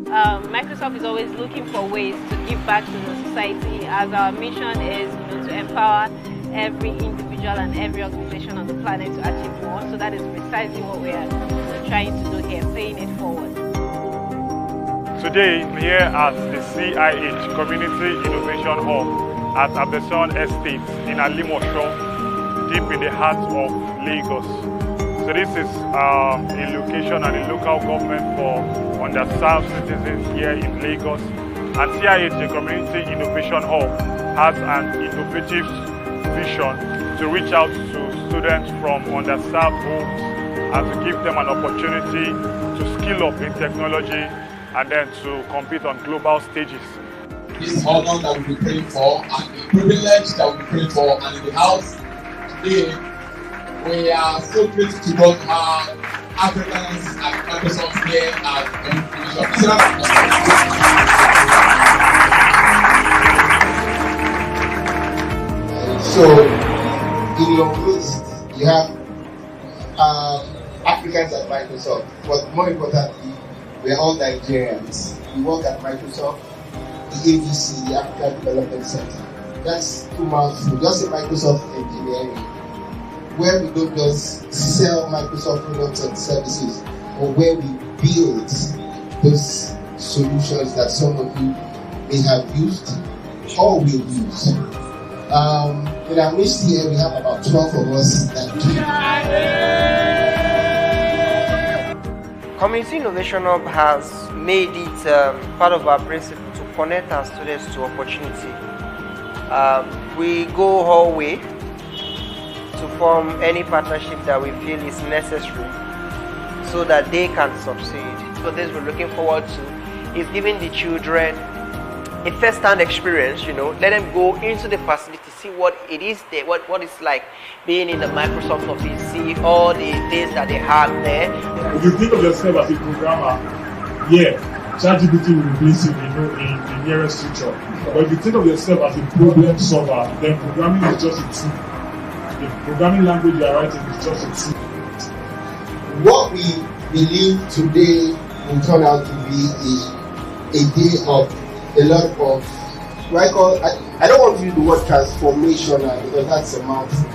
Microsoft is always looking for ways to give back to the society, as our mission is to empower every individual and every organization on the planet to achieve more. So that is precisely what we are trying to do here, paying it forward. Today, I'm here at the CIH Community Innovation Hub at Abeson Estate in Alimosho, deep in the heart of Lagos. So this is a location and a local government for underserved citizens here in Lagos. And CIH, the Community Innovation Hub, has an innovative vision to reach out to students from underserved homes and to give them an opportunity to skill up in technology and then to compete on global stages. This honor that we'll be praying for and the privilege that we'll be praying for, and in the house today, we are so grateful to God have Africans and Microsoft here at the So, in your list, you have Africans at Microsoft, but more importantly, we're all Nigerians. We work at Microsoft, the ABC, the African Development Center. That's 2 mouthfuls. Just say Microsoft Engineering, where we don't just sell Microsoft products and services, or where we build those solutions that some of you may have used or will use. In our list here, we have about 12 of us that do. Community Innovation Hub has made it part of our principle to connect our students to opportunity. We go all way to form any partnership that we feel is necessary so that they can succeed. So this we're looking forward to is giving the children a first-hand experience, let them go into the facility, see what it is there, what it's like being in the Microsoft office, see all the things that they have there. If you think of yourself as a programmer, ChatGPT will replace you, in the nearest future. But if you think of yourself as a problem solver, then programming is just a tool. The programming language you are writing is just a tool. What we believe today will turn out to be a day of a lot of, I don't want to use the word transformational because that's a mouthful.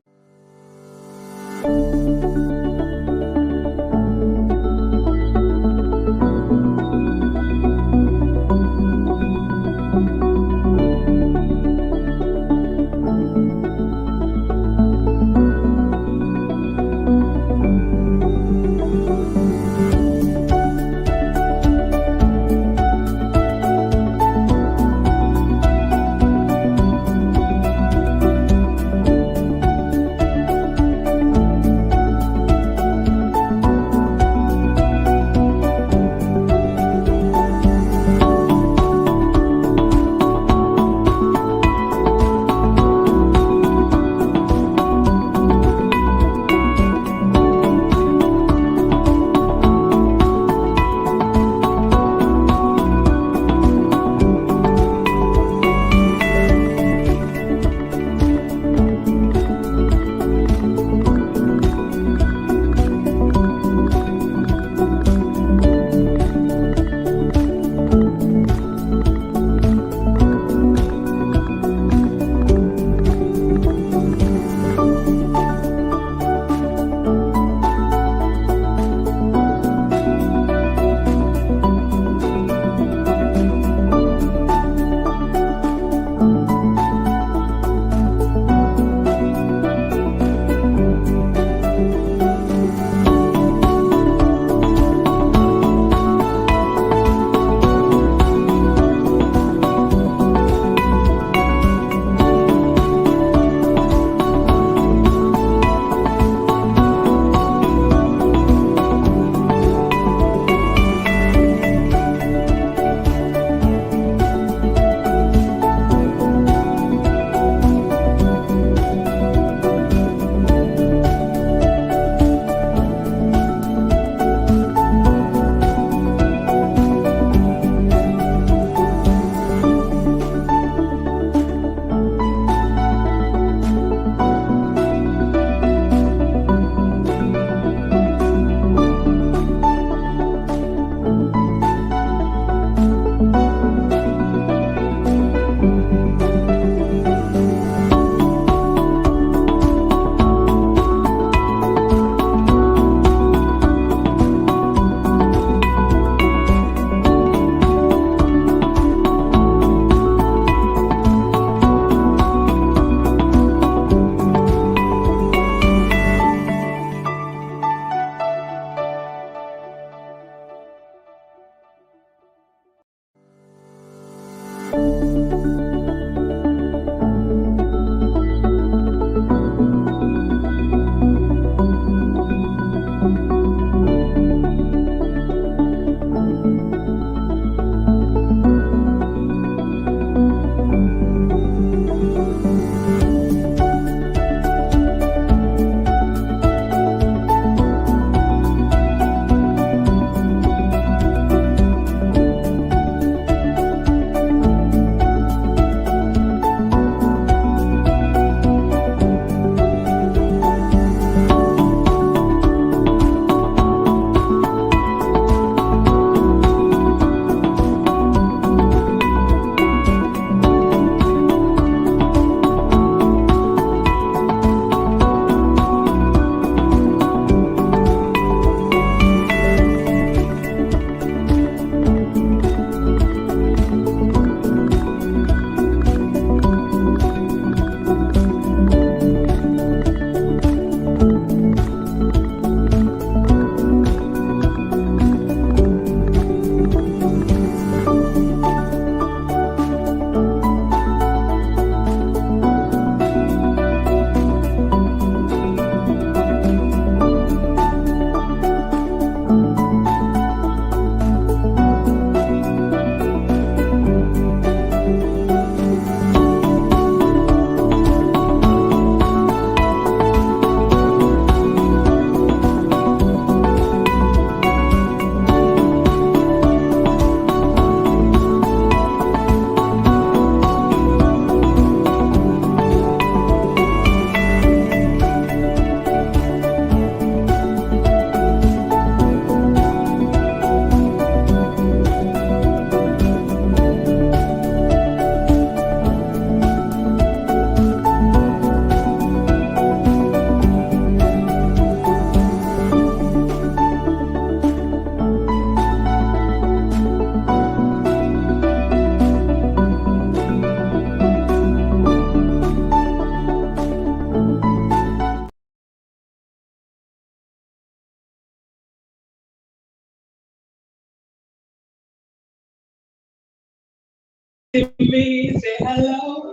me, say hello.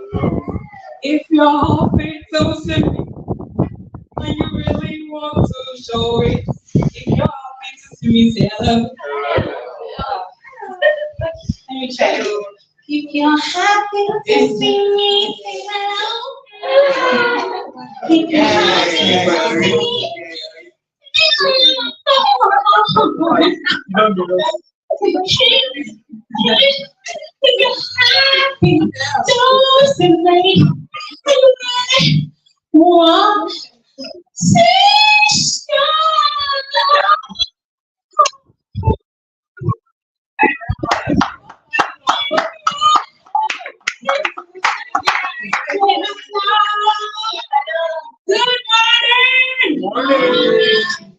If you're happy to see me, when you really want to show it. If you're happy to see me, say hello. Let me try it. If you're happy to see me, say hello. If you're happy to see me, if you're happy, don't say me. What?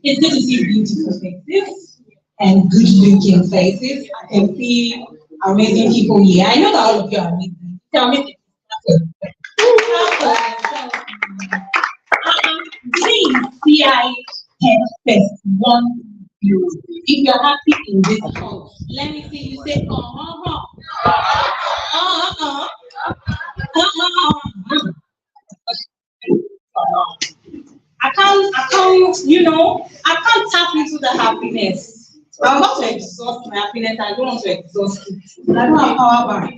It's good to see beautiful faces and good looking faces. I can see amazing people here. I know that all of you are amazing. Tell me. Please, CIH Techfest 1 0. If you're happy in this hall, let me see you say, I can't tap into the happiness. I'm about to exhaust my happiness. I don't want to exhaust it. I don't have power back.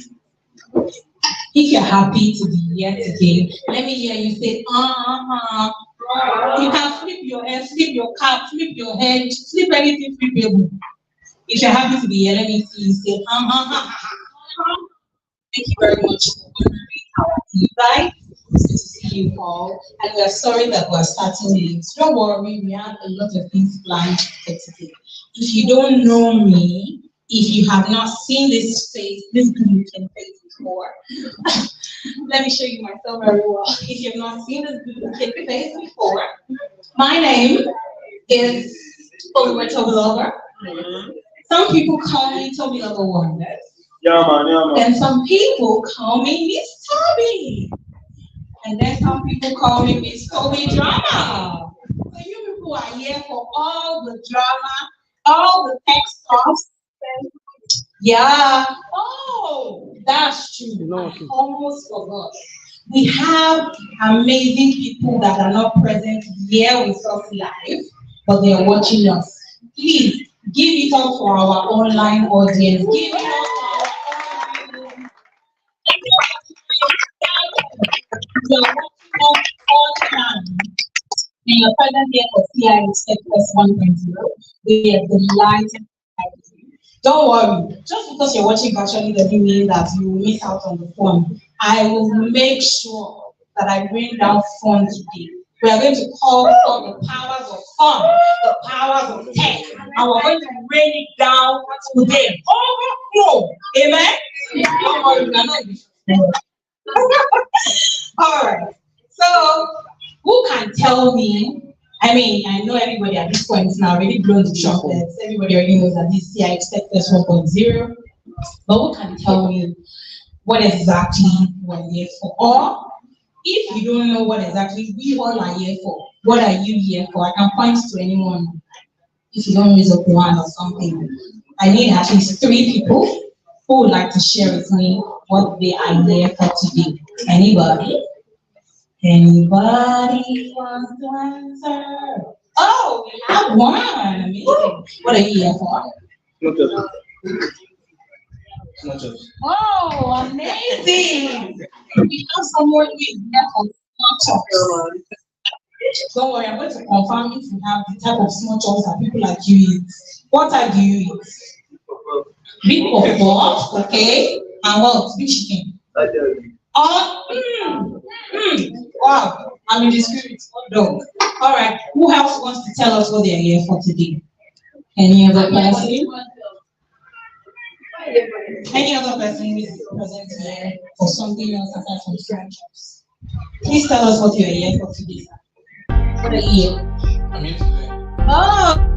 If you're happy to be here today, let me hear you say, You can flip your hair, flip your cap, flip your head, flip anything flippable. If you're happy to be here, let me see you say, Thank you very much for honoring our invite. It's good to see you all. And we are sorry that we're starting late. Don't worry, we have a lot of things planned for today. If you don't know me, if you have not seen this face, this good-looking face before, let me show you myself very well. If you have not seen this good-looking face before, my name is Toby. Some people call me Toby Lover One. And some people call me Miss Toby. And then some people call me Miss Toby Drama. So you people are here for all the drama, all the tech stuff. Yeah. Oh, that's true. I almost forgot. We have amazing people that are not present here with us live, but they are watching us. Please give it up for our online audience. Give it up for our online. You are watching us all time. And you're present here for CIH Techfest 1.0. We are delighted to have you. Don't worry, just because you're watching virtually doesn't mean that you will miss out on the fun. I will make sure that I bring down fun today. We are going to call for the powers of fun, the powers of tech, and we're going to rain it down today. Overflow. Amen? Don't worry, we are not. All right. So, who can tell me? I mean, I know everybody at this point is now already blown the trumpets. Everybody already knows that this CIH Techfest 1.0. But who can tell me what exactly we're here for? Or if you don't know what exactly we all are here for, what are you here for? I can point to anyone. If you don't raise up your hand or something, I need at least 3 people who would like to share with me what they are here for today. Anybody? Anybody wants to answer? Oh, we have one. Amazing. What are you here for? Oh, amazing. We have someone who is here for small chops. Don't worry, I'm going to confirm if we have the type of small chops that people like you eat. What type do you eat? Big pork, okay. And what? Big chicken. Oh, wow, I'm in the spirit. Dog. All right, who else wants to tell us what they are here for today? Any other person? Any other person who is present here for something else aside from friendships? Please tell us what you are here for today. What are you here? I'm here today. Oh.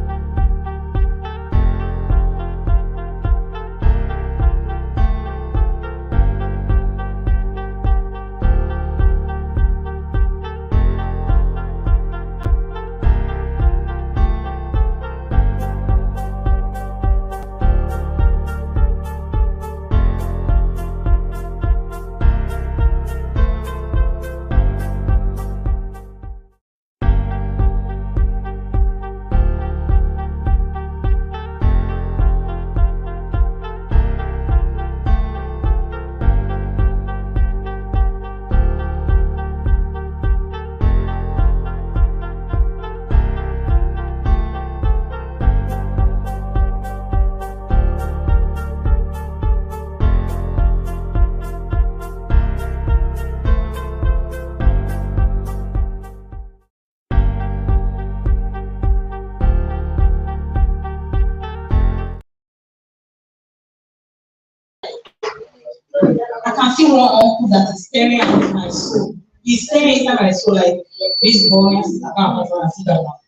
can see one uncle that is staring at my soul. He's staring inside my soul like this boy is about to see that one.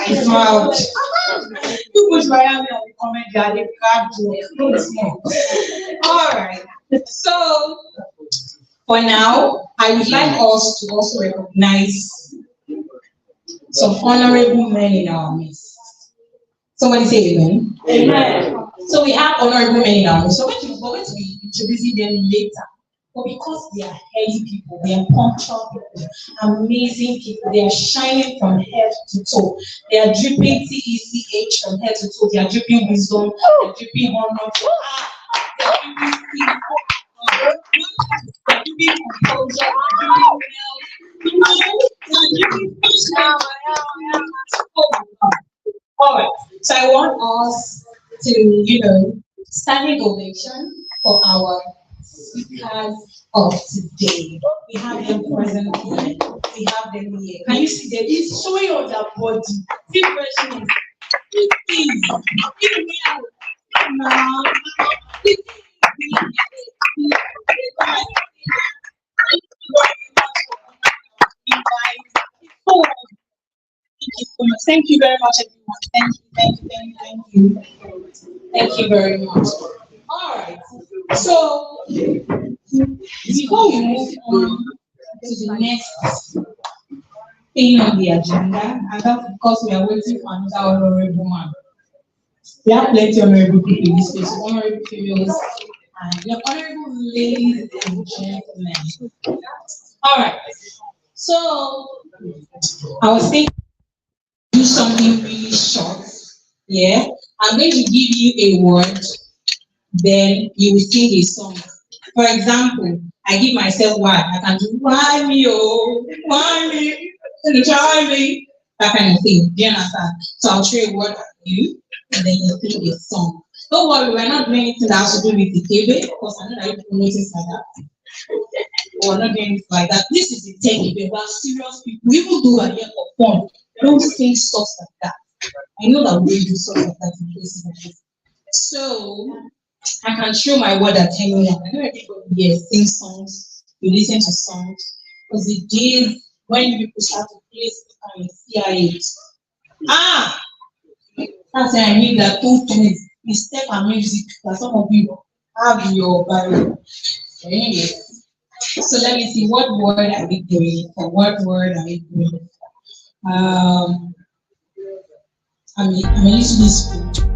It's mouth. You push my hand on the comment that they can't do. Alright. So for now, I would like us to also recognize some honorable men in our midst. Somebody say amen. Amen. So we have honorable men in our midst. So we're going to be introducing them later. But because they are healthy people, they are punctual people, amazing people, they are shining from head to toe. They are dripping CECH from head to toe. They are dripping wisdom, they are dripping honor. They are dripping composure, they are dripping all right. So I want us to, standing ovation for our speakers of today. We have them present here. We have them here. Can you see them? It's showing on their body. The question is, give me out. Now, thank you very much, everyone. Thank you. Thank you very much. All right. So, before we move on to the next thing on the agenda, and that's because we are waiting for another honorable man. We have plenty of honorable people in this space, honorable females, and the honorable ladies and gentlemen. All right. So, I was thinking do something really short. Yeah, I'm going to give you a word, then you will sing a song. For example, I give myself why. I can do why me, oh, why me, try me, that kind of thing. Do you understand? So I'll throw a word at you, and then you sing a song. Don't worry, we're not doing anything that has to do with the KB, because I know that you people notice like that. We're not doing anything like that. This is a technique. We're serious people. We will do a year for fun. Don't say stuff like that. I know that we do stuff like that in places like this. So I can show my word at anyone. I know everybody here sing songs, you listen to songs, because the days when you people start to play in CIH. That's why I need that 2 things. Step and music that some of you have in your Bible. Anyway, so let me see what word are we doing? For what word are we doing? I'm using this food.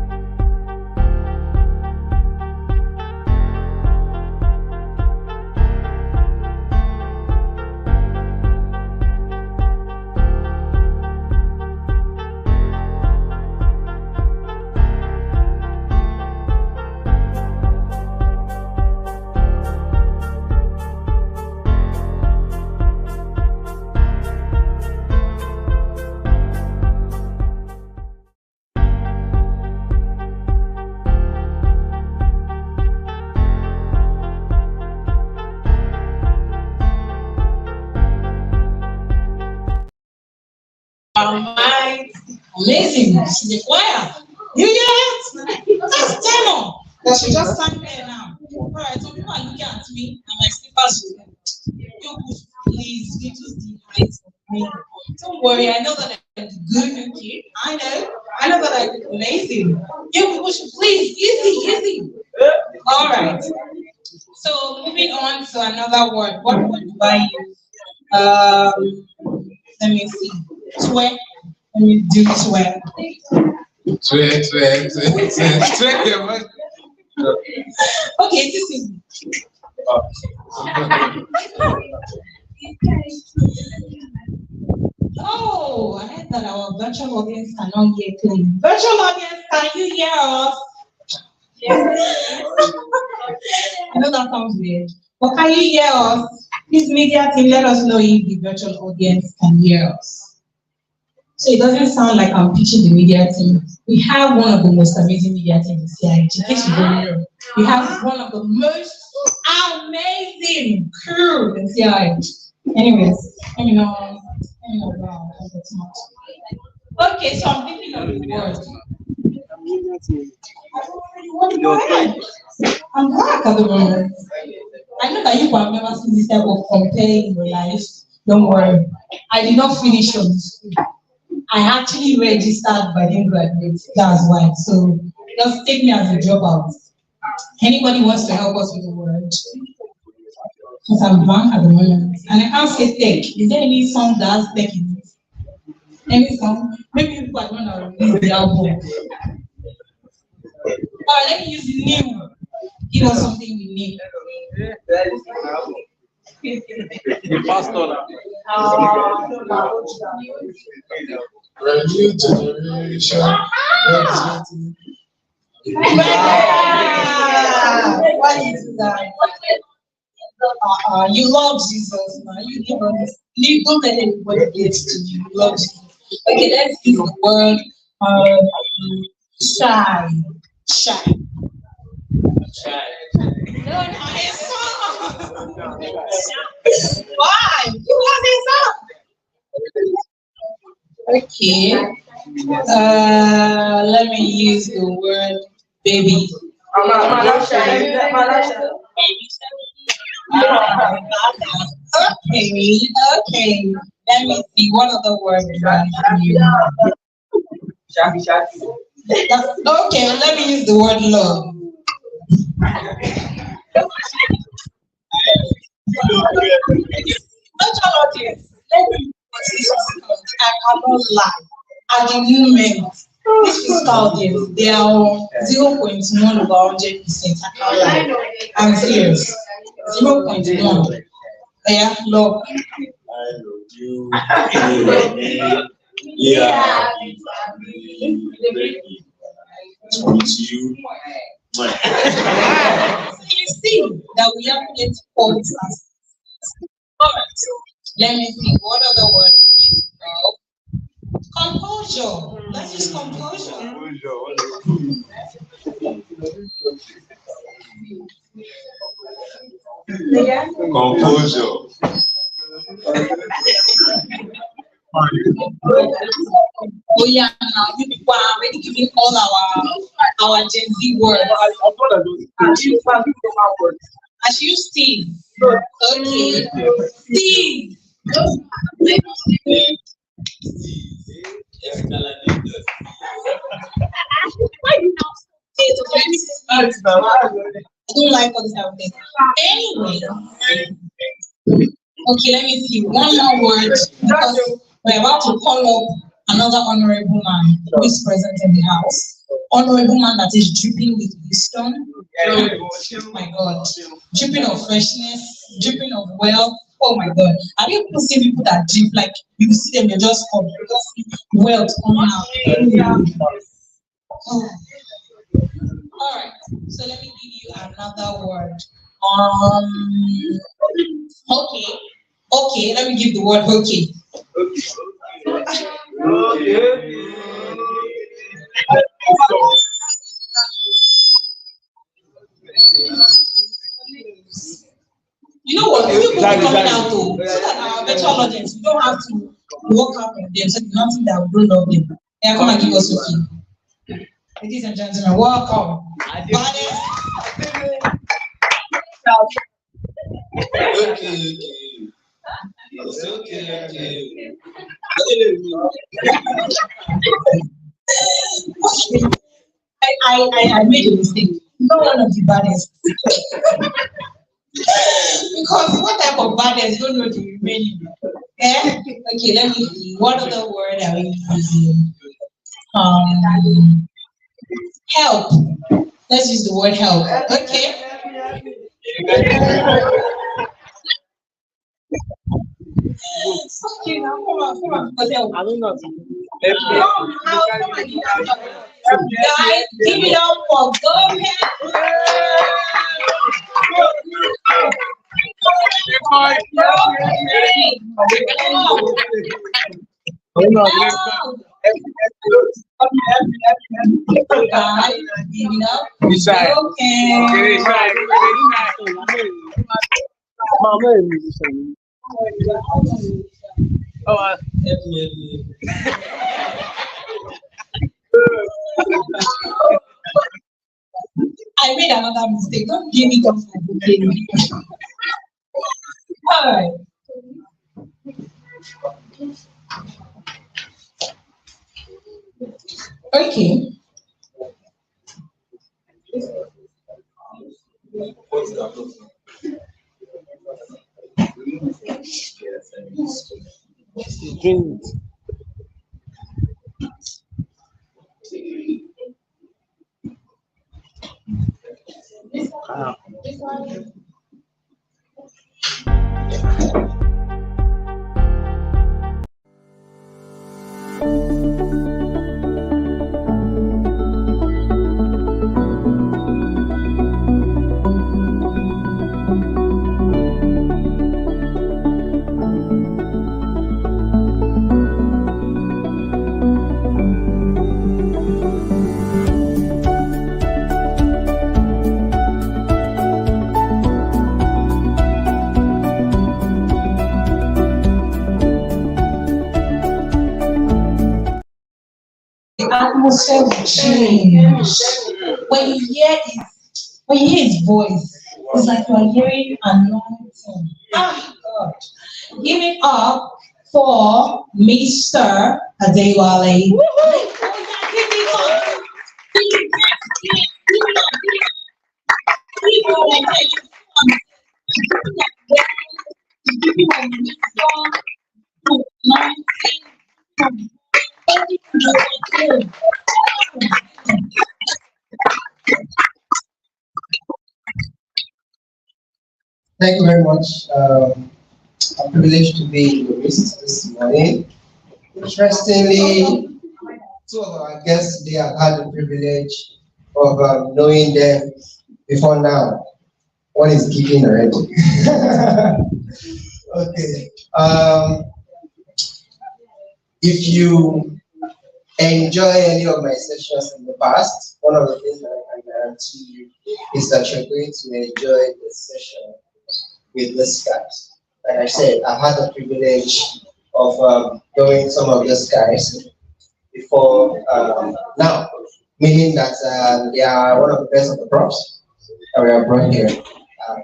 Amazing. The choir. You hear it? That's tenor. That she just sang there now. Alright, so people are looking at me and my slippers. You please, you just delight me. Don't worry, I know that I'm good, okay? I know that I'm amazing. You people should please, easy. Alright. So moving on to another word. What word do I use? Let me see. Swear. Let me do swear. Swear. Okay, this is. Oh, I heard that our virtual audience cannot hear clearly. Virtual audience, can you hear us? Yes. I know that sounds weird, but can you hear us? Please, media team, let us know if the virtual audience can hear us. So it doesn't sound like I'm pitching the media team. We have one of the most amazing media teams in CIH. In case you don't know, we have one of the most amazing crew in CIH. Anyways, let me know. Wow, that's much. Okay, so I'm thinking of the word. Go ahead. I'm back at the moment. I know that you have never seen this type of comparing in your life. Don't worry. I did not finish on school. I actually registered but didn't graduate. That's why. So just take me as a dropout. Anybody wants to help us with the word? Because I'm blank at the moment. And I can't say tech. Is there any song that has tech in it? Any song? Maybe people are going to release the album. Alright, let me use the name. Give us something we need. The pastor now. New generation. Why is that? You love Jesus, man. You give us. You don't let anybody get to you. You love Jesus. Okay, let's use the word shy. Shy. No, not his song. Why? You love his song. Okay. Let me use the word baby. Okay. Let me see what other word do I use. Okay, let me use the word love. I cannot lie. At the moment, this fiscal year, they are 0.1 over 100%. I can't lie. I'm serious. 0.1. Yeah, love. I love you. Yeah. With you. So you see that we have to points. Alright, let me see what other word we use now. Composure. Let's use composure. Composure. Oh yeah, now you people are already giving all our Gen Z words. I should use Steve. Okay. Steve. Why you not say to I don't like all this type of thing. Anyway. Okay, let me see. One more word because we're about to call up another honorable man who is present in the house. Honorable man that is dripping with wisdom. Oh my God. Dripping of freshness, dripping of wealth. Oh my God. Have you people seen people that drip like you see them, they just come, you just see wealth coming out. Oh. Alright, so let me give you another word. Okay, let me give the word okay. You know what? People will be coming out to so that our virtual audience, we don't have to walk up on them, so nothing that will love them. They are going to give us okay. Ladies and gentlemen, welcome. Okay. It's okay. I made a mistake. Not one of the baddest. Because what type of baddest don't know the remaining? Eh? Okay, let me see. What other word are we using? Help. Let's use the word help. Okay. Okay, now come on, because help. I don't know. Guys, give it up for Go Ahead. Guys, give it up. I made another mistake. Don't give it up for the beginning. All right. Okay. Drink. The atmosphere will change. When you hear his voice, it's like you are hearing anointing. Ah, God. Give it up for Mr. Adewale. Oh, yeah, give it up. Thank you very much. I'm privileged to be in your midst this morning. Interestingly, two of our guests today have had the privilege of knowing them before now. One is kicking already. Okay. If you enjoy any of my sessions in the past, one of the things that I can guarantee you is that you're going to enjoy the session with these guys. Like I said, I've had the privilege of knowing some of these guys before now, meaning that they are one of the best of the props that we have brought here.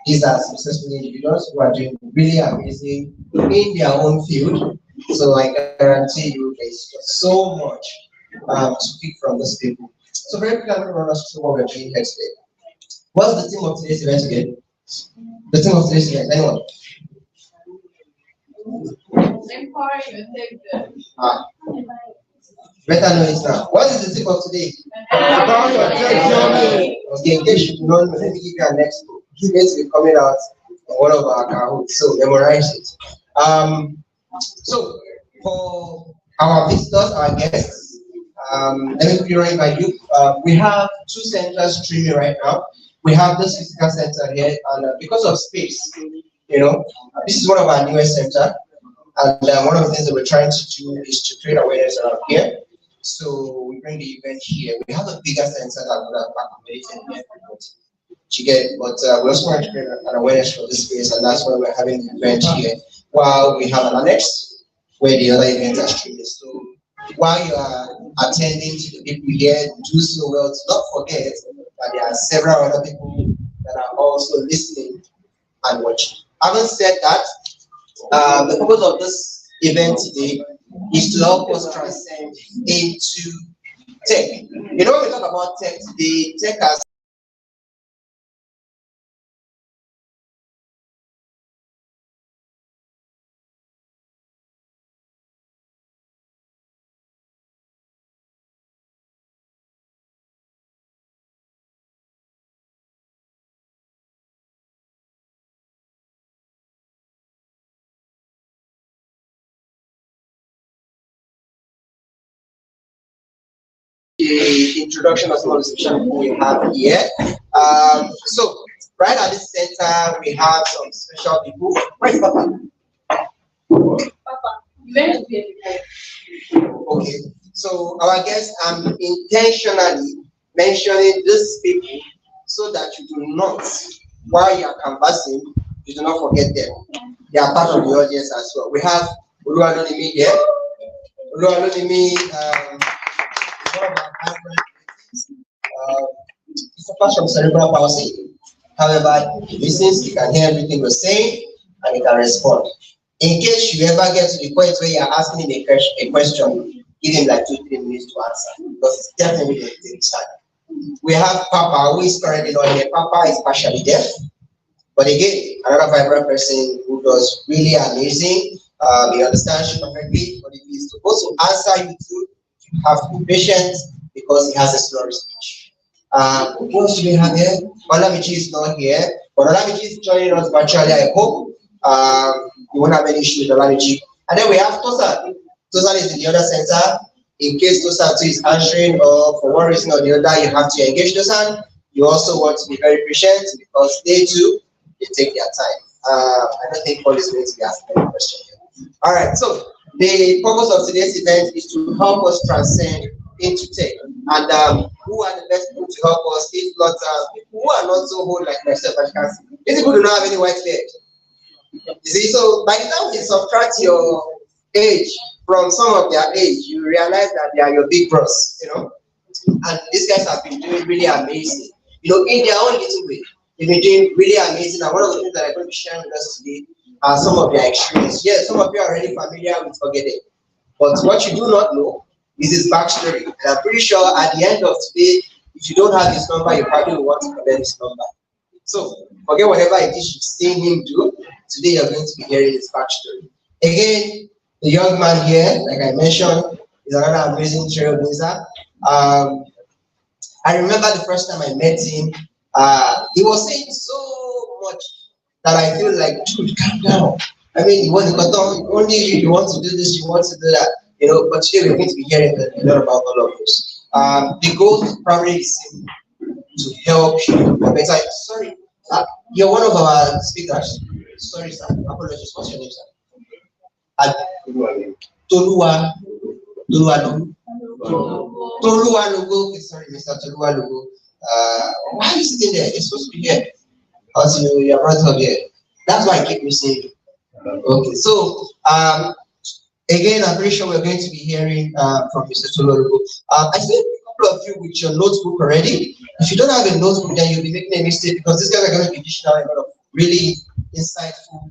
These are successful individuals who are doing really amazing in their own field. So I guarantee you there's just so much to pick from these people. So very quickly, I'm going to run us through what we're doing here today. What's the theme of today's event again? The theme of today's event, anyone? Empower your tech. Better know it now. What is the theme of today? Empower your tech. Okay, in case you do not know, let me give you an next book. It's going to be coming out on one of our Kahoots, so memorize it. So for our visitors, our guests, let me quickly run by you. We have two centers streaming right now. We have this physical center here, and because of space, this is one of our newest center, and one of the things that we're trying to do is to create awareness around here. So we bring the event here. We have a bigger center that would have accommodated everybody. You get it? But we also want to create an awareness for this space, and that's why we're having the event here. While we have an annex where the other events are streaming. So while you are attending to the people here, do so well to not forget that there are several other people that are also listening and watching. Having said that, the purpose of this event today is to help us transcend into tech. When we talk about tech today, tech has the introduction of some of the special people we have here. So right at this center, we have some special people. Where's Papa? Okay. So our guests, I'm intentionally mentioning these people so that you do not, while you are conversing, you do not forget them. They are part of the audience as well. We have Oluwadonimi here. Oluwadonimi, one of our He suffers from cerebral palsy. However, he listens, he can hear everything we're saying, and he can respond. In case you ever get to the point where you're asking him a question, give him like 2-3 minutes to answer, because it's definitely going to take time. We have Papa, who is currently not here. Papa is partially deaf, but again, another vibrant person who does really amazing. He understands you perfectly, but if he's supposed to answer you too, you have to be patient because he has a slurry speech. Who else do we have here? Olamichi is not here, but Olamichi is joining us virtually, I hope. You won't have any issue with Olamichi. And then we have Tosan. Tosan is in the other center. In case Tosan too is answering, or for one reason or the other, you have to engage Tosan. You also want to be very patient because they too, they take their time. I don't think Paul is going to be asking any question here. All right, so the purpose of today's event is to help us transcend into tech. And who are the best people to help us if not people who are not so old like myself, as you can see. These people do not have any white beard. You see, so by the time you subtract your age from some of their age, you realize that they are your big bros, you know. And these guys have been doing really amazing, you know, in their own little way. They've been doing really amazing. And one of the things that I'm going to be sharing with us today are some of their experience. Yes, some of you are already familiar with Forgetting, but what you do not know is his backstory. And I'm pretty sure at the end of today, if you don't have his number, you probably will want to collect his number. So forget whatever it is you've seen him do. Today you're going to be hearing his backstory. Again, the young man here, like I mentioned, is another amazing trailblazer. I remember the first time I met him, he was saying so much that I feel like, dude, calm down. I mean, you want to cut on, only you want to do this, you want to do that, you know, but today we're going to be hearing a lot about all of this. The goal is probably the same, to help you better. Sorry, you're one of our speakers. Sorry, sir. Apologies. What's your name, sir? Tolua. Tolua Logo. Okay, sorry, Mr. Tolua Logo. Why are you sitting there? You're supposed to be here. Also, you're right up here. That's why I keep missing you. Okay, so again, I'm pretty sure we're going to be hearing from Mr. Tolua Logo. I see a couple of you with your notebook already. If you don't have a notebook, then you'll be making a mistake because these guys are going to be dishing out a lot of really insightful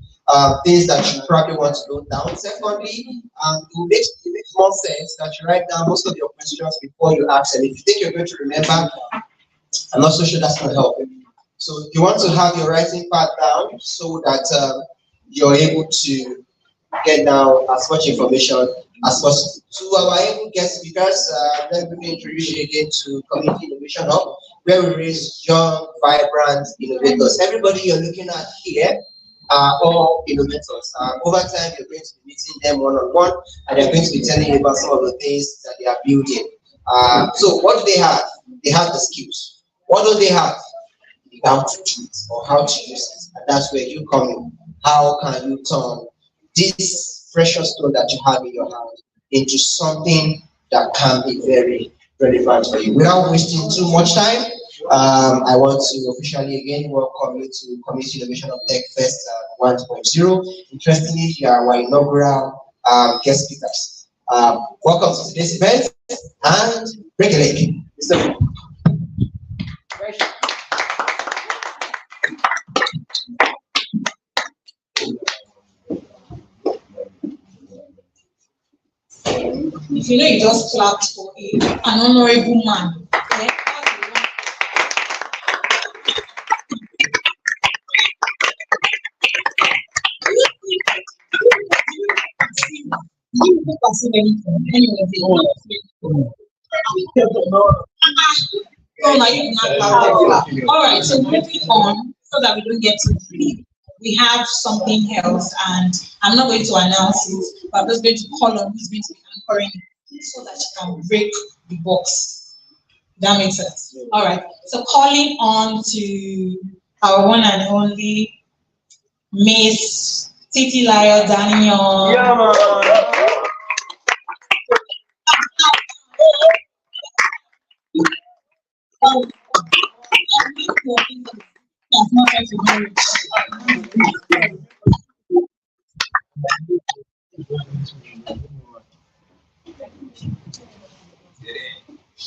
things that you probably want to note down. Secondly, it makes more sense that you write down most of your questions before you ask, and if you think you're going to remember, I'm not so sure that's going to help. So you want to have your writing part down so that you're able to get down as much information as possible. To our able guest speakers, let me introduce you again to Community Innovation Hub, where we raise young, vibrant innovators. Everybody you're looking at here are all innovators. Over time, you're going to be meeting them one-on-one, and they're going to be telling you about some of the things that they are building. So what do they have? They have the skills. What do they have? How to do it or how to use it. And that's where you come in. How can you turn this precious stone that you have in your hand into something that can be very relevant for you? Without wasting too much time, I want to officially again welcome you to Community Innovation of Techfest 1.0. Interestingly, you are our inaugural guest speakers. Welcome to today's event and break a leg. Mr. If you know you just clapped for an honorable man. Okay? You don't perceive anything. Anyway, no, now you did not clap. All right, so moving on so that we don't get too deep. We have something else, and I'm not going to announce it, but I'm just going to call on who's going to be anchoring it so that you can break the box. That makes sense. All right. So calling on to our one and only Miss Titi Layo Daniel. Yeah, man.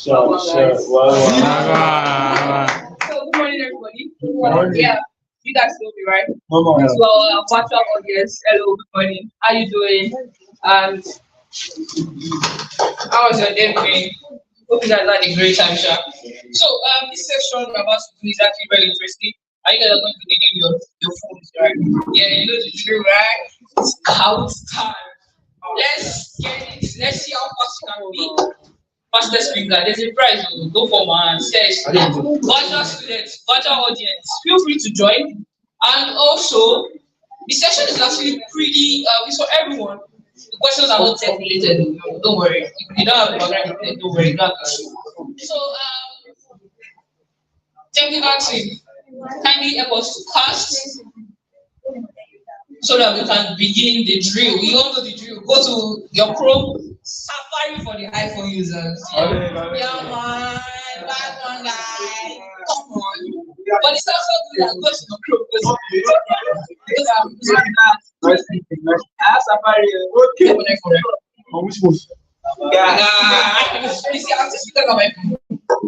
good morning, everybody. Yeah, you guys know me, right? So, virtual audience, hello, good morning. How you doing? And how was your day going? Hope you guys had a great time, sure. So, this section we're about to do is actually very interesting. Are you guys going to be needing your phones, right? Yeah, you know the drill, right? It's count time. Let's get it. Let's see how fast you can be. Fastest finger. There's a prize. Go for one. Seriously. Virtual students, virtual audience, feel free to join. And also, the session is actually pretty. It's for everyone. The questions are not tech related. Don't worry. If you don't have a background, don't worry. You don't have to. So, technical team, kindly help us to cast so that we can begin the drill. We all know the drill. Go to your Chrome, Safari for the iPhone users. Yeah, man, bad one, guy. Come on. But it's also good that go to your Chrome because I have Safari. On which post? Yeah, you see, I'm just because of my phone.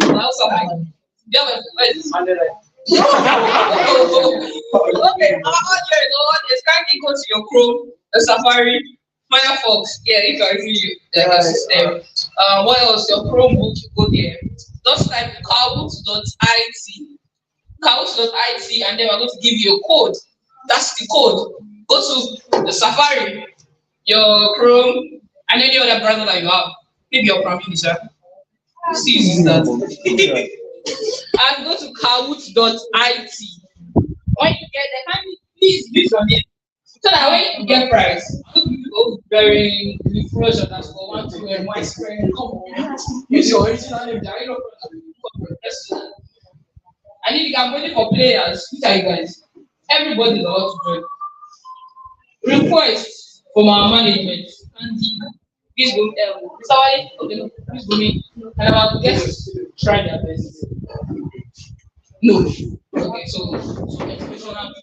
I also have my phone. Yeah, but where is it? Okay, audience, kindly go to your Chrome, the Safari, Firefox. Yeah, if you're using the system. What else? Your Chromebook, you go there. Just type kahoot.it, and then we're going to give you a code. That's the code. Go to the Safari, your Chrome, and any other browser that you have. Maybe your Prime Minister. Still using that. And go to kahoot.it. When you get there, can you please use your name so that when you get prize, people very influential that's for 1, 2, and one spread. Come on, use your original name. There ain't no. I need you can wait for players. Which are you guys? Everybody is allowed to join. Request from our management. And please go. Mr. Wale, okay, please go me. And our guests try their best. No. Okay, so educational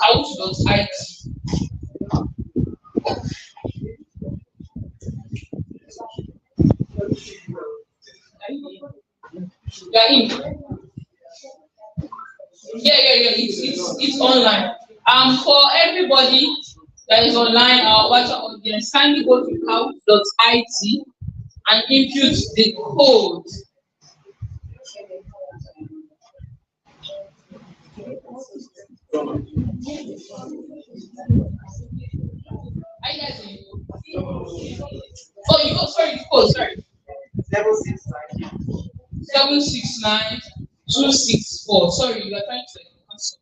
out.it. Yeah. It's online. For everybody that is online, our virtual audience, kindly go to out.it and input the code. Are you guys in? Oh, you go, sorry, code, sorry. 769 264. Sorry, you are trying to answer.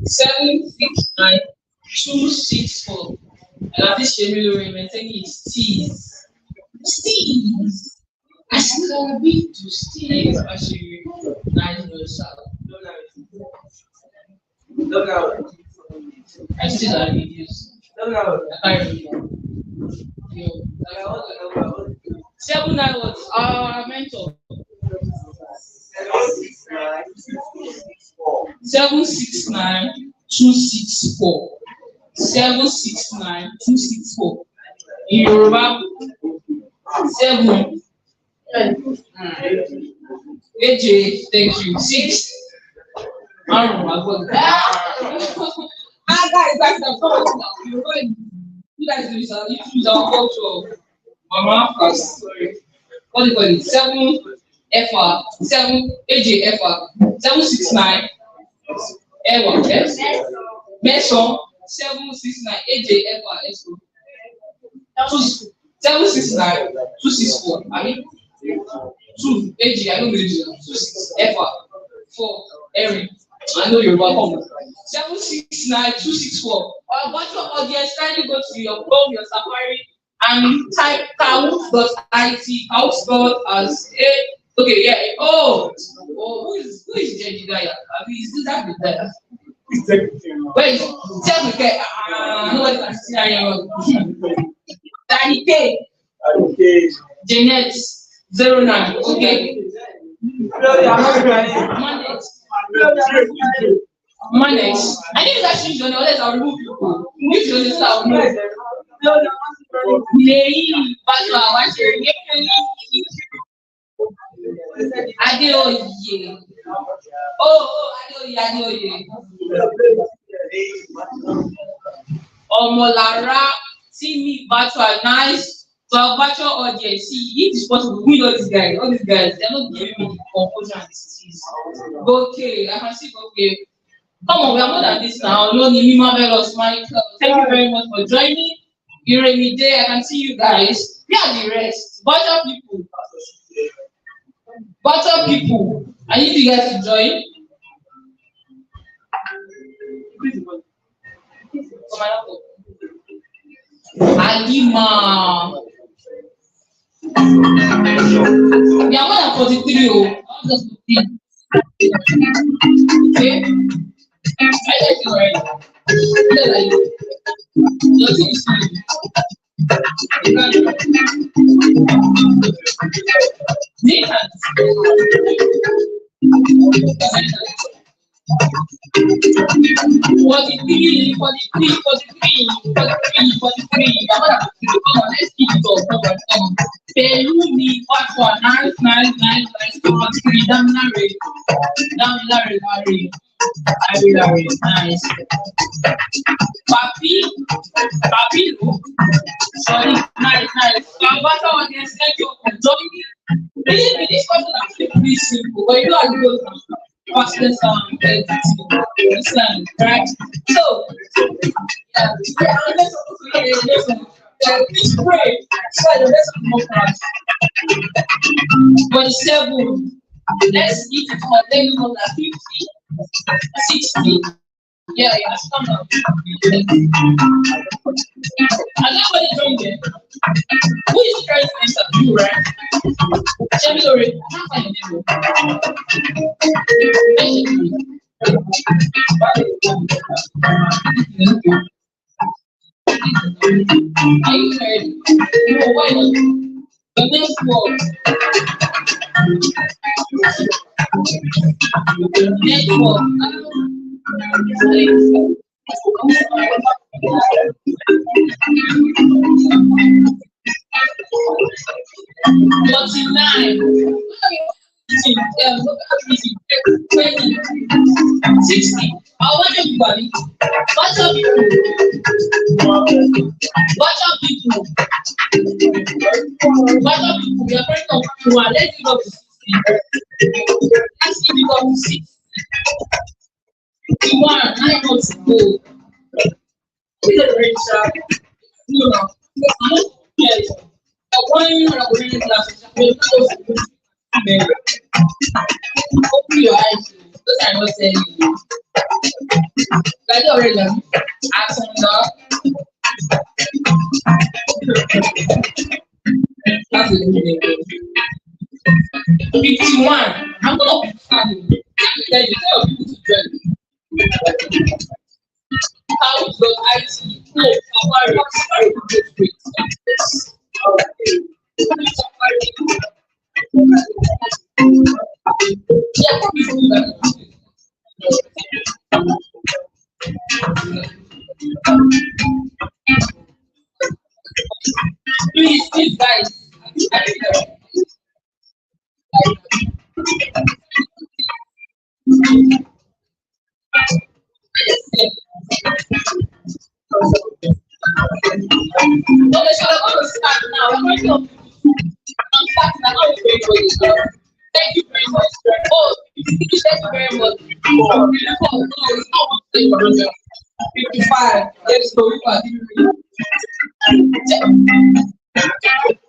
769 264. And this Shemilo maintaining is T's. Steve's. I can be to Steve's. Actually, nice yourself. I still have videos. I can't remember. 79 what? Our mentor. 769 264. 769 264. In Yoruba, 7. AJ, thank you. 6. I don't know. Guys, you guys do this. You use our culture. Mama, sorry. What do you call it? 7 FR, 7 AJ FR, 769 Ewa, yes? Mason, 769 AJ FR, yes. 769 264. I mean, 2 AJ, I know AJ, 26 FR, 4 Erin. I know you're welcome. 769 264. Our virtual audience, kindly go to your Chrome, your Safari, and type kahoot.it. Kahoot spelled as A. Okay, yeah. Oh, who is Jedediah? I mean, is that Jedediah? Wait, tell me, nobody can see that. Danny K. Jeanette 09. Okay. Manage. I need to guys use your name, otherwise I'll remove you. Use your name, I'll remove you. Adeoye. Oh, Adeoye. Omolara, see me virtual nice. So our virtual audience, see, if it's possible, we know these guys, all these guys, they're not giving me the composure and disease. Okay, I can see, okay. Come on, we are more than this now. No, Nimi, marvelous, Michael. Thank you very much for joining. You're in the day, I can see you guys. We are the rest. Virtual people. Virtual people. I need you guys to join. Alima. We are more than 43. Oh. Just 15. Okay. I like you already. Nothing is fine. Let's keep it up. Pelumi, what for? Nice. Larry. Nice. Papi, sorry, nice. What audience? Thank you for joining. Really, this question is actually pretty simple, but you know how it goes. Fastest understand, right? So, please pray. So let's move on. 47. Let's eat it for them on 50, 60. Yeah, come on. And nobody joined there. Who is trying to answer you, right? Tell me already. I can't find Are you ready? No, why not? The next one. Next one. 49. 20, 60. I want everybody. Watch out, people. We are very comfortable. Let's give up to 60. Let's give it up to 60. 51. 9 months to go. Is it ready, sir? No. Yes. I want you to read classes. Open your eyes. Those are not telling you. Like already, ask on that. That's a good name. 51. I'm going to start. Let me tell you, tell people to join. How does IT flow? Please, guys. Okay, so I'm going to start now. I'm going to start now. Thank you very much. Oh, thank you very much. 55. Let's go.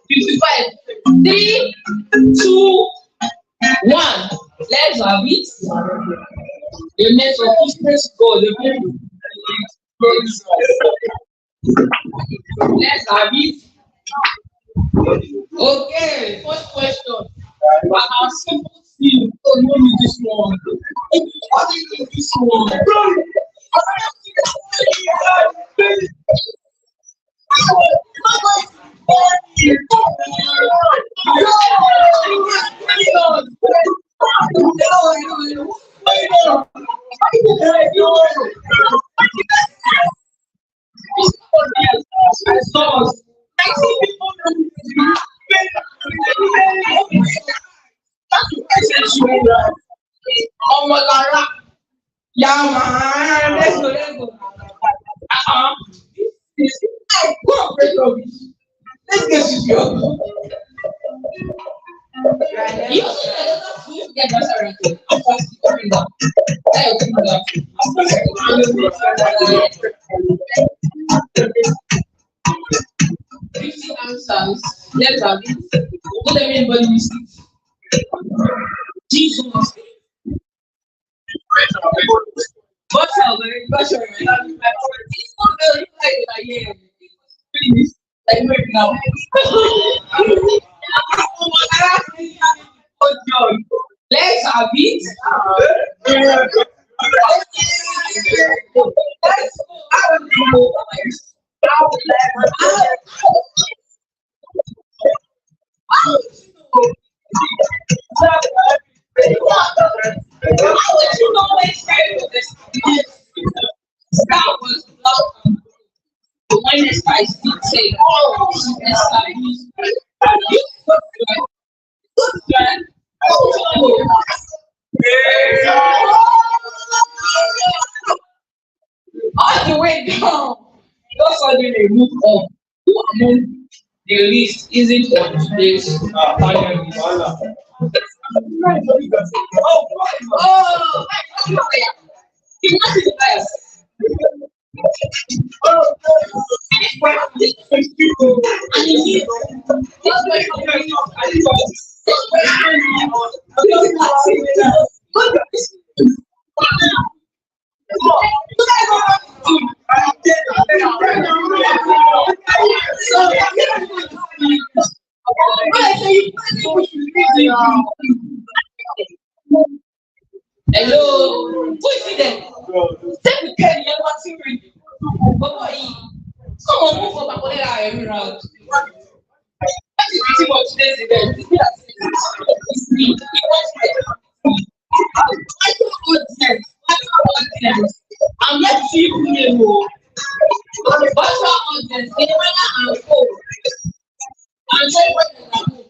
55. 3, 2, 1. Let's have it. The next of Christmas go. Let's have it. Okay, first question. Our simple thing. Oh, no, me this one. What is this one? Lara. Yeah, man. Let's go, let's go. Hey, go on, break rubbish. Let's get to you. You also get that ranking. I'm fast coming down. Hey, coming down. I'm fast coming down. 50 answers. Let's have it. Don't let anybody miss it. Jesus. What's up, man? What's up, man? It's not really like, yeah. Like, maybe now. Let's have it. How would you know it's this? That was when this guy did say, oh, this guy is all the way down. Just suddenly move on. Who among the list isn't on today's panel list? Hello, who is it then? Take the pen, you're not serious. Come on, move up and collect our every round. That is pretty much today's event. It's me. I'm not seeing you anymore. What's our audience? Anyone and home. I'm trying to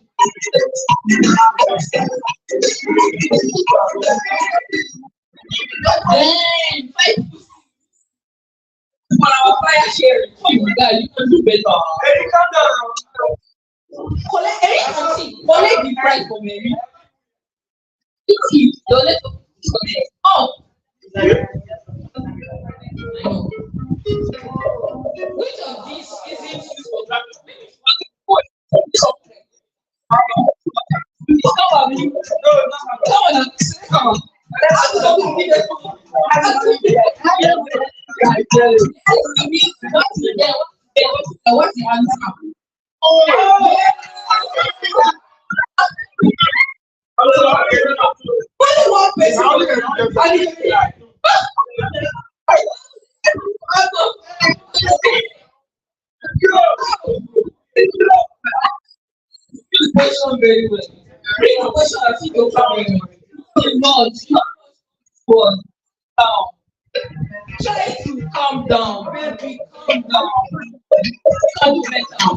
for our fire sharing, oh my God, you can do better. Hey, calm down. Collect the price for me. Donate. Oh. Which of these isn't used for graphics? It's not about me. No, come on. What's the answer? Question very well. Read the question and see your family. Not calm. Try to calm down, baby. Calm down. Calm down.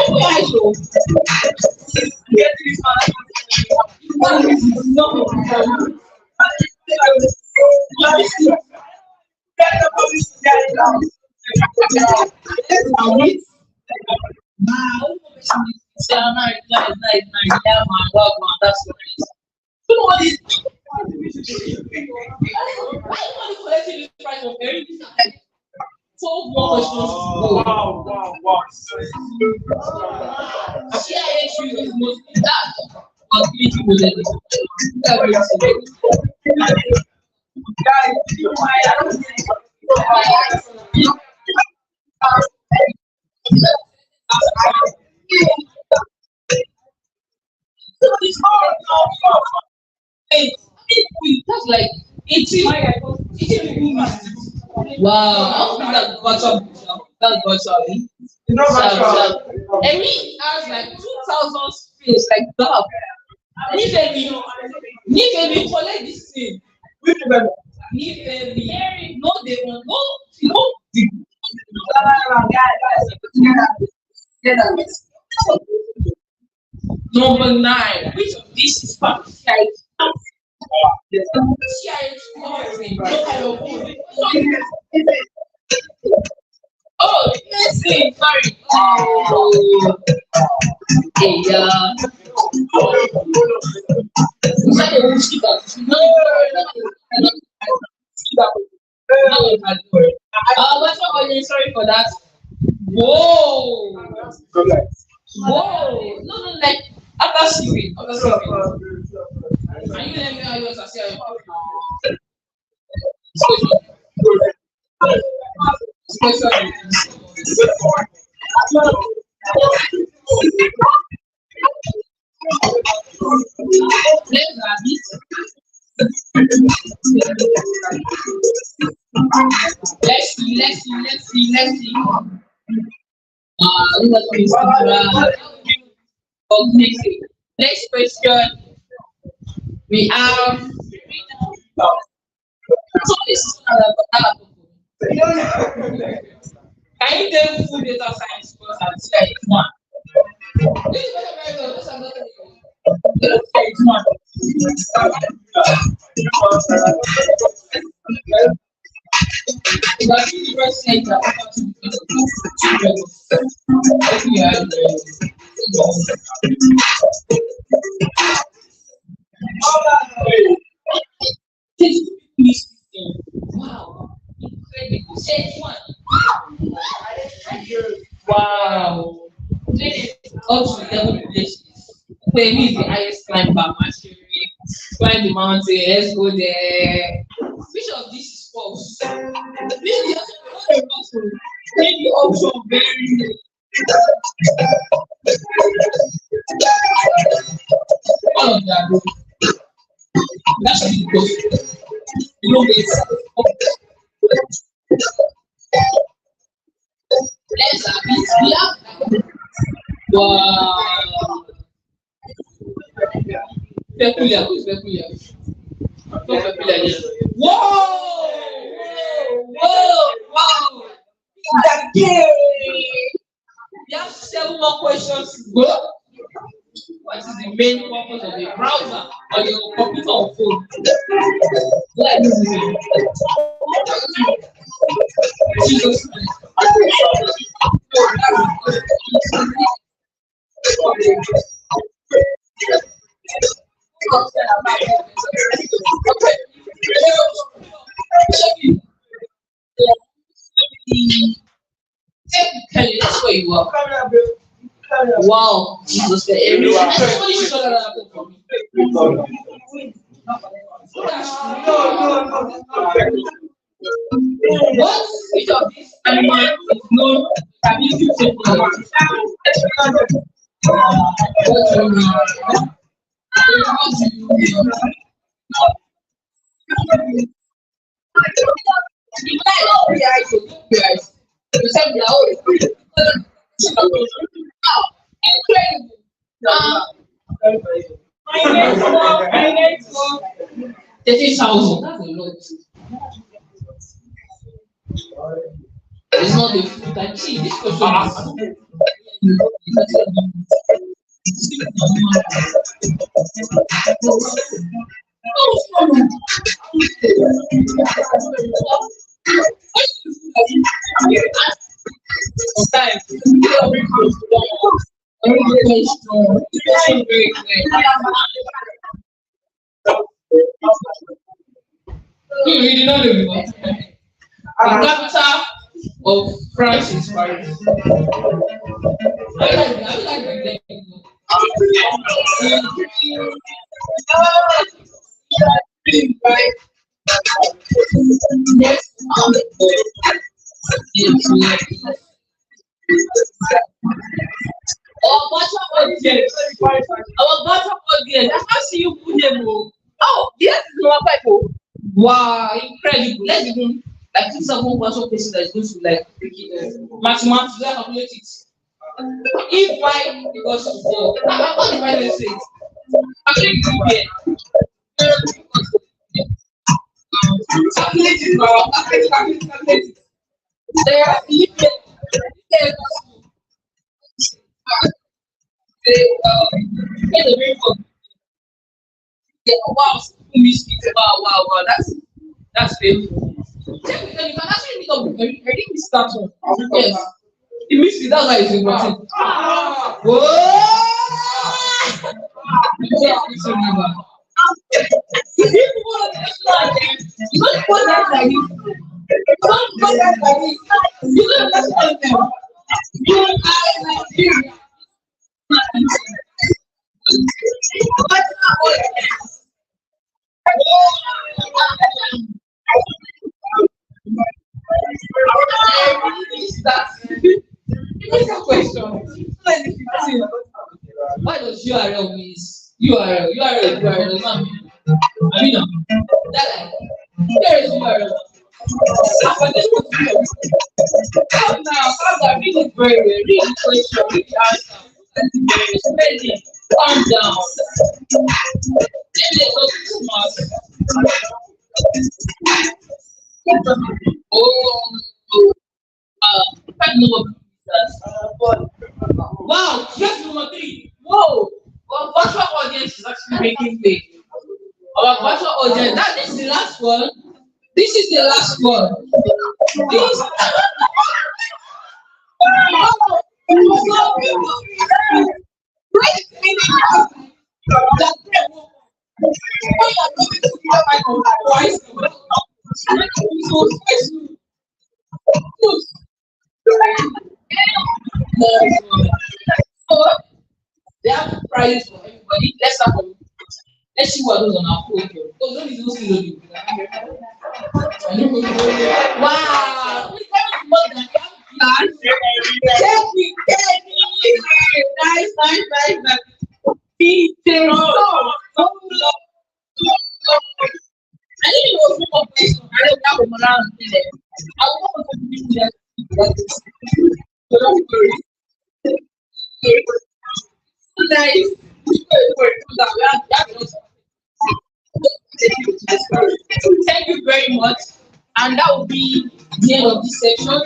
Why so? Get this man. This is not a problem. Get the police to get it down. Say, nice, yeah, man, wow, man, that's what it is. You know what it is? Why are you collecting this price of very like 12 more questions to go? Wow. CIH uses mostly that, but ability will let it. That's like 18 minutes. Wow, that's virtual. And he has like 2,000 space like that. Need me collect this thing. Need me. No, they won't. No. Number 9. Which of these is part? CIH, oh, listen, sorry. Oh, hey, sorry, we'll skip that. No, skip that. No, what's up, sorry for that. Whoa! Whoa! No, like, after sleeping. Can you let me know how you want to say it? Let's see. Okay. Next question. We have. So this is can you tell full data science course at CIH one? This is very good. This is another CIH one. But university is wow, incredible. Set one. Wow. Up to 11 places. Where me is the highest climb by mastery. Climb the mountain, let's go there. Which of this is false? Maybe the option very all of that. That should be close. You know this. Let's have it. Wow. Peculiar. Who's peculiar? Whoa! You have 7 more questions to go. What is the main purpose of the browser on your computer or phone? What is it? Jesus Technically, that's where you are. Wow, Jesus, everybody should shut that up for me. What which of these animals is known ability to take over? What do you mean? You said we are all incredible. 30,000. That's a lot. It's not the food that see this question. You did not know what? The capital of France is Paris. I like our bottom audience. I can't see you put them. Oh, yes, is our people. Wow, incredible. Let's even like this someone person that is going to like mathematics, let's calculate it. If y equals to 4, what do I say? Calculate it here. Calculate it now. Calculate it. They are even. Wow. Miss it. Wow. That's painful. You can actually meet up with him. I think it's that one. Yes. He missed it. That's why he's important. Whoa! Yes, it's a river. You don't put that like this. You don't put that like this. You don't put them. You are like this. What's that question? Why does URL means URL is not I mean that like there is URL. Calm down, read it very well, read the question, read the answer, ready, calm down. Then they go to smart. Fact number wow, just number 3. Whoa, our virtual audience is actually making way. Our virtual audience, this is the last one. This is the last one. This. They have prizes for everybody. Let's start from. Let's see what goes on our phone. Because don't be losing the wow! Nice. I think it was more place. I don't have them around there. I want to be there. Nice. Thank you very much. And that will be the end of this section.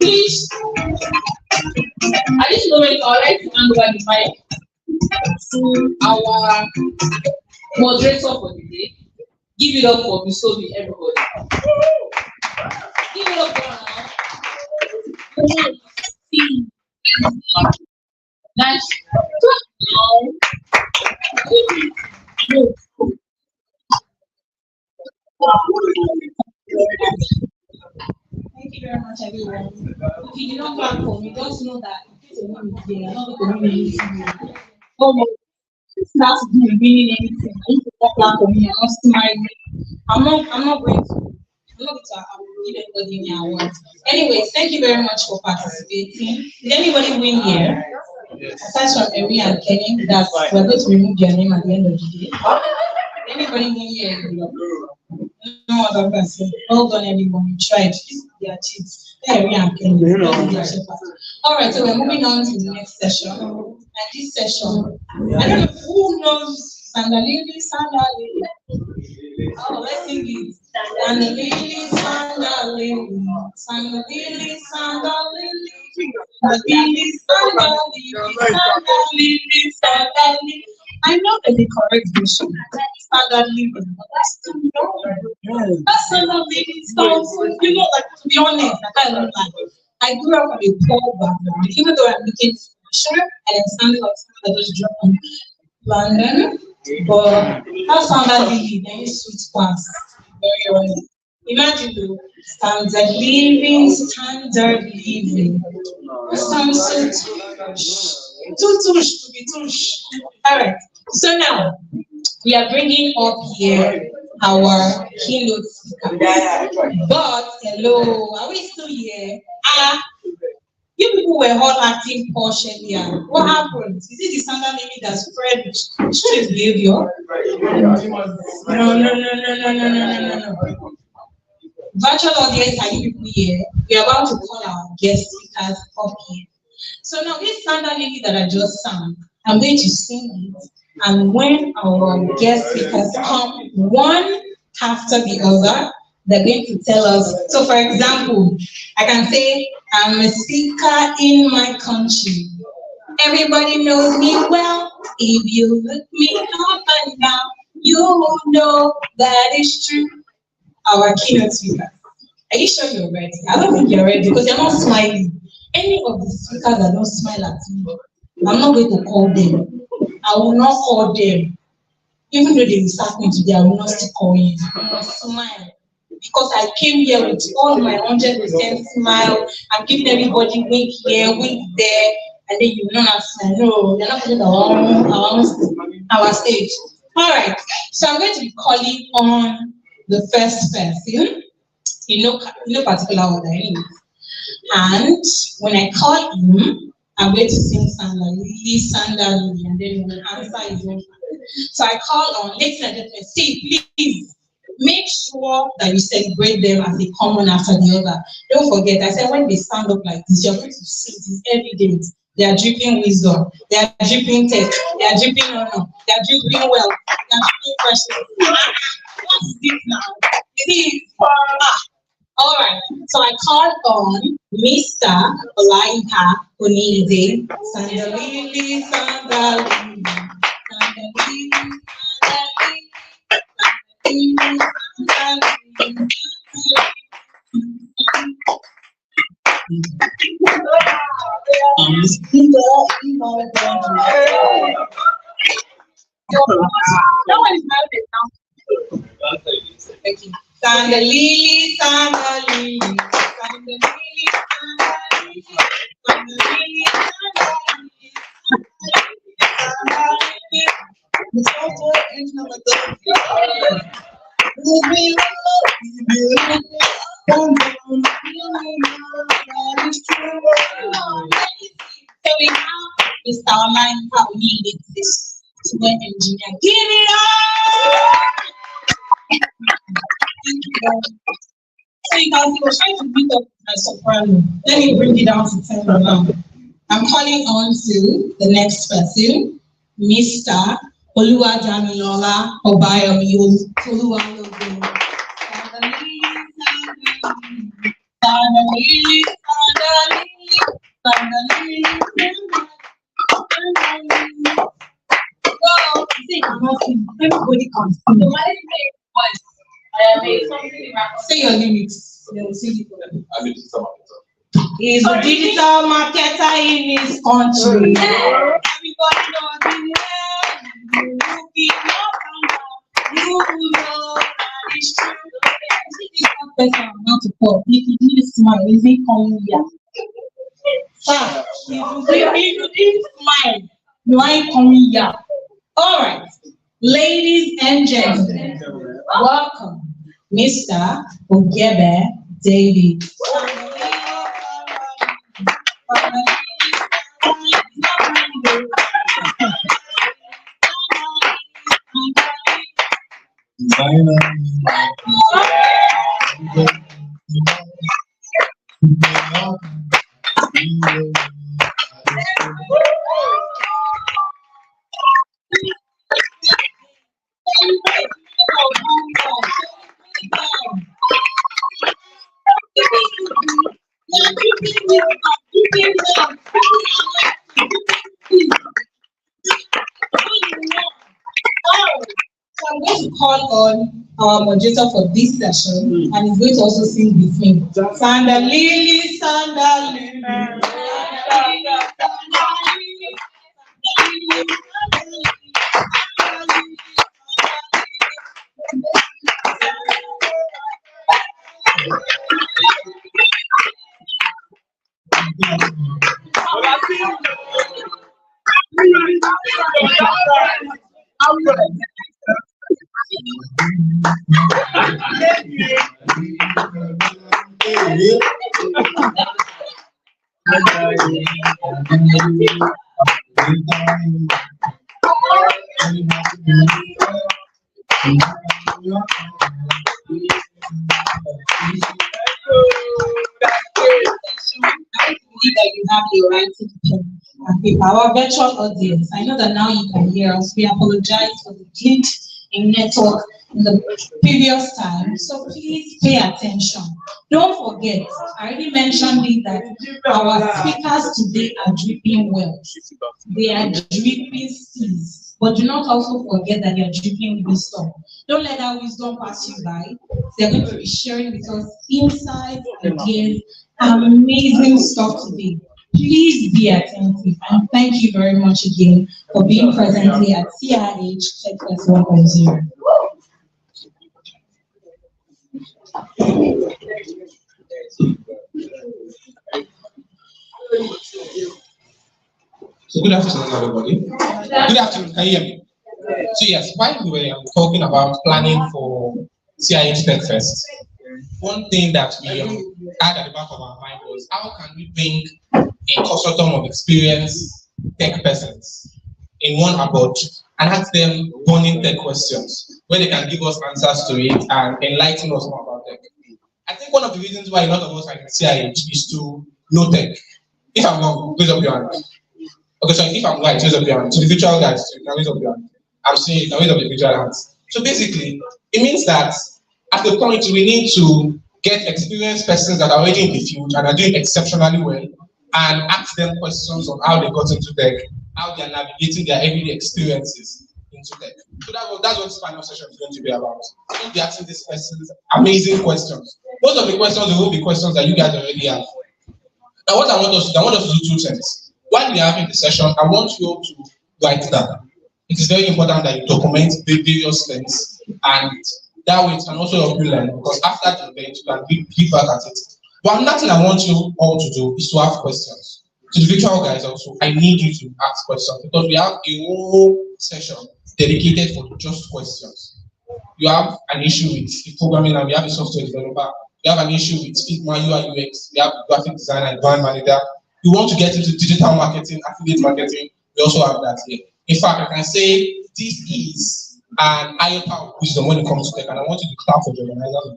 Please, at this moment, I would like to hand over the mic to our moderator for the day. Give it up for Misobi, everybody. Give it up for her. Nice. Thank you very much, everyone. If you did not clap for me, just know that I'm not going to win anything. That's winning anything. If you don't clap for me, I'm not smiling. I'm not going to give anybody any awards. Anyways, thank you very much for participating. Did anybody win here? Aside from Emi and Kenny, that we're going to remove your name at the end of the day. Did anybody win here? No other person. Well done, everyone. You tried. They achieved. Emi and Kenny. All right, so we're moving on to the next session. And this session, I don't know who knows Sandalili. Oh, let's sing it. Sandalili. I know that the correct version standard living. That's standard living sounds, you know, like to be honest, I grew up with a poor background, even though I'm looking sure and I'm standing like someone that just dropped on London, but that standard living, then you sweet pass. Very honest. Imagine the standard living. Sounds so all right. So now we are bringing up here our keynote speaker. But hello, are we still here? You people were all acting posh earlier. What happened? Is it the standard living that spread street behavior? No. Virtual audience, are you people here? We are about to call our guest speakers up here. So now this standard living that I just sang, I'm going to sing it. And when our guest speakers come one after the other, they're going to tell us. So for example, I can say, I'm a speaker in my country. Everybody knows me well. If you look me up and down, You know that is true. Our keynote speaker. Are you sure you're ready? I don't think you're ready because you're not smiling. Any of the speakers that don't smile at me, I'm not going to call them. I will not call them. Even though they will start me today, I will not still call you. I must smile. Because I came here with all my 100% smile. I'm giving everybody wink here, wink there, and then you will not smile. No, you're not putting our stage. All right. So I'm going to be calling on the first person. No particular order anyway. And when I call him, I'm going to sing Sandra Lily, and then when the answer is over. So I call on, ladies and gentlemen, see, please make sure that you celebrate them as they come one after the other. Don't forget, I said when they stand up like this, you're going to see it is evident. They are dripping wisdom, they are dripping tech, they are dripping honor, they are dripping wealth, they are dripping pressure. What's this now? Please. All right, so I called on Mr. Olaika Onide, Sandalili, Sandalili, Sandalili, Sandalili, Sandalili, no one is married now. Thank you. Sandalili, Sandalili, Sandalili, Sandalili, Sandalili, Sandalili, So we have Mr. Online how we need this software engineer. Give it up! So you can see we're trying to beat up my soprano. Let me bring it down to 10 now. I'm calling on to the next person, Mr. Oluwadamilola Obayomi Oluwalogo. Everybody comes. Say your lyrics. He's a digital marketer in his country. Everybody knows him well. You know that it's true. Not to pop. If you need a smile, is he coming here? Sir, if you didn't smile, you ain't coming here. All right, ladies and gentlemen, welcome, Mr. Ogebe David. So I'm going to call on our moderator for this session, and he's going to also sing with me. Sandalili, Sandalili. That you have your right to pen and paper. Our virtual audience, I know that now you can hear us. We apologize for the glitch in network in the previous time, so please pay attention. Don't forget, I already mentioned it that our speakers today are dripping well. They are dripping seas. but do not also forget that you're drinking wisdom. Don't let that wisdom pass you by. They're going to be sharing with us insights, ideas, amazing stuff today. Please be attentive, and thank you very much again for being present here at CIH Techfest 1.0. So good afternoon, everybody. Good afternoon. Can you hear me? So yes, while we were talking about planning for CIH Techfest, one thing that we had at the back of our mind was how can we bring a consortium of experienced tech persons in one abode and ask them burning tech questions where they can give us answers to it and enlighten us more about tech. I think one of the reasons why a lot of us are in CIH is to know tech. If I'm wrong, raise up your hand. Okay, so if I'm right, raise up your hand. To the virtual guys, you can raise up your hand. I'm saying you can raise up the virtual hands. So basically, it means that at the point we need to get experienced persons that are already in the field and are doing exceptionally well and ask them questions on how they got into tech, how they are navigating their everyday experiences into tech. So that's what this panel session is going to be about. We'll be asking these persons amazing questions. Most of the questions will be questions that you guys already have. Now, what I want us to do two things. While we are having the session, I want you all to write down. It is very important that you document the various things, and that way it can also help you learn, because after the event, you can give back at it. But another thing I want you all to do is to have questions. To the virtual guys also, I need you to ask questions, because we have a whole session dedicated for just questions. You have an issue with the programming, and we have a software developer. You have an issue with Figma, UI, UX. We have graphic designer and brand manager. You want to get into digital marketing, affiliate marketing. We also have that here. In fact, I can say this is an iota of wisdom when it comes to tech, and I want you to clap for the organizer. I want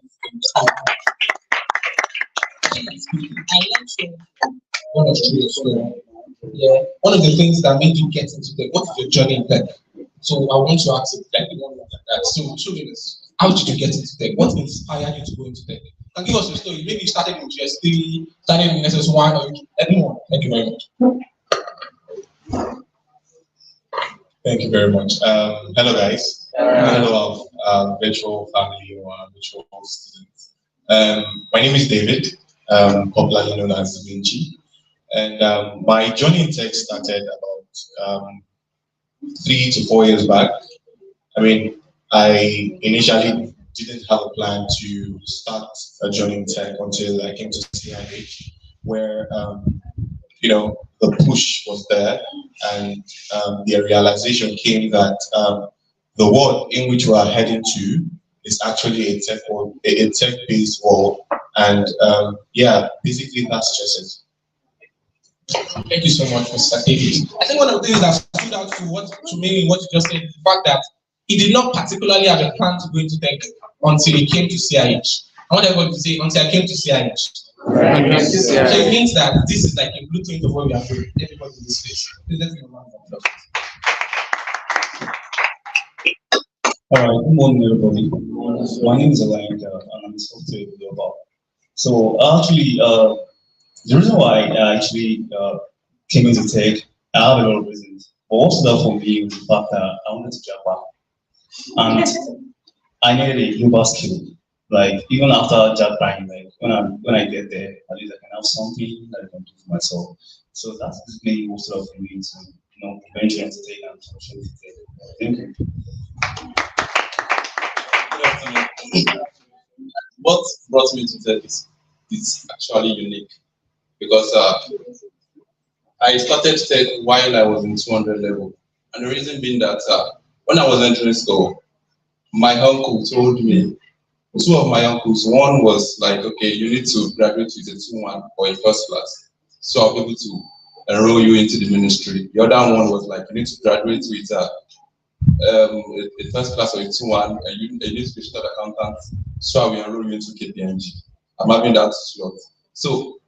to one of the one of the things that made you get into tech. What is your journey in tech? So I want to ask everyone like that. So 2 minutes. How did you get into tech? What inspired you to go into tech? And give us a story. Maybe you started in GS3, started in SS1, or anyone. Thank you very much. Thank you very much. Hello, guys. Hello, virtual family or virtual students. My name is David, popularly known as Da Vinci. And my journey in tech started about 3 to 4 years back. I mean, I initially didn't have a plan to start a journey in tech until I came to CIH, where you know, the push was there, and the realization came that the world in which we are heading to is actually a tech-based world, and yeah, basically that's just it. Thank you so much, Mr. David. I think one of the things that stood out to me in what you just said is the fact that he did not particularly have a plan to go into tech until he came to CIH. I want everybody to say, until I came to CIH. Right. So it means that this is like a blueprint of what we are doing. Everybody in this space. All right, good morning, everybody. My name is Elijah, and I'm a software developer. So actually, the reason why I actually came into tech, I have a lot of reasons. But what stood out for me was the fact that I wanted to Java, and I needed a global skill. Like even after Japan, like when I get there, at least I can have something that I can do for myself. So that's basically what sort of me to venture into tech and social media. Thank you. What brought me to tech is actually unique, because I started tech while I was in 200 level, and the reason being that when I was entering school, my uncle told me. 2 of my uncles, one was like, okay, you need to graduate with a 2-1 or a first class, so I'll be able to enroll you into the ministry. The other one was like, you need to graduate with a first class or a 2-1, and you need to be a chartered accountant, so I will enroll you into KPMG. I'm having that slot. So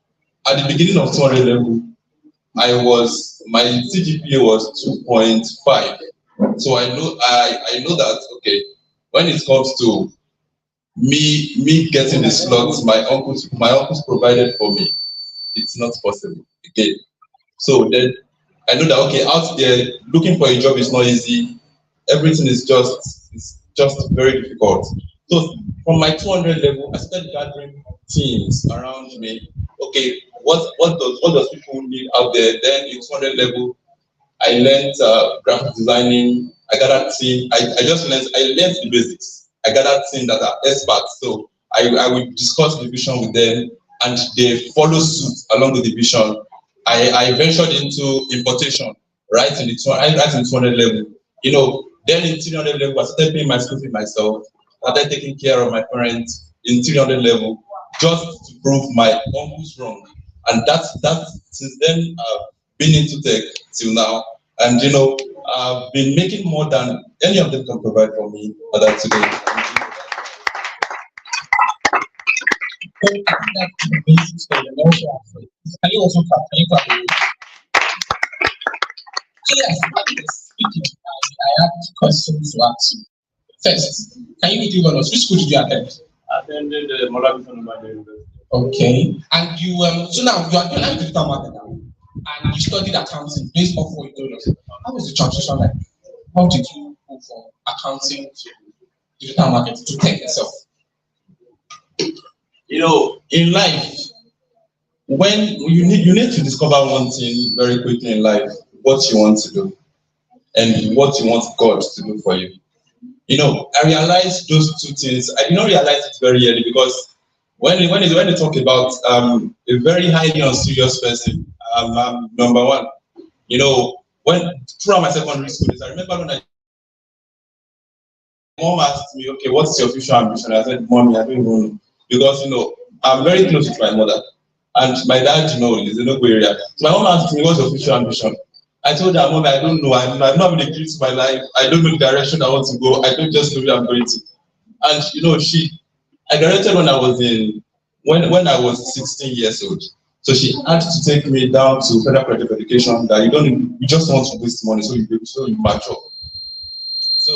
at the beginning of 200 level, my CGPA was 2.5. So I know that, okay, when it comes to me getting the slots my uncles provided for me, it's not possible again. So then I know that, okay, out there looking for a job is not easy. everything is just very difficult. So from my 200 level, I started gathering teams around me. Okay, what does people need out there? Then in 200 level, I learned graphic designing. I gathered team. I learned the basics. I gathered team that are experts. So I will discuss the vision with them, and they follow suit along with the vision. I ventured into importation right in 200 level. You know, then in 300 level, I started paying my school fee myself. I started taking care of my parents in 300 level, just to prove my uncles wrong. And that's since then I've been into tech till now. And you know, I've been making more than any of them can provide for me today. Can you also clap? Can you clap? So yes, speaking, I have questions to ask you. First, can you give us which school did you attend? I attended the Malawi University. Okay, and you so now you are learning digital marketing and you studied accounting based off what you told us. How was the transition like? How did you go from accounting to digital marketing to tech itself? You know, in life, when you need to discover one thing very quickly in life, what you want to do and what you want God to do for you. You know, I realized those two things. I did not realize it very early because when they talk about a very highly unserious person, number one, you know, when throughout my secondary school days, I remember when my mom asked me, okay, what's your future ambition? I said, Mommy, I don't even know. Because, you know, I'm very close with my mother. And my dad, you know, is in Ogo area. So my mom asked me, what's your future ambition? I told her, Mom, I don't know. I'm not having a clue to my life. I don't know the direction I want to go. I don't just know where I'm going to. And, you know, I graduated when I was 16 years old. So she had to take me down to federal credit education that you just want to waste money, so you mature. So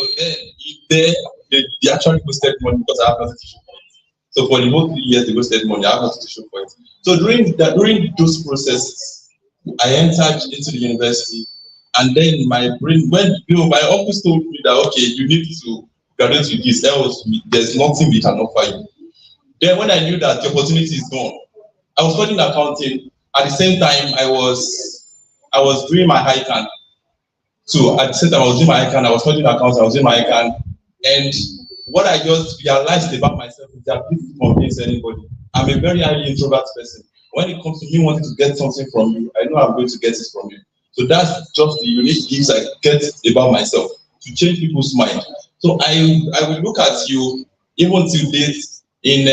then they actually wasted money because I have nothing to show for it. So for the whole 3 years they wasted money, I have nothing to show for it. So during those processes, I entered into the university, and then my uncles told me that okay, you need to graduate with this, else there's nothing we can offer you. Then when I knew that the opportunity is gone, I was studying accounting. At the same time, I was doing my ICANN. So at the same time, I was doing my ICANN, I was studying accounts, I was doing my ICANN. And what I just realized about myself is that this is convince anybody. I'm a very highly introvert person. When it comes to me wanting to get something from you, I know I'm going to get it from you. So that's just the unique gifts I get about myself, to change people's mind. So I will look at you even till date. In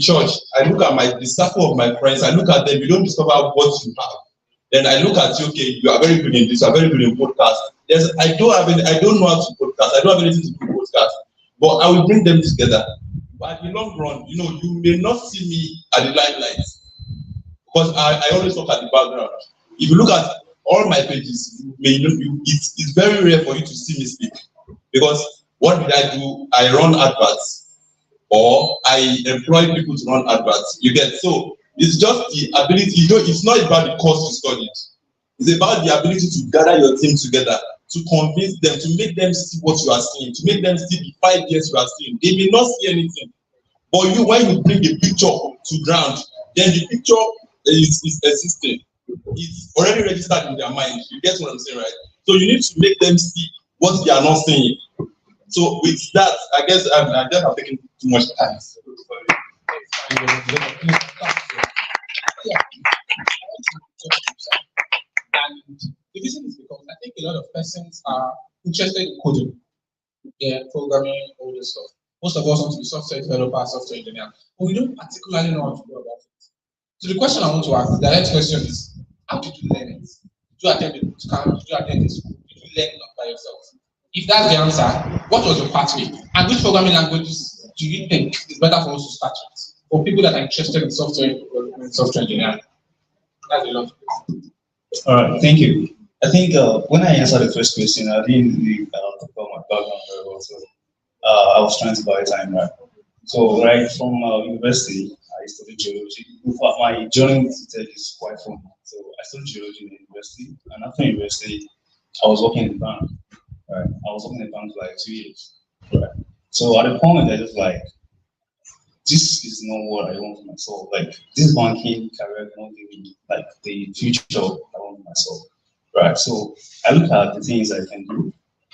church, I look at the circle of my friends. I look at them. You don't discover what you have. Then I look at you. Okay, you are very good in this. You are very good in podcast. I don't know how to podcast. I don't have anything to do with podcast. But I will bring them together. But in the long run, you know, you may not see me at the limelight because I always look at the background. If you look at all my pages, it's very rare for you to see me speak because what did I do? I run adverts. Or I employ people to run adverts. You get, so it's just the ability. You know, it's not about the course you studied. It's about the ability to gather your team together, to convince them, to make them see what you are seeing, to make them see the 5 years you are seeing. They may not see anything, but when you bring a picture to ground, then the picture is existing. It's already registered in their mind. You get what I'm saying, right? So you need to make them see what they are not seeing. So with that, I guess I just have taken too much time. And the reason is because I think a lot of persons are interested in coding, programming, all this stuff. Most of us want to be software developer, software engineer, but we don't particularly know how to go about it. So the question I want to ask, the direct question is, how did you learn it? Did you attend the bootcamp? Did you attend the school? Did you learn it by yourself? If that's the answer, what was your pathway? And which programming languages do you think is better for us to start with? For people that are interested in software engineering? That's a lot. All right, thank you. I think when I answered the first question, I didn't really talk about my background very well. So I was trying to buy time, right? So right from university, I studied geology. In fact, my journey to tech is quite fun. So I studied geology in university, and after university, I was working in the bank. Right? I was working in the bank for like 2 years. Right? So at the point, I just like, this is not what I want for myself. Like this banking career cannot give me like the future I want for myself. Right. So I look at the things I can do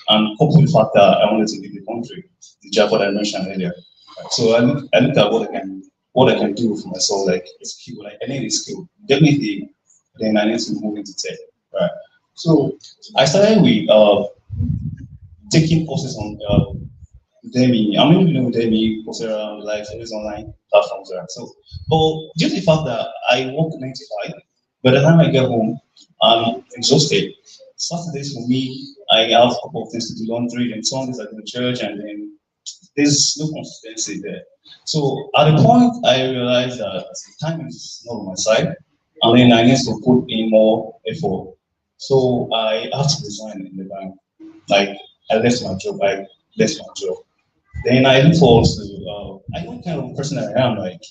and couple the fact that I wanted to leave the country, the job that I mentioned earlier. Right. So I look at what I can do for myself, like a skill, like I need a skill. Definitely then I need to move into tech. Right. So I started with taking courses on Udemy. I'm not even with Udemy, Coursera, like all these online platforms, right? So, but due to the fact that I work 9 to 5, by the time I get home, I'm exhausted. Saturdays for me, I have a couple of things to do, laundry, and Sundays I go to church, and then there's no consistency there. So at a point, I realized that time is not on my side, and then I need to put in more effort. So I had to resign in the bank. Like I left my job. I left my job. Then I look forward to, I know kind of person I am, like,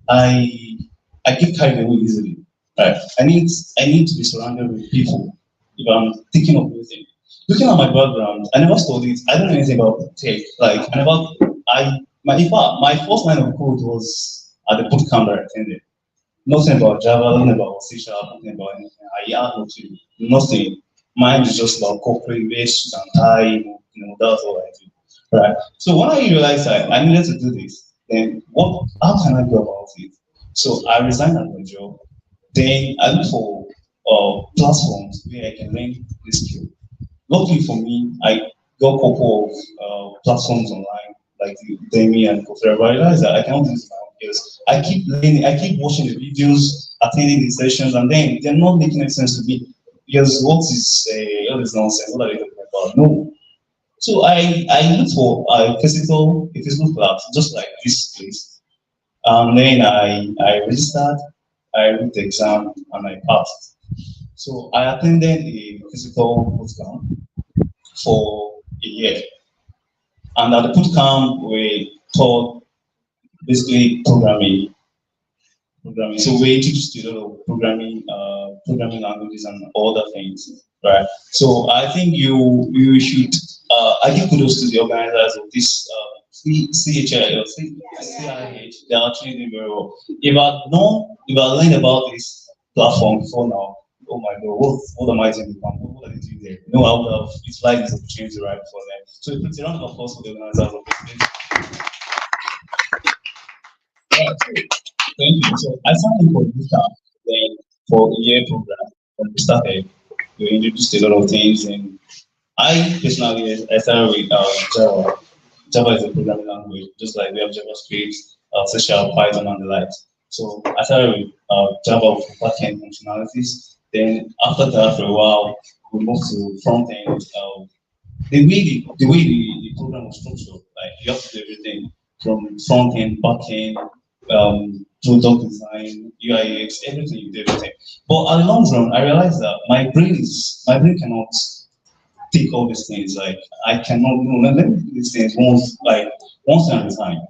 I I get carried away easily. Right? I need to be surrounded with people if I'm thinking of anything. Looking at my background, I never studied, I don't know anything about tech. Like, I never, in fact, my first line of code was at the bootcamp that I attended. Nothing about Java, nothing about C Sharp, nothing about anything. I had no clue, nothing. Mine is just about corporate based and tie, that's all I do. Right. So when I realized that I needed to do this, then how can I go about it? So I resigned at my job. Then I look for platforms where I can learn this skill. Luckily for me, I got a couple of platforms online like Udemy and Coursera. But I realized that I cannot do this now because I keep learning, I keep watching the videos, attending the sessions, and then they're not making any sense to me. Because what is all this nonsense? What are they talking about? No. So I looked for a physical class, just like this place. And then I registered, I wrote the exam, and I passed. So I attended a physical bootcamp for a year. And at the bootcamp, we taught basically programming. So we introduced to a lot of programming languages and other things, right? So I think you should. I give kudos to the organizers of this CIH. They are actually doing very well. If I learned about this platform before now, oh my God, what am I doing? What are they doing there? No, I would have utilized this opportunity right before them. So it's a round of applause for the organizers of this. Yeah, thank you. So I signed up for this then for a year program. When we started, we introduced a lot of things, and I personally I started with Java. Java is a programming language, just like we have JavaScript, C Python, and the likes. So I started with Java for backend functionalities. Then after that, for a while, we moved to front end. The way the program was structured, like you have to do everything from front end, back end, product design, UI/UX, everything you do everything. But at the long run, I realized that my brain cannot take all these things. Like I cannot let me do these things once at a time.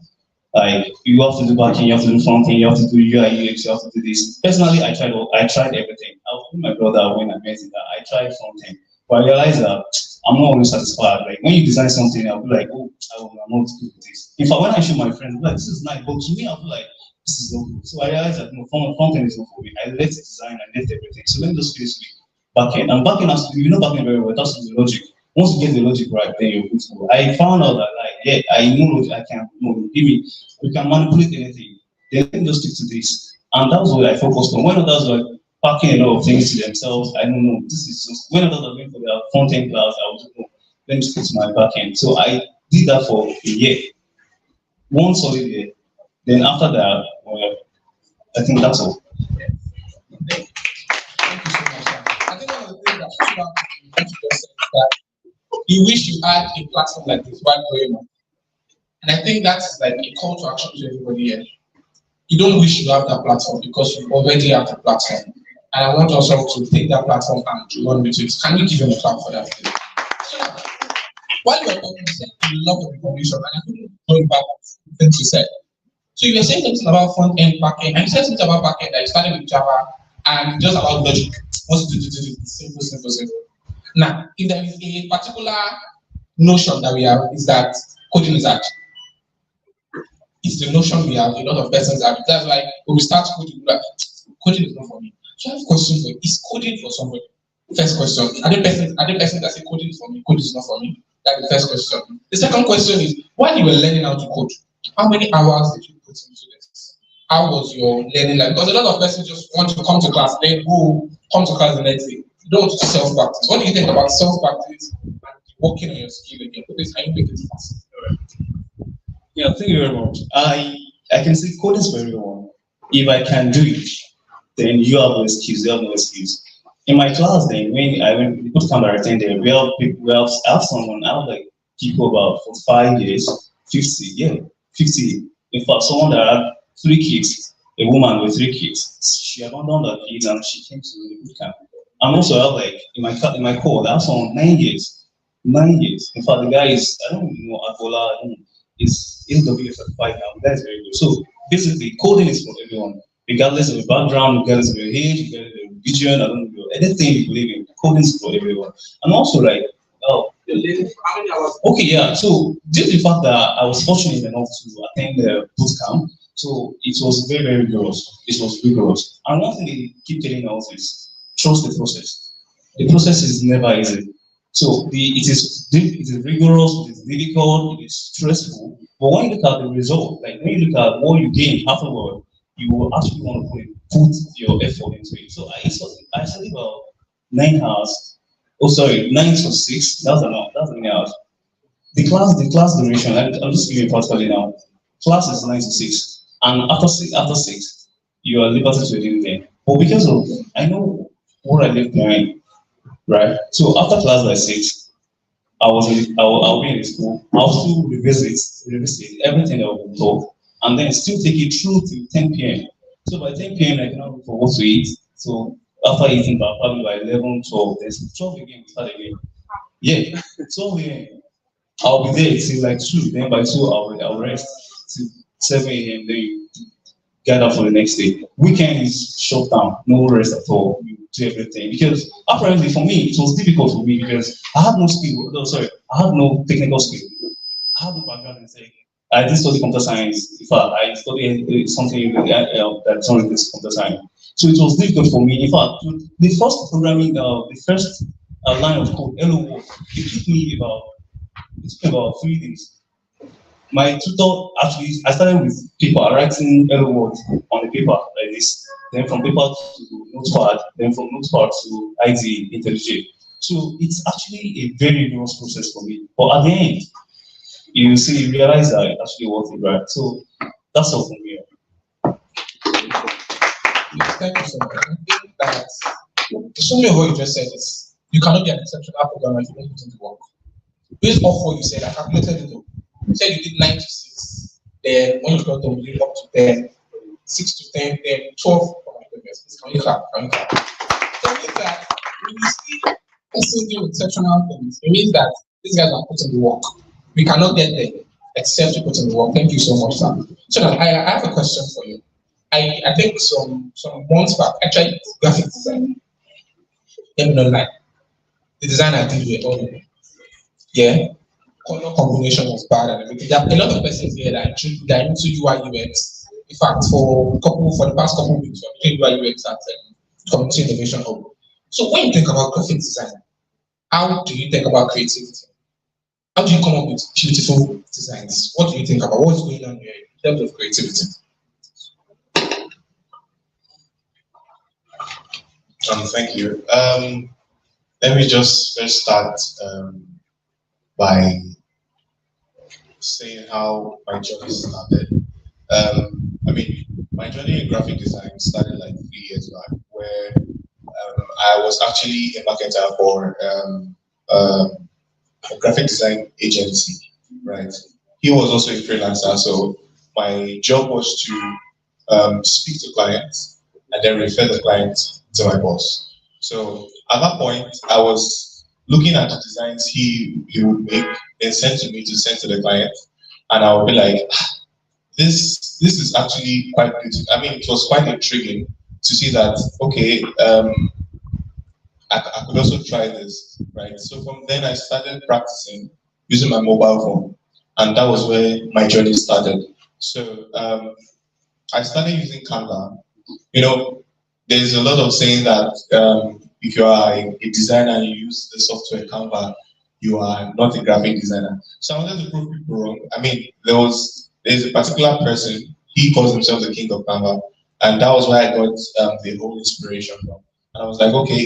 Like you have to do backend, you have to do front end, you have to do UI/UX, you have to do this. Personally, I tried everything. I was with my brother when I met him that I tried front end, but I realized that I'm not always satisfied. Like when you design something, I'll be like, oh, I'm not good with this. In fact, when I show my friends, like this is nice, but to me, I'll be like, this is not good. So I realized that no, front end is not for me. I left design, I left everything. So let me just finish with backend. And backend has to, backend very well. That's the logic. Once you get the logic right, then you're good to go. I found out that I know logic. I can we can manipulate anything. Then let me just stick to this. And that was what I focused on. When others were packing a lot of things to themselves, I don't know. This is just when others are going for their front end class, I was know. Let me stick to my back end. So I did that for a year. One solid year. Then after that, well, I think that's all. Thank you so much. I think one of the things that you wish you had a platform like this while going on. And I think that's like a call to action to everybody here. You don't wish you have that platform because you already have the platform. And I want us all to take that platform and run with it. Can we give him a clap for that? So, while you were talking, you said a lot of information, and I couldn't going back to things you said. So you were saying something about front end, back end, and you said something about back end that you started with Java and just about logic. What's to do? Simple. Now, if there is a particular notion that we have is that coding is art. It's the notion we have, a lot of persons have. That's why when we start coding, we're like, coding is not for me. So I have a question for you. Is coding for somebody? First question. Are there persons that say coding is for me, coding is not for me? That's the first question. The second question is, while you were learning how to code, how many hours did you put into this? How was your learning like? Because a lot of persons just want to come to class, then come to class the next day. You don't want to self-practice. What do you think about self-practice and working on your skill again? Please, can you make it fast? Yeah, thank you very much. I can say coding is for everyone. If I can do it, then you have no excuse. You have no excuse. In my class, then when I went to boot camp I attended, I have someone. I have like people about for 5 years, 50, yeah, 50. In fact, someone that had 3 kids, a woman with 3 kids. She abandoned her kids and she came to the boot camp. And also, I have like in my code, I have someone 9 years. 9 years. In fact, the guy is, I don't even know Agola. Is AW35 now. That's very good. So basically, coding is for everyone, regardless of your background, regardless of your age, regardless of your religion, I don't know, anything you believe in. Coding is for everyone. And also, like, okay, yeah. So due to the fact that I was fortunate enough to attend the boot camp, so it was very, very rigorous. It was rigorous. And one thing they keep telling us is trust the process. The process is never easy. So it is rigorous, it is difficult, it is stressful. But when you look at the result, like when you look at what you gain afterward, you will actually want to put your effort into it. So I studied about 9 hours. Oh, sorry, 9 to 6. That's enough. That's many hours. The class duration. I'm just giving you particularly now. Class is 9 to 6, and after six, you are liberty to do anything. But because of I know what I left behind. Right. So after class by 6, I'll be in the school. I'll still revisit everything that we've taught, and then still take it through till 10 p.m. So by 10 p.m. I cannot look for what to eat. So after eating, probably by 11, 12, then 12 again, we start again. Yeah. 12 a.m. I'll be there till like 2. Then by 2, I'll rest till 7 a.m. Then you gather for the next day. Weekend is shut down, no rest at all. You do everything. Because apparently for me, it was difficult for me because I had no skill. No, sorry, I had no technical skill. I had no background in tech. I didn't study computer science. In fact, I studied something that's not related to computer science. So it was difficult for me. In fact, the first programming, the first line of code, hello world, it took me about 3 days. My tutor actually, I started with paper, writing hello world on the paper like this. Then from paper to notepad, then from notepad to ID, IntelliJ. So it's actually a very rigorous process for me. But at the end, you realize that it's actually worth it, right? So that's all from me. Thank you so much. I think that the summary of what you just said is you cannot be an exceptional programmer if you don't put in the work. Based off what you said, I calculated it. You said you did 9 to 6, then when you got done, you did up to 10, 6 to 10, then 12 for my goodness. Can you clap? Can you clap? So it means that when you see persons do exceptional things, it means that these guys are putting the work. We cannot get there except to put in the work. Thank you so much, sir. So now I have a question for you. I think some months back, actually graphic design. Let me not lie. The design I did with all yeah, color combination was bad and everything. There are a lot of persons here that are into UI UX. In fact, for the past couple of weeks, we're doing UI UX at Community Innovation Hub. So when you think about graphic design, how do you think about creativity? How do you come up with beautiful designs? What do you think about what's going on here in terms of creativity? Thank you. Let me just first start by saying how my journey started. My journey in graphic design started like 3 years back, where I was actually a marketer for a graphic design agency, right? He was also a freelancer, so my job was to speak to clients and then refer the client to my boss. So at that point, I was looking at the designs he would make and send to me to send to the client, and I would be like, this is actually quite beautiful. I mean, it was quite intriguing to see that, okay, I could also try this, right? So from then I started practicing, using my mobile phone. And that was where my journey started. So I started using Canva. You know, there's a lot of saying that if you are a designer and you use the software Canva, you are not a graphic designer. So I wanted to prove people wrong. I mean, there's a particular person, he calls himself the king of Canva, and that was where I got the whole inspiration from. And I was like, okay,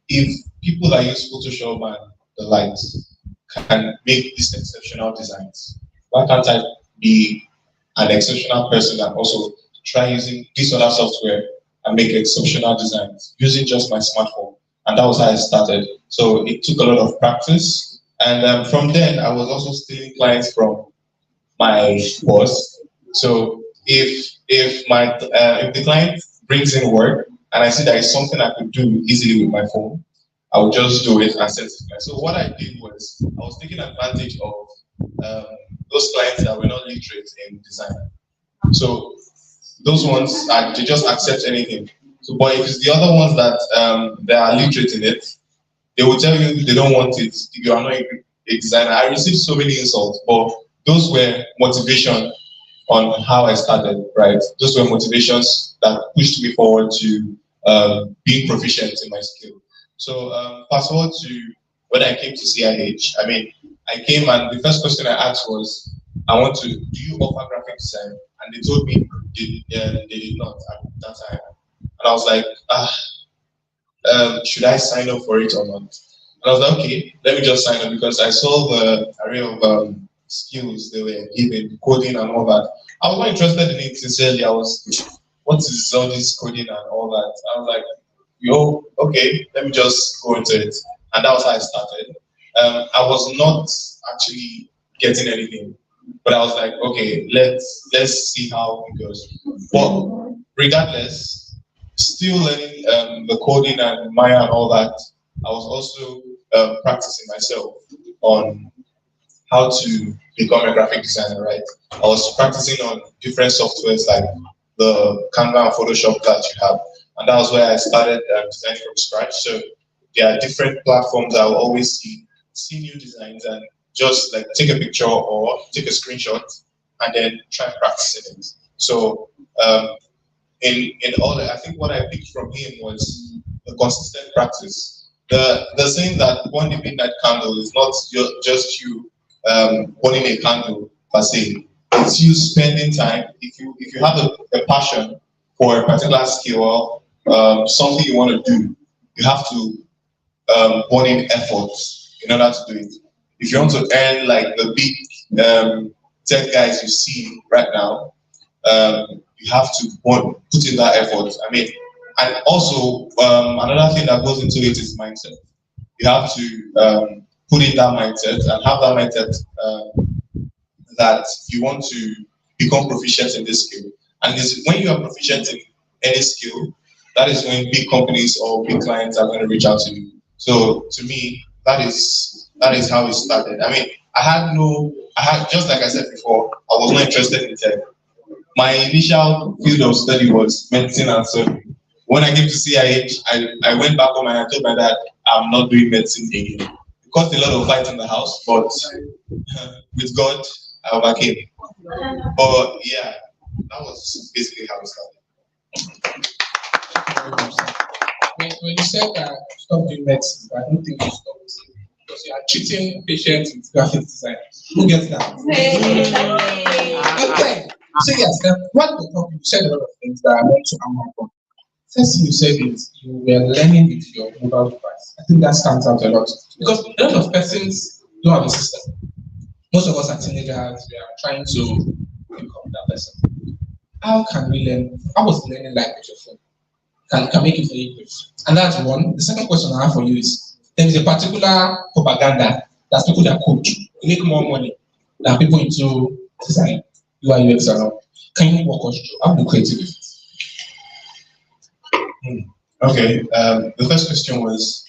if people that use Photoshop and the likes can make these exceptional designs, why can't I be an exceptional person and also try using this other software and make exceptional designs using just my smartphone? And that was how I started. So it took a lot of practice. And from then, I was also stealing clients from my boss. So if the client brings in work and I see that it's something I could do easily with my phone, I would just do it and send it to clients. So what I did was I was taking advantage of those clients that were not literate in design. So those ones, they just accept anything. So, but if it's the other ones that they are literate in it, they will tell you they don't want it if you are not a designer. I received so many insults, but those were motivation on how I started, right? Those were motivations that pushed me forward to being proficient in my skill. So fast forward to when I came to CIH. I mean, I came and the first question I asked was, do you offer graphic design? And they told me they did not at that time. And I was like, should I sign up for it or not? And I was like, okay, let me just sign up because I saw the array of skills they were given, coding and all that. I was not interested in it sincerely. What is all this coding and all that? I was like, okay, let me just go into it. And that was how I started. I was not actually getting anything, but I was like, okay, let's see how it goes. But regardless, still learning the coding and Maya and all that, I was also practicing myself on how to become a graphic designer, right? I was practicing on different softwares like the Canva and Photoshop that you have. And that was where I started designing from scratch. So there are different platforms I will always see new designs and just like take a picture or take a screenshot and then try practicing it. So in all that, I think what I picked from him was the consistent practice. The saying that burn the midnight candle is not just you burning a candle per se. It's you spending time. If you have a passion for a particular skill or something you want to do, you have to put in effort in order to do it. If you want to earn like the big tech guys you see right now, you have to put in that effort. I mean, and also another thing that goes into it is mindset. You have to put in that mindset and have that mindset that you want to become proficient in this skill. And when you are proficient in any skill, that is when big companies or big clients are going to reach out to you. So to me, that is how it started. I mean, I had just like I said before, I was not interested in tech. My initial field of study was medicine and surgery. When I came to CIH, I went back home and I told my dad, I'm not doing medicine again. It caused a lot of fight in the house, but with God, I overcame. But yeah, that was basically how it started. When you said that stop doing medicine, I don't think you stopped because you are treating patients with graphic design. Who gets that? Okay. So yes, what the topic, you said a lot of things that I want to come up on. First thing you said is you were learning with your mobile device. I think that stands out a lot because a lot of persons don't have a system. Most of us are teenagers. We are trying to become that person. How can we learn? How was learning like with your phone? Can make it very quick. And that's one. The second question I have for you is there is a particular propaganda that people that coach make more money than people into design, UI, UX, and all. Can you walk us through how do creativity? Okay. The first question was.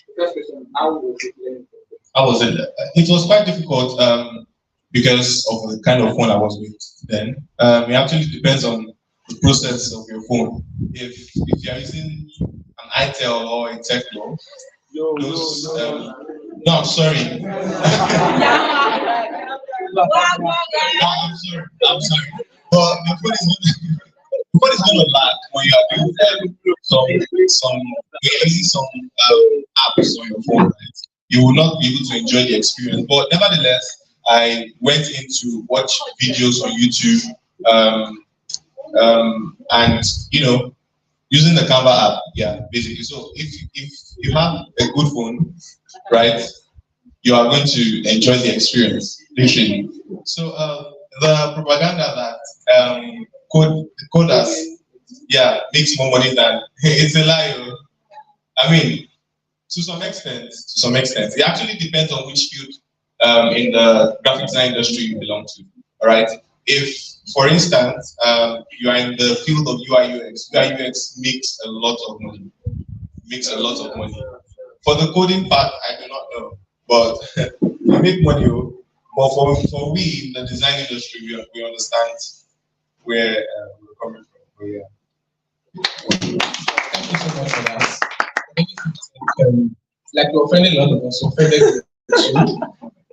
How was it learning? How was it? It was quite difficult because of the kind of phone I was with then. It actually depends on the process of your phone. If you are using an itel or a Techno, No, I'm sorry. No, I'm sorry. I'm sorry. But the phone is going to lag when you are doing you're using some apps on your phone. Right? You will not be able to enjoy the experience. But nevertheless, I went in to watch videos on YouTube, and using the Canva app. Yeah, basically. So if you have a good phone, right, you are going to enjoy the experience, literally. So the propaganda that coders, makes more money than it's a lie. I mean, to some extent, it actually depends on which field in the graphic design industry you belong to. All right. If, for instance, you are in the field of UI UX, makes a lot of money. For the coding part, I do not know, but we make money. But for we in the design industry, we understand where we're coming from. Yeah. Thank you so much for that. Like you're offending a lot of us, offended too.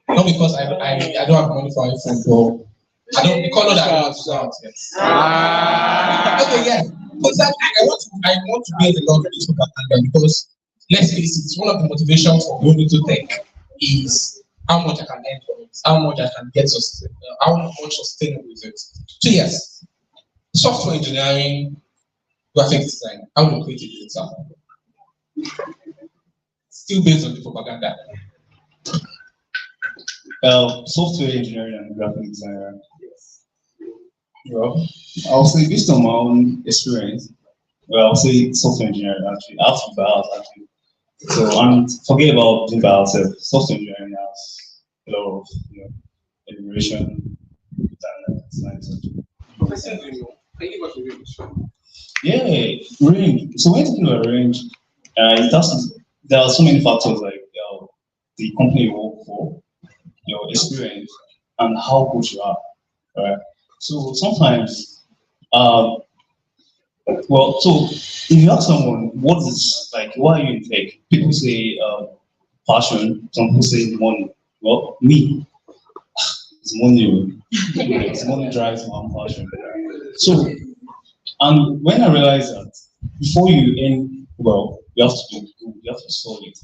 Not because I don't have money for iPhone, but I don't because that I don't have to out. Yes. Okay, yeah. Because I want to be a lot of this propaganda because let's face it, one of the motivations for going into tech is how much I can earn from it, how much I can get how much sustainable is it. So yes, software engineering, graphic design, how do you create it itself? Still based on the propaganda. Software engineering and graphic designer. Well, I'll say based on my own experience, I'll say software engineering actually. I have to be biased actually. So and forget about being biased. Software engineering has a lot of innovation and design. Yeah, range. So when you're talking about range, there are so many factors like the company you work for, your experience, and how good you are. Right. So sometimes, so if you ask someone, what is like, why are you in tech? People say passion. Some people say money. Well, me, it's money. It's money drives my own passion. So, and when I realized that before you earn well, you have to be good. You have to be solid.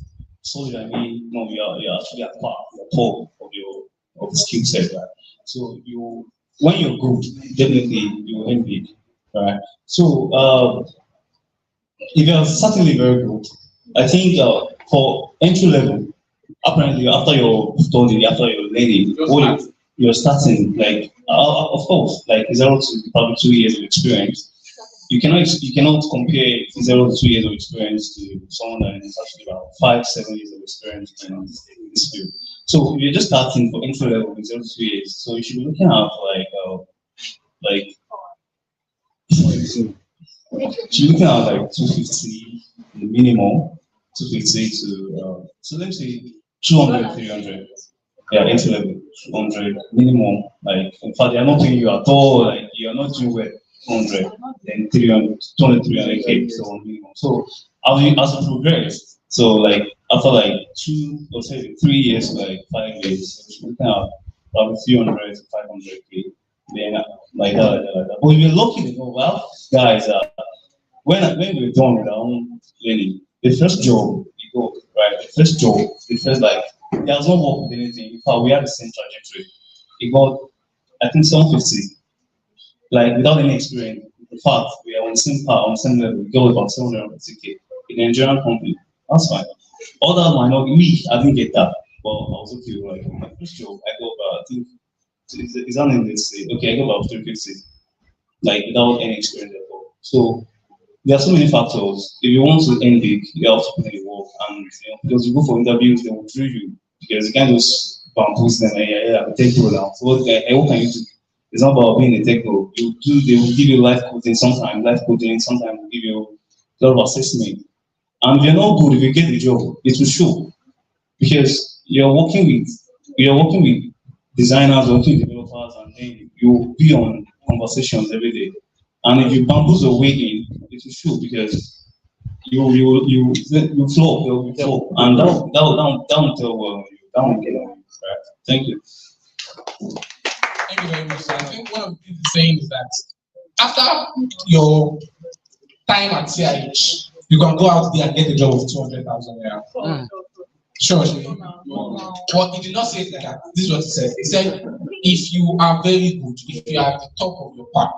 Solid, I mean, no, you're actually at par, you're top of the skill set, right? So when you're good, definitely you earn big, right? So if you're certainly very good, I think for entry level, apparently after your study, after your learning, you're starting like of course like 0 to probably 2 years of experience. You cannot compare 0 to 2 years of experience to someone that is actually about 5-7 years of experience in this field. So if you're just starting for entry level with 0 to 2 years, so you should be looking at you're looking at like 250 the minimum, 250 to so let's say 200, 300. Yeah, entry level 200 minimum. Like in fact, they are not paying you at all. Like you are not doing well. 200, then 300, 200, 300K, so on minimum. So as you progress, so like after like 2 or say 3 years, like 5 years, we can have probably 300 to 500K, then like that. But if you're lucky enough, well, guys, when we're done with our own learning, the first job you go, right? The first like there's no work with anything. In fact, we had the same trajectory. It got I think 750. Like without any experience, in fact, we are on the same part, on the same level. We go about 750K in a Nigerian company. That's fine. Other might not. I didn't get that, but I was okay. Like my first job, I got about I think is that in this? Okay, I got about 350, like without any experience at all. So there are so many factors. If you want to end big, you have to put in the work, and because you go for interviews, they will drill you because you can't just bamboozle them. Yeah, take you now. So what can you do? It's not about being a techno. They will give you life coding sometimes they'll give you a lot of assessment. And if you're not good, if you get the job, it will show. Because you're working with designers, working with developers, and then you'll be on conversations every day. And if you bamboozle your way in, it will show because you flow, you flow, and that will tell well you. That will get on you. Right? Thank you. Thank you very much. So I think one of the things he's saying is that after your time at CIH, you can go out there and get a job of 200,000 naira. Sure. But he did not say that. This is what he said. He said, if you are very good, if you are at the top of your part,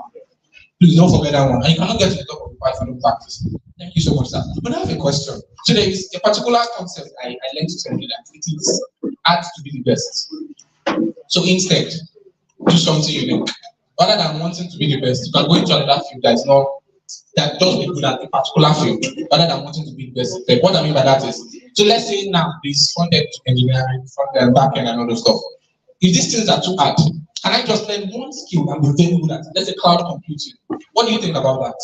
please don't forget that one. And you cannot get to the top of the part if you don't practice. Thank you so much, sir. But I have a question. So there is a particular concept I learned to tell you that it is hard to be the best. So instead, do something unique. Rather than wanting to be the best, you can go into another field that is not that does be good at a particular field, rather than wanting to be the best. Like, what I mean by that is, so let's say now this front-end engineering, front-end, back-end, and all those stuff. If these things are too hard, can I just learn one skill and be very good at it? Let's say cloud computing. What do you think about that?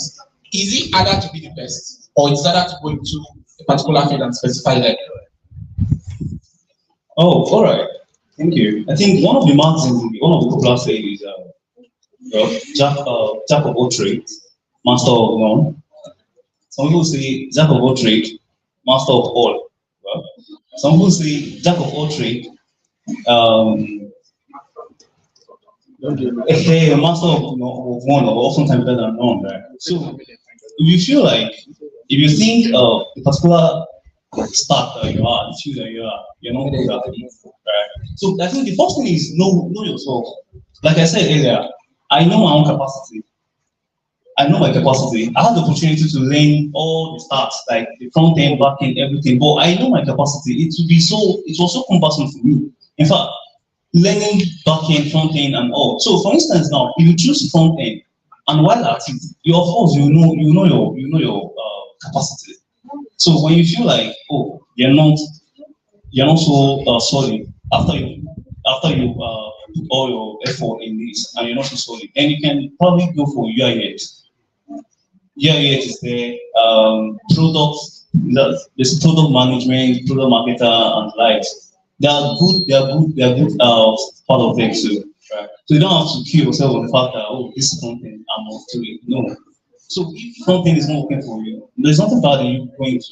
Is it harder to be the best, or is it harder to go into a particular field and specify that? Oh, all right. Thank you. I think one of the popular sayings is jack of all trades, master of none. Some people say jack of all trades, master of all. Well, some people say jack of all trades, a master of one, or sometimes better than none. Right? So if you feel like, if you think a particular start that you are, the field that you are, you're not good at it, right? So I think the first thing is know yourself. Like I said earlier, I know my own capacity. I know my capacity. I had the opportunity to learn all the stats, like the front end, back end, everything. But I know my capacity. It was so cumbersome for me. In fact, learning back end, front end, and all. So, for instance, now if you choose front end, and while at it, you of course you know your capacity. So when you feel like, oh, you're not so solid after you put all your effort in this and you're not so solid, then you can probably go for UIUX. UIUX is there, there's product management, product marketer, and likes. They are good part of them too. Right? So you don't have to kill yourself on the fact that, oh, this is something I'm not doing. No. So if something is not working for you, there's nothing bad in you going to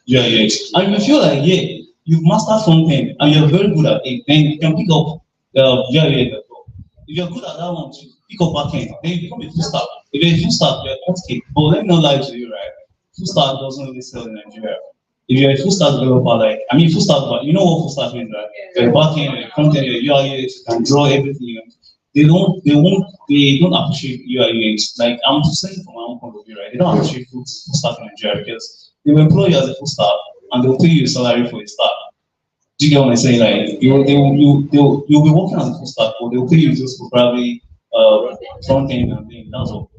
UIUX. And if you feel like, yeah, you've mastered something and you're very good at it, then you can pick up UIUX as well. If you're good at that one too, pick up backend, then you become a full stack. If you're a full stack, you're a okay. But let me not lie to you, right? Full stack doesn't really sell in Nigeria. If you're a full stack developer, full stack, but you know what full stack means, right? You're backend, front end, you're UIUX, you can draw everything. They don't appreciate UIUX. Like, I'm just saying from my own point of view, right? They don't appreciate full stack in Nigeria because they will employ you as a full stack and they'll pay you a salary for a stack. Do you get what I'm saying? Like, you'll be working as a full stack, but they'll pay you just for probably front end and things. That's all.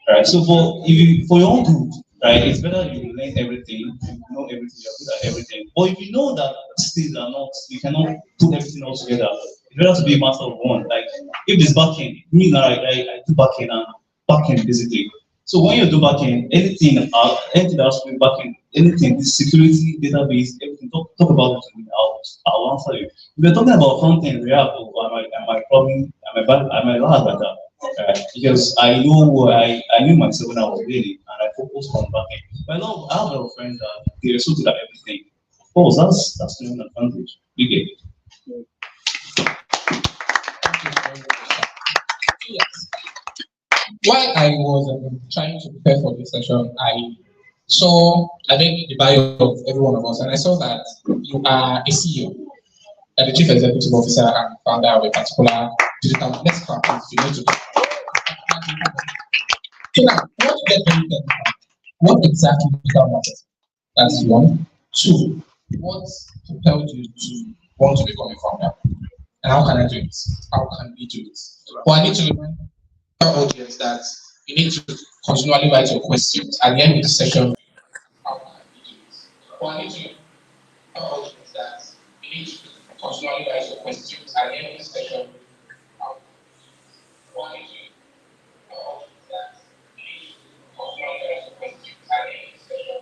Right? So for your own good, right, it's better you learn everything, you know everything, you're good at everything. But if you know that these things are not, you cannot put everything all together, it's better to be a master of one. Like, if it's backend, me now, I do backend and backend basically. So when you do backend, anything that has to be backend, anything, the security, database, everything, talk about it to me, I'll answer you. If you're talking about front end, React, I might laugh at that. Because I knew myself when I was learning and I focused on backend. But I have a lot of friends that they are so good at everything. Of course, that's the main advantage. You get it. Yes. While I was trying to prepare for this session, I saw, I think, the bio of every one of us, and I saw that you are a CEO, and the chief executive officer and founder of a particular digital next company. So now, what get very technical? What exactly digital marketing? That's one. Two, what propelled you to want to become a founder? And how can I do it? How can we do it? Well, I need to remind our audience that you need to continually write your questions at the end of the session. How can we do it? Well, I need to remind our audience that you need to continually write your questions at the end of the session. Well, I need to remind our audience that you need to continually write your questions at the end of the session.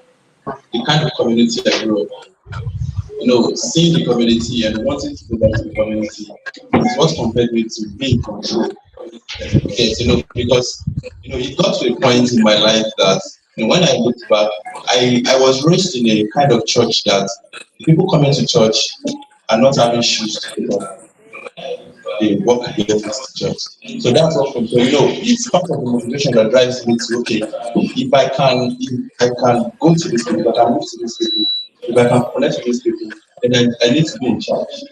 The kind of community I grew up in, seeing the community and wanting to go back to the community is what compelled me to be in control. Yes, because it got to a point in my life that And when I looked back, I was raised in a kind of church that the people coming to church are not having shoes to put on. They walk to get to church. So that's what so it's part of the motivation that drives me to if I can go to this people, if I can move to these people, if I can connect to these people, then I need to be in charge.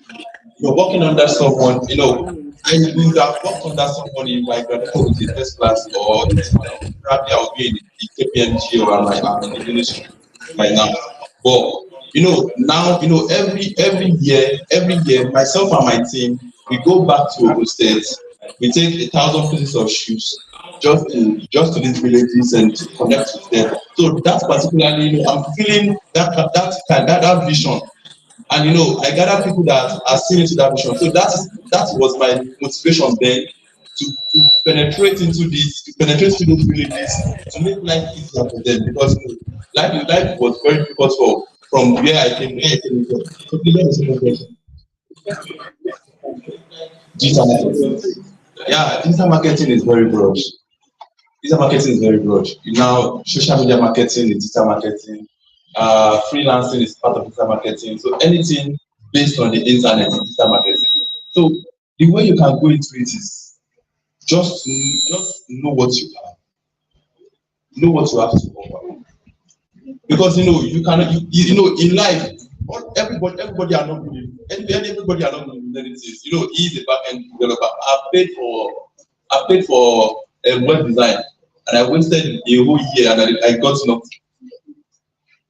Working under someone, I would have worked under someone if I graduated with the first class or probably I would be in the KPMG or I'm in the ministry by now. But now every year, myself and my team, we go back to Ogun State. We take 1,000 pieces of shoes just to these villages and to connect with them. So that's particularly, I'm feeling that vision. And I gather people that are seeing into that vision. So that was my motivation then to penetrate into these villages, to make life easier for them, because life was very difficult from where I came from. So let me say question. Digital marketing. Yeah, digital marketing is very broad. Digital marketing is very broad. Now, social media marketing is digital marketing. Freelancing is part of digital marketing. So anything based on the internet is digital marketing. So the way you can go into it is just know what you have. Know what you have to offer. Because you cannot in life, everybody are not good in everybody are not good in many things. He's a back-end developer. I paid for a web design and I wasted a whole year and I got nothing.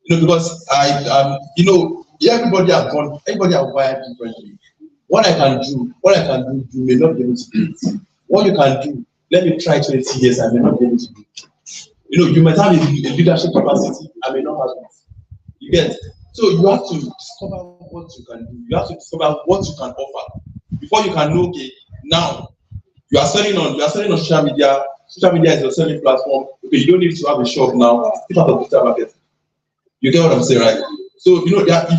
Because everybody are wired differently. What I can do, you may not be able to do it. What you can do, let me try 20 years, I may not be able to do it. You might have a leadership capacity, I may not have it. You get? So you have to discover what you can do. You have to discover what you can offer before you can know. Okay, now you are selling on social media. Social media is your selling platform. Okay, you don't need to have a shop now. It's part of digital marketing. You get what I'm saying, right? So if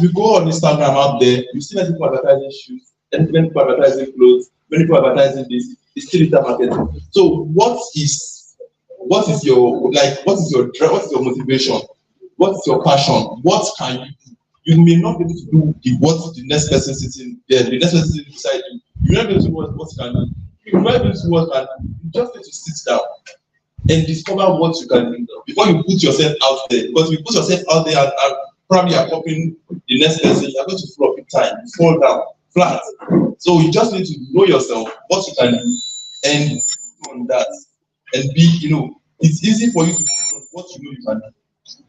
you go on Instagram out there, you see many people advertising shoes, many people advertising clothes, many people advertising this. It's still digital marketing. So what is your motivation? What is your passion? What can you do? You may not be able to do what the next person sitting there, the next person sitting beside you. You may not be able to do what you can do. You may not be able to do what you can do. You just need to sit down and discover what you can do before you put yourself out there. Because if you put yourself out there and probably are copying the next person, you're going to fall big time, fall down, flat. So you just need to know yourself, what you can do, and on that. And it's easy for you to do on what you know you can do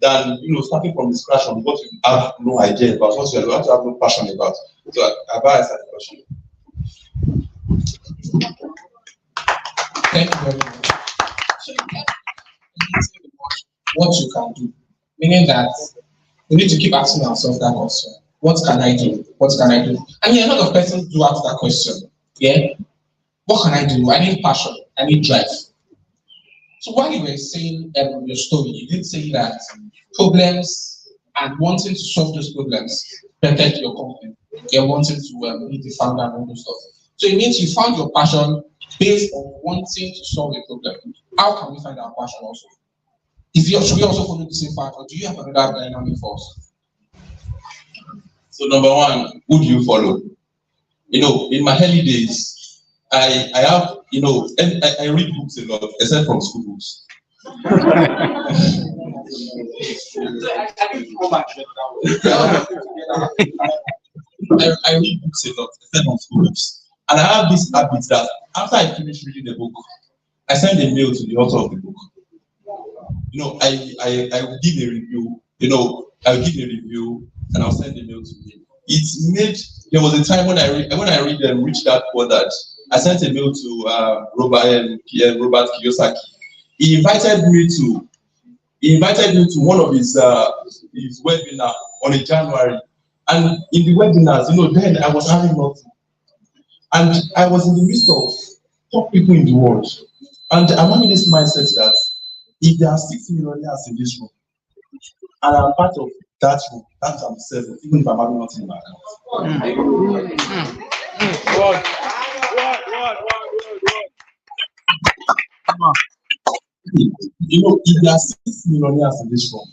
than starting from the scratch on what you have no idea about, what you have no passion about. So I've asked that question. Thank you very much. What you can do, meaning that we need to keep asking ourselves that question. What can I do? What can I do? And a lot of persons do ask that question. Yeah. What can I do? I need passion. I need drive. So while you were saying your story, you did say that problems and wanting to solve those problems protect your company. You're wanting to be the founder and all those stuff. So it means you found your passion based on wanting to solve a problem. How can we find our passion also? Should we also follow the same path, or do you have another dynamic for us? So number one, who do you follow? In my early days, I have, and I read books a lot, except from school books. I read books a lot, except from school books. And I have this habit that after I finish reading the book, I send a mail to the author of the book. I will give a review, and I'll send a mail to him. There was a time when I reached that point that I sent a mail to Robert Kiyosaki. He invited me to one of his webinar on a January. And in the webinars, then I was having nothing. And I was in the midst of top people in the world. And I'm having this mindset that if there are 6 millionaires in this room, and I'm part of that room, that's I'm 7, even if I'm having nothing in my account. You know, if there are 6 millionaires in this room,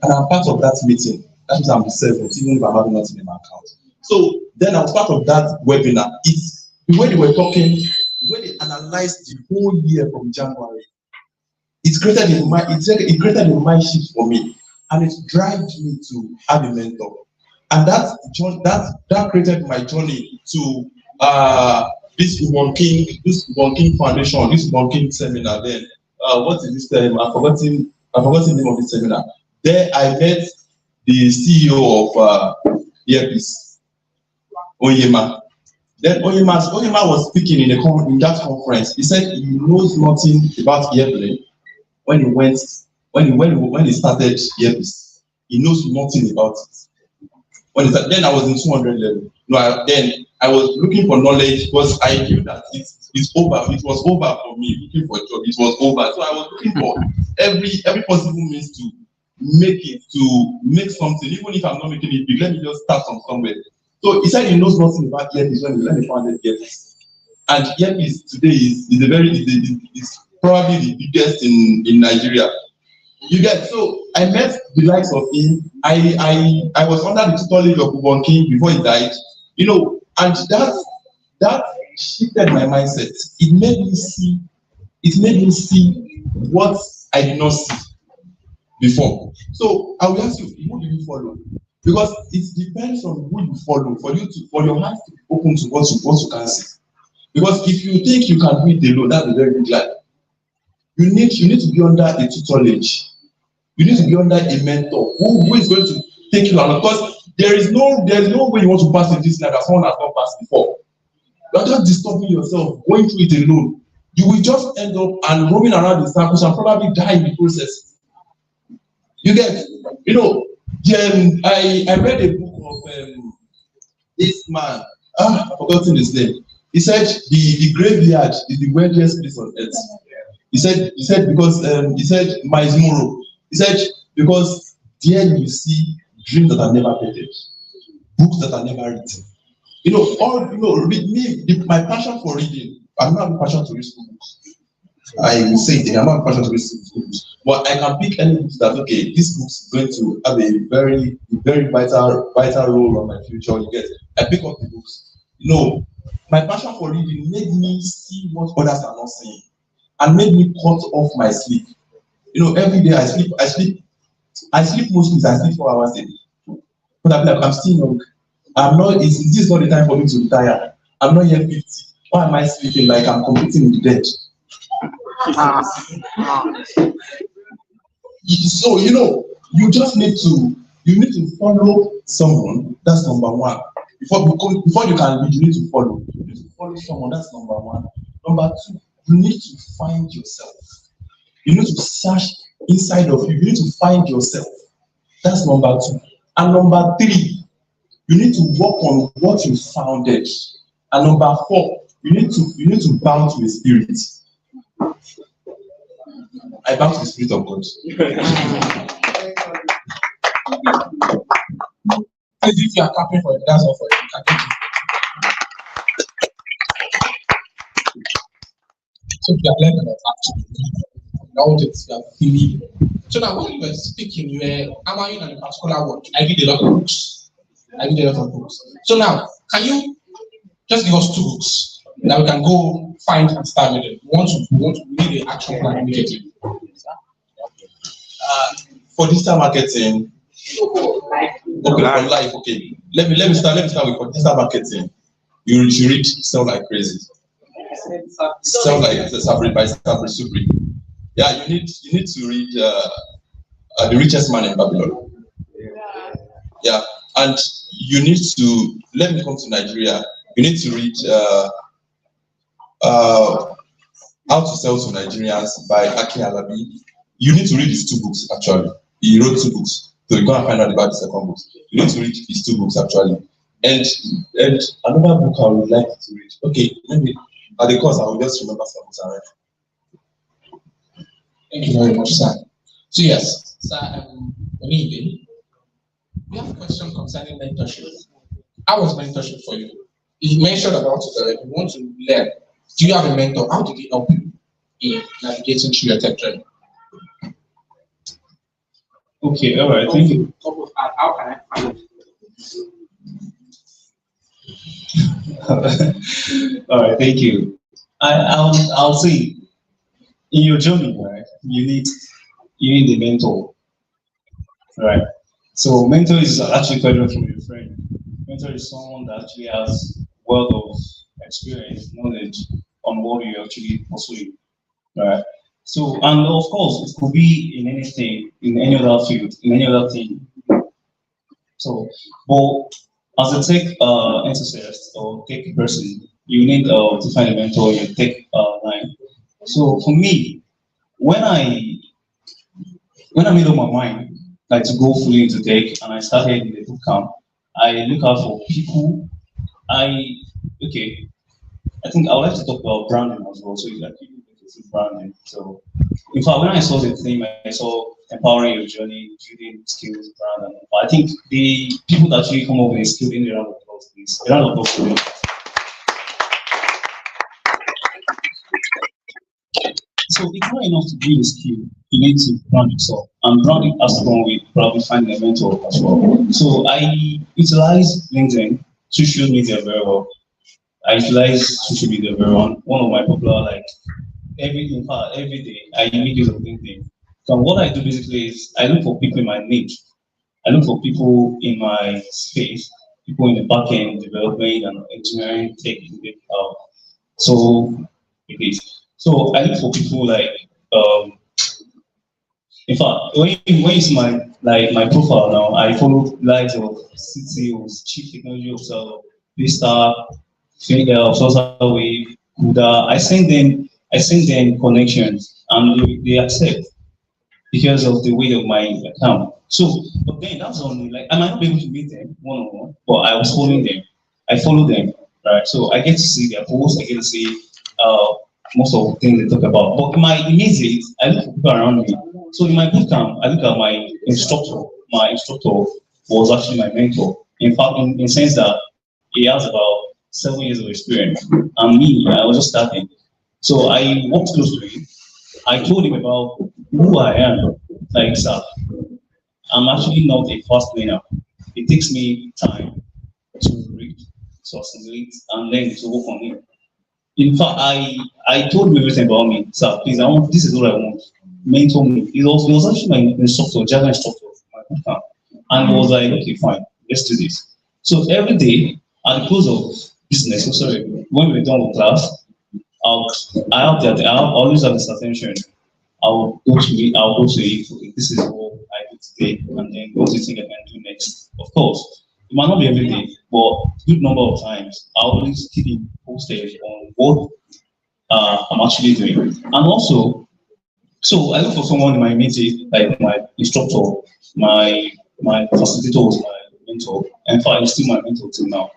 and I'm part of that meeting, that means I'm the seventh, even if I'm having nothing in my account. So then I was part of that webinar. It's the way they were talking, the way they analyzed the whole year from January. It created a mind shift for me, and it drives me to have a mentor. And that created my journey to this One King Foundation, this One King seminar. Then what is this term? I've forgotten the name of this seminar. There I met the CEO of Earpiece, Oyema. Then Oyema was speaking in that conference. He said he knows nothing about airplane when he started Earpiece. He knows nothing about it. Then I was in 200 level. No, then I was looking for knowledge because I knew that it's over. It was over for me looking for a job. It was over. So I was looking for every possible means to make something. Even if I'm not making it big, let me just start from somewhere. So he said he knows nothing about Earpiece when he founded Earpiece. And Earpiece today is probably the biggest in Nigeria. You get, so I met the likes of him. I was under the tutelage of One King before he died, you know, and that shifted my mindset. It made me see what I did not see before. So I will ask you, who do you follow? Because it depends on who you follow for your heart to be open to what you can see. Because if you think you can do it alone, that's a very big lie. You need to be under a tutelage. You need to be under a mentor who is going to take you along. Because there is no way you want to pass in this life that someone has not passed before. You are just disturbing yourself, going through it alone. You will just end up and roaming around in circles and probably die in the process. You get, you know, I read a book of this man. I've forgotten his name. He said the graveyard is the wealthiest place on earth. He said because he said Miles Morrow. He said because there you see dreams that are never painted, books that are never written. You know, my passion for reading. I'm not a passion to read school books. I will say it. I'm not a passion to read school books, but I can pick any books that this book is going to have a very vital role on my future. You get, I pick up the books. You know, my passion for reading made me see what others are not seeing, and made me cut off my sleep. You know, every day I sleep mostly. I sleep 4 hours a day. But I'm still young. This is not the time for me to retire. I'm not yet 50. Why am I sleeping like I'm competing with the dead? So, you know, you just need to follow someone. That's number one. Before you can read, you need to follow. You need to follow someone. That's number one. Number two, you need to find yourself. You need to search inside of you. You need to find yourself. That's number two. And number three, you need to work on what you founded. And number four, you need to bow to the spirit. I bow to the spirit of God. As if you are clapping for it, that's all for it. So you have learned a lot actually. Now that you are feeling. So now when you were speaking, you were hammering on a particular word. I did a lot of books. So now, can you just give us 2 books that we can go find and start with it? We need an action plan immediately. For digital marketing, okay, for life, okay. Let me start with for digital marketing. You should read Sell Like Crazy. Sell Like Sabri by Sabri Supri. Yeah, you need to read The Richest Man in Babylon. Yeah, and you need to, let me come to Nigeria. You need to read How to Sell to Nigerians by Aki Alabi. You need to read his 2 books actually. He wrote 2 books. So you're gonna find out about the second book. You need to read his 2 books actually. And another book I would like to read. Okay, maybe at the course I will just remember some books I read. Thank you very much, sir. So yes, sir, we have a question concerning mentorship. How was mentorship for you? You mentioned about it. You want to learn. Do you have a mentor? How did he help you in navigating through your tech journey? Okay, all right, thank you. How can I find it? All right, thank you. I'll say in your journey, right, you need a mentor, right? So mentor is actually quite different from your friend. Mentor is someone that actually has wealth of experience, knowledge on what you're actually pursuing, right? So and of course it could be in anything, in any other field, in any other thing. So, but as a tech enthusiast or tech person, you need to find a mentor in your tech line. So for me, when I when I made up my mind like to go fully into tech and I started in the boot camp, I look out for people. I okay, I think I would like to talk about branding as well. So like people think it's branding. So in fact, when I saw the theme, I saw empowering your journey, building skills, brand, and I think the people that actually come up with a skill in the round of applause, please. A round of applause for them. So it's not enough to build a skill. You need to brand yourself, and branding has to come with probably finding a mentor as well. So I utilize LinkedIn, social media very well. I utilize social media very well. One of my popular like in fact, every day I make use of LinkedIn. So what I do basically is I look for people in my niche. I look for people in my space, people in the backend development and engineering tech. So it is. So I look for people like in fact when you see my profile now, I follow likes of CTOs, chief technology officer, Vista, Sosa Wave, Kuda. I send them connections and they accept because of the weight of my account. So, but then that's only like I might not be able to meet them one on one, but I was following them. I follow them, right? So I get to see their posts. I get to see most of the things they talk about. But in my immediate, I look for people around me. So in my bootcamp, I look at my instructor. My instructor was actually my mentor. In fact, in the sense that he has about 7 years of experience, and me, I was just starting. So I walked close to him. I told him about who I am. Like, sir, I'm actually not a fast learner. It takes me time to read, to assimilate, and then to work on it. In fact, I told him everything about me. Sir, please, this is what I want. Mentor me. He was actually my instructor, Java instructor, my bootcamp. And he was like, okay, fine, let's do this. So every day, at the close of business, so sorry, when we're done with class, I'll, I have that, I'll always have this attention. I'll go to it. Okay, this is what I do today, and then what do you think I can do next? Of course, it might not be every day, but good number of times. I always keep him posted on what I'm actually doing, and also, so I look for someone in my meeting, like my instructor, my facilitator was my mentor, and in fact, he's still my mentor till now.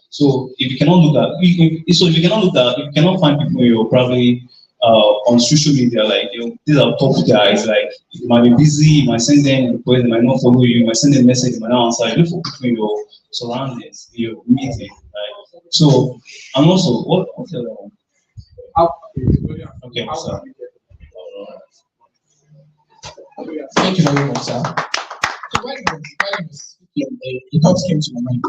So if you cannot look at, if you cannot find people you're probably on social media, like these are top guys, like you might be busy, you might send them a request, they might not follow you, you might send them a message, they might not answer. You look for people in your surroundings, in your meeting, right? So and also what's the other one? Okay, sir. Thank you very much, sir. So when you were speaking, a thought came to my mind.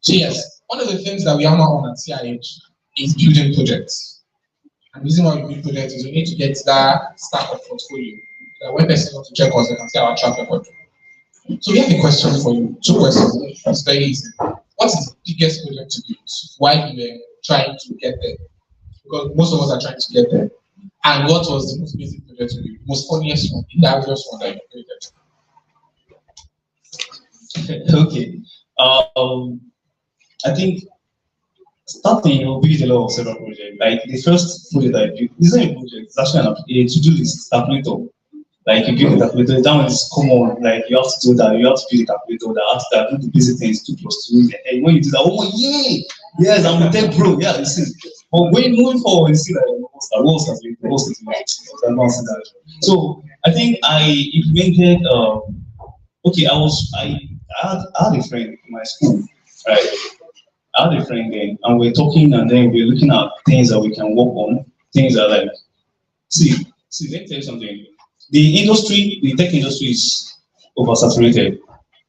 So yes, one of the things that we hammer on at CIH is building projects. And the reason why we build projects is we need to get that stack of portfolio. That when person wants to check us, they can see our track record. So we have a question for you, 2 questions. It's very easy. What is the biggest project to build? Why you were trying to get there? Because most of us are trying to get there. And what was the most basic project to build? Most funniest one, the obvious one that you created? Okay. I think starting will build a lot of several projects. Like the first project I built, this isn't a project, it's actually a to-do list calculator. Like you build a calculator, that one is common. Like you have to do that, you have to build a calculator that has to do the basic things 2 plus 2. And when you do that, oh yeah, yes, I'm a tech bro. Yeah, you see. But when moving forward, you see that what's that. So I think I implemented okay, I had a friend in my school, right? I had a friend then, and we're talking, and then we're looking at things that we can work on, things that see, let me tell you something. The tech industry is oversaturated.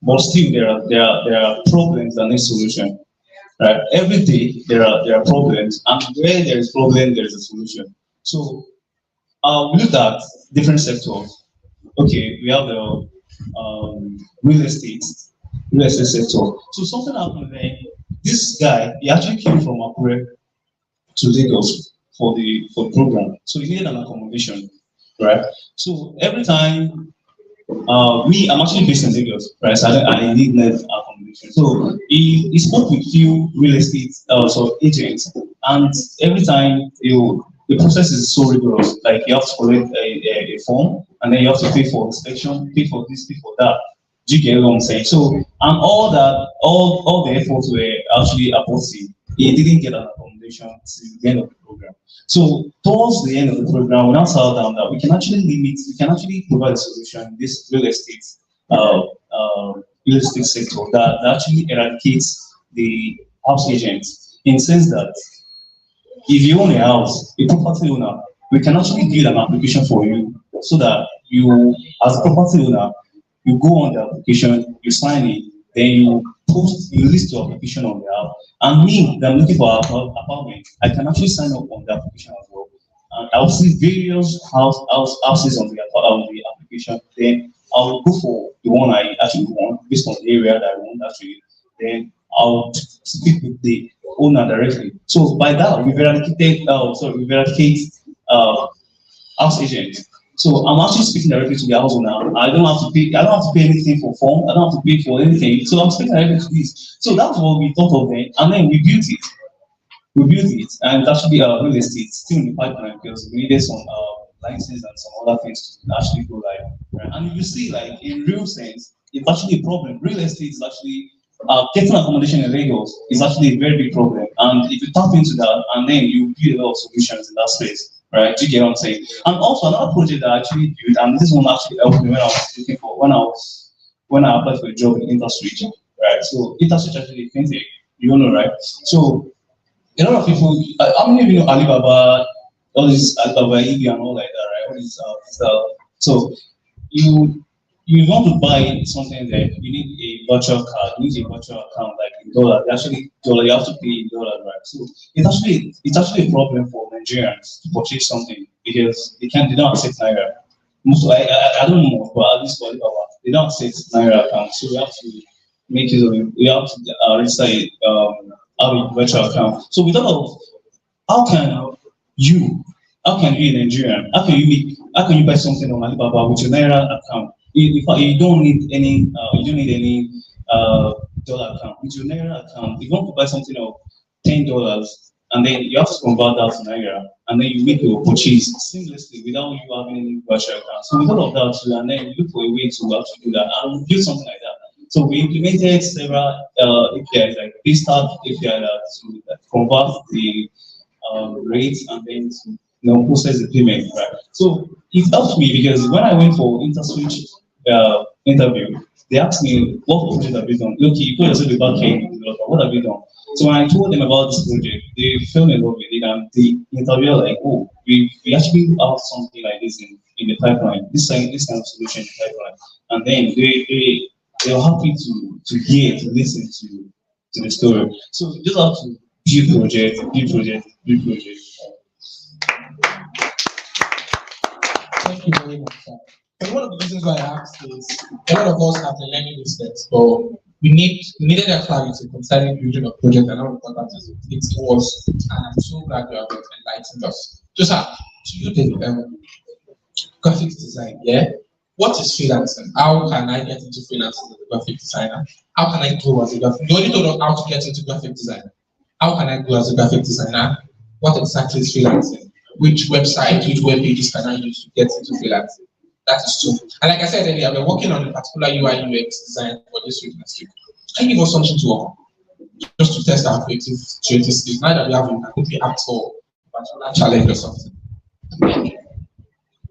But still, there are problems that need solution. Right? Every day there are problems, and where there is problem, there is a solution. So we look at different sectors. Okay, we have the real estate, real estate sector. So something happened then. This guy, he actually came from Akure to Lagos for the program. So he needed an accommodation, right? So every time I'm actually based in Lagos, right? So I need net accommodation. So he spoke with few real estate agents, and every time the process is so rigorous. Like you have to collect a form, and then you have to pay for inspection, pay for this, pay for that. Do you get what I'm saying? So and all that, all the efforts were actually aborted. He didn't get an accommodation till the end of the program. So towards the end of the program, we now settled down that we can actually provide a solution in this real estate sector that actually eradicates the house agents in the sense that if you own a house, a property owner, we can actually build an application for you so that you, as a property owner, you go on the application, you sign it, then you list your application on the app. And me, that I'm looking for an apartment, I can actually sign up on the application as well. And I'll see various houses on the application. Then I'll go for the one I actually want based on the area that I want actually. Then I'll speak with the owner directly. So by that, we eradicate house agents. So I'm actually speaking directly to the house owner. I don't have to pay anything for form. I don't have to pay for anything. So I'm speaking directly to this. So that's what we thought of then, and then we built it. And it's actually real estate still in the pipeline because we needed some licenses and some other things to actually go live. Right? And you see, like in real sense, it's actually a problem. Real estate is actually getting accommodation in Lagos is actually a very big problem. And if you tap into that, and then you build a lot of solutions in that space. Right, do you get what I'm saying? And also another project that I actually built, and this one actually helped me when I was looking for when I applied for a job in InterSwitch, right? So InterSwitch actually fintech, you know, right? So a lot of people, how many of you know Alibaba, all this Alibaba, EB and all like that, right? All this, so you want to buy something that you need a virtual card, you need a virtual account like in dollar. Actually, dollar you have to pay in dollar, right? So it's actually a problem for Nigerians to purchase something because they don't accept naira. I don't know, but at least for Alibaba, they don't accept naira account. So we have to make use of it. We have to register a virtual account. So we thought of how can you a Nigerian, how can you buy something on Alibaba with your naira account? You don't need any dollar account. With your naira account, if you want to buy something of $10, and then you have to convert that to naira, and then you make your purchase seamlessly without you having any virtual account. So with all of that, and then you look for a way to actually do that, and we build something like that. So we implemented several APIs, like Restart API to convert the rates and then to process the payment. Right. So it helped me because when I went for InterSwitch interview, they asked me what project have you done. Look, you put yourself a back end developer. What have you done? So when I told them about this project, they fell in love with it, and the interviewer like, oh, we actually have something like this in the pipeline. This kind of solution in the pipeline, and then they were happy to listen to the story. So you just have to build project. Thank you very much, sir. And one of the reasons why I asked is a lot of us have been learning these steps, but we needed a clarity concerning building a project and how important it was. And I'm so glad you have enlightened us. So, sir, to you the graphics design, yeah? What is freelancing? How can I get into freelancing as a graphic designer? How can I grow as a graphic? You already told us how to get into graphic design. How can I grow as a graphic designer? What exactly is freelancing? Which website, which web pages can I use to get into freelancing? That is true. And like I said earlier, we're working on a particular UI UX design for this week next week. Can you give us something to work on? Just to test our creative skills. Now that we have it, I think we apt for a particular challenge or something.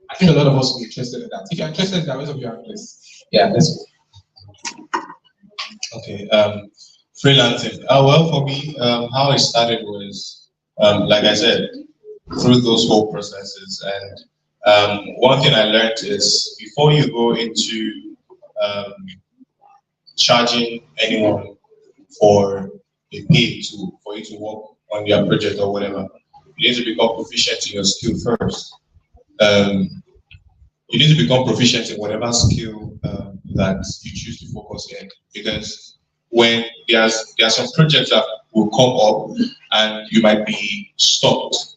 I think a lot of us will be interested in that. If you're interested in that, raise up your hand, please. Yeah, let's go. Okay, freelancing. Well, for me, how it started was, like I said, through those whole processes. And one thing I learned is before you go into charging anyone for a pay for you to work on their project or whatever. You need to become proficient in your skill first. You need to become proficient in whatever skill that you choose to focus in, because when there are some projects that will come up and you might be stopped,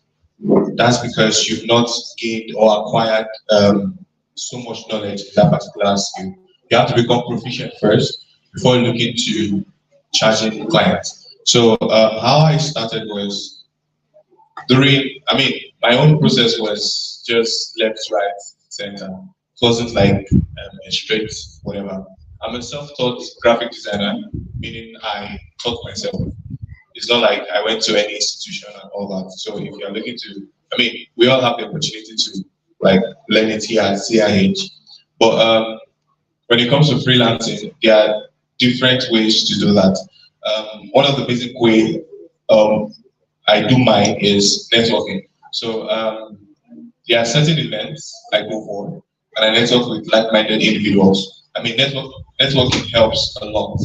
that's because you've not gained or acquired so much knowledge in that particular skill. You have to become proficient first before looking to charging clients. So how I started was my own process was just left, right, center. It wasn't like a straight whatever. I'm a self-taught graphic designer, meaning I taught myself. It's not like I went to any institution and all that. So if you're looking to, we all have the opportunity to like learn it here at CIH. But when it comes to freelancing, there are different ways to do that. One of the basic ways I do mine is networking. So there are certain events I go for, and I network with like-minded individuals. Networking helps a lot.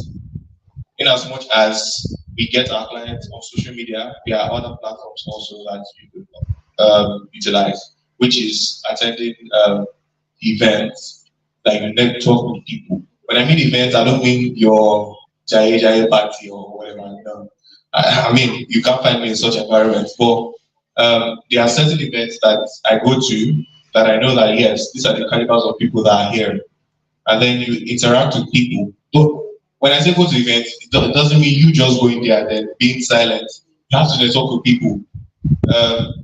In as much as we get our clients on social media, there are other platforms also that you could utilize, which is attending events, like you network with people. When I mean events, I don't mean your Jai party or whatever. No. You can't find me in such environments, but there are certain events that I go to that I know that yes, these are the calibers of people that are here, and then you interact with people. But when I say go to events, it doesn't mean you just going there and then being silent. You have to talk with people,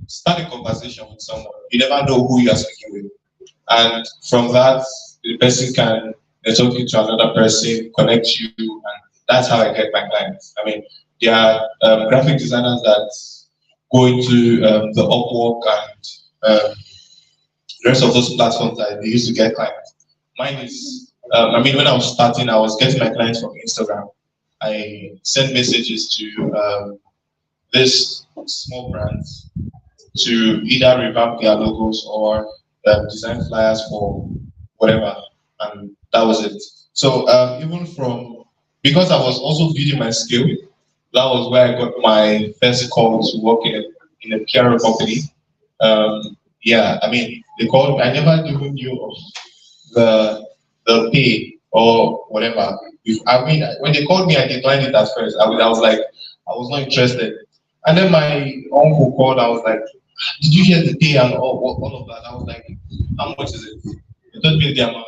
start a conversation with someone. You never know who you are speaking with, and from that, the person can talk you to another person, connect you, and that's how I get my clients. There are graphic designers that go into the Upwork and the rest of those platforms that they used to get clients. Mine is, when I was starting, I was getting my clients from Instagram. I sent messages to these small brands to either revamp their logos or design flyers for whatever, and that was it. So because I was also building my skill, that was where I got my first call to work in a PR company. They called me. I never even knew of the pay or whatever. When they called me, I declined it at first. I was like, I was not interested. And then my uncle called. I was like, did you hear the pay and all of that? I was like, how much is it? They told me the amount.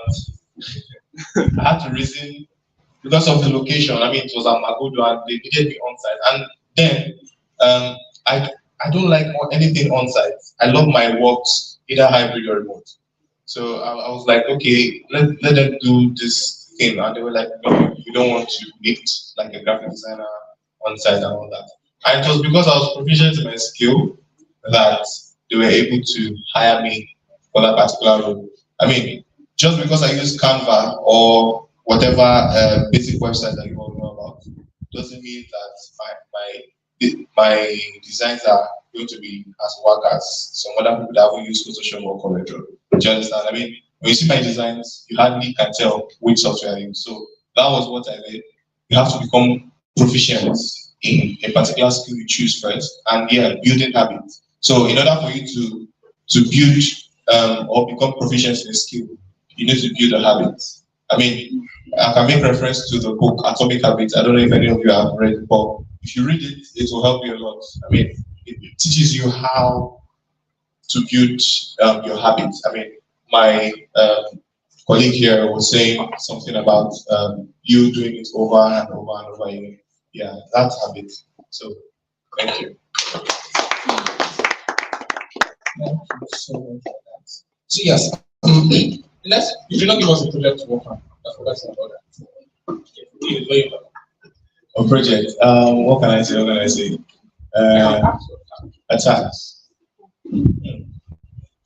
I had to reason because of the location. It was at Magodo and they needed me on site. And then I don't like anything on site. I love my works either hybrid or remote. So I was like, okay, let them do this thing. And they were like, no, we don't want to meet like a graphic designer on site and all that. And it was because I was proficient in my skill that they were able to hire me for that particular role. Just because I use Canva or whatever basic website that you all know about, doesn't mean that my designs are going to be as work as some other people that will use Photoshop or Corrector. Do you understand? When you see my designs, you hardly can tell which software I use. So that was what I did. You have to become proficient in a particular skill you choose first, and building habits. So in order for you to build or become proficient in a skill, you need to build a habit. I can make reference to the book Atomic Habits. I don't know if any of you have read it, but if you read it, it will help you a lot. It teaches you how to build your habits. My colleague here was saying something about you doing it over and over and over again. Yeah, that's habit. So, thank you. So yes, you did not give us a project to work on. That's about that. A project. What can I say? Attacks.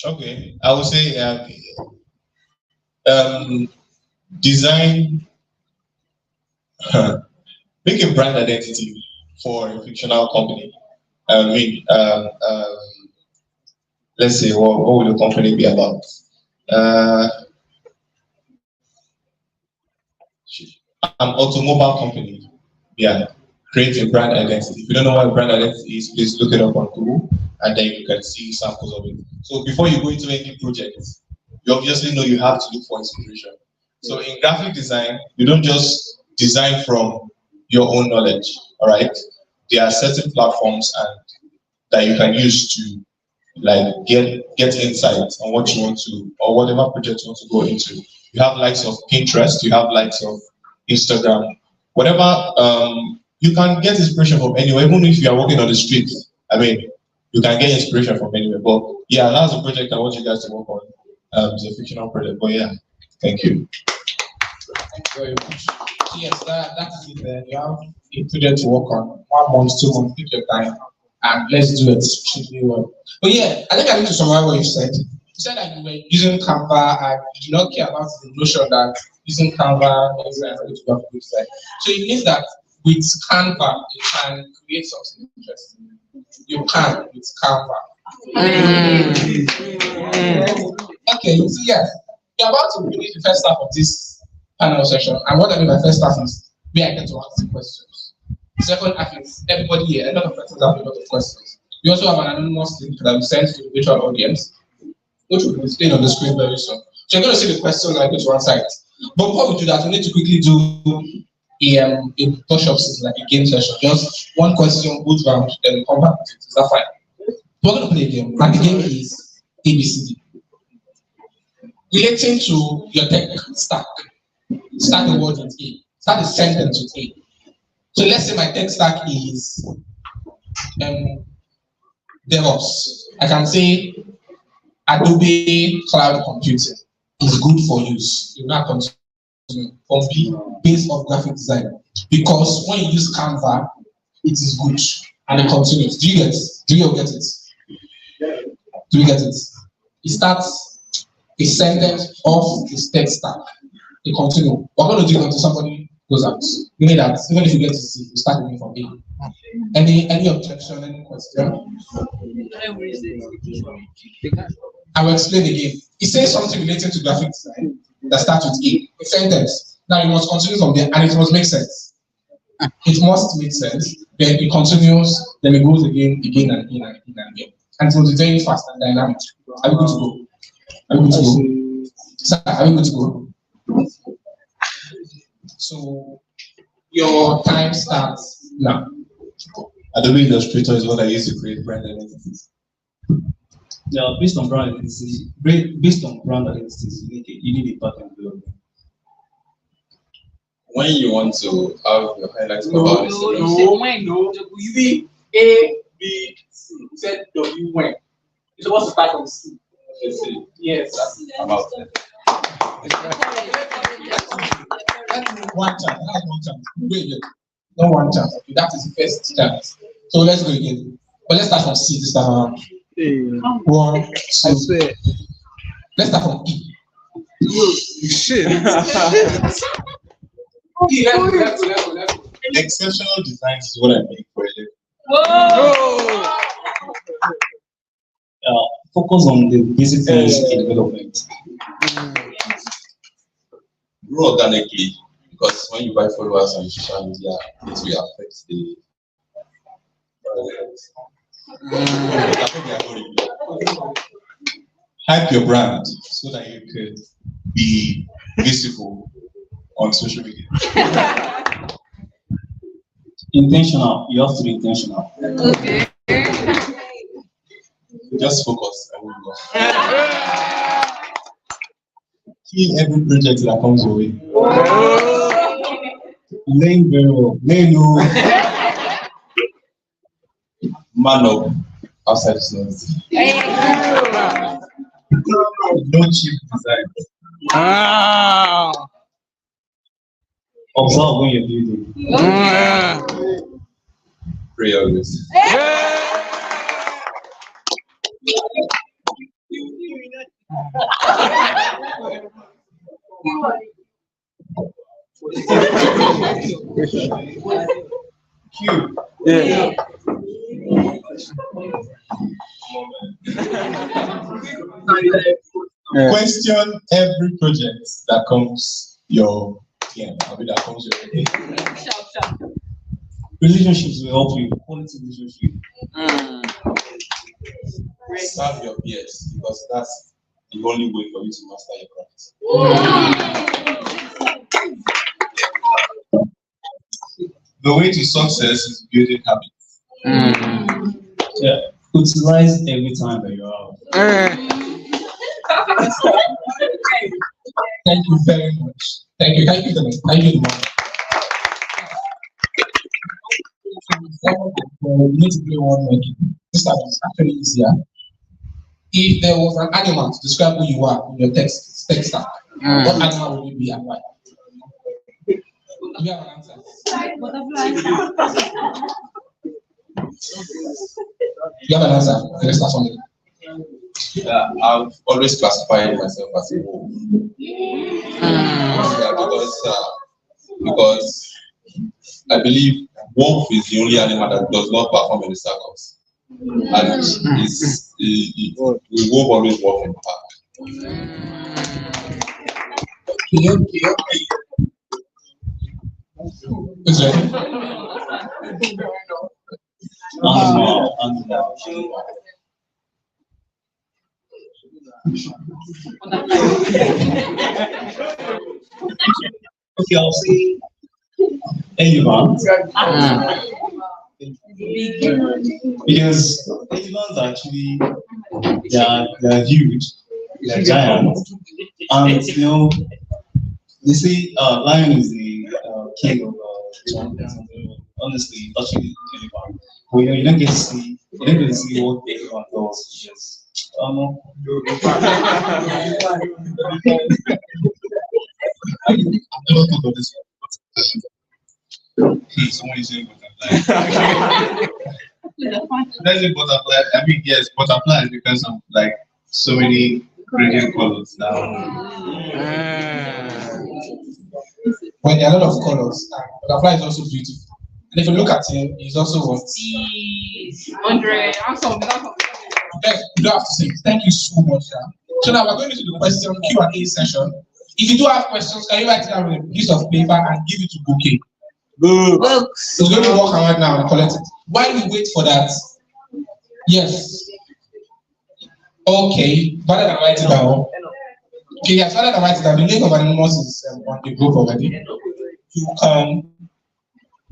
Okay, I would say design, make a brand identity for a fictional company. Let's say, what would the company be about? an automobile company, yeah, create a brand identity. If you don't know what a brand identity is, please look it up on Google, and then you can see samples of it. So before you go into any project, you obviously know you have to look for inspiration. So in graphic design, you don't just design from your own knowledge, all right? There are certain platforms that you can use to like get insights on what you want to, or whatever project you want to go into. You have likes of Pinterest, you have likes of Instagram, whatever. You can get inspiration from anywhere, even if you are walking on the street. I mean, you can get inspiration from anywhere. But yeah, that's a project I want you guys to work on. It's a fictional project, but yeah, thank you. Thank you very much. So yes, that is it there. You have a project to work on. 1 month, 2 months, pick your time, and let's do it extremely well. But yeah, I think I need to summarize what you said. You said that you were using Canva and you do not care about the notion that using Canva is going to be a good site. So it means that with Canva, you can create something interesting. You can with Canva. Okay, so yes, we're about to finish the first half of this panel session. And what I mean by first half is where I get to ask the questions. The second half is everybody here, a lot of persons have a lot of questions. We also have an anonymous link that we send to the virtual audience, which will be displayed on the screen very soon. So you're going to see the questions and I go to one side. But before we do that, we need to quickly do a push-up session, like a game session. Just one question, good round, then we come back to it. Is that fine? We're going to play a game, and the game is ABCD. Relating to your tech stack, start the word with A. Start the sentence with A. So let's say my tech stack is DevOps. I can say Adobe Cloud Computing is good for use. You not continue from B based on graphic design. Because when you use Canva, it is good and it continues. Do you get it? Do you get it? Do you get it? It starts a sentence of the tech stack. It continues. We're going to do it until somebody goes out. You mean that even if you get to C, you start again from A. Any objection, any question? I will explain again. It says something related to graphic design that starts with A. A sentence. Now you must continue from there and it must make sense. It must make sense. Then it continues, then it goes again and again and again. And it will be very fast and dynamic. Are we good to go? Are we good to go? Sir, are we good to go? So your time starts now. Adobe Illustrator is what I use to create brand identities. Yeah, based on brand identities, you need a pattern development. When you want to have your highlights about You mean A, B, C. You said W when. You're supposed to start from C. Yes. about it. One chance. That's one chance. Wait. Not one chance. Okay, that is the first chance. So let's go again. But let's start from C this time around. 1, 2. I swear. Let's start from E. Shit. Let's. Exceptional designs is what I make for a living. Whoa! Focus on the basic things in development. Grow organically, because when you buy followers on social media, it will affect the Hype your brand so that you could be visible on social media. Intentional. You have to be intentional. Okay. Just focus and move on. Kill every project that comes your way. Learn very well. Learn no. man up outside the scenes. No cheap design. Observe when you're building. Pray always. Q. Yeah. Question every project that comes your PM. I'll be that comes your Relationships will help you. Quality relationship. Serve your peers because that's the only way for you to master your craft. The way to success is building habits. Yeah. Utilize every time that you're out. Thank you very much. Thank you. Thank you so much. Thank you. We need to play one more game. This time is actually easier. If there was an animal to describe who you are in your text stack, what animal would it be and why? Do you have an answer? You have an answer? Let's start from it. I've always classified myself as a wolf. Because I believe wolf is the only animal that does not perform in the circles. And the wolf always walk in the park. Who's ready? Okay, I'll say elephant. Because elephants actually they're huge, they're giant, and they say lion is the king of jungle. Honestly, actually elephant. But you don't get to see what the elephant does. Yes. I never thought of this one. Someone is saying butterfly. That's a butterfly. I mean, yes, butterfly is because of like so many brilliant colors now. When there are a lot of colors, butterfly is also beautiful. And if you look at him, he's also what? Andre, awesome. Yes, you don't have to say. Thank you so much. So now we're going into the question Q&A session. If you do have questions, can you write it down on a piece of paper and give it to Bouquet? Books. He's going to walk around now and collect it. While we wait for that, yes. Okay, better than write it down. Okay, yes, better than write it down. The link of Anonymous is on the group already. You can.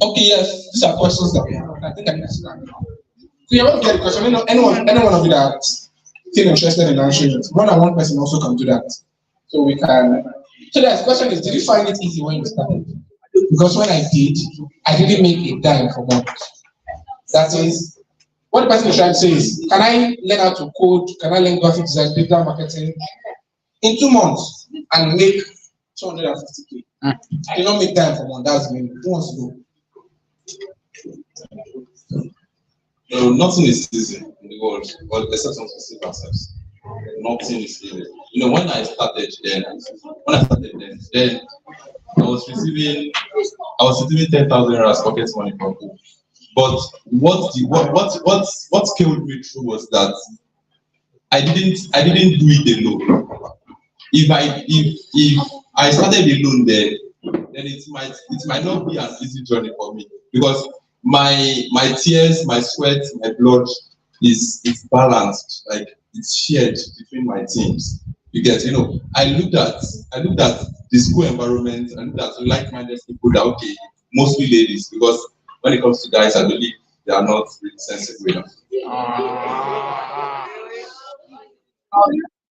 Okay, yes, these are questions that I think I can understand. So you want to get the question. Anyone of you that feel interested in answering it, more than one person also can do that. So we can. So the question is, did you find it easy when you started? Because when I didn't make a dime for months. That is, what the person is trying to say is, can I learn how to code? Can I learn graphic design, digital marketing in 2 months and make 250K? I did not make dime for months. That's me. Who wants to go? No, nothing is easy in the world, but except some specific ourselves. Nothing is easy. When I started then I was receiving 10,000 as pocket money from home. But what scaled me through was that I didn't do it alone. If I started alone then it might not be an easy journey for me, because my tears, my sweat, my blood is balanced, like it's shared between my teams. You get, I looked at the school environment, and looked at like-minded people that mostly ladies, because when it comes to guys, I believe they are not really sensitive enough.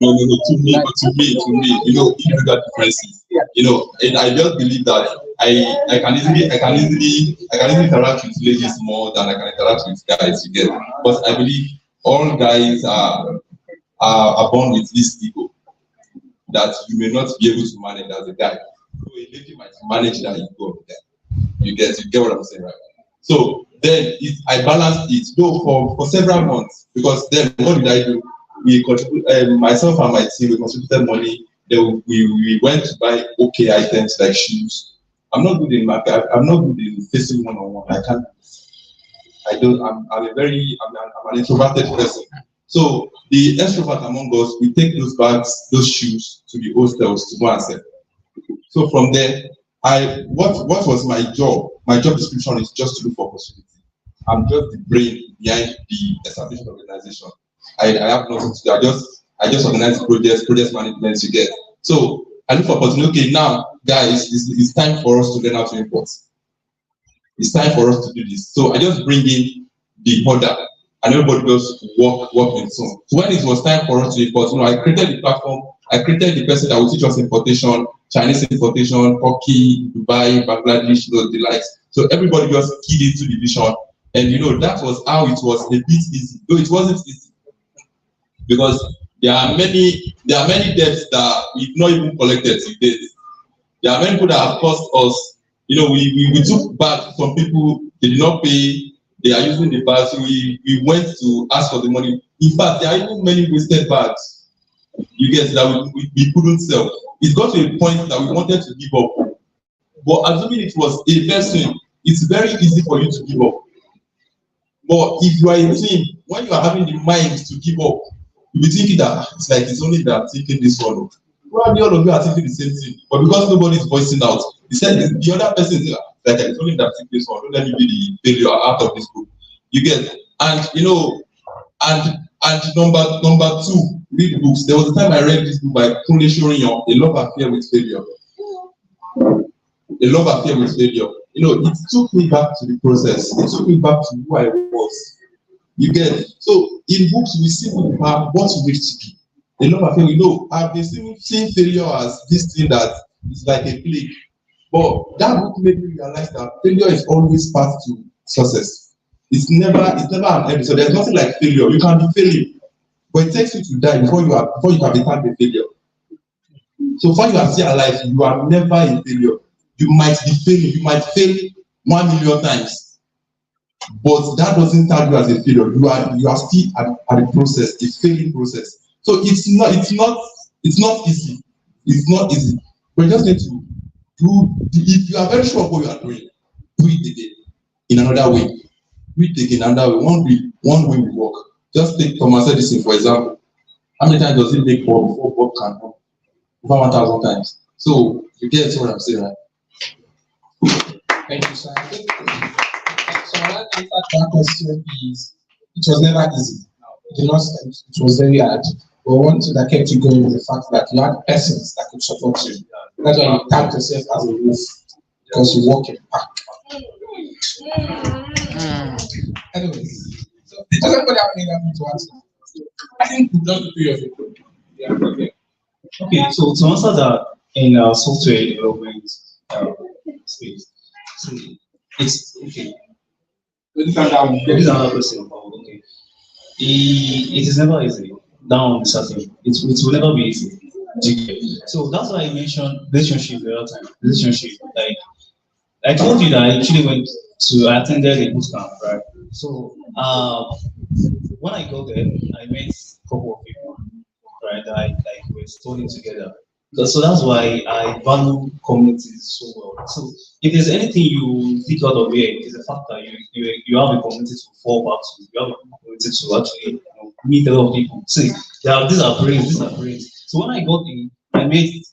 No, to me, individual differences. And I just believe that I can easily interact with ladies more than I can interact with guys. You get, but I believe all guys are born with this ego that you may not be able to manage as a guy. So a lady might manage that ego. You get what I'm saying, right? So then I balanced it though for several months, because then what did I do? We contributed, myself and my team, we contributed money. Then we went to buy items like shoes. I'm not good in market. I'm not good in facing one-on-one. I'm an introverted person. So the extrovert among us, we take those bags, those shoes to the hostels to go and sell. So from there, what was my job? My job description is just to look for opportunity. I'm just the brain behind the establishment organization. I have nothing to do. I just organize project management you get. So I look for opportunity. Okay, now guys, it's time for us to learn how to import. It's time for us to do this. So I just bring in the order and everybody just work in tune. So when it was time for us to import, I created the platform, I created the person that will teach us importation, Chinese importation, Turkey, Dubai, Bangladesh, the likes. So everybody just keyed into the vision. And that was how it was a bit easy. Though it wasn't easy. Because there are many debts that we've not even collected today. There are many people that have cost us. We took back some people, they did not pay, they are using the bags. So we went to ask for the money. In fact, there are even many wasted bags. You get that we couldn't sell. It got to a point that we wanted to give up. But assuming it was a person, it's very easy for you to give up. But if you are a team, when you are having the mind to give up, you'll be thinking that it's only that thinking this one. Probably all of you are thinking the same thing, but because nobody is voicing out, he said the other person is like it's only that thinking this one. Don't let me be the failure out of this group. You get, and number two, read books. There was a time I read this book by Kunle Shoriyan, A Love Affair with Failure. A Love Affair with Failure. It took me back to the process. It took me back to who I was. You get, so in books we see what we wish to be. A love affair, I've been seeing failure as this thing that is like a plague. But that book made me realize that failure is always path to success. It's never an end. So there's nothing like failure. You can be failing, but it takes you to die before you can become a failure. So while you are still alive, you are never a failure. You might be failing, you might fail 1 million times, but that doesn't tag you as a failure. You are still at the process, the failing process. So it's not easy. It's not easy. But you just need to do. If you are very sure of what you are doing, do it again in another way. Do it again another way. One way will work. Just take Thomas Edison for example. How many times does it make before Bob can run? Over 1,000 times. So you get what I'm saying, right? Thank you, sir. I think so. Another answer to that question is it was never easy. The last time it was very hard. But one thing that kept you going was the fact that you had persons that could support you. That's why you tagged yourself as a wolf, because you walk in pack. Anyways, so does anybody have anything to answer? I think we've done the three of you. Yeah, okay. Okay, so to answer that in software development space, so it's okay. There is another question. Okay, it is never easy. Down the certain, it will never be easy. So that's why I mentioned relationship the other time. Relationship, like I told you that I actually I attended a boot camp, right? So when I got there, I met a couple of people, right? That we're studying together. So that's why I value communities so well. So if there's anything you pick out of here, it is the fact that you have a community to fall back to. You have a community to actually meet a lot of people. See, these are brains. So when I got in, I made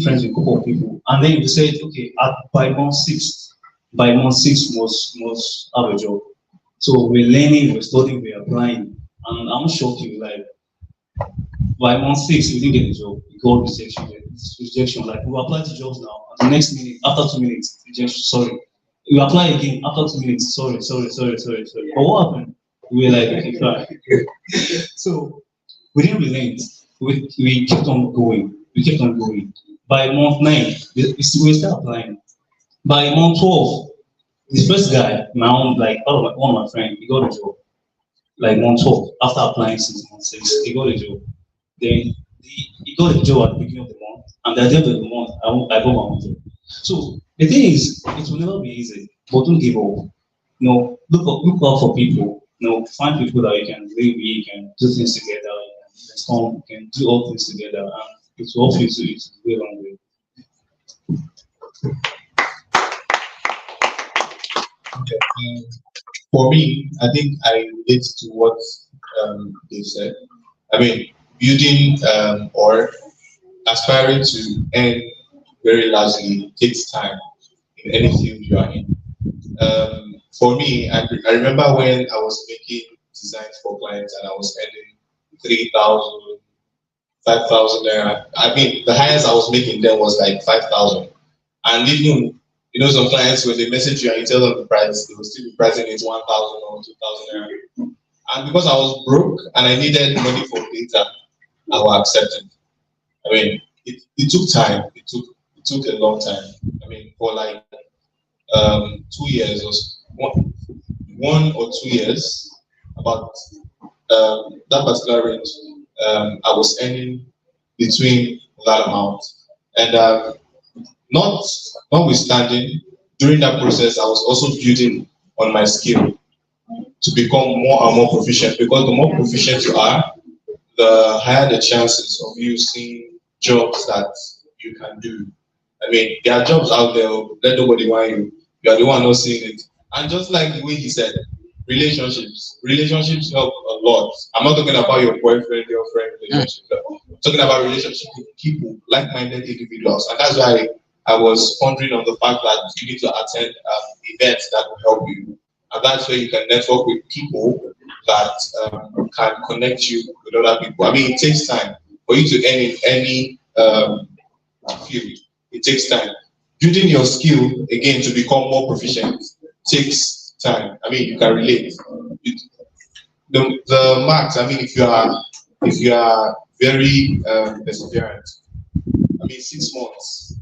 friends with a couple of people, and then you said, okay, by month six must have a job. So we're learning, we're studying, we're applying, and I'm shocked you like. By month 6, we didn't get a job. We got rejection. Like we apply to jobs now. And the next minute, after 2 minutes, rejection. Sorry. We apply again after 2 minutes. Sorry. But what happened? We were like, okay, fine. So we didn't relent. We kept on going. By month 9, we started applying. By month 12, the first guy, now like one of my friends, he got a job. Like month 12, after applying since month 6, he got a job. Then he got a job at the beginning of the month, and at the end of the month, I got my own job. So the thing is, it will never be easy, but don't give up. Look out for people. Find people that you can live with, you can do things together, you can do all things together, and it will help you to go a long way. Okay. For me, I think I relate to what they said. I mean, building or aspiring to earn very largely takes time in any field you are in. For me, I remember when I was making designs for clients and I was earning 3,000, 5,000 naira. I mean, the highest I was making then was like 5,000. And even, some clients, when they message you and you tell them the price, they will still be pricing it 1,000 or 2,000 naira. And because I was broke and I needed money for data, I will accept it. I mean, it took time. It took a long time. I mean, for like 2 years or so, 1 or 2 years, about that particular range, I was earning between that amount. And notwithstanding, during that process, I was also building on my skill to become more and more proficient, because the more proficient you are, the higher the chances of you seeing jobs that you can do. I mean, there are jobs out there, let nobody want you. You are the one not seeing it. And just like the way he said, relationships help a lot. I'm not talking about your boyfriend, girlfriend relationship. I'm talking about relationships with people, like-minded individuals. And that's why I was pondering on the fact that you need to attend events that will help you. And that's where you can network with people that can connect you with other people. I mean, it takes time for you to earn in any field. It takes time. Building your skill, again, to become more proficient takes time. I mean, you can relate. The max, I mean, if you are very perseverant, I mean, 6 months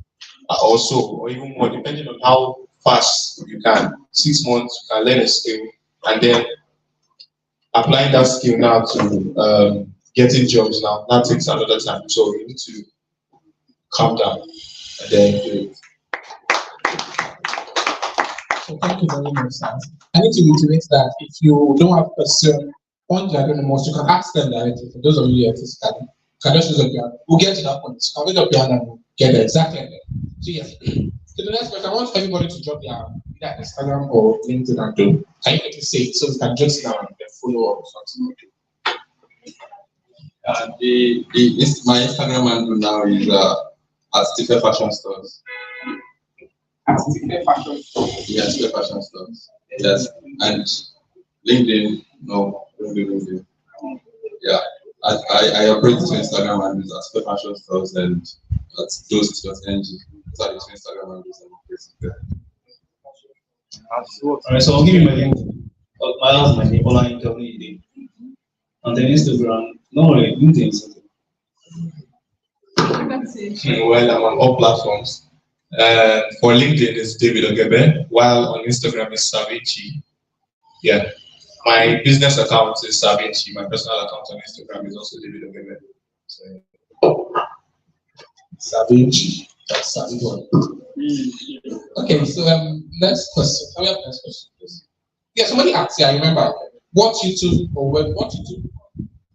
or so, or even more, depending on how fast you can. 6 months, you can learn a skill, and then applying that skill now to getting jobs now, that takes another time. So you need to calm down and then do it. So thank you very much, sir. I need to reiterate that if you don't have a question on the anonymous, you can ask them directly. For those of you here physically, you can just use up your hand. We'll get to that point. So raise up your hand and we'll get there exactly. So yes. So the next question, I want everybody to drop their either Instagram or LinkedIn and do. Can you quickly say it so we can just now and then follow up or something? My Instagram handle now is at Stephen Fashion Stores. At Stephen Fashion Stores. Yeah, Stephen Fashion Stores. Yes, and LinkedIn. No, don't do LinkedIn. Yeah, I operate two Instagram handles at Stephen Fashion Stores and at those.ng. Those are the two Instagram handles I'm operating there. Alright, so I'll give you my link. My last my name, online WD. On the Instagram, no worry, LinkedIn is okay. Well, I'm on all platforms. For LinkedIn, it's David Ogebe, while on Instagram is Savinci. Yeah. My business account is Savinci. My personal account on Instagram is also David Ogebe. So, Savinci. That's Savinci. Okay, so next question. Can we have next question, please? Yeah, somebody asked, I remember. What YouTube or what YouTube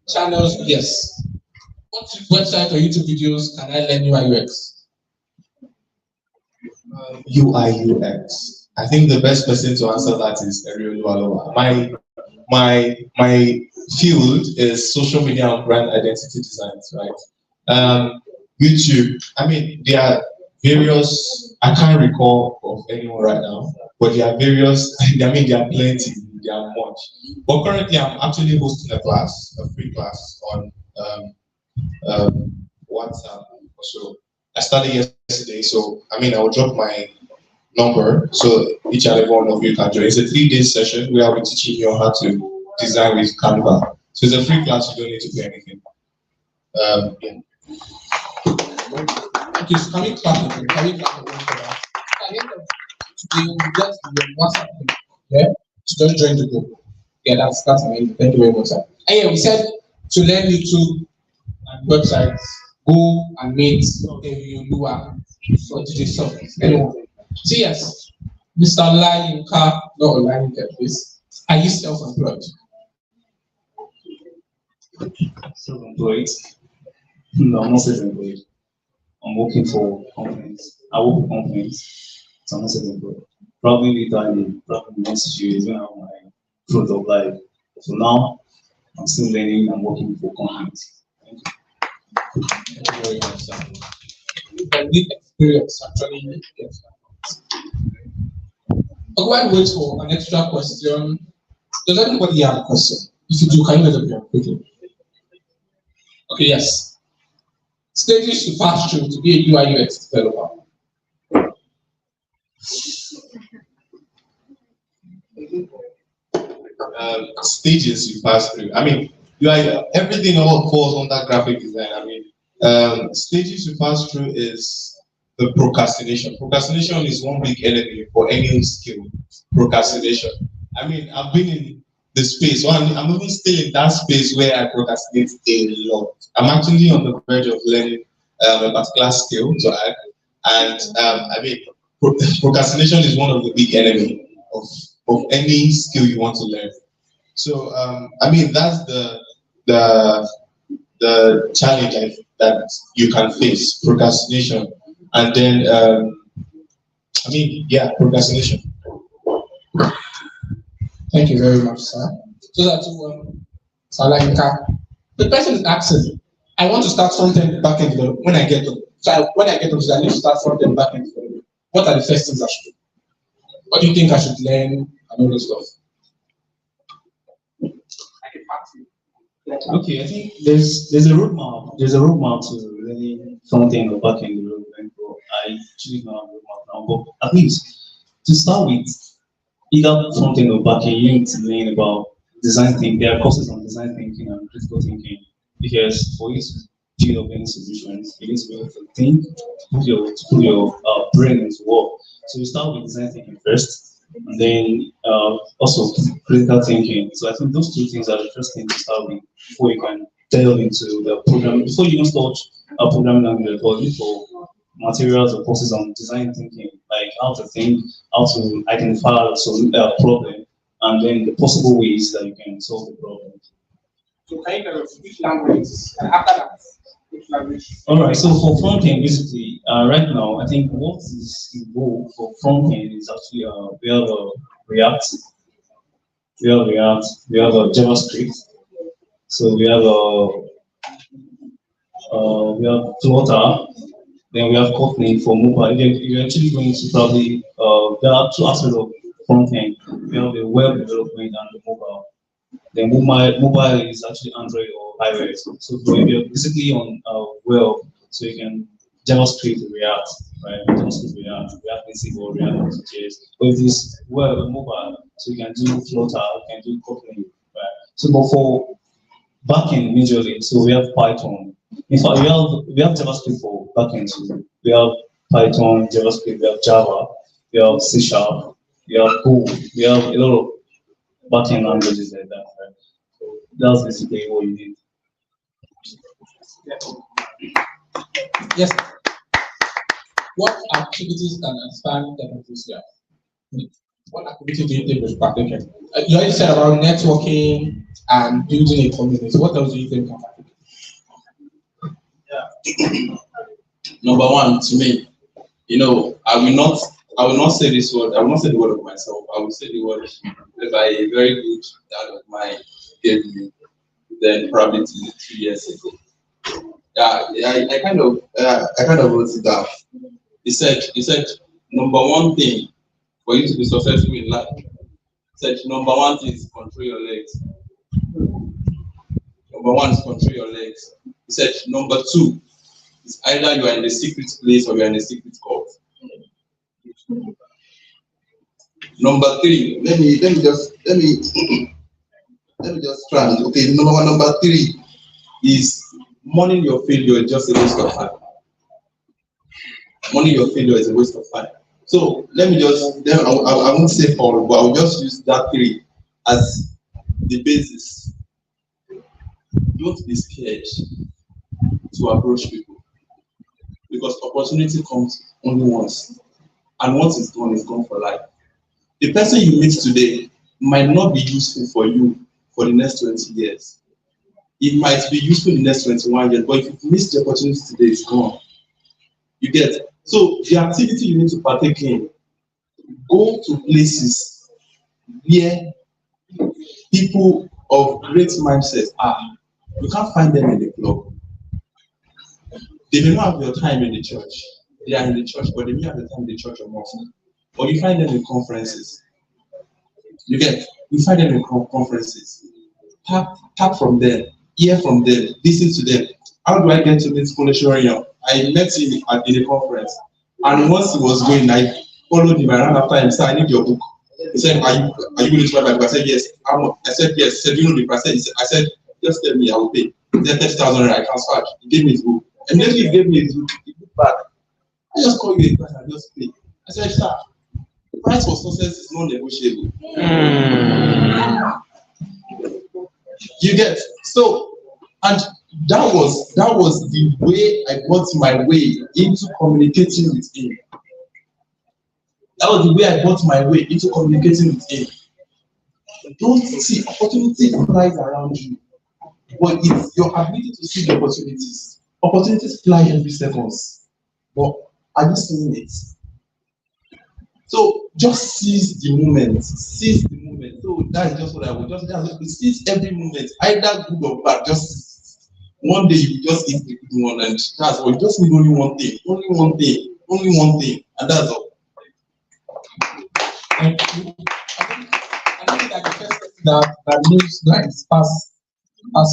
channels? Yes. What website or YouTube videos can I learn UI UX? UI UX. I think the best person to answer that is Ariel Lualowa. My field is social media and brand identity designs, right? YouTube. I mean, there are various. I can't recall of anyone right now, but there are various. I mean, there are plenty. There are much. But currently, I'm actually hosting a free class on WhatsApp. So I started yesterday. So I mean, I will drop my number so each and every one of you can join. It's a 3-day session where I'll be teaching you how to design with Canva. So it's a free class. You don't need to pay anything. Yeah. Okay, so can we clap again? Can we clap again for that? At the end of today, we get the WhatsApp link. Yeah, so just join the group. Yeah, that's amazing. Thank you very much, sir. And yeah, we said to learn YouTube and websites, go and meet Lua for DJ service. Anyone. So yes, Mr. Lai Yinka, not online please. Are you self-employed? Self-employed? No, I'm not self-employed. I'm working for companies. I work for companies, so I'm not self-employed. Probably probably next few years when I have my growth of life. So now, I'm still learning and working for companies. Thank you. Thank you very much, sir. can need experience actually get that. But while we wait for an extra question, does anybody have a question? If you do, can you let them know quickly? Okay, yes. Stages to pass through to be a UI UX developer. Stages you pass through. I mean, everything all falls under graphic design. I mean, stages you pass through is the procrastination. Procrastination is one big enemy for any skill. Procrastination. I mean, I've been in the space, so I'm even still in that space where I procrastinate a lot. I'm actually on the verge of learning a particular skill to add, and I mean, procrastination is one of the big enemies of any skill you want to learn. So I mean, that's the challenge that you can face, procrastination, and then I mean, yeah, procrastination. Thank you very much, sir. So that's Salanka. The person is asking, I want to start front-end, back-end development when I get to. So when I get to, I need to start front-end, back-end development. What are the first things I should do? What do you think I should learn and all this stuff? Okay, I think there's a roadmap. There's a roadmap to learning front-end or back-end development. But I actually don't have a roadmap now. But at least to start with, either front-end or back-end, you need to learn about design thinking. There are courses on design thinking and critical thinking, because for you to develop any solutions, you need to be able to think, to put your brain into work. So you start with design thinking first, and then also critical thinking. So I think those two things are the first thing to start with before you can delve into the program. Before you even start a programming language, or look for materials or courses on design thinking, like how to think, how to identify a problem, and then the possible ways that you can solve the problem. So can you tell us which languages, and after that, which language? All right, so for front end, basically, right now, I think what is involved for front end is actually we have React, we have JavaScript, so we have Flutter, then we have Kotlin for mobile. You're actually going to probably there are two aspects of front end. We have the web development and the mobile. The mobile is actually Android or iOS. So if you're basically on web, so you can JavaScript React, right? JavaScript React Native or React Native.js. But if it's web mobile, so you can do Flutter, you can do Kotlin, right? So but for backend majorly, so we have Python. In fact, we have JavaScript for backend too. We have Python, JavaScript, we have Java, we have C#, we have Go, we have a lot of backend languages like that, right? So that's basically what you need. Yes. What activities can expand democracy? What activities do you think is practical? You already said about networking and building a community. What else do you think can practical? Yeah. Number one, to me, I will not say this word. I will not say the word of myself. I will say the word that a very good dad of mine gave me. Then probably 2 years ago. I kind of wrote it down. He said, number one thing for you to be successful in life. He said, number one thing is control your legs. Number one is control your legs. He said, number two is either you are in the secret place or you are in the secret court. Number three, let me just try. Okay, number three is mourning your failure is just a waste of time. Mourning your failure is a waste of time. So let me just, I won't say all, but I'll just use that three as the basis. Don't be scared to approach people, because opportunity comes only once, and once it's gone for life. The person you meet today might not be useful for you for the next 20 years. It might be useful in the next 21 years, but if you miss the opportunity today, it's gone. You get? So the activity you need to partake in, go to places where people of great mindset are. You can't find them in the club. They may not have your time in the church. they are in the church, but they meet at the time in the church or mosque. But you find them in conferences. You find them in conferences. Tap from them, hear from them, listen to them. How do I get to this Koleshwarian? I met him in a conference, and once he was going, I followed him around after him. Said, "I need your book." He said, "Are you going to buy my book?" I said, "Yes." I said, "Yes." He said, "You know the price?" I said, "Just tell me, I will pay." He said, 30,000 I transferred. He gave me his book. Immediately he gave me his book back. I just call you a price and just pay. I said, "Sir, the price for success is non-negotiable." You get so, and that was the way I got my way into communicating with him. That was the way I got my way into communicating with him. Don't see opportunity flies around you, but it's your ability to see the opportunities. Opportunities fly every second, but are you seeing it? So just seize the moment. Seize the moment. So that's just what I would just seize every moment, either good or bad. Just one day you just eat the good one, and that's all. You just need only one thing, and that's all. Thank you. I think that the first person that knows lines pass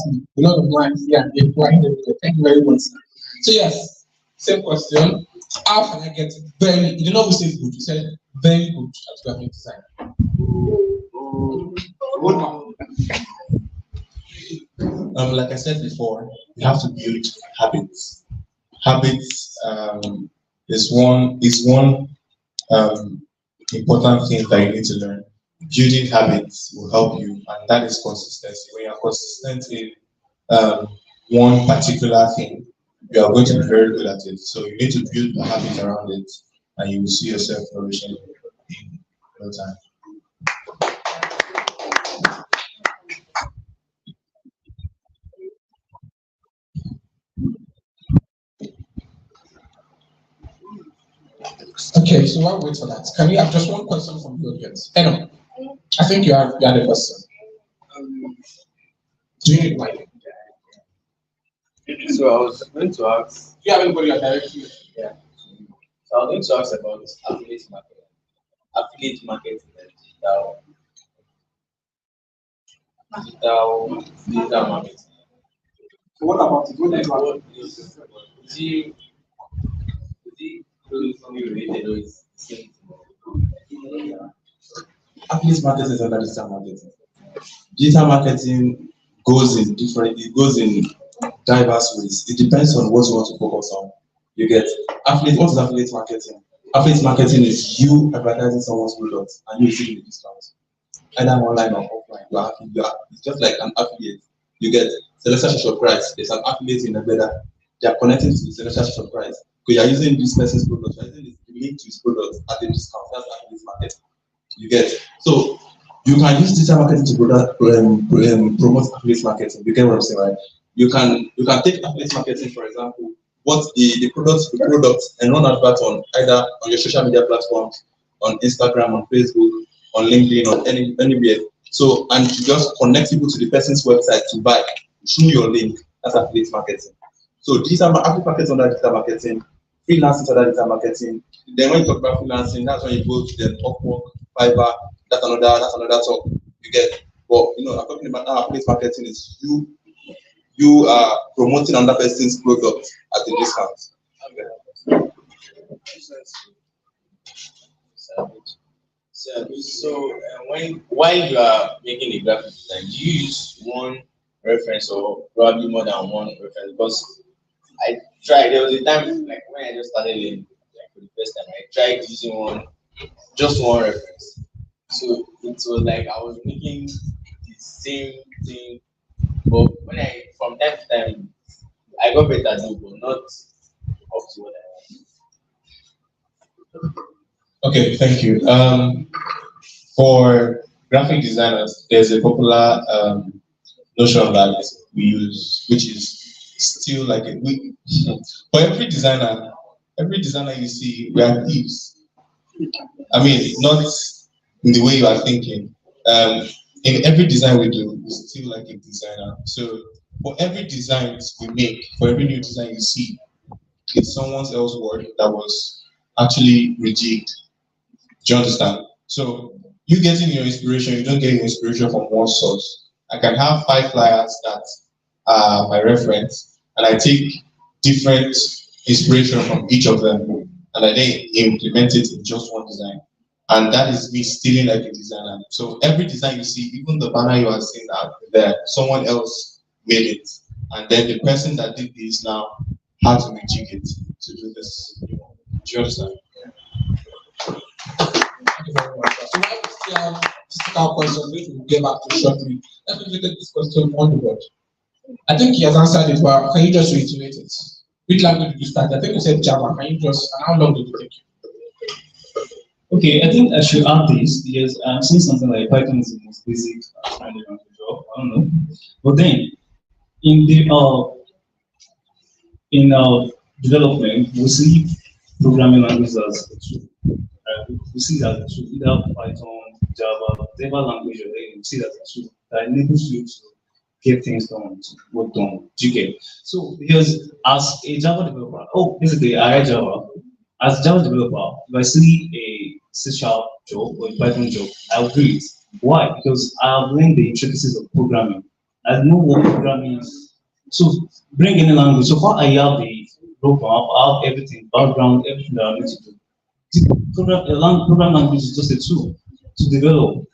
me. A lot of lines here and they're flying everywhere. Thank you very much. So yes, same question. How can I get very, you did not say good, you said very good at graphic design. Like I said before, you have to build habits. Habits is one important thing that you need to learn. Building habits will help you, and that is consistency. When you're consistent in one particular thing, you are going to be very good at it. So you need to build a habit around it, and you will see yourself flourishing in no time. Okay, so while we wait for that, can we have just one question from the audience? Eno, I think you had a question. Do you need mic? So I was going to ask. Do you have anybody that directly? Yeah. So I was going to ask about affiliate marketing. Affiliate marketing and digital marketing. So what about it? What is it closely related or is the same thing? Affiliate marketing is under digital marketing. Digital marketing goes in diverse ways. It depends on what you want to focus on. You get affiliate. What is affiliate marketing? Affiliate marketing is you advertising someone's product and you receiving the discount, either online or offline. It's just like an affiliate. You get Celestial Shop Price. There's an affiliate in the better. They are connecting to the Celestial Shop Price because you are using this person's product. You are using the link to his product at a discount. That's affiliate marketing. You get so. You can use digital marketing to promote affiliate marketing. You get what I'm saying, right? You can take affiliate marketing, for example, what the product and run advert on either on your social media platforms, on Instagram, on Facebook, on LinkedIn, on anywhere. So and you just connect people to the person's website to buy through your link. That's affiliate marketing. So digital affiliate marketing under digital marketing, freelancing under digital marketing. Then when you talk about freelancing, that's when you go to the Upwork, Fiverr. That's another talk. You get, but I'm talking about now. Affiliate marketing is you are promoting another person's product at a discount. So while you are making a graphic design, do you use one reference or probably more than one reference? Because I tried. There was a time like when I just started learning, like for the first time, I tried using just one reference. So it was like I was making the same thing, but from time to time I got better though, but not up to what I want. Okay, thank you. For graphic designers, there's a popular notion that we use, which is still like for every designer you see, we are thieves. I mean, not in the way you are thinking. In every design we do, we still like a designer. So for every design we make, for every new design you see, it's someone else's work that was actually rejigged. Do you understand? So you getting your inspiration, you don't get your inspiration from one source. I can have 5 flyers that are my reference, and I take different inspiration from each of them, and I then implement it in just one design. And that is me stealing like a designer. So every design you see, even the banner you are seeing out there, someone else made it. And then the person that did this now had to rejig it to do this. Do you understand? Thank you very much. So now we still have physical questions, which we'll get back to shortly. Let me take this question on the board. I think he has answered it, but can you just reiterate it? Which language did you start? I think you said Java. Can you just, and how long did it take you? Okay, I think I should add this because I'm seeing something like Python is the most basic language on the job. I don't know, but then in the development, we see programming languages as a tool. We see that as a tool, either Python, Java, whatever language you're learning, we see that as a tool that enables you to get things done, to work done. Do you get? So because as a Java developer, basically I write Java. As a Java developer, if I see a C# job or a Python job, I'll do it. Why? Because I've learned the intricacies of programming. I know what programming is. So bring any language. So far I have the roadmap, I have everything, background, everything that I need to do. Program language is just a tool to develop.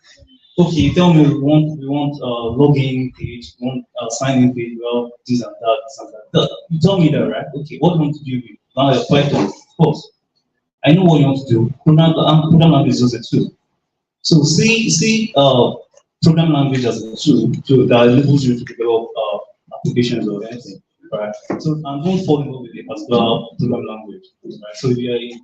Okay, tell me we want login page, we want sign-in page, we have this and that, this and that. You tell me that, right? Okay, what do you want to do with now Python? Of course. I know what you want to do. Program language is just a tool. So see program language as a tool that enables you to develop applications or anything. Right. So and don't fall in love with a particular program language. Right. So if you're a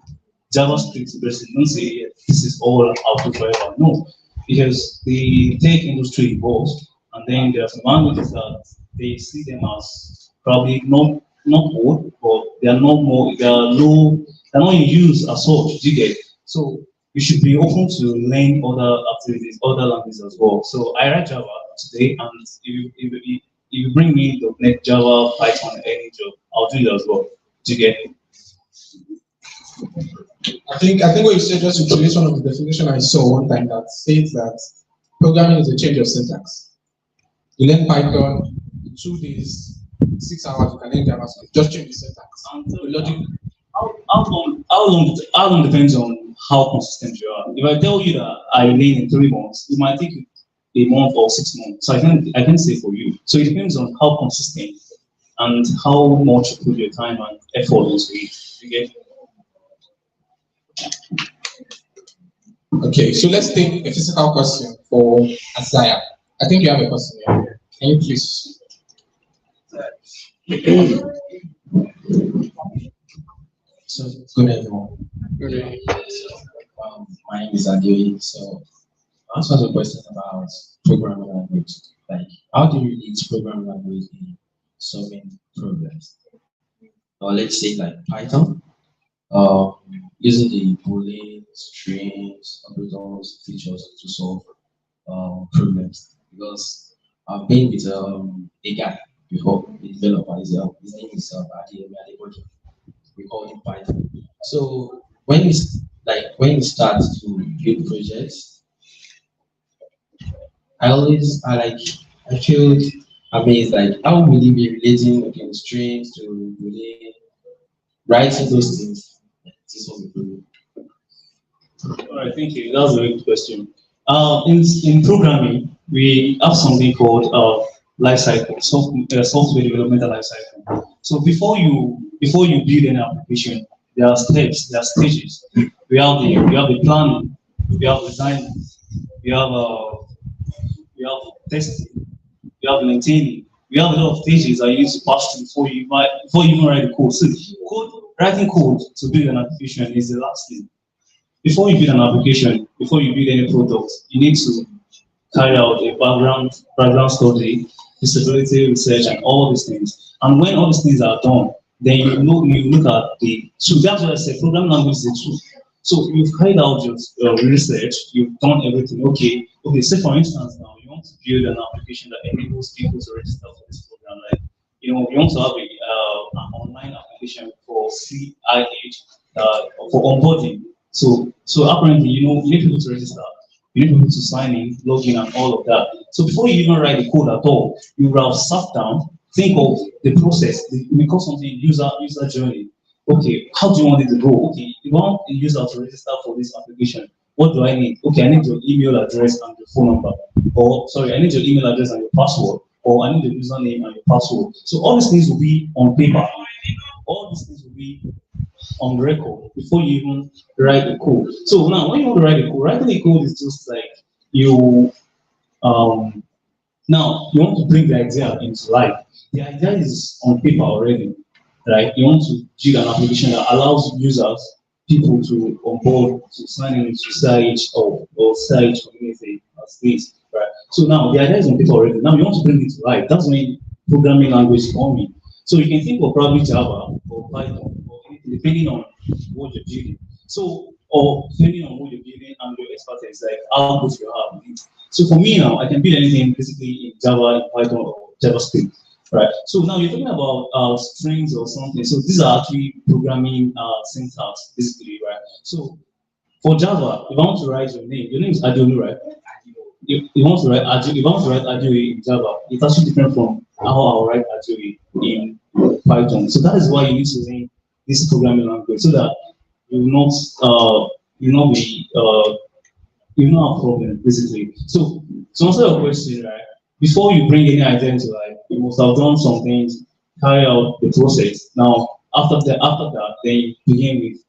JavaScript person, don't say yeah, this is all I'll do forever. No, because the tech industry evolves, and then there are some languages that they see them as probably not old, but they are not more they are low, they're not in use as such. Do you get? So you should be open to learn other activities, other languages as well. So I write Java today, and if you bring me .NET, Java, Python, any job, I'll do it as well. Do you get? I think what you said just introduced one of the definition I saw one time that states that programming is a change of syntax. You learn Python in 2 days, 6 hours, you can learn JavaScript. Just change the syntax. The logic. How long depends on how consistent you are. If I tell you that I learn in 3 months, it might take you a month or 6 months. So I can say for you. So it depends on how consistent and how much you put your time and effort into it. You get? Okay, so let's take a physical question for Isaiah. I think you have a question here. Can you please? So, good everyone. Good. My name is Adeoye. So, I also have a question about programming language. Like, how do you use programming language in solving problems? Or let's say like Python, using the Boolean, strings, operators, features to solve problems. Because I've been with a guy before, a developer. His name is Adeboje. We call him Python. So when you start to build projects, I feel amazed like how will you be relating strings to Boolean, writing those things. This was a problem. All right, thank you. That was a very good question. In programming, we have something called lifecycle, software developmental lifecycle. So before you build an application, there are steps, there are stages. We have the planning, we have design, we have testing, we have maintaining. We have a lot of stages that you need to pass through before you even write the code. So writing code to build an application is the last thing. Before you build an application, before you build any product, you need to carry out a background study, feasibility research, and all these things. And when all these things are done, then you look at the tool. That's what I said, program language is a tool. So you've carried out your research, you've done everything. Okay, say for instance now, you want to build an application that enables people to register for this program. Like, you want to have an online application for CIH for onboarding. So apparently, you need people to register, you need people to sign in, log in, and all of that. So before you even write the code at all, you will have sat down, think of the process. We call something user journey. Okay, how do you want it to go? Okay, you want a user to register for this application. What do I need? Okay, I need your email address and your phone number. Or sorry, I need your email address and your password. Or I need your username and your password. So all these things will be on paper. All these things will be on record before you even write the code. So now, when you want to write the code, writing the code is just like you now you want to bring the idea into life. The idea is on paper already, right? You want to build an application that allows users, people to onboard, to sign in to CIH or CIH community as this, right? So now the idea is on paper already. Now you want to bring it to life. That's when programming language come in. So you can think of probably Java or Python, or depending on what you're building. So, or depending on what you're building and your expertise, like how good you have. So for me now, I can build anything basically in Java, in Python, or JavaScript, right? So now you're talking about strings or something. So these are actually programming syntax, basically, right? So for Java, if I want to write your name is Adiolu, right? If you want to write Adiolu in Java, it's actually different from how I'll write Adiolu in Python. So that is why you need to learn this programming language so that you will not have problem basically. So to answer your question, right? Before you bring any idea into life, you must have done some things, carry out the process. Now after that, then you begin with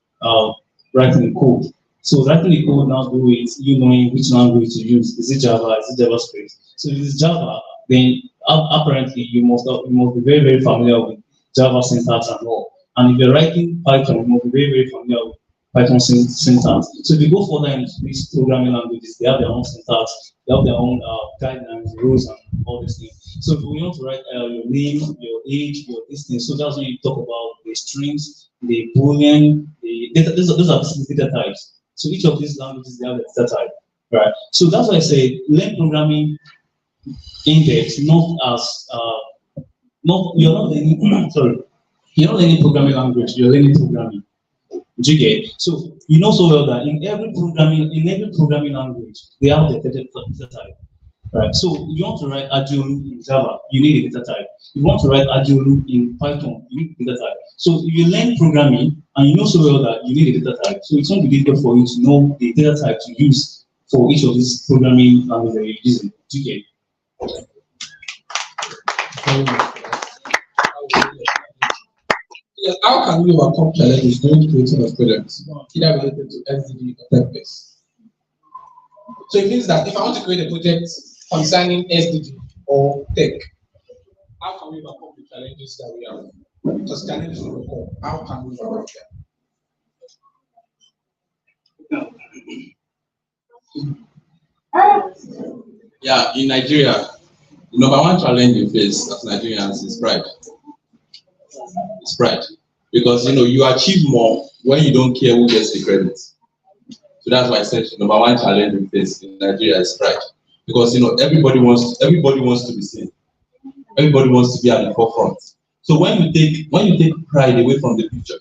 writing the code. So writing the code now do with you knowing which language to use. Is it Java? Is it JavaScript? So if it's Java, then apparently you must be very, very familiar with Java syntax and all. And if you're writing Python, you must be very, very familiar with Python syntax. So if you go further into these programming languages, they have their own syntax, they have their own guidelines, rules, and all these things. So if you want to write your name, your age, your distance, so that's when you talk about the strings, the boolean, the data. Those are basically data types. So each of these languages they have a data type, right? So that's why I say learn programming in depth, not as you're not learning sorry, you're not learning programming language, you're learning programming. Do you get? So you know so well that in every programming language, they have the data type. Right. So you want to write Adiolu in Java, you need a data type. You want to write Adiolu in Python, you need a data type. So if you learn programming and you know so well that you need a data type, so it's going to be difficult for you to know the data type to use for each of these programming languages that you're using. Do you get? Yes, how can we overcome challenges during creating of products, either related to SDG or Techfest? So it means that if I want to create a project concerning SDG or tech, how can we overcome the challenges that we have? Because challenges will overcome. How can we overcome them? Yeah, in Nigeria, the number one challenge we face as Nigerians is pride. It's pride. Because you achieve more when you don't care who gets the credit. So that's why I said the number one challenge we face in Nigeria is pride. Because everybody wants to be seen. Everybody wants to be at the forefront. So when you take pride away from the picture,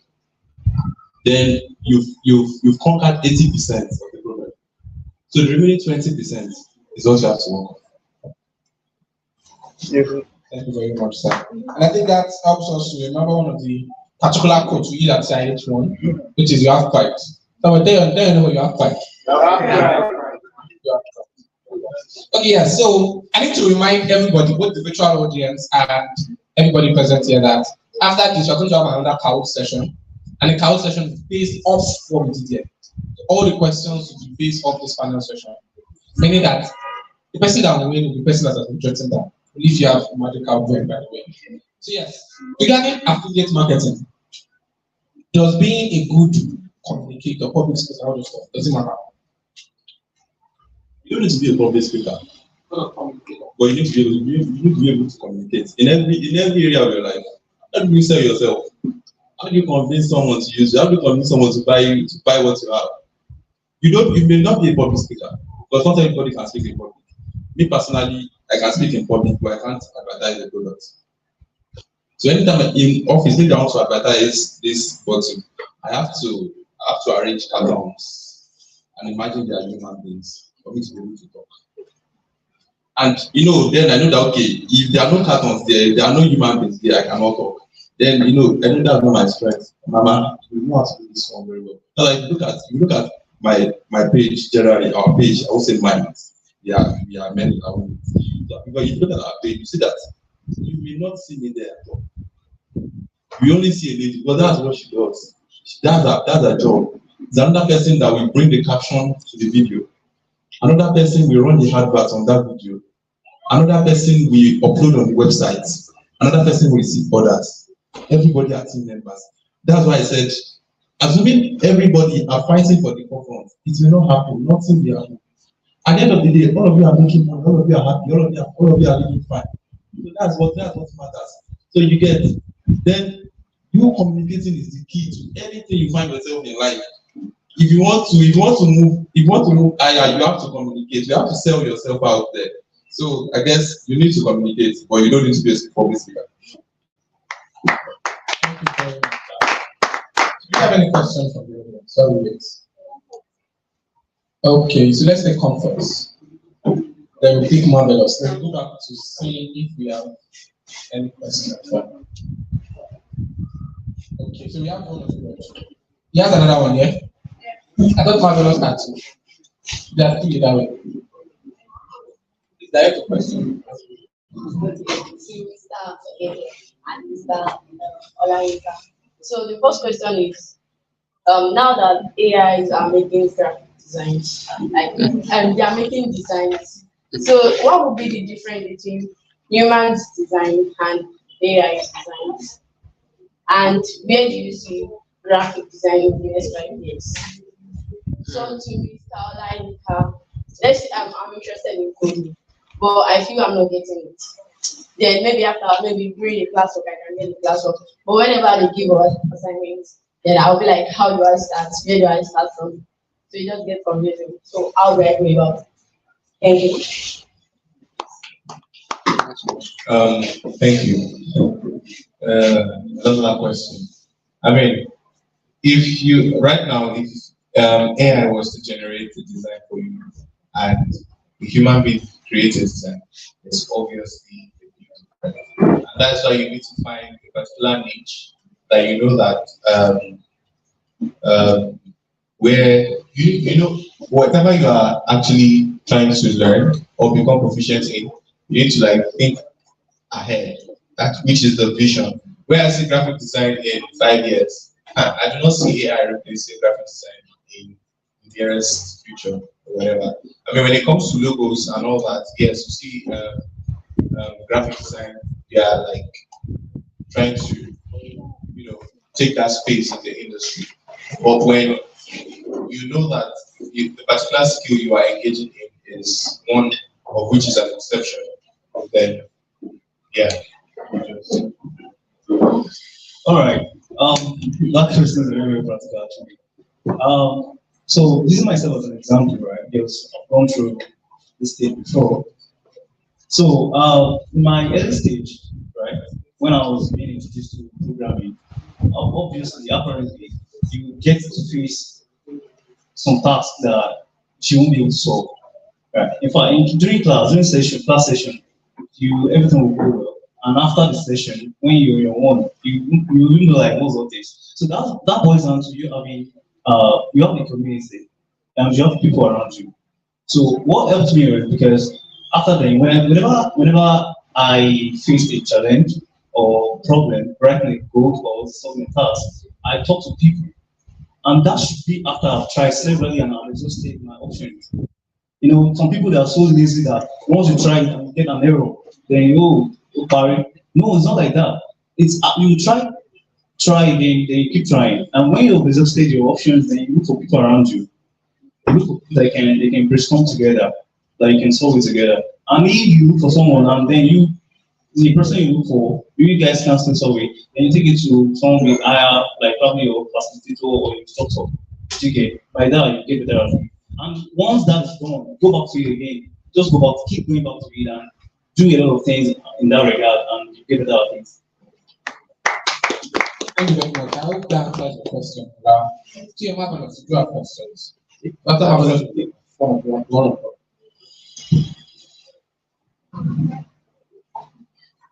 then you've conquered 80% of the problem. So the remaining 20% is what you have to work on. Thank you very much, sir. And I think that helps us to remember one of the particular quotes we use at CIH one, which is you have pride. So there you know you have pride. Okay, yeah, so I need to remind everybody, both the virtual audience and everybody present here, that after this, we're going to have another Kahoot session. And the Kahoot session is based off what we did here. All the questions will be based off this panel session. Meaning that the person that will win will be the person that has been written down. If you have magical brain, by the way. So yes, regarding affiliate marketing, does being a good communicator, public speaker, all those stuff, does it matter? You don't need to be a public speaker, but you need to be able to communicate in every area of your life. How do you sell yourself? How do you convince someone to use you? How do you convince someone to buy what you have? You may not be a public speaker, because not everybody can speak in public. Me personally, I can speak in public, but I can't advertise the product. So anytime in office, maybe I want to advertise this bottle, I have to arrange cartons and imagine they are human beings for me to be able to talk. And then I know that okay, if there are no cartons there are no human beings there, I cannot talk. Then I know that's not my strength. Mama, you know how to do this one very well. So like you look at my page generally, our page, I will say mine. Yeah, we are many. So, because you look at our page, you see that you will not see me there at all. We only see a lady, because that's what she does. That's her job. There's another person that will bring the caption to the video. Another person will run the advert on that video. Another person will upload on the website. Another person will see orders. Everybody are team members. That's why I said, assuming everybody are fighting for the forefront, it will not happen. Nothing will happen. At the end of the day, all of you are making money, all of you are happy, all of you are living fine. So that's what matters. So you get, then you communicating is the key to anything you find yourself in life. If you want to move higher, you have to communicate. You have to sell yourself out there. So I guess you need to communicate, but you don't need to be a public speaker. Thank you very much. Do you have any questions from the audience? Sorry, wait. Okay, so let's take comforts. Then we pick marvelous. Then we go back to see if we have any questions. Okay, so we have one of you. He has another one, yeah? I thought marvelous had two. They are three that way. Is that your question? So the first question is, now that AIs are making graphic designs, and they are making designs, so what would be the difference between humans design and AI designs? And where do you see graphic design in the next 5 years? So to Mr. Olaika, let's say I'm interested in coding, but I feel I'm not getting it. Then maybe after bring the classwork, I can get the classwork. But whenever they give us assignments, then I'll be like, how do I start? Where do I start from? So you just get confusing. So how do I go about it? Thank you. Thank you. Another question. I mean, if AI was to generate a design for you and the human being creates a design, it's obviously a beauty. And that's why you need to find a particular niche that you know that where whatever you are actually trying to learn or become proficient in, you need to like think ahead. Which is the vision. Where I see graphic design in 5 years, I do not see AI replacing graphic design in the nearest future or whatever. I mean, when it comes to logos and all that, yes, you see graphic design, they are like trying to, take that space in the industry. But when you know that the particular skill you are engaging in is one of which is an exception, then yeah. All right. That question is very, very practical actually. So using myself as an example, right? Because I've gone through this stage before. So in my early stage, right, when I was being introduced to programming, obviously, apparently, you get to face some tasks that you won't be able to solve. Right? In fact, during class session, everything will go well. And after the session, when you're your own, you remember like most of this. So that boils down to you having you have a community and you have people around you. So what helped me was because after then, whenever I faced a challenge or problem, writing a code or solving a task, I talk to people. And that should be after I've tried severally and I've exhausted my options. Some people that are so lazy that once you try and you get an error, then you parry. No, it's not like that. It's you try again, then you keep trying. And when you've exhausted your options, then you look for people around you. You look for people that can brainstorm together, that you can solve it together. And if you look for someone and then the person you look for, you guys can still solve it, then you take it to someone with higher, like probably your facilitator or your instructor. Okay, by that you get better. And once that is done, go back to it again. Just go back, keep going back to it and do a lot of things in that regard and you get better at things. Thank you very much. I hope that answers the question. Do you have any other questions? After having one.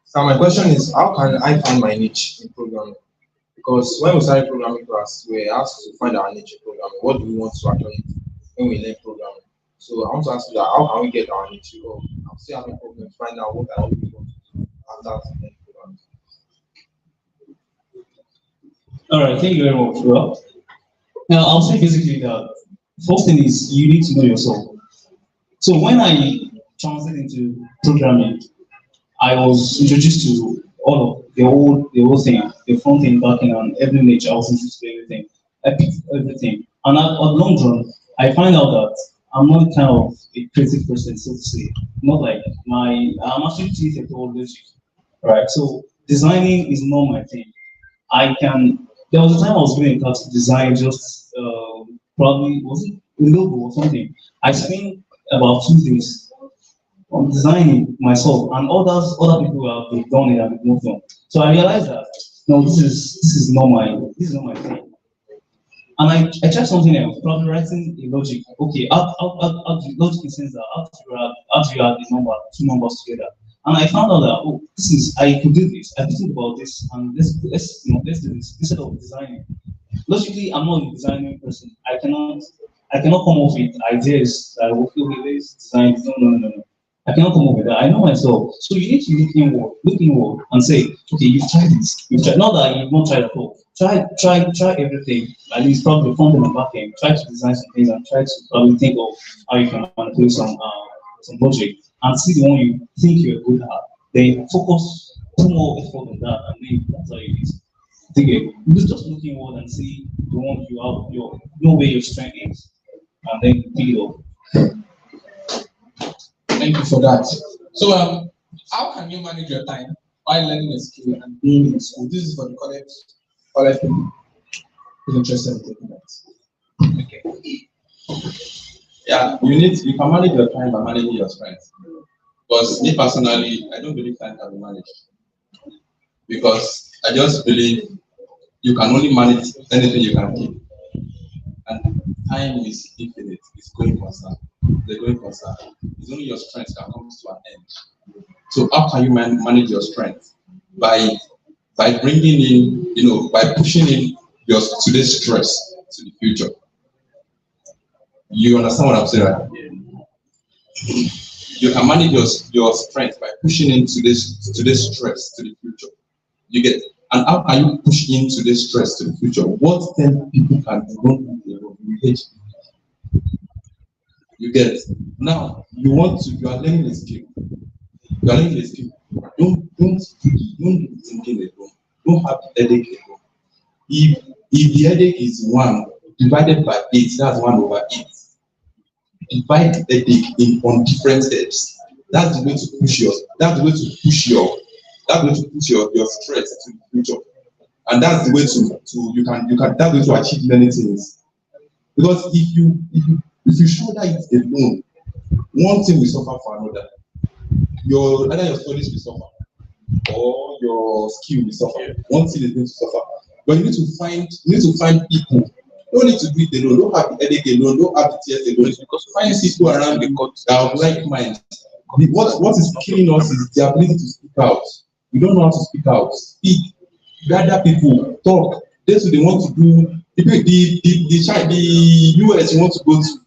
So my question is, how can I find my niche in programming? Because when we started programming class, we were asked to find our niche in programming. What do we want to actually do when we learn programming? So I want to ask you that, how can we get our niche? Because I'm still having problems find out what I really want to do after learning programming. All right, thank you very much. Well, now I'll say basically that first thing is you need to know yourself. So when I transited into programming, I was introduced to all of the whole thing, the front end, back end, and every niche. I was introduced to everything. I picked everything, and at long run, I find out that I'm not kind of a creative person, so to say. Not like I'm actually treated technology, right? So designing is not my thing. There was a time I was going to design just probably, was it a logo or something? I spent about 2 days on designing myself, and other people have done it and moved on. So I realized that no, this is not my thing. And I tried something else, probably writing a logic. Okay, how do logic in the sense that how do you add two numbers together? And I found out that I could do this. I could think about this, and let's do this instead of designing. Logically, I'm not a designing person. I cannot come up with ideas that okay, let's design. No. I cannot come up with that. I know myself. So you need to look inward and say, okay, you've tried this. You've tried, not that you've not tried at all. Try everything. At least probably front end and back end. Try to design some things and try to probably think of how you can manipulate some logic and see the one you think you're good at. Then focus, put more effort on that, and then that's how you think it. You just look inward and see the one you have, know where your strength is, and then pick it up. Thank you for that. So, how can you manage your time while learning a skill and being in school? This is for the college people who's interested in taking that. Okay. Yeah, you can manage your time by managing your strengths. Because me personally, I don't believe time can be managed. Because I just believe you can only manage anything you can keep. And time is infinite, it's going concern. They're going concern. It's only your strength that comes to an end. So how can you manage your strength? By bringing in, by pushing in your today's stress to the future. You understand what I'm saying, right? You can manage your strength by pushing into today's stress to the future. You get, and how can you push into this stress to the future? What 10 people can do? You get it. Now you are learning a skill. You are learning a skill. Don't be thinking alone. Don't have the headache alone. If the headache is 1 divided by 8, that's 1/8. Divide the headache on different steps. That's the way to push your stress to the future. And that's the way that's the way to achieve many things. Because if you shoulder it alone, one thing will suffer for another. Either your studies will suffer or your skill will suffer. One thing is going to suffer. But you need to find people. You don't need to do it alone. Don't have the headache alone. Don't have the tears alone. Because find people around the court that have like mind. What is killing us is the ability to speak out. We don't know how to speak out. Speak. Gather people. Talk. That's what they want to do. The US you want to go to.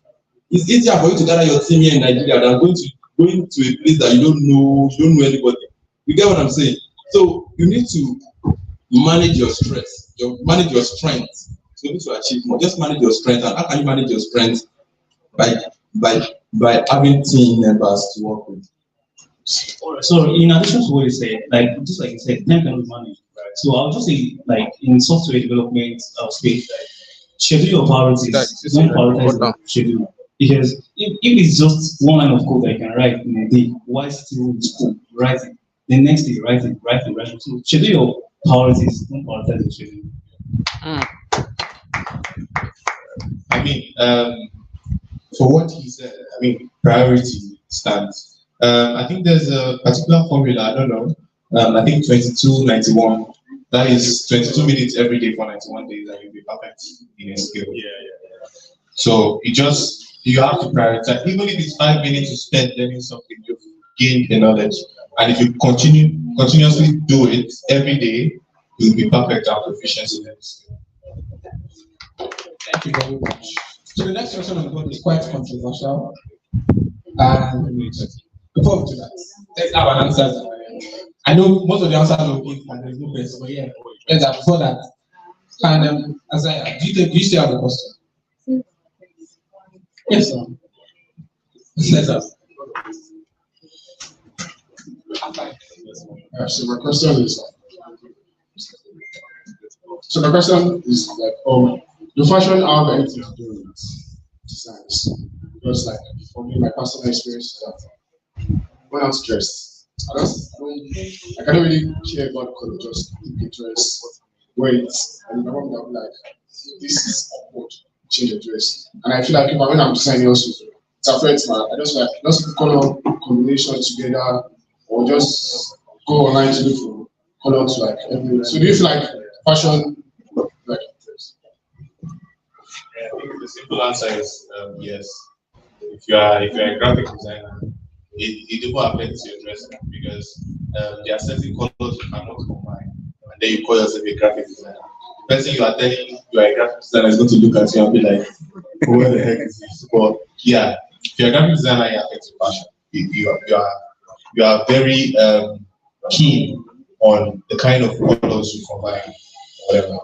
It's easier for you to gather your team here in Nigeria than going to a place that you don't know anybody. You get what I'm saying? So you need to manage your stress, manage your strength to be able to achieve more. Just manage your strength. And how can you manage your strength? By having team members to work with. So in addition to what you said, just like you said, time can be managed, right? So I'll just say, like in software development space, schedule your priorities. Don't prioritize the schedule. Because if it's just one line of code that you can write in a day, why still in school? Write it. The next day, write it. So schedule your priorities. Don't prioritize the schedule. I mean, for what he said, priority stands. I think there's a particular formula, I don't know, I think 2291 That is 22 minutes every day for 91 days, and you'll be perfect in a skill. So you have to prioritize. Even if it's 5 minutes you spend learning something, you've gained the knowledge. And if you continuously do it every day, you'll be perfect at proficiency in that skill. Thank you very much. So the next question on the board is quite controversial. And before we do that, let's have an answer. I know most of the answers will give and there's no best, but yeah, let's have before that. And Isaiah, do you still have a question? Yes, sir. Let's have. So my question is like, the fashion have anything to do with designs? Because like for me, my personal experience is that when I'm stressed, I don't really care about color, just pick a dress, wear it, and I'm like, this is awkward, change the dress. And I feel like when I'm designing also, it affects I just put color combination together, or just go online to look for colors like everywhere. So do you feel like fashion like dress? Yeah, I think the simple answer is yes. If you are a graphic designer, it will affect your dressing because there are certain colors you cannot combine, and then you call yourself a graphic designer. The person you are telling you are a graphic designer is going to look at you and be like, "What the heck is this?" But yeah, if you're a graphic designer, you affect your fashion. You are very keen on the kind of colors you combine, whatever.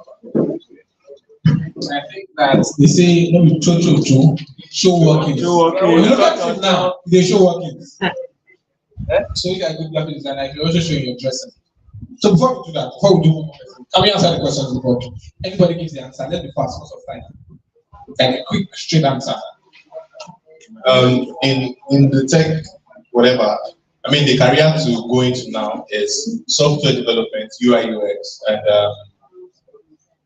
I think that they say no be show workings. You look at it now, they show workings. So you are a good graphic designer, if you also show your dressing. So before we do that, before we do one more question, can we answer the questions on the board? Everybody gives the answer. Let's be fast, most of the time. Like a quick, straight answer. In the tech, whatever, I mean, the career to go into now is software development, UI, UX, and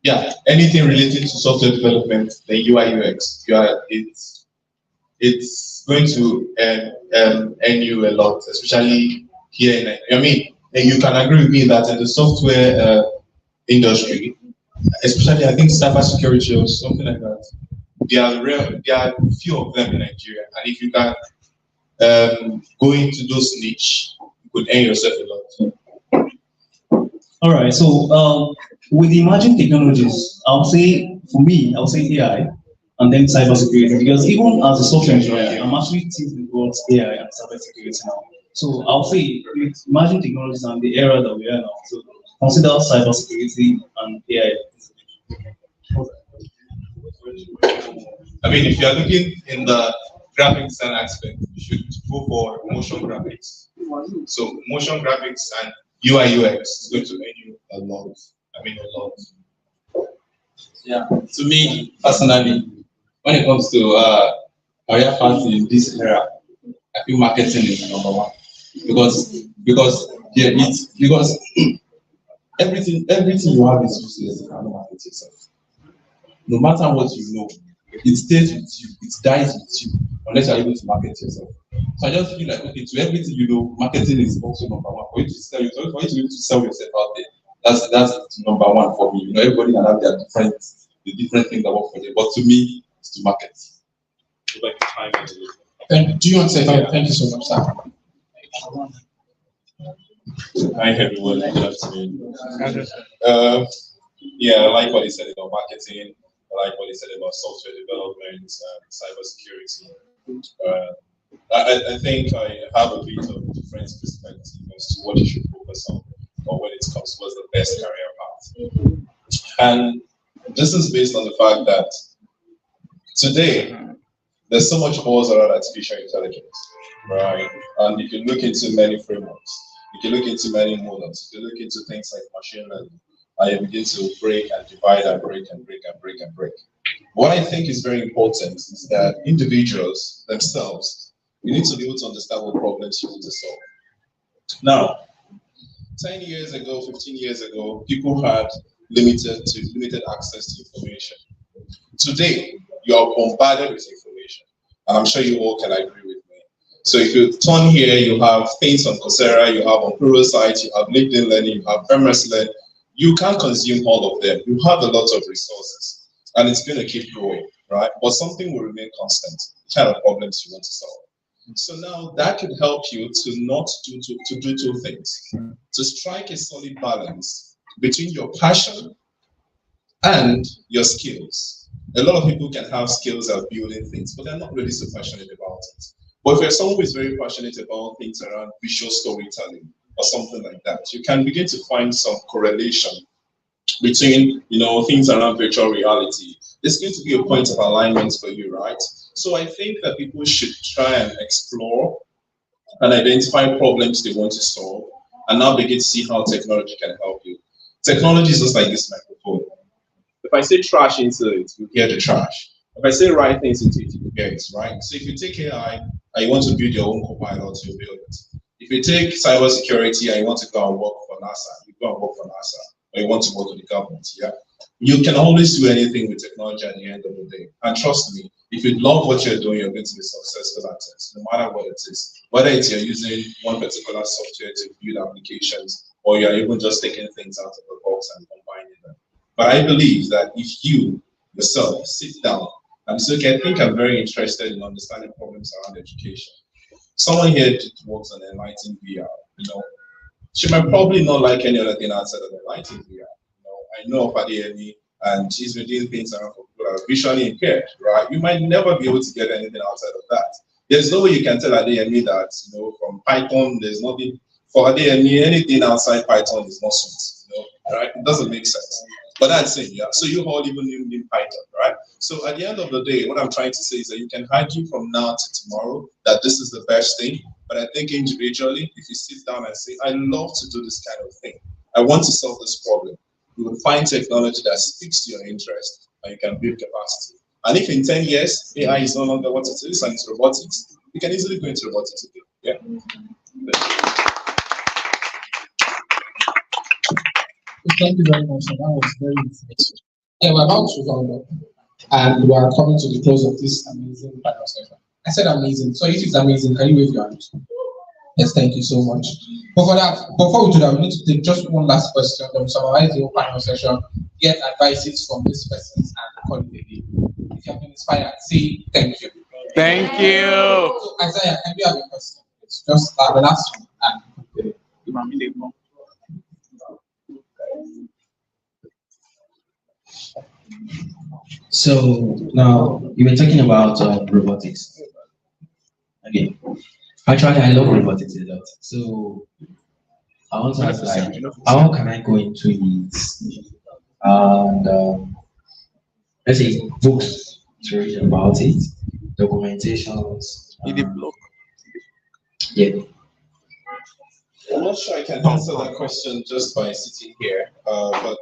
yeah, anything related to software development, the UI, UX. It's going to earn you a lot, especially here in. I mean, you can agree with me that in the software industry, especially I think cybersecurity or something like that, there are few of them in Nigeria, and if you can go into those niche, you could earn yourself a lot. All right, so with the emerging technologies, I'll say AI and then cybersecurity, because even as a software engineer, I'm actually thinking towards AI and cybersecurity now. So I'll say with emerging technologies and the era that we are now, so consider cybersecurity and AI. I mean, if you are looking in the graphic design aspect, you should go for motion graphics. So motion graphics and UI UX is going to earn you a lot. I mean, a lot. Yeah, to me personally, when it comes to career path in this era, I think marketing is number one because everything you have is useless if you cannot market yourself. No matter what you know, it stays with you, it dies with you unless you're able to market yourself. So I just feel like, okay, to everything you know, marketing is also number one. For you to sell yourself, for you to be able to sell yourself out there, that's number one for me. You know, everybody can have their different things that work for them. But to me, it's to market. Do you want to say thank you so much, sir? Hi everyone, good afternoon. Yeah, I like what he said about marketing. I like what he said about software development, cybersecurity. I think I have a bit of a different perspective as to what you should focus on, or when it comes towards the best career path. And this is based on the fact that today there's so much buzz around artificial intelligence, right? And you can look into many frameworks, you can look into many models, you can look into things like machine learning, and you begin to break and divide and break and break and break and break. What I think is very important is that individuals themselves, you need to be able to understand what problems you want to solve. Now, 10 years ago, 15 years ago, people had limited access to information. Today, you are bombarded with information, and I'm sure you all can agree with me. So if you turn here, you have things on Coursera, you have on Pluralsight, you have LinkedIn Learning, you have MS Learn, you can't consume all of them. You have a lot of resources, and it's going to keep growing, right? But something will remain constant, the kind of problems you want to solve. So now that could help you to not do to do two things, to strike a solid balance between your passion and your skills. A lot of people can have skills at building things, but they're not really so passionate about it. But if you're someone who is very passionate about things around visual storytelling or something like that, you can begin to find some correlation between, things around virtual reality. There's going to be a point of alignment for you, right? So I think that people should try and explore and identify problems they want to solve, and now begin to see how technology can help you. Technology is just like this microphone. If I say trash into it, you hear the trash. If I say right things into it, you hear it, right? So if you take AI and you want to build your own copilot, you build it. If you take cybersecurity and you want to go and work for NASA, you go and work for NASA, or you want to work with the government, yeah? You can always do anything with technology at the end of the day. And trust me, if you love what you're doing, you're going to be successful at it, no matter what it is. Whether it's you're using one particular software to build applications, or you're even just taking things out of the box and combining them. But I believe that if you yourself sit down and say, okay, I think I'm very interested in understanding problems around education. Someone here works on Enlightened VR, she might probably not like any other thing outside of Enlightened VR. I know of Adeyemi, and she's been doing things around for people that are visually impaired, right? You might never be able to get anything outside of that. There's no way you can tell Adeyemi that, from Python, there's nothing, for Adeyemi, anything outside Python is not sweet, right? It doesn't make sense. But that's it, yeah. So you all even in Python, right? So at the end of the day, what I'm trying to say is that you can argue from now to tomorrow that this is the best thing. But I think individually, if you sit down and say, I love to do this kind of thing, I want to solve this problem, you will find technology that speaks to your interest and you can build capacity. And if in 10 years, AI is no longer what it is and it's robotics, you can easily go into robotics again. Yeah. Thank you very much. That was very informative. Yeah, we're about to round up, and we are coming to the close of this amazing panel session. I said amazing. So if it's amazing, can you wave your hand? Yes, thank you so much. But for that, before we do that, we need to take just one last question. Then summarize the whole panel session, get advices from these persons, and call it a day. If you have been inspired, say thank you. Thank you. So, Isaiah, can you have a question? It's just the last one. And So now you were talking about robotics. Okay. Actually, I love robotics a lot. So I want to ask, like, how can I go into it? And let's say books to read about it, documentations. Yeah. I'm not sure I can answer that question just by sitting here, but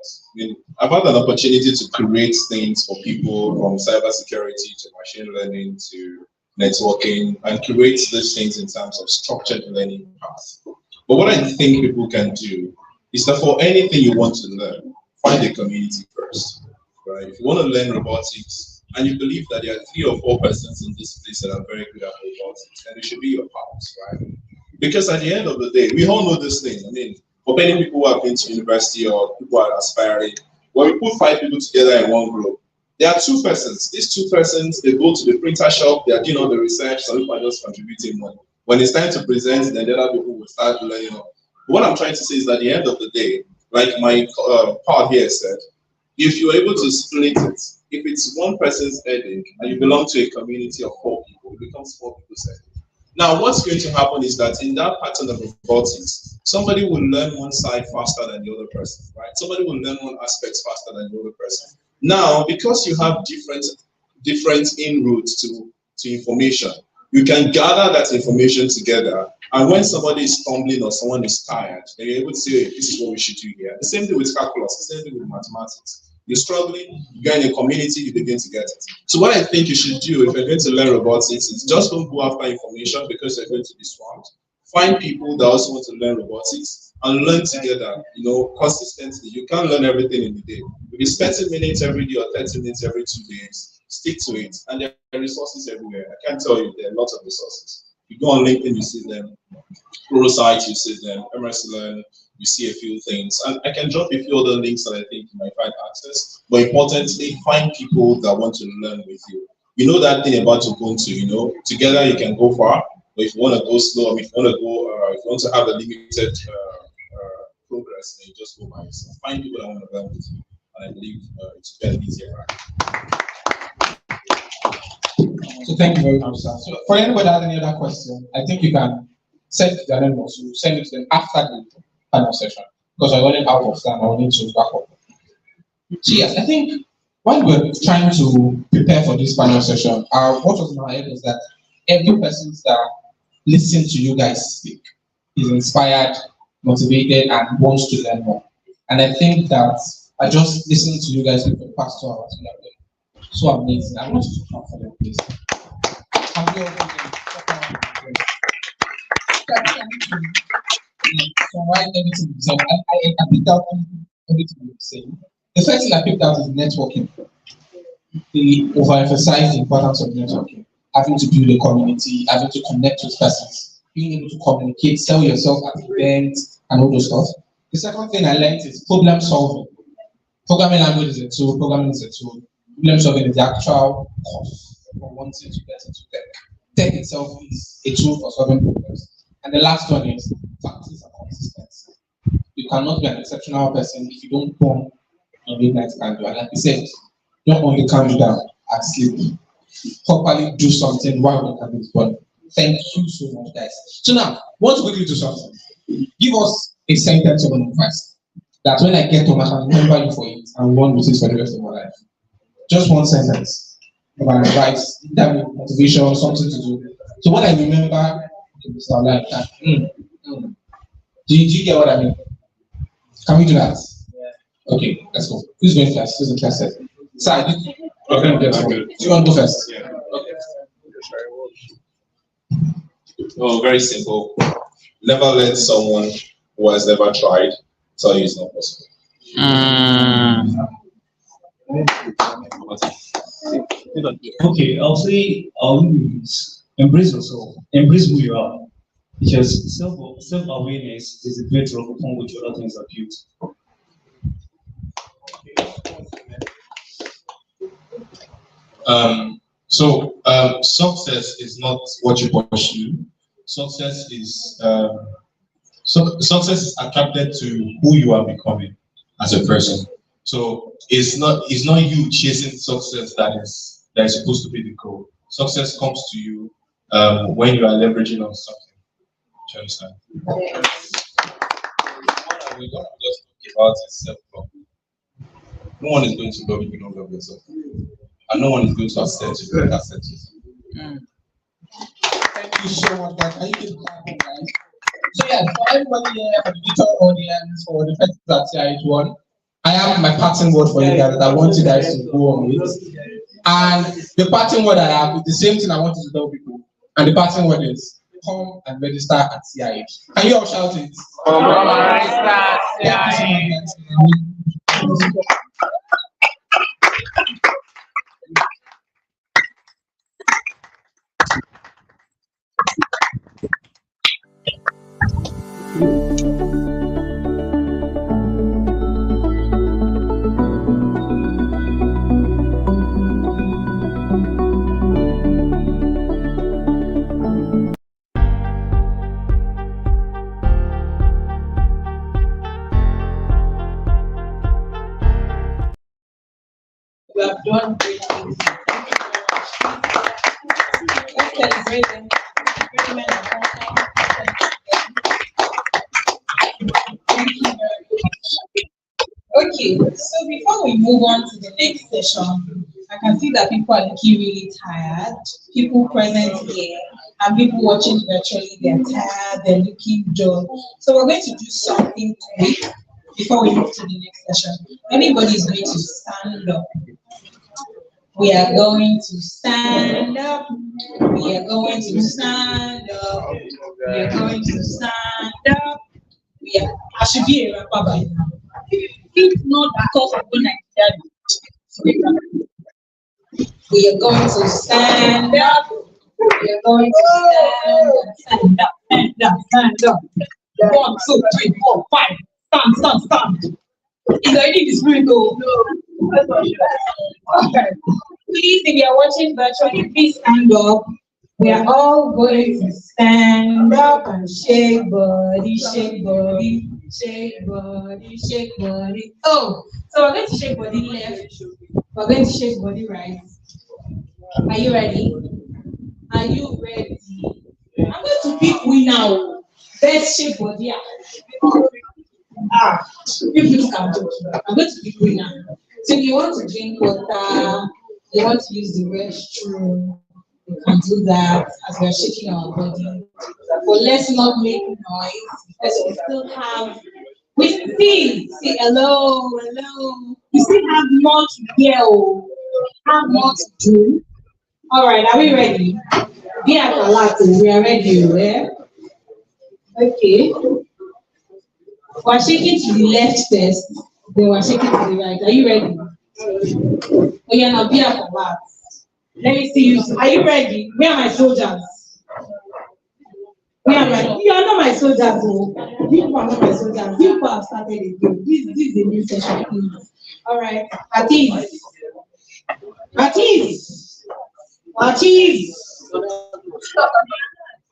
I've had an opportunity to create things for people from cybersecurity to machine learning to networking, and create these things in terms of structured learning paths. But what I think people can do is that for anything you want to learn, find a community first, right? If you want to learn robotics and you believe that there are 3 or 4 persons in this place that are very good at robotics, then it should be your pals, right? Because at the end of the day, we all know this thing. I mean, for many people who have been to university or people who are aspiring, when we put 5 people together in one group, there are 2 persons. These 2 persons, they go to the printer shop, they are doing all the research, some people are just contributing money. When it's time to present, then the other people will start learning. What I'm trying to say is that at the end of the day, like my part here said, if you're able to split it, if it's one person's headache and you belong to a community of 4 people, it becomes 4 people's headache. Now, what's going to happen is that in that pattern of robotics, somebody will learn one side faster than the other person, right? Somebody will learn one aspect faster than the other person. Now, because you have different inroads to information, you can gather that information together, and when somebody is stumbling or someone is tired, then you're able to say, hey, this is what we should do here. The same thing with calculus, the same thing with mathematics. You're struggling, you're in a community, you begin to get it. So what I think you should do if you're going to learn robotics is just don't go after information because you're going to be swamped. Find people that also want to learn robotics and learn together, consistently. You can't learn everything in a day. If it's 30 minutes every day or 30 minutes every 2 days, stick to it. And there are resources everywhere. I can tell you there are lots of resources. You go on LinkedIn, you see them. Pluralsight, you see them. MS Learn, you see a few things. And I can drop a few other links that I think you might find access. But importantly, find people that want to learn with you. You know that thing about Ubuntu, together you can go far. But if you want to go slow, if you want to go, if you want to have a limited progress, then you just go by yourself. Find people that want to learn with you. And I believe it's very easier, right? So thank you very much, sir. So for anybody that has any other question, I think you can send it to them also. Send it to them after the panel session because we're running out of time. I will need to back up. So yes, I think when we're trying to prepare for this panel session, what was in our head was that every person that listens to you guys speak is inspired, motivated, and wants to learn more. And I think that I just listening to you guys for the past 2 hours. So amazing. I want you to come for them, please. Have you all summarize everything? So I picked out everything you're saying. The first thing I picked out is networking. They overemphasize the importance of networking, having to build a community, having to connect with persons, being able to communicate, sell yourself at events, and all those stuff. The second thing I learned is problem solving. Programming language is a tool, programming is a tool. Problem solving is the actual cost for wanting to get into tech. Tech itself is a tool for solving problems. And the last one is practice and consistency. You cannot be an exceptional person if you don't come on midnight candle. And like we said, don't only calm down and sleep. Properly do something while the candle is burning. Thank you so much, guys. So now, want to quickly do something. Give us a sentence of advice that when I get home, I can remember you for it and run with it for the rest of my life. Just one sentence of advice, that with motivation, something to do. So what I remember is our life. Do you get what I mean? Can we do that? Yeah. Okay, let's go. Who's going first? Who's the class set? Sir, you're going to get one. Do you want to go first? Yeah. Okay. Oh, very simple. Never let someone who has never tried tell you it's not possible. Okay, I'll use embrace yourself, embrace who you are, because self-awareness is a bedrock upon which other things are built. Success is not what you pursue. Success is success is attracted to who you are becoming as a person. So it's not you chasing success that is supposed to be the goal. Success comes to you when you are leveraging on something. Do you understand? What we're going to just talk about is self-love. No one is going to love you if you don't love yourself. And no one is going to accept you if you don't accept yourself. Thank you so much, guys. Can you keep clapping, guys? So yeah, for everybody here, for the digital audience, for the person that CIH won, I have my parting word for you guys that I want you guys to go on with. And the parting word I have is the same thing I want you to tell people. And the parting word is come and register at CIH. Can you all shout it? Come and register at CIH. We have done great things. Let's celebrate them. Thank you very much. Okay, so before we move on to the next session, I can see that people are looking really tired. People present here and people watching virtually, they're tired, they're looking dull. So we're going to do something quick before we move to the next session. Anybody is going to stand up. We are going to stand up. We are going to stand up. We are going to stand up. I should be a rapper by now. If not, because of the Nigeria. We are going to stand up. We are going to stand up. Stand up. Stand up. Stand up. 1, 2, 3, 4, 5. Stand. It's already in the spirit, though. Okay. Please, if you are watching virtually, please stand up. We are all going to stand up and shake body, shake body, shake body, shake body. Oh, so we're going to shake body left. We're going to shake body right. Are you ready? Are you ready? I'm going to pick winner. Best shake body. If you look at it, I'm going to pick winner. So if you want to drink water, you want to use the restroom, you can do that as we're shaking our body. But let's not make noise because we still have, see, hello. We still have more to go, have more to do. All right, are we ready? Be at alert, we are ready, yeah? Okay. We're shaking to the left first, then we're shaking to the right. Are you ready? Oh, yeah, now be at alert. Let me see you. Are you ready? Where are my soldiers? You are not my soldiers, though. You people are not my soldiers. You people have started again. This is a new session, please. All right. Atis.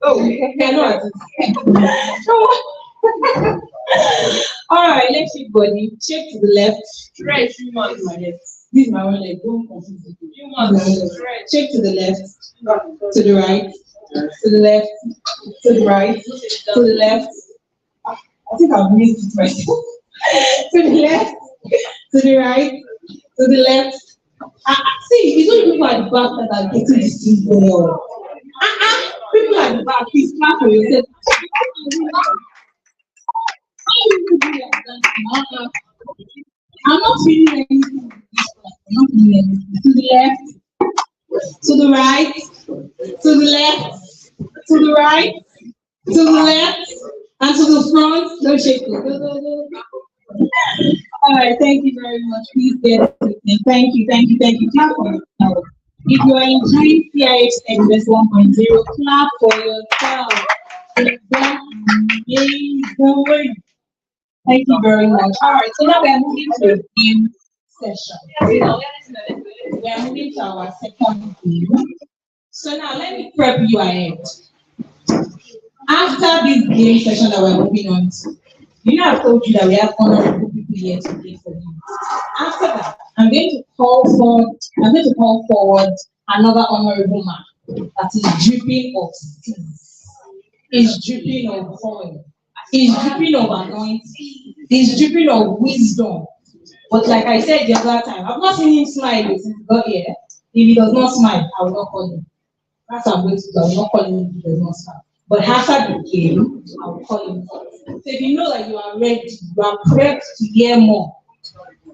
Oh, hello, all right, let's shake body. Shake to the left. Right, you must. My left. This is my own leg. Don't confuse it. You must. Shake to the left. To the right. To the left. To the right. To the left. I think I've missed it myself. To the left. To the right. To the left. See, it's only people at the back that are getting this thing well. People at the back, please clap for yourself. I'm not feeling anything. I'm not feeling anything. To the left, to the right, to the left, to the right, to the left, and to the front. Don't shake it. All right, thank you very much. Please get it. Thank you. Clap for yourself. If you are enjoying CIH Techfest 1.0, clap for yourself. Amazing. Thank you very much. All right, so now we are moving to a game session. We are moving to our second game. So now let me prep you ahead. After this game session that we're moving on to, I've told you that we have honorable people here to play for you. After that, I'm going to call forward another honorable man that is dripping of seeds, is dripping of oil, is dripping of anointing, is dripping of wisdom. But like I said the other time, I've not seen him smile since he got here. If he does not smile, I will not call him. That's what I'm going to do. I will not call him if he does not smile. But after the game, I will call him. So if you know that you are ready, you are prepped to hear more,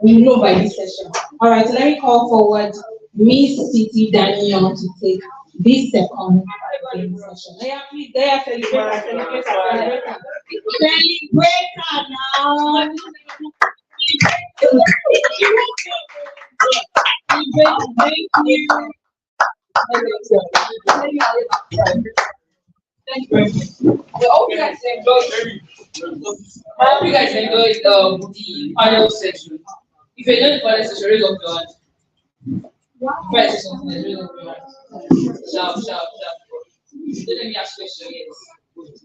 we know by this session. All right, so let me call forward Miss Titi Daniel to take this second game session. Yeah, please, celebrate now. Thank you. I hope you guys enjoyed. I hope you guys enjoyed the panel section. If you enjoyed the panel section, raise up your hand. If I say something, raise up your hand. Shout. Don't let me ask questions yet.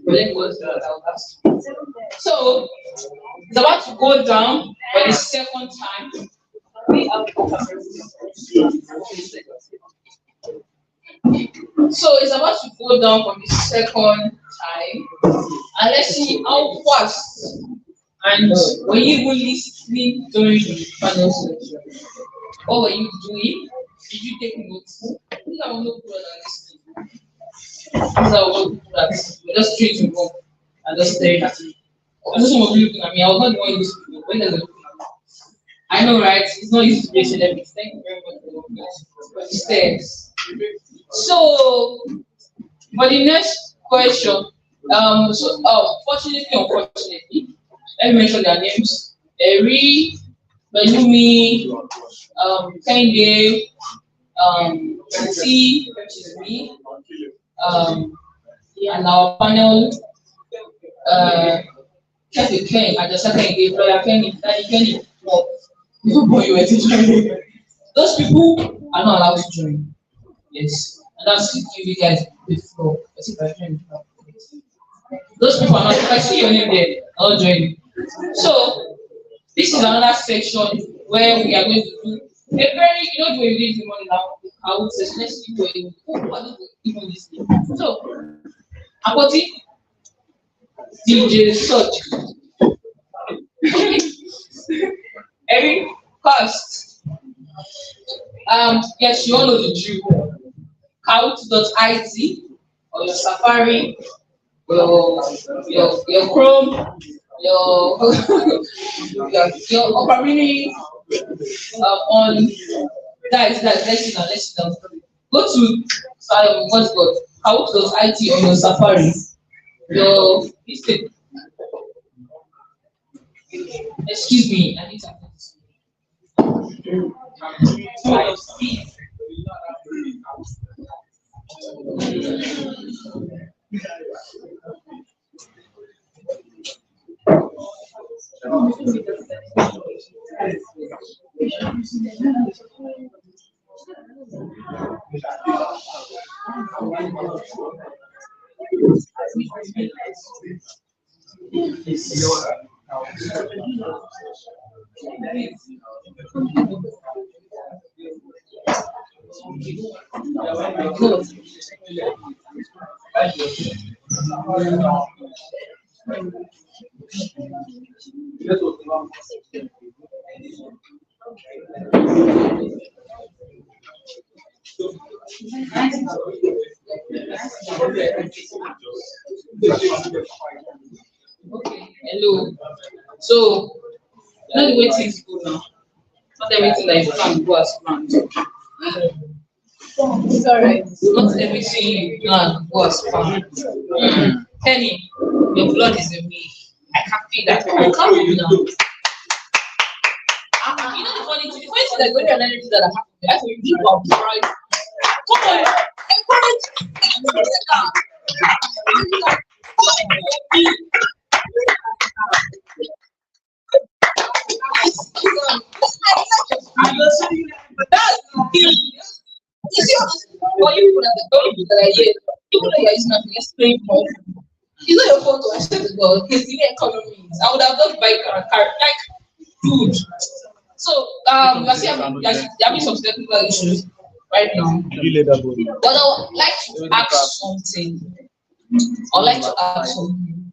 But let me go to that. I'll ask. So, it's about to go down for the second time. So it's about to go down for the second time, and let's see how fast and were you even listening during the panel session. What were you doing? Did you take notes? These are no good at listening. These are all good at we're just straight to work and just staring at you. I just want to looking at me. I was not the one listening. When there's a I know, right? It's not easy to be a celebrity. Thank you very much for the steps. So, for the next question, fortunately, unfortunately, let me mention their names. Eri, Belumi, Kenge, T, which is me, and our panel, Kenny, Ken, I just said Kenny, brother Kenny, Daddy Kenny. Oh, you boy, you were to join. Those people are not allowed to join. Yes. And that's give you guys the floor. Let's see if I can. Those people are not, if I see your name there, I'll join you. So, this is another section where we are going to do a very, you know, the way we did the money now. I would say, let's see where who are even listening. So, Akoti, DJ Such, Eric Cost. Yes, you all know the drill. Count.it or your Safari, your Chrome, your Opera Mini on guys, let's sit down. Go to what's called Count.it on your Safari. Your excuse me, I need to okay, hello. So, you know the way things go now. Not everything that you plan go as planned. It's alright. Not everything you plan go as planned. Penny, your blood is in me. I can feel that. I can't feel you now. You know the funny thing that when you're learning things that are happening, I have to give up price. Come on, you see, for you people that are here, people that are using to explain more. It's not your fault to accept the God. It's the economies. I would have just buy car, like, dude. So, I see I'm having some technical issues right now. But I would like to ask something. I'd like to ask something.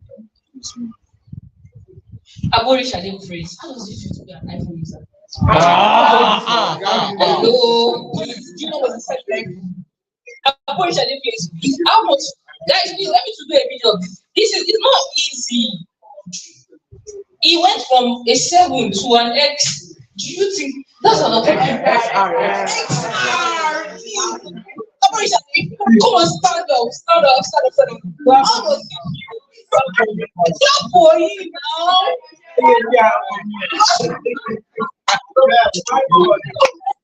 Abori Shadim phrase. How does it feel to be an iPhone user? Hello. Do you know what it's like? Abori Shadim phrase. How much? Guys, please let me to do a video of this. It's not easy. He went from a 7 to an X. Do you think that's an XR? Come on, stand up. How does it feel? Clap for him now.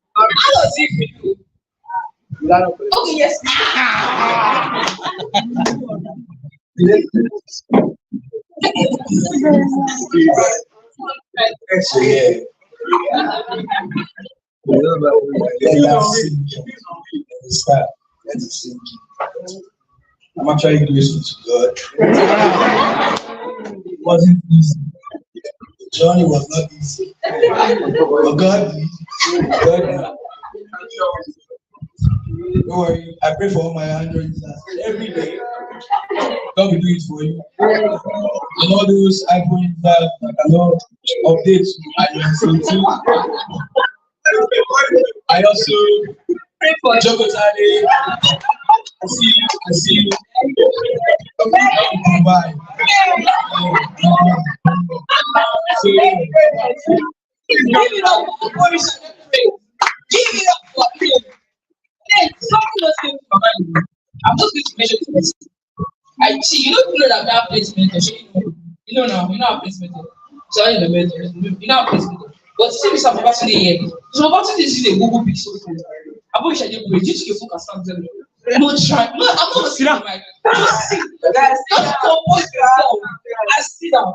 How does it feel? Okay, yes. I'm actually grateful to God. It wasn't easy. The journey was not easy. But God did. Don't worry, I pray for all my Android users every day. God will do it for you. And all those iPhone users that cannot update iOS 18. I also pray for Jogotale. I see you. Bye. So, give it up for Give it up for him. Then something else came to my mind. I'm just going to mention this. I see, you don't know that I have placement. You know now, you know how placement. So I in the mentor, you know how placement. But see this about today here. So about today is a Google Pixel. I wish I didn't bridge you to focus on them. No try. No, I'm not sitting down. Just sit. Just compose yourself. I sit down.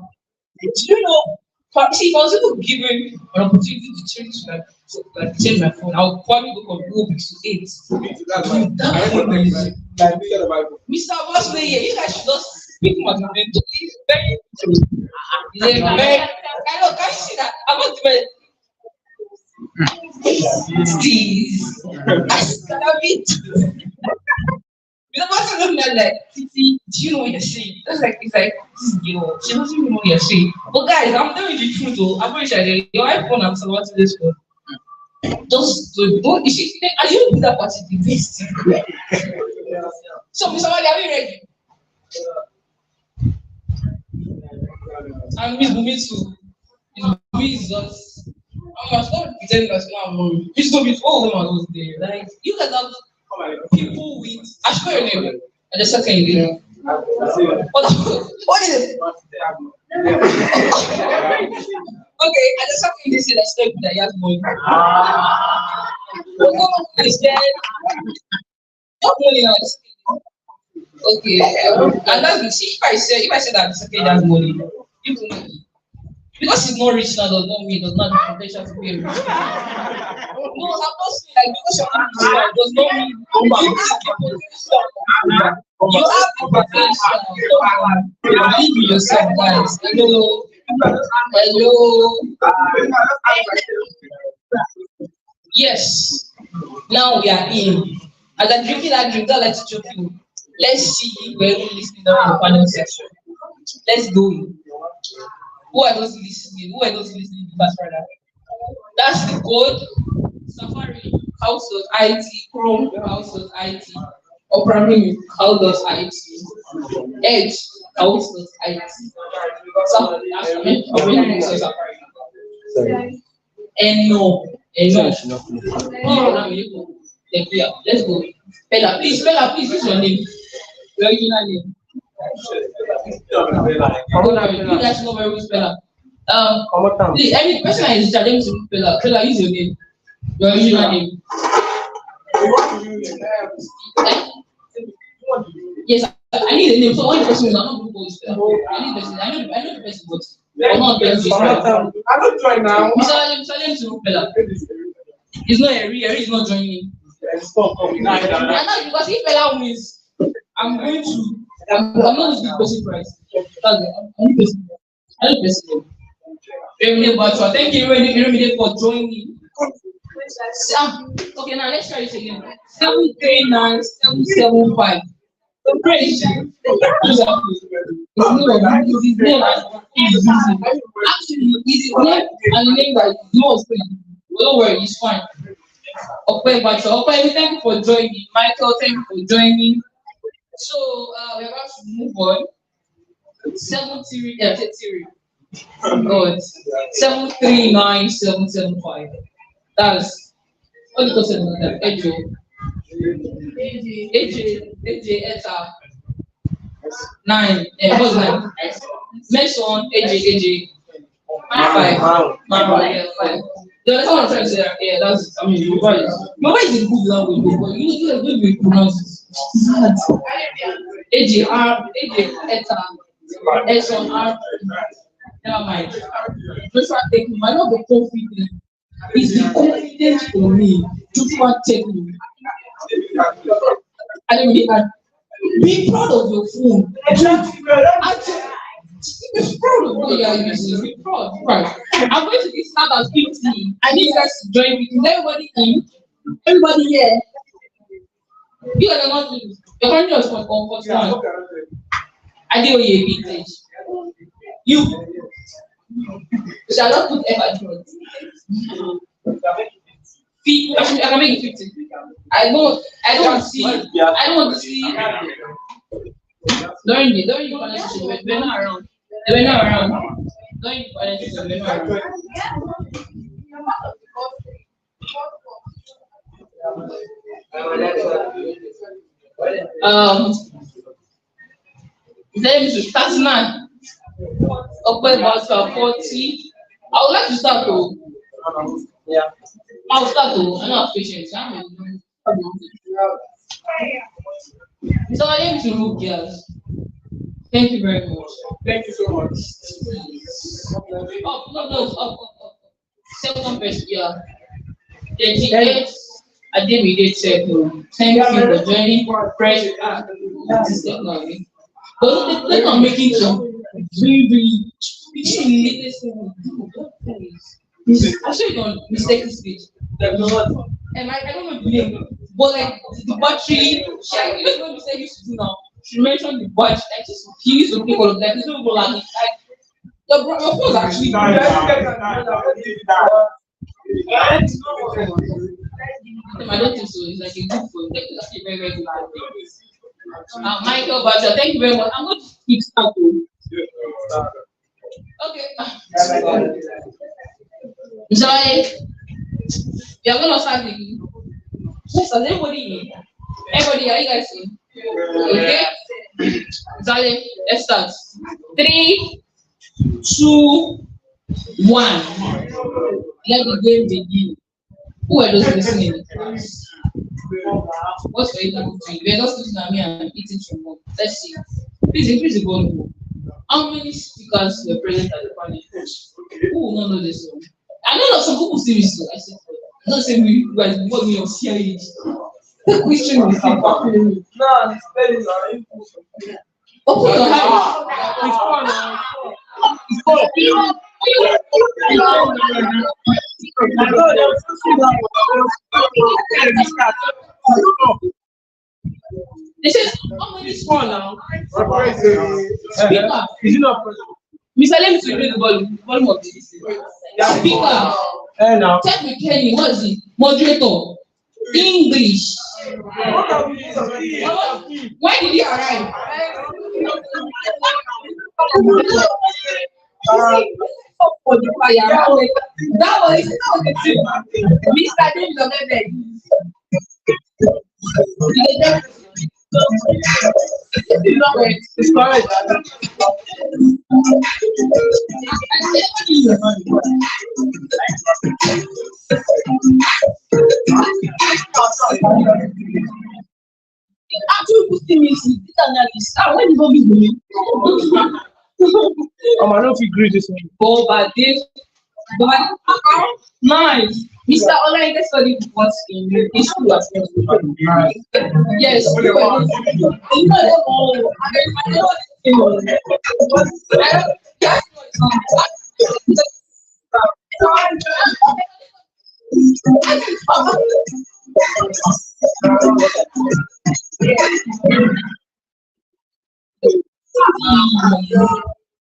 Do you know? See, if I was even given an opportunity to change change my phone, I would probably go from 4 to 8. That phone is Mr. Bosley, you guys should just speak my name. It's very very. I know, can you see that? I'm not even. Please. I cannot be. The person looking at like, Titi, do you know what you're saying? That's like, it's like, she doesn't even know what you're saying. But guys, I'm telling you the truth though. I'm pretty sure your iPhone and so what's this phone. Just don't, you see, are you with that party the best? So, Mr. Wadi, are we ready? And Miss Bumi too. Miss Bumi is just, I'm not pretending that now. Miss Bumi, all of them are those there. Like, you guys have people with, I should know your name. And the second name. What is it? Okay, and the second they say that's like that he has money. Is dead. Not money now. Okay, and that's the see if I say that the second has money, people know. Because he's not rich now does not mean does not have the potential to be a rich man. No, I'm not saying like because you're not rich now does not mean you have the potential. You have the potential. Believe in yourself, guys. Hello. Yes. Now we are in. As I'm drinking that drink, don't let it choke you. Let's see where we listening in the panel section. Let's go. Who are those listening? Who are those listening to Fast Rider? That's the code. Safari, house.it, Chrome, house.it, Opera Mini, house.it, Edge, house.it. And no. Let's go. Bella, please, what's your name? Your original name. You guys know very well Bella. Any person that is challenging to Bella, use your name. Your original name. Yes, I need a name. So one person is not going to go is Bella. I know the person, but I'm not going to I'm not joining now. Mr. to Bella. It's not Eri is not joining. Stop. I know because if Bella wins, I'm going to. I'm not going to give person prize. I'm thank you for joining. Okay, now let's try it again. 739-775. Praise you. Actually, his name and the name that is most playing. Don't worry, it's fine. Okay, but okay, thank you for joining. Michael, thank you for joining. So we're about to move on. 739-775. That's what do you call it? AJ Eta 9. What's 9? Next one, AJ 5. 5. You understand what I'm trying to say? Yeah, that's. I mean, Yoruba is a good language, but you need to pronounce it. AJ Eta S1R. Never mind. Just one take me. I know the confidence. It's the confidence for me. Just one take me. I mean, be proud of your phone. Be proud of what you are using. Be proud. Right. I'm going to be start at 50. I need you guys to join me. Is everybody in? Everybody here? You guys are not in. Your country was for 41. I did what you did. You shall not put effort. I can make it 50. I don't want to see. During the conversation, we're not around. During the conversation, we're not around. Then to start now. Upper about 40. I would like to start though. Yeah. I'll start though. I'm not patient. So I aim to look girls. Thank you very much. Thank you so much. Oh, no, no, up. Second person, yeah. 38. I did we did check. Thank you for joining. Fresh. This technology. But they're not making some really latest thing. I should on mistaken speech. And I don't know the name, but like the battery, she even when we say used to do now, she mentioned the battery, like she used to pick all of that. It's not like your phone is actually I don't think so. It's like a good phone. Like, it's actually very, very good phone. Michael Bacha, thank you very much. I'm going to speak start. Okay. Zoe, you're going to start the yes, does everybody here? Everybody, are you guys in? Okay. Zoe, let's start. 3, 2, 1. Let the game begin. Who are those listening in the class? What's your interview doing? We're just looking at me and eating some more. Let's see. Please increase the volume. How many speakers were present at the panel? Who will not know this one? I know that some people see me so I said, I'm not saying you guys want me on CIH. The question is still happening. No, it's very nice. Open your eyes. It's fun. This is how many small now? Speaker. Is it not? Mr. Let me to read the volume of this. Speaker. Check with Kenny. What is it? Moderator. English. When did he arrive? For the fire. That was the thing. Mr. David Obebe. It's correct. Actually, putting me in this analysis. When you go with me, I don't feel great this morning. Oh, but this, nice. Mr. Ola, you studied what in school as well? Yes.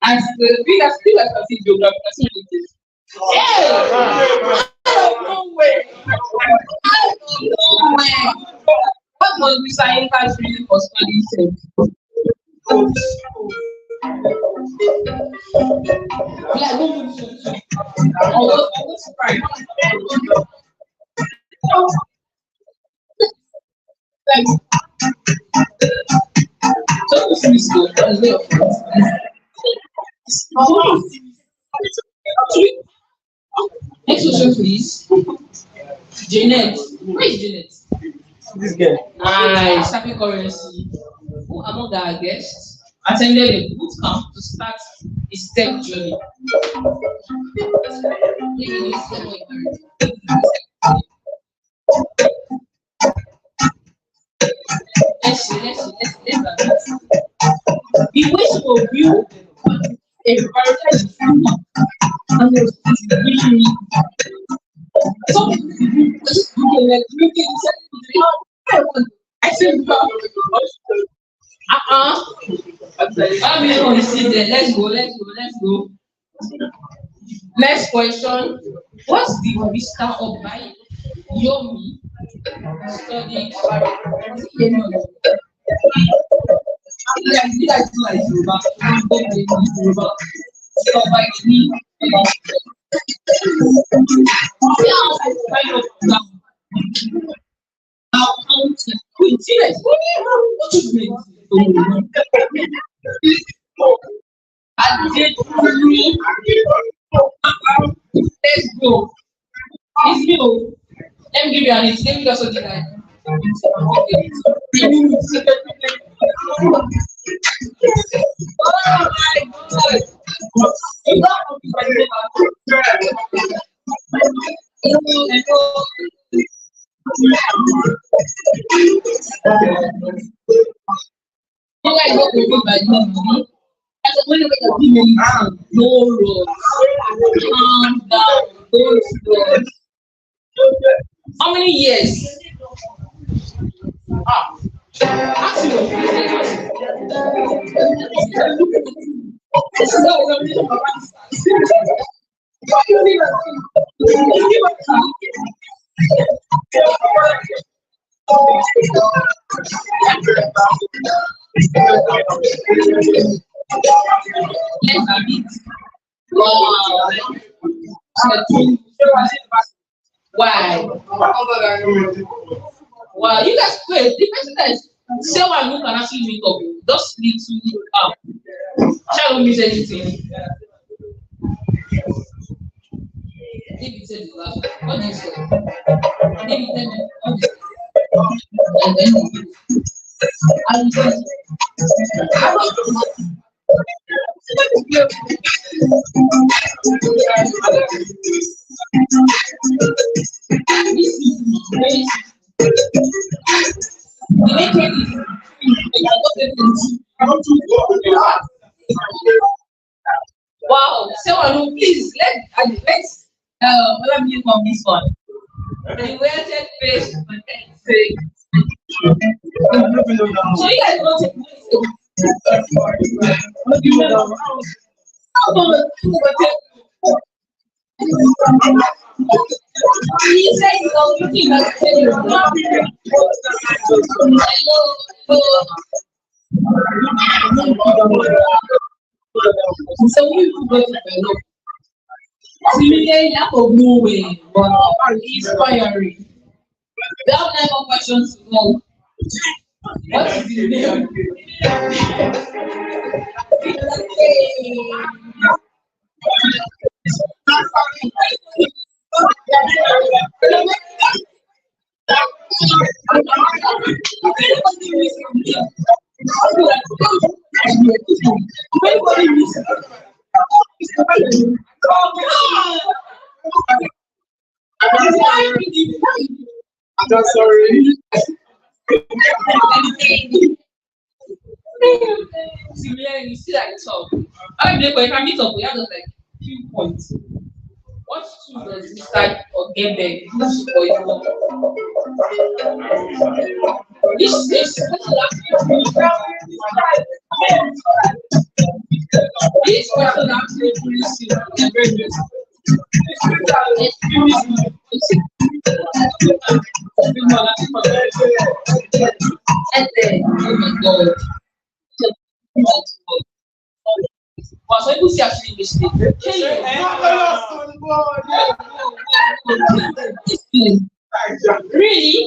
As the biggest I see geography, I see this. Yeah! No way! No way! What was the science really for studying? Yeah, no, I was surprised. Next question, please. Janet. Where is Janet? This girl. Nice. Happy currency. Who among our guests attended a boot camp to start his tech journey? Let's see. The ways to view a prioritized framework and really some people just like looking I said I mean on sit there. Let's go. Next question. What's the vista of by Yomi studying let's go. It's you. Let me give you an hint. Let me just do that. You guys don't remember by me. I said, when you make a female, no road. Calm down. Don't slow. How many years? Ask me your question. Why? Wow, you guys wait. The person that is someone who can actually meet up, just need to shall we miss anything? David said the last one. What do you say? David said what do you say? And then and wow, someone please let's let me on this one. The waited face for sake. So you guys want to he said he's looking at so we go to the lack of knowing, inspiring. We have 9 more questions to go. What is the name? I'm just sorry. You see that talk. I mean, if I meet up, we have just like few points. What school does this type of game bag? This question actually really and then, oh my God. Wow, so people see actually mistake. Really?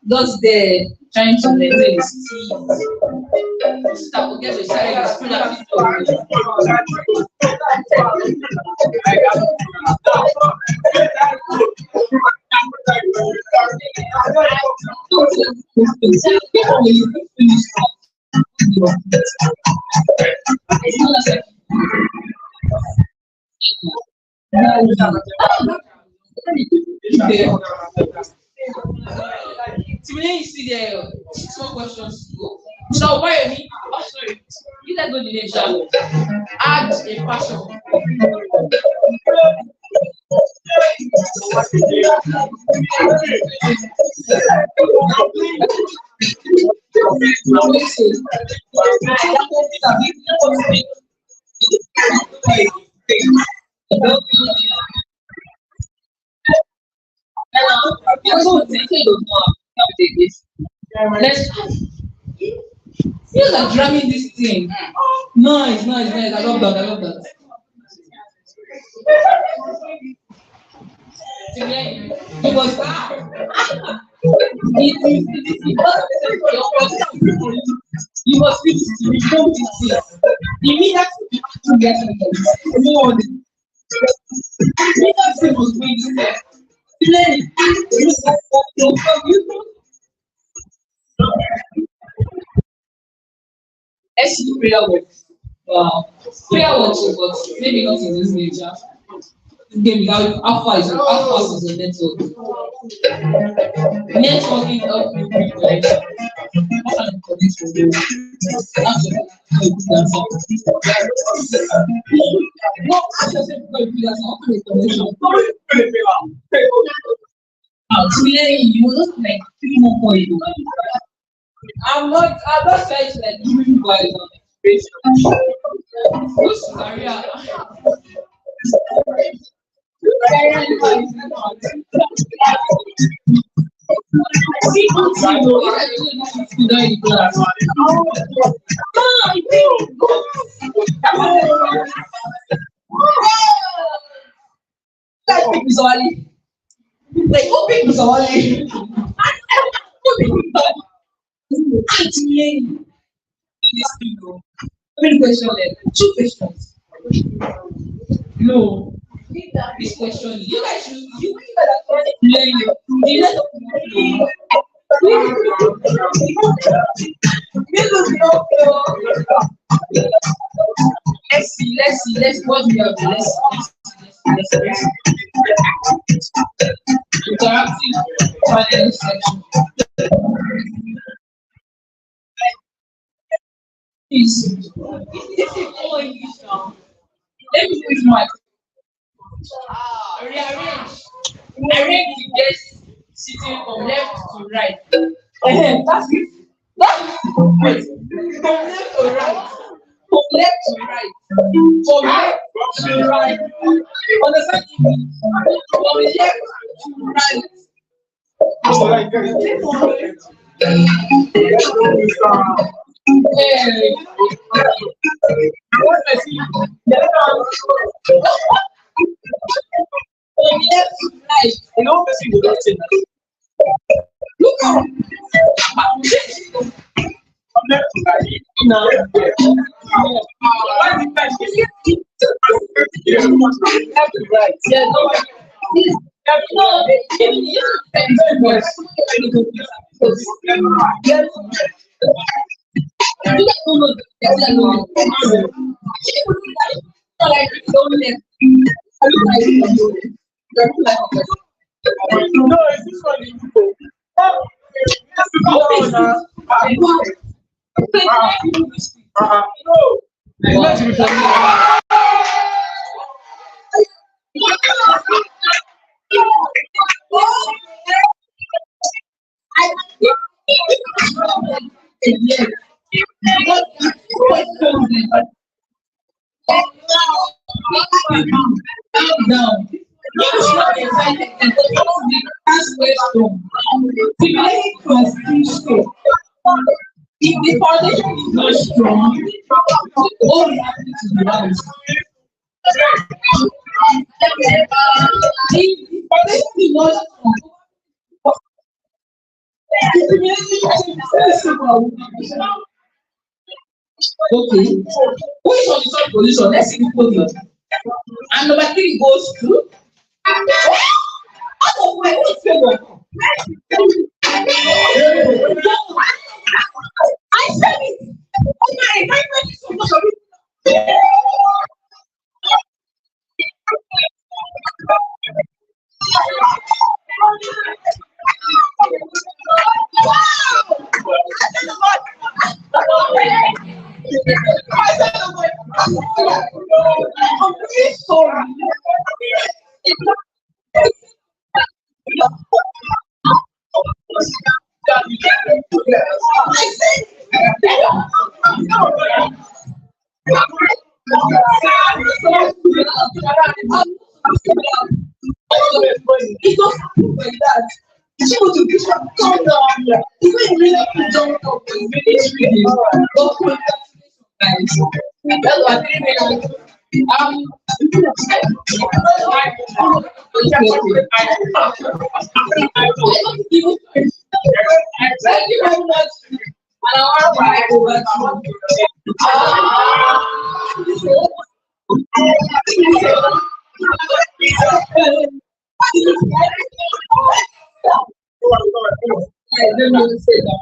Those there trying to maintain his teeth. Stop, get your side. Today you see there 6 more questions to go. So why me? Oh sorry. You guys go the name shall add a passion. You're like drumming this thing. Nice. I love that. Because you must be to be from this. You mean that to get more. You must be let's do prayer work. Wow. Prayer work, but maybe not in this nature. game how fast is the network? Networking help you build connection. What kind of connection do you want? No, ask yourself what kind of connection. Today you just like 3 more points. I'm not trying to like give you guys an inspiration. Who's Maria? Like, who picked Mr. Wally? How many questions left? 2 questions. No. This question, you guys should, you guys are trying to play your let's see, what we have. Let's interactive panel section. This is all English now. Let me do it my rearrange the guests sitting from left to right. That's it. Wait. From left to right. From left to right. From left to right. Understand? From left to right. Look out! No, it's this one. If the foundation is not strong, all we have to do is rise. If the foundation is not strong, okay. Who is on the top position? Let's see the podium. And number 3 goes to. Oh, wait, what's favor? I said it. Oh my God, so much of it. I'm really sorry. It doesn't happen like that. She was to be calm down. Even if you don't know, it's really guys. That's what I thank you very much. And I want I don't know to say that.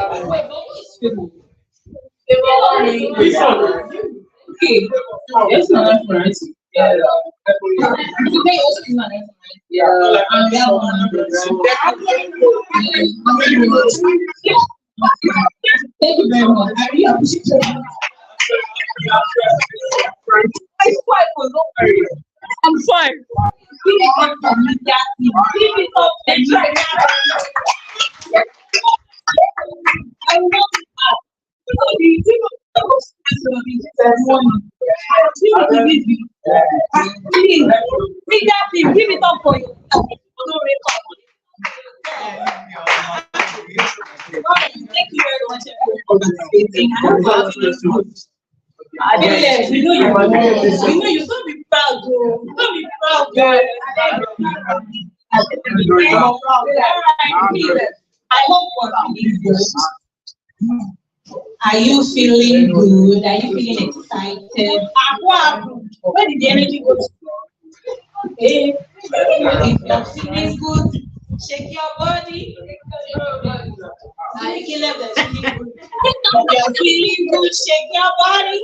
Wait, what was people? Okay, it's not right. Thank you very much. I really appreciate it. I'm fine. Give it up for me, Jackie. Give it up for me. I will not give it up for you. Thank you very much. You know you don't be proud, though. Don't be proud, girl. I hope for you. Are you feeling good? Are you feeling excited? Where did the energy go to? Hey, if you're feeling good, shake your body. If you're feeling good, shake your body.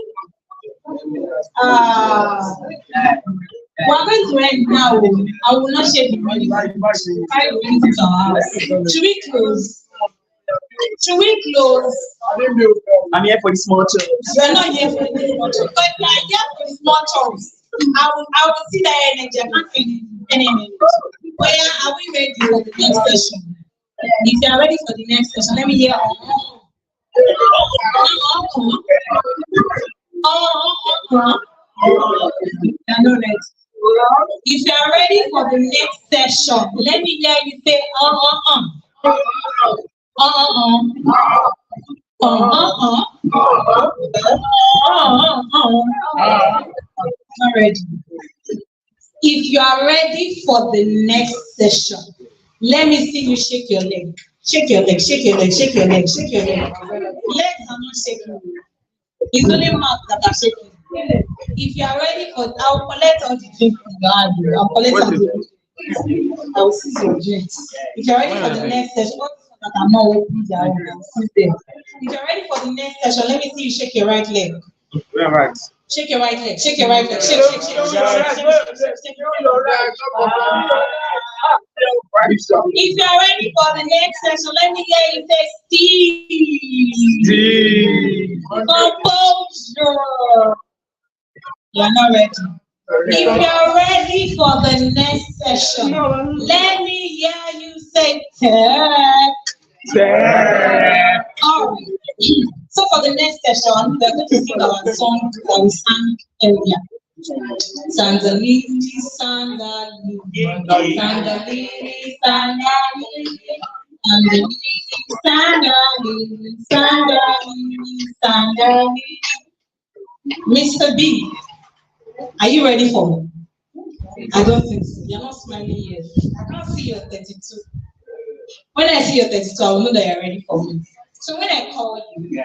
We're going to end now. I will not shake the body. Should we close? Should we close? I'm here for the small church. You're not here for the small church. But you're here for the small church. I will see that energy. I can't feel any energy. Where are we ready for the next session? If you are ready for the next session, let me hear. If you are ready for the next session, let me hear you say Not ready. If you are ready for the next session, let me see you shake your leg. Shake your leg, shake your leg, shake your leg, shake your leg. Legs are not shaking. It's only mouth that are shaking. If you are ready for, I'll collect all the drinks. I'll collect all the drinks. I will see your drinks. If you're ready for the next session, that I'm not opening their own, I'll see them. If you're ready for the next session, let me see you shake your right leg. Right. Shake your right leg, shake your right leg, shake, shake, shake, shake, shake, shake your right. If you're ready for the next session, let me hear you say Steve. Composure. You're not ready. If you're ready for the next session, let me hear you say tech. So for the next session, we're going to sing our song that we sang earlier. Sandalili, sandalili, sandalili, sandalili, sandalili, sandalili, sandalili. Mr. B, are you ready for me? I don't think so. You're not smiling yet. I can't see your 32. When I see your 32, I will know that you're ready for me. So when I call you,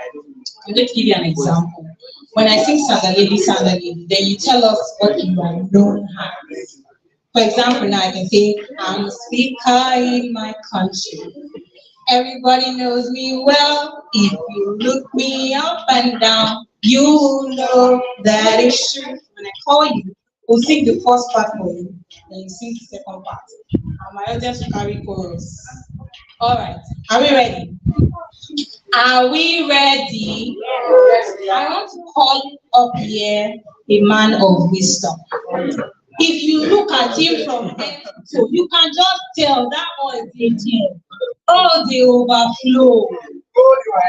I'm going to give you an example. When I sing Sandalili, Sandalili, then you tell us what you are known as. For example, now I can say, I'm a speaker in my country. Everybody knows me well. If you look me up and down, you will know that it's true. When I call you, we'll sing the first part for you, then you sing the second part. And my audience will carry chorus. All right, are we ready? Are we ready? I want to call up here a man of wisdom. If you look at him from head to toe, you can just tell that all is here. All the overflow.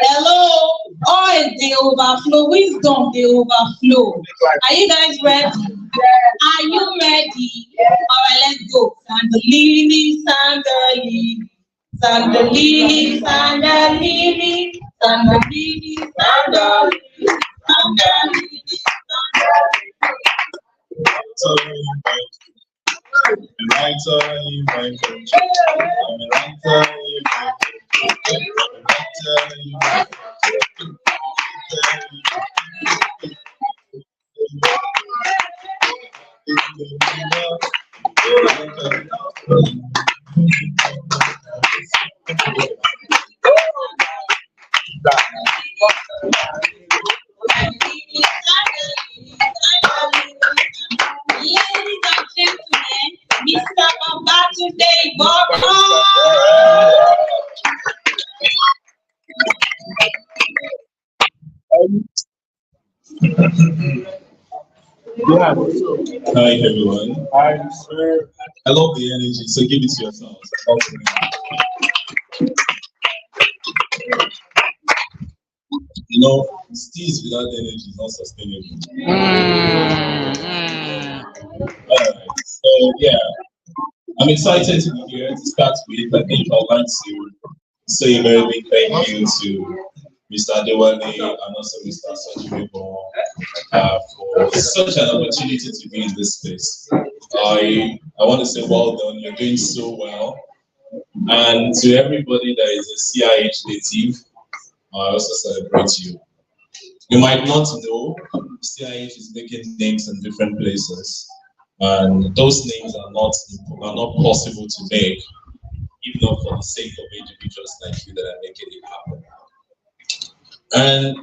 Hello, all the overflow. Wisdom, the overflow. Are you guys ready? Are you ready? All right, let's go. Sandalili, sandalili. Sandalili, sandalili, sandalili, sandalili, sandalili, Yeah. Hi everyone. Hi, sir. I love the energy, so give it to yourselves. You know, steals without energy is not sustainable. Alright, so yeah, I'm excited to be here to start with. I think I'd like to say a very big thank you to Mr. Adewale and also Mr. Sajibebo for such an opportunity to be in this space. I want to say well done, you're doing so well. And to everybody that is a CIH native, I also celebrate you. You might not know, CIH is making names in different places, and those names are not possible to make, if not for the sake of individuals like you that are making it happen. And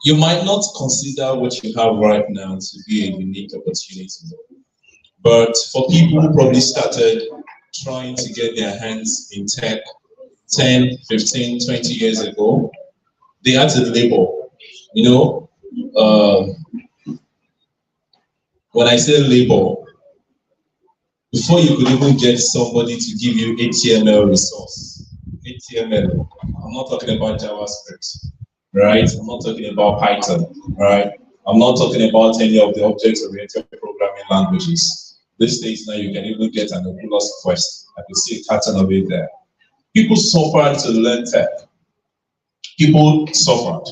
you might not consider what you have right now to be a unique opportunity, but for people who probably started trying to get their hands in tech 10, 15, 20 years ago, they had to labor. You know, when I say labor, before you could even get somebody to give you HTML resource, HTML, I'm not talking about JavaScript, right? I'm not talking about Python, right? I'm not talking about any of the object-oriented programming languages. These days now you can even get an Oculus Quest. I can see a pattern of it there. People suffered to learn tech. People suffered.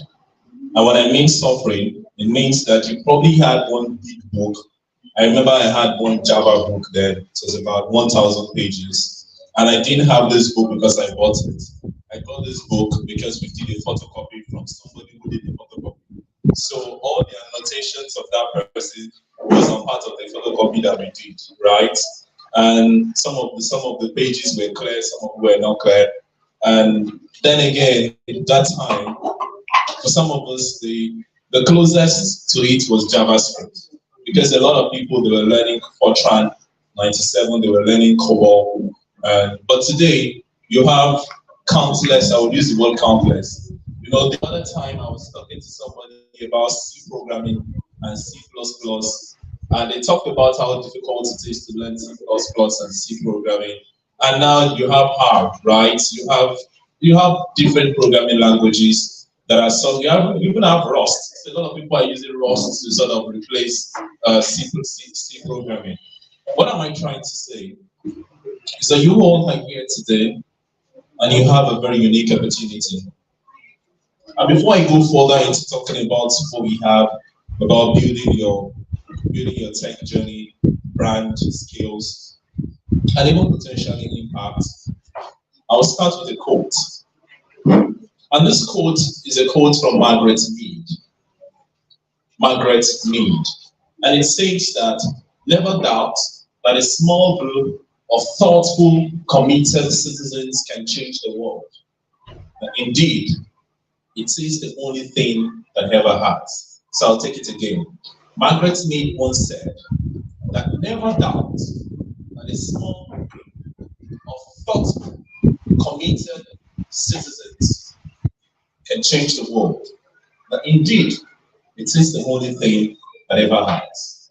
And when I mean suffering, it means that you probably had one big book. I remember I had one Java book then. It was about 1,000 pages. And I didn't have this book because I bought it. I got this book because we did a photocopy from somebody who did a photocopy. So all the annotations of that person was on part of the photocopy that we did, right? And some of the pages were clear, some of them were not clear. And then again, at that time, for some of us, the closest to it was JavaScript. Because a lot of people, they were learning Fortran 97, they were learning COBOL. But today, you have countless, I would use the word countless. You know, the other time I was talking to somebody about C programming and C++, and they talked about how difficult it is to learn C++ and C programming. And now you have R, right? You have different programming languages that are some. You even have Rust. So a lot of people are using Rust to sort of replace C programming. What am I trying to say? Is that you all are here today, and you have a very unique opportunity. And before I go further into talking about what we have, about building your tech journey, brand, skills, and even potentially impact, I'll start with a quote. And this quote is a quote from Margaret Mead. Margaret Mead. And it says that, never doubt that a small group of thoughtful, committed citizens can change the world. Indeed, it is the only thing that ever has. So I'll take it again. Margaret Mead once said that never doubt that a small group of thoughtful, committed citizens can change the world. But indeed, it is the only thing that ever has.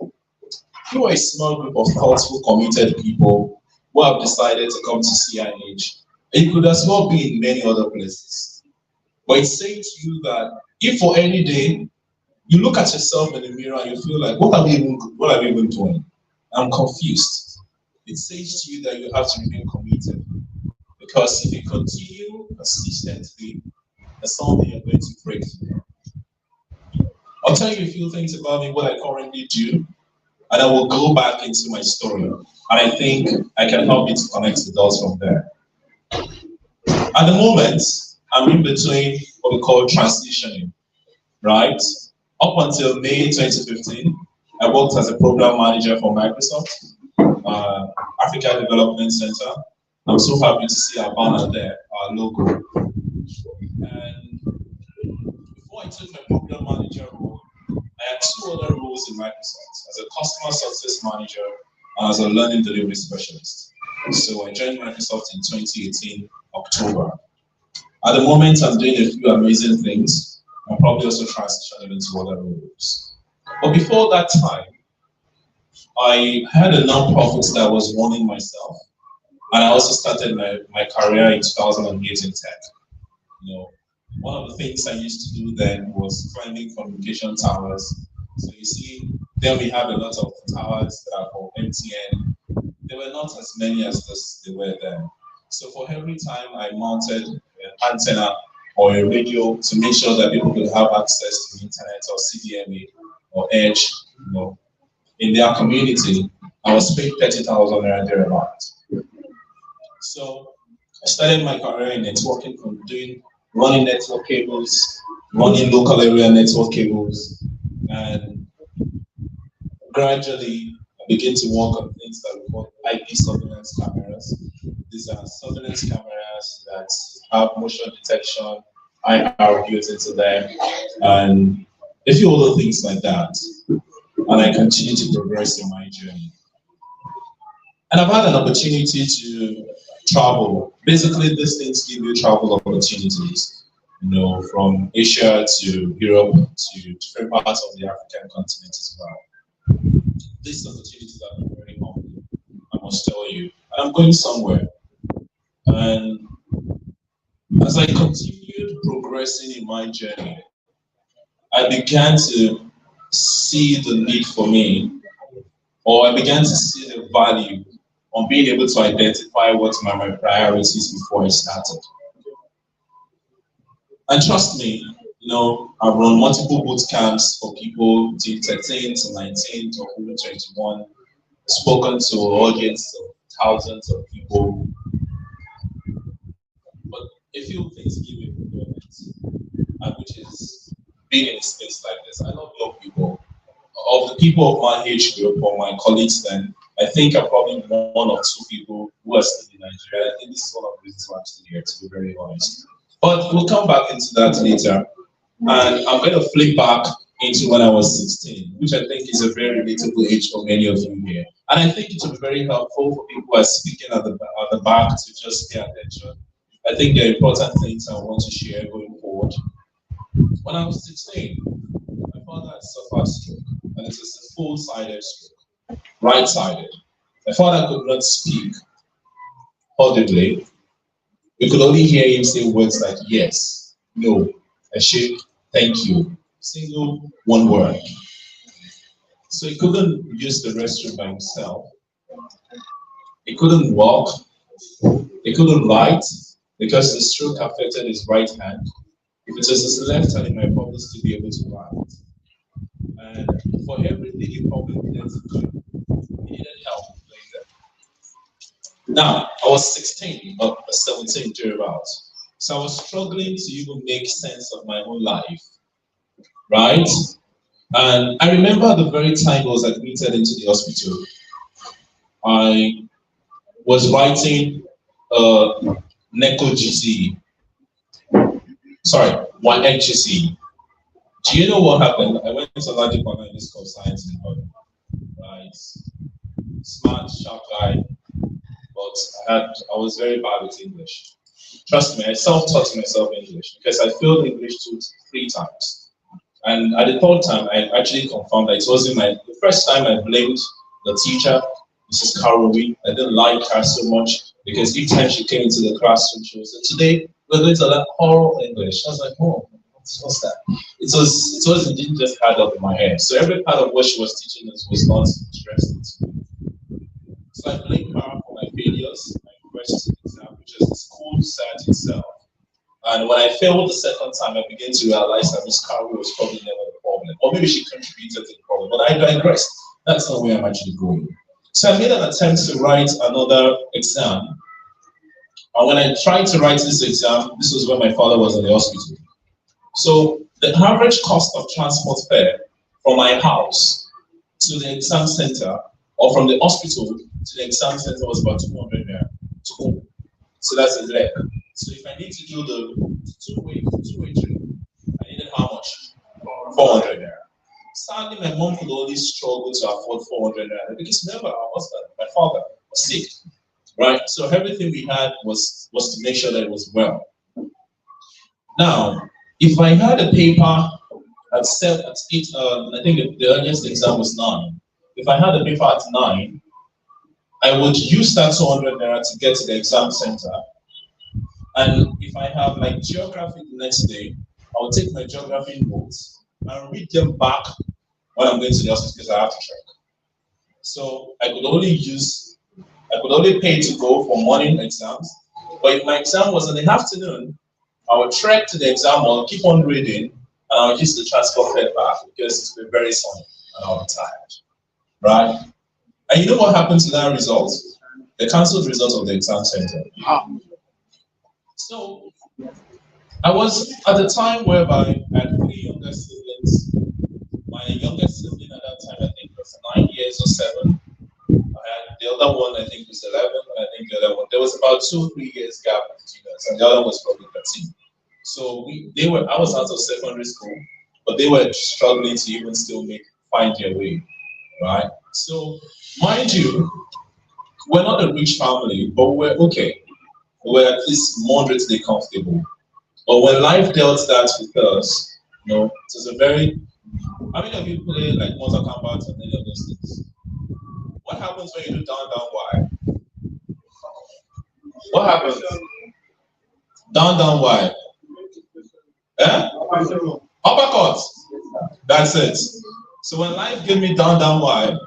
You are a small group of thoughtful, committed people who have decided to come to CIH. It could as well be in many other places. But it's saying to you that if for any day you look at yourself in the mirror and you feel like, what are we even doing? I'm confused. It says to you that you have to remain committed. Because if you continue consistently, there's something you're going to break through. I'll tell you a few things about me, what I currently do, and I will go back into my story. And I think I can help you to connect the dots from there. At the moment, I'm in between what we call transitioning, right? Up until May 2015, I worked as a program manager for Microsoft, Africa Development Center. I'm so happy to see our banner there, our logo. And before I took my program manager role, I had two other roles in Microsoft, as a customer success manager and as a learning delivery specialist. So I joined Microsoft in 2018, October. At the moment, I'm doing a few amazing things. and probably also transitioning into other roles. But before that time, I had a non-profit that I was running myself, and I also started my career in 2008 in tech. You know, one of the things I used to do then was climbing communication towers. So you see, then we have a lot of towers that are for MTN. There were not as many as they were then. So for every time I mounted an antenna or a radio to make sure that people could have access to the internet or CDMA or Edge, you know, in their community, I was paid 30,000 naira thereabouts. So I started my career in networking from running network cables, running local area network cables, and gradually I began to work on things that we call IP surveillance cameras. These are surveillance cameras that have motion detection, IR built into them, and a few other things like that. And I continue to progress in my journey. And I've had an opportunity to travel. Basically, these things give you travel opportunities, you know, from Asia to Europe to different parts of the African continent as well. These opportunities have been very humbling, I must tell you. And I'm going somewhere. And as I continued progressing in my journey, I began to see the need for me, or I began to see the value on being able to identify what my priorities before I started. And trust me, you know, I've run multiple boot camps for people between 13 to 19 to 21, spoken to an audience of thousands of people. But a few things give me fulfillment, and which is being in a space like this. I love young people. Of the people of my age group or my colleagues then, I think I'm probably one or two people who are still in Nigeria. I think this is one of the reasons why I'm still here, to be very honest. But we'll come back into that later. And I'm going to flip back into when I was 16, which I think is a very relatable age for many of you here. And I think it will be very helpful for people who are speaking at the back to just pay attention. I think there are important things I want to share going forward. When I was 16, my father had suffered stroke, and it was a full-sided stroke, right-sided. My father could not speak audibly. We could only hear him say words like yes, no, I shake, thank you. Single one word. So he couldn't use the restroom by himself. He couldn't walk. He couldn't write because the stroke affected his right hand. If it was his left hand, he might probably still be able to write. And for everything he probably needed to do, he needed help doing that. Now, I was 16 or 17 thereabouts. So I was struggling to even make sense of my own life, right? And I remember the very time I was admitted into the hospital, I was writing NECO GC, sorry, one HGC. Do you know what happened? I went to Logic Online School of Science in London, right? Smart, sharp guy, but I was very bad with English. Trust me, I self-taught myself English because I failed English 3 times. And at the 3rd time, I actually confirmed that it wasn't the first time I blamed the teacher, Mrs. Karowi. I didn't like her so much because each time she came into the classroom, she would say, today we're going to learn oral English. I was like, oh, what's that? It didn't just add up in my head. So every part of what she was teaching us was not interesting to me. So I blamed her for my failures, my first exam, which is the school sat itself. And when I failed the 2nd time, I began to realize that Miss Carroll was probably never the problem. Or maybe she contributed to the problem, but I digressed. That's not where I'm actually going. So I made an attempt to write another exam. And when I tried to write this exam, this was when my father was in the hospital. So the average cost of transport fare from my house to the exam center, or from the hospital to the exam center, was about 200 naira to go. So that's a leg. So if I need to do the two-way trip, I needed how much? 400 naira. Sadly, my mom could only struggle to afford 400 naira because remember, our husband, my father, was sick, right? So everything we had was to make sure that it was well. Now, If I had a paper at 8, I think the earliest exam was 9. If I had a paper at 9, I would use that 200 naira to get to the exam center. And if I have like geography the next day, I will take my geography notes and read them back when I'm going to the office because I have to check. So I could only pay to go for morning exams. But if my exam was in the afternoon, I would trek to the exam hall, keep on reading, and I would use the transport fare back because it's been very sunny and I'll be tired. Right? And you know what happened to that result? The cancelled result of the exam center. So I was at the time whereby I had 3 younger siblings. My youngest sibling at that time I think was 9 years or 7. The other one I think was 11, and I think the other one there was about 2-3 years gap between us, and the other was probably 13. So I was out of secondary school, but they were struggling to even still find their way, right? So mind you, we're not a rich family, but we're okay. We're at least moderately comfortable. But when life dealt that with us, it was a very. How many of you play like Mortal Kombat and any of those things? What happens when you do down, Y? What happens? Down, Y. Eh? Uppercut. That's it. So when life gave me down, Y,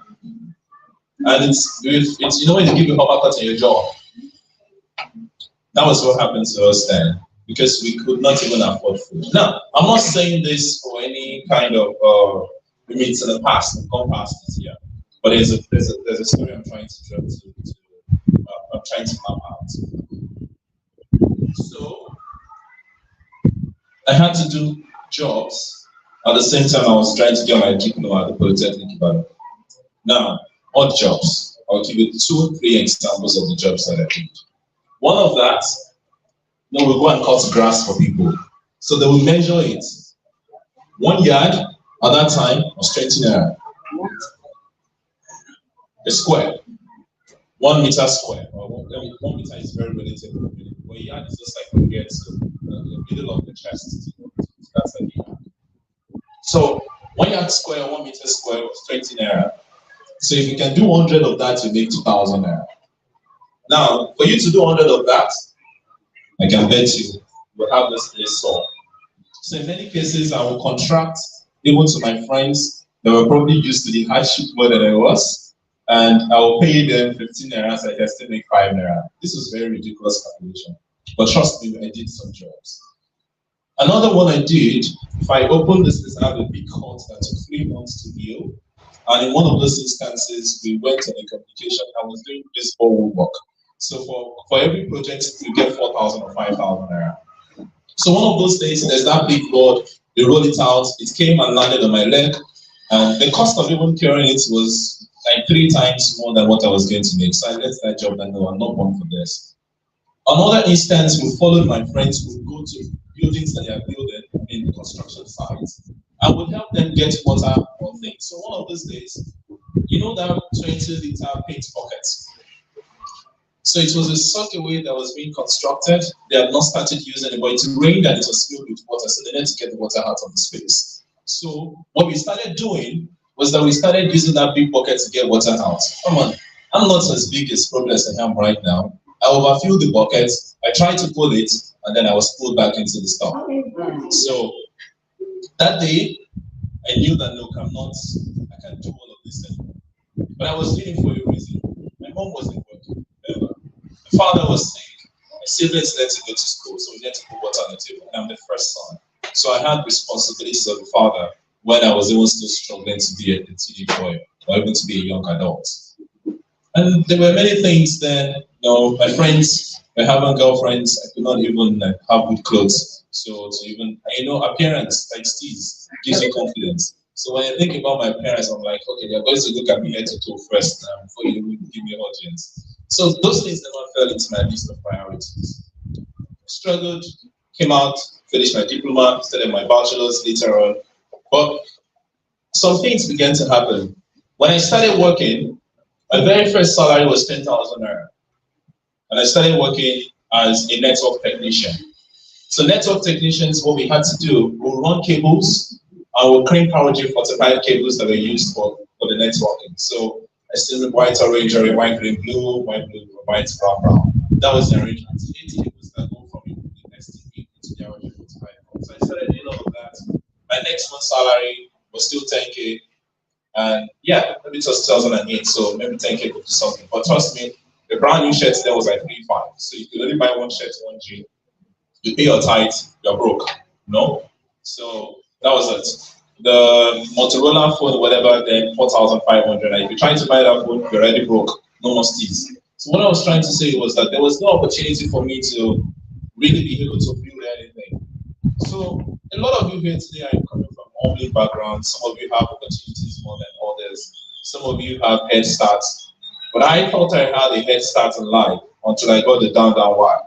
and it's when they give you uppercut in your jaw. That was what happened to us then, because we could not even afford food. Now, I'm not saying this for any kind of it's in the past, I've gone past it here. But there's a story I'm trying to map out. So I had to do jobs at the same time I was trying to get my diploma at the Polytechnic Ibadan. Now, odd jobs. I'll give you 2 or 3 examples of the jobs that I did. One of that, we'll go and cut grass for people. So they will measure it. 1 yard at that time was 20 naira. A square. 1 meter square. 1 meter is very relative. But a yard is just like from here to the middle of the chest. That's a yard. So 1 yard square, 1 meter square was 20 naira. So if you can do 100 of that, you make 2,000 naira. Now, for you to do 100 of that, I can bet you will have this place sold. So in many cases, I will contract even to my friends that were probably used to the hardship more than I was, and I will pay them 15 naira so I can still make 5 naira. This was very ridiculous calculation. But trust me, I did some jobs. Another one I did, if I opened this, I have a big hut that took 3 months to build. And in one of those instances, we went on a communication. I was doing this borehole work. So for every project, you get 4,000 or 5,000 naira. So one of those days, there's that big board. They roll it out. It came and landed on my leg, and the cost of even carrying it was like 3 times more than what I was going to make. So I left that job and no, I'm not born for this. Another instance, we followed my friends who would go to buildings that they are building in the construction sites. I would help them get water or things. So one of those days, that 20-liter paint bucket. So it was a such a way that was being constructed. They had not started using it, but it rained and it was filled with water, so they needed to get the water out of the space. So what we started doing was that we started using that big bucket to get water out. Come on, I'm not as big as probably as I am right now. I overfilled the bucket, I tried to pull it, and then I was pulled back into the store. So that day, I knew that look, I can't do all of this anymore. But I was doing it for a reason. My mom wasn't working. My father was sick. My siblings had to go to school, so we had to put water on the table. And I'm the first son. So I had responsibilities of a father when I was even still struggling to be a teenage boy or even to be a young adult. And there were many things then, my friends were having girlfriends. I could not even have good clothes. So to even, appearance, like steez, gives you confidence. So when I think about my parents, I'm like, okay, they're going to look at me head to toe first now before you even give me an audience. So those things never fell into my list of priorities. Struggled, came out, finished my diploma, studied my bachelor's later on. But some things began to happen. When I started working, my very first salary was 10,000 naira. And I started working as a network technician. So network technicians, what we had to do, we'll run cables, and we'll crane power J45 cables that were used for the networking. So I still remember white, orange, or white, green, blue, white, brown, brown. That was the arrangement. 8 cables that go from the STP to the J45. So I started doing all of that. My next month's salary was still 10K. And yeah, maybe it was 2008, so maybe 10K could do something. But trust me, the brand new shirt there was like 3.5. So you could only buy one shirt, 1G. You pay your tithe, you're broke. No? So that was it. The Motorola phone, whatever, then 4,500. And if you're trying to buy that phone, you're already broke. No more steals. So what I was trying to say was that there was no opportunity for me to really be able to build anything. So a lot of you here today are coming from humbling backgrounds. Some of you have opportunities more than others. Some of you have head starts. But I thought I had a head start in life until I got the down wire,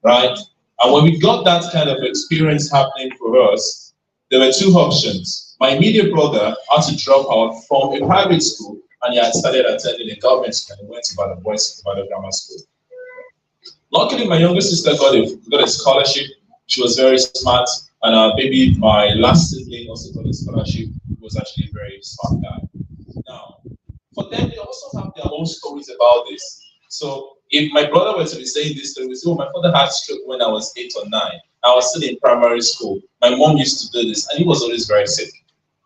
right? And when we got that kind of experience happening for us, there were two options. My immediate brother had to drop out from a private school, and he had started attending a government school, and he went to the boys' grammar school. Luckily, my younger sister got a scholarship. She was very smart, and maybe my last sibling also got a scholarship. He was actually a very smart guy. Now, for them, they also have their own stories about this. So if my brother were to be saying this story, we say, oh, my father had stroke when I was 8 or 9. I was still in primary school. My mom used to do this, and he was always very sick.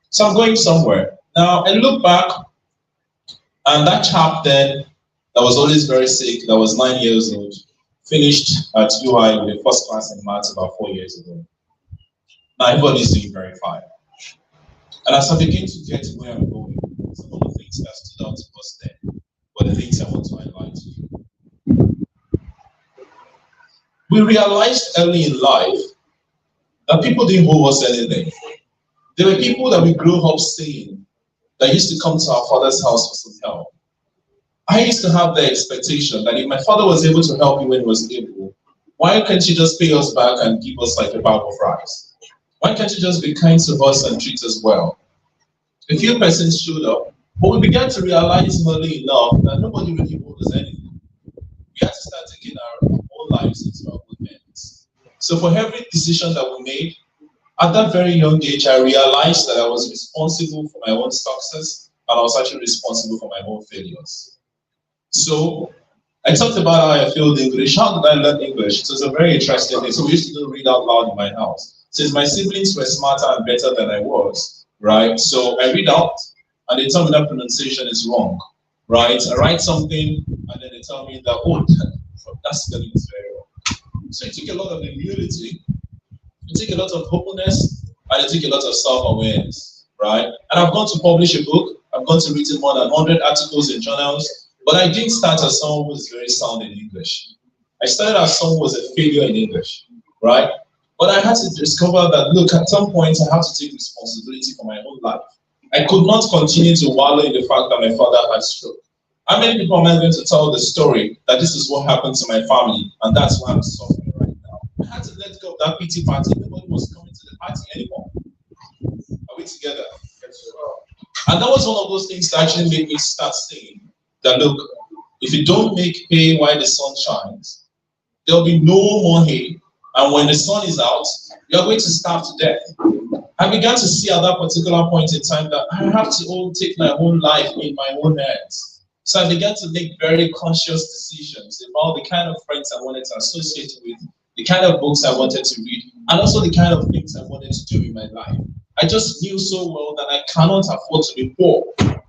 So I'm going somewhere. Now, I look back, and that chap then, that was always very sick, that was 9 years old, finished at UI with a first class in maths about 4 years ago. Now everybody's doing very fine. And as I begin to get to where I'm going, some of the things that stood out to us then were the things I want to highlight to you. We realized early in life that people didn't owe us anything. There were people that we grew up seeing that used to come to our father's house for some help. I used to have the expectation that if my father was able to help me when he was able, why can't you just pay us back and give us like a bag of rice? Why can't you just be kind to us and treat us well? A few persons showed up, but we began to realize early enough that nobody really owed us anything. We had to start taking our own lives into our own hands. So for every decision that we made, at that very young age, I realized that I was responsible for my own success, and I was actually responsible for my own failures. So I talked about how I failed English. How did I learn English? It was a very interesting thing. So we used to do read out loud in my house. Since my siblings were smarter and better than I was, right? So I read out, and they tell me that pronunciation is wrong, right? I write something, and then they tell me that, oh, that spelling is very wrong. So it took a lot of humility, it took a lot of openness, and it took a lot of self-awareness, right? And I've gone to publish a book. I've gone to written more than 100 articles in journals, but I didn't start as someone who was very sound in English. I started as someone who was a failure in English, right? But I had to discover that, look, at some point I have to take responsibility for my own life. I could not continue to wallow in the fact that my father had stroke. How many people am I going to tell the story that this is what happened to my family, and that's why I'm suffering right now? I had to let go of that pity party. Nobody was coming to the party anymore. Are we together? And that was one of those things that actually made me start saying that, look, if you don't make hay while the sun shines, there'll be no more hay. And when the sun is out, you're going to starve to death. I began to see at that particular point in time that I have to take my own life in my own hands. So I began to make very conscious decisions about the kind of friends I wanted to associate with, the kind of books I wanted to read, and also the kind of things I wanted to do in my life. I just knew so well that I cannot afford to be poor.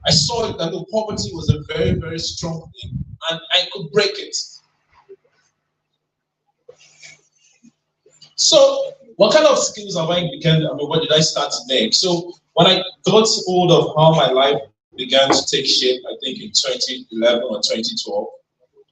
I saw that the poverty was a very, very strong thing, and I could break it. So what kind of skills have I begun? I mean, what did I start to make? So when I got hold of how my life began to take shape, I think in 2011 or 2012,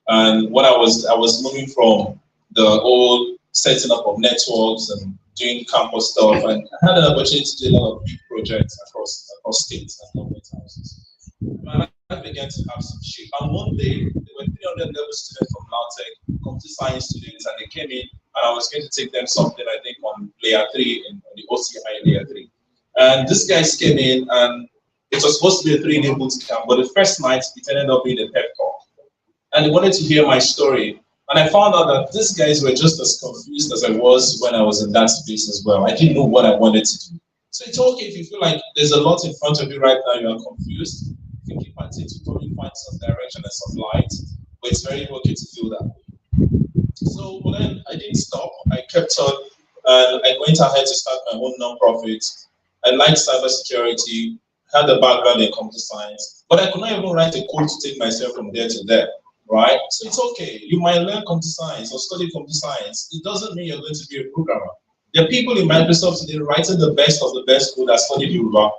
and what I was moving from the old setting up of networks and doing campus stuff, and I had an opportunity to do a lot of big projects across states and government houses. My life began to have some shape. And one day, there were 300 level students from Lautech, computer science students, and they came in, and I was going to take them something, I think, on layer 3, on the OCI layer 3. And these guys came in, and it was supposed to be a 3-day boot camp, but the first night, it ended up being a pep talk. And they wanted to hear my story. And I found out that these guys were just as confused as I was when I was in that space as well. I didn't know what I wanted to do. So it's okay if you feel like there's a lot in front of you right now, you are confused. If you keep at it, you probably find some direction and some light, but it's very okay to feel that way. So then I didn't stop. I kept on, and I went ahead to start my own nonprofit. I liked cybersecurity, had a background in computer science, but I could not even write a code to take myself from there to there, right? So it's okay. You might learn computer science or study computer science. It doesn't mean you're going to be a programmer. There are people in Microsoft today writing the best of the best code that studied Yoruba.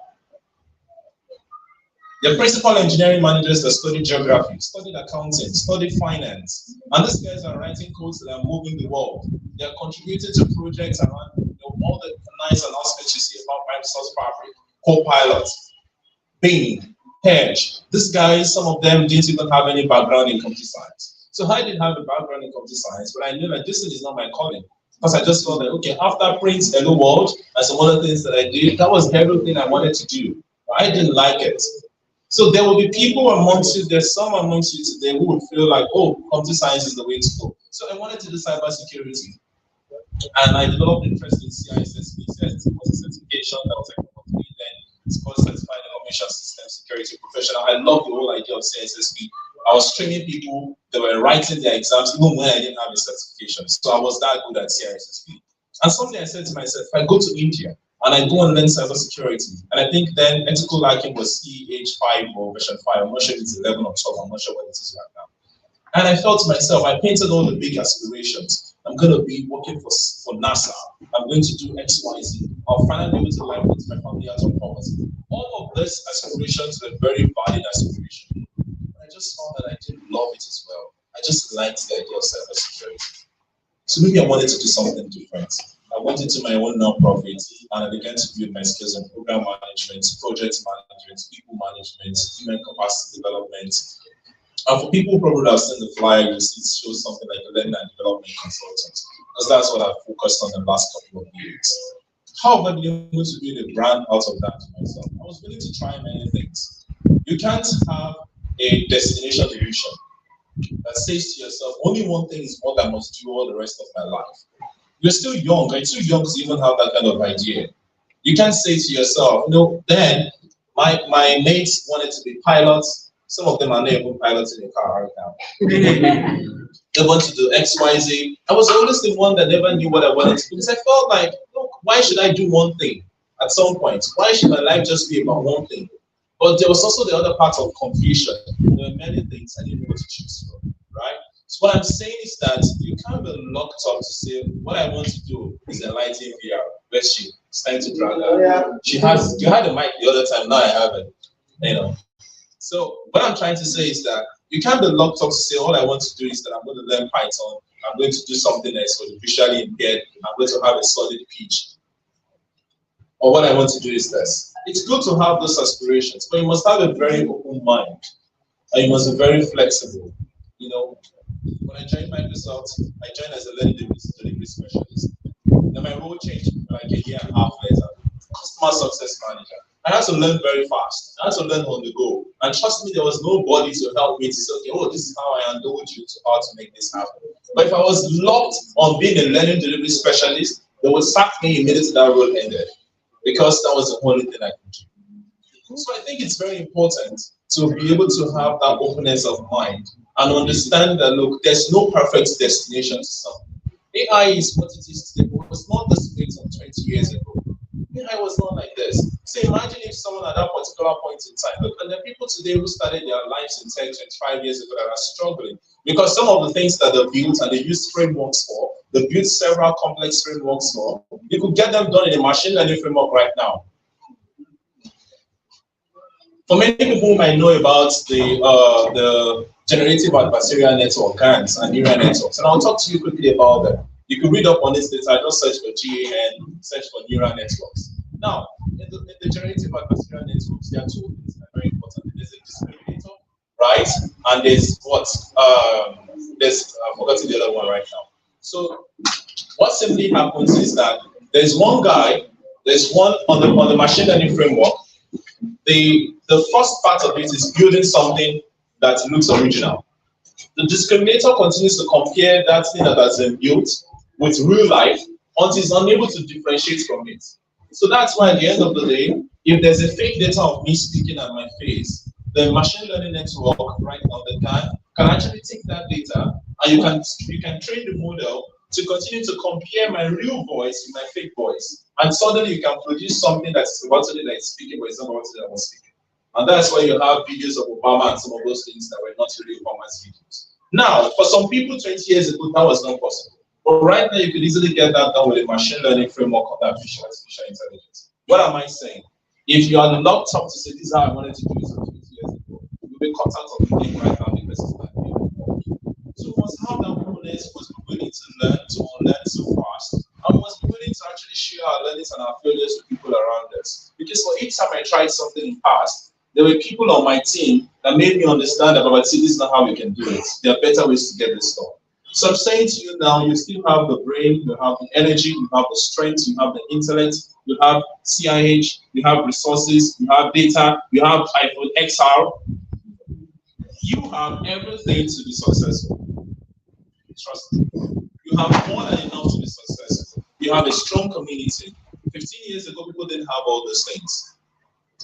There are principal engineering managers that study geography, studied accounting, studied finance. And these guys are writing codes that are moving the world. They are contributing to projects around all the nice announcements you see about Microsoft Fabric, Copilot, Bing, Edge. These guys, some of them didn't even have any background in computer science. So I didn't have a background in computer science, but I knew that this is not my calling. Because I just thought that, okay, after Print, Hello World, and some other things that I did, that was everything I wanted to do. But I didn't like it. So there will be people amongst you, there's some amongst you today who would feel like, oh, computer science is the way to go. So I wanted to do cybersecurity. And I developed interest in CIH Techfest. It was a certification that was a complete, then it's called Certified Information System Security Professional. I love the whole idea of CISSP. I was training people that were writing their exams even when I didn't have a certification. So I was that good at CISSP. And someday I said to myself, if I go to India and I go and learn cybersecurity, and I think then ethical hacking was CIH 5 or version 5. I'm not sure if it's 11 or 12. I'm not sure what it is right now. And I thought to myself, I painted all the big aspirations. I'm going to be working for NASA. I'm going to do X, Y, Z. I'll finally be able to live with my family out of poverty. All of these aspirations were very valid aspirations. I just found that I didn't love it as well. I just liked the idea of cybersecurity. So maybe I wanted to do something different. I went into my own nonprofit and I began to build my skills in program management, project management, people management, human capacity development. And for people who probably have seen the flyer, it shows something like a learning and development consultant, because that's what I've focused on the last couple of years. How have I been able to build a brand out of that myself? I was willing to try many things. You can't have a destination vision that says to yourself, only one thing is what I must do all the rest of my life. You're still young, you're too young to even have that kind of idea. You can't say to yourself, then my mates wanted to be pilots. Some of them are not even pilots in the car right now. They want to do X, Y, Z. I was always the one that never knew what I wanted to do. Because I felt like, look, why should I do one thing at some point? Why should my life just be about one thing? But there was also the other part of confusion. There were many things I didn't know what to choose from, right? So what I'm saying is that you can't be locked up to say, what I want to do is enlighten VR. Where's she? It's time to drag her. Yeah. You had a mic the other time, now I have it. So what I'm trying to say is that you can't be locked up to say, all I want to do is that I'm going to learn Python, I'm going to do something that's sort of visually impaired, I'm going to have a solid pitch. Or what I want to do is this. It's good to have those aspirations, but you must have a very open mind, and you must be very flexible. When I joined Microsoft, I joined as a learning delivery specialist. Then my role changed like a year and a half later. Customer success manager. I had to learn very fast. I had to learn on the go. And trust me, there was nobody to help me to say, okay, oh, this is how I handled you to how to make this happen. But if I was locked on being a learning delivery specialist, they would sack me immediately that role ended, because that was the only thing I could do. So I think it's very important to be able to have that openness of mind and understand that, look, there's no perfect destination to something. AI is what it is today, but it was not this way some 20 years ago. AI was not like this. So imagine if someone at that particular point in time, look, and there are people today who started their lives in 10, 25 years ago that are struggling because some of the things that they built and they used frameworks for, they built several complex frameworks for, you could get them done in a machine learning framework right now. For many people who might know about the generative adversarial network, GANs, and neural networks, and I'll talk to you quickly about them. You can read up on this data, just search for GAN, search for neural networks. Now, in the generative adversarial networks, there are two things that are very important. There's a discriminator, right? And there's what? I'm forgetting the other one right now. So, what simply happens is that there's one guy, there's one on the machine learning framework. The first part of it is building something that looks original. The discriminator continues to compare that thing that has been built with real life until it's unable to differentiate from it. So that's why at the end of the day, if there's a fake data of me speaking at my face, the machine learning network right now can actually take that data and you can train the model to continue to compare my real voice with my fake voice. And suddenly you can produce something that's virtually like speaking, but it's not virtually like speaking. And that's why you have videos of Obama and some of those things that were not really Obama's videos. Now, for some people 20 years ago, that was not possible. But right now, you could easily get that done with a machine learning framework of artificial intelligence. What am I saying? If you are locked up to say, this is how I wanted to do it 20 years ago, you'll be cut out of the game right now because it's not being involved. So we must have that openness, must be willing to learn so fast, and we must be willing to actually share our learnings and our failures with people around us. Because for each time I tried something in the past, there were people on my team that made me understand that, but see, this is not how we can do it. There are better ways to get this done. So I'm saying to you now, you still have the brain, you have the energy, you have the strength, you have the intellect, you have CIH, you have resources, you have data, you have iPhone XR. You have everything to be successful. Trust me. You have more than enough to be successful. You have a strong community. 15 years ago, people didn't have all those things.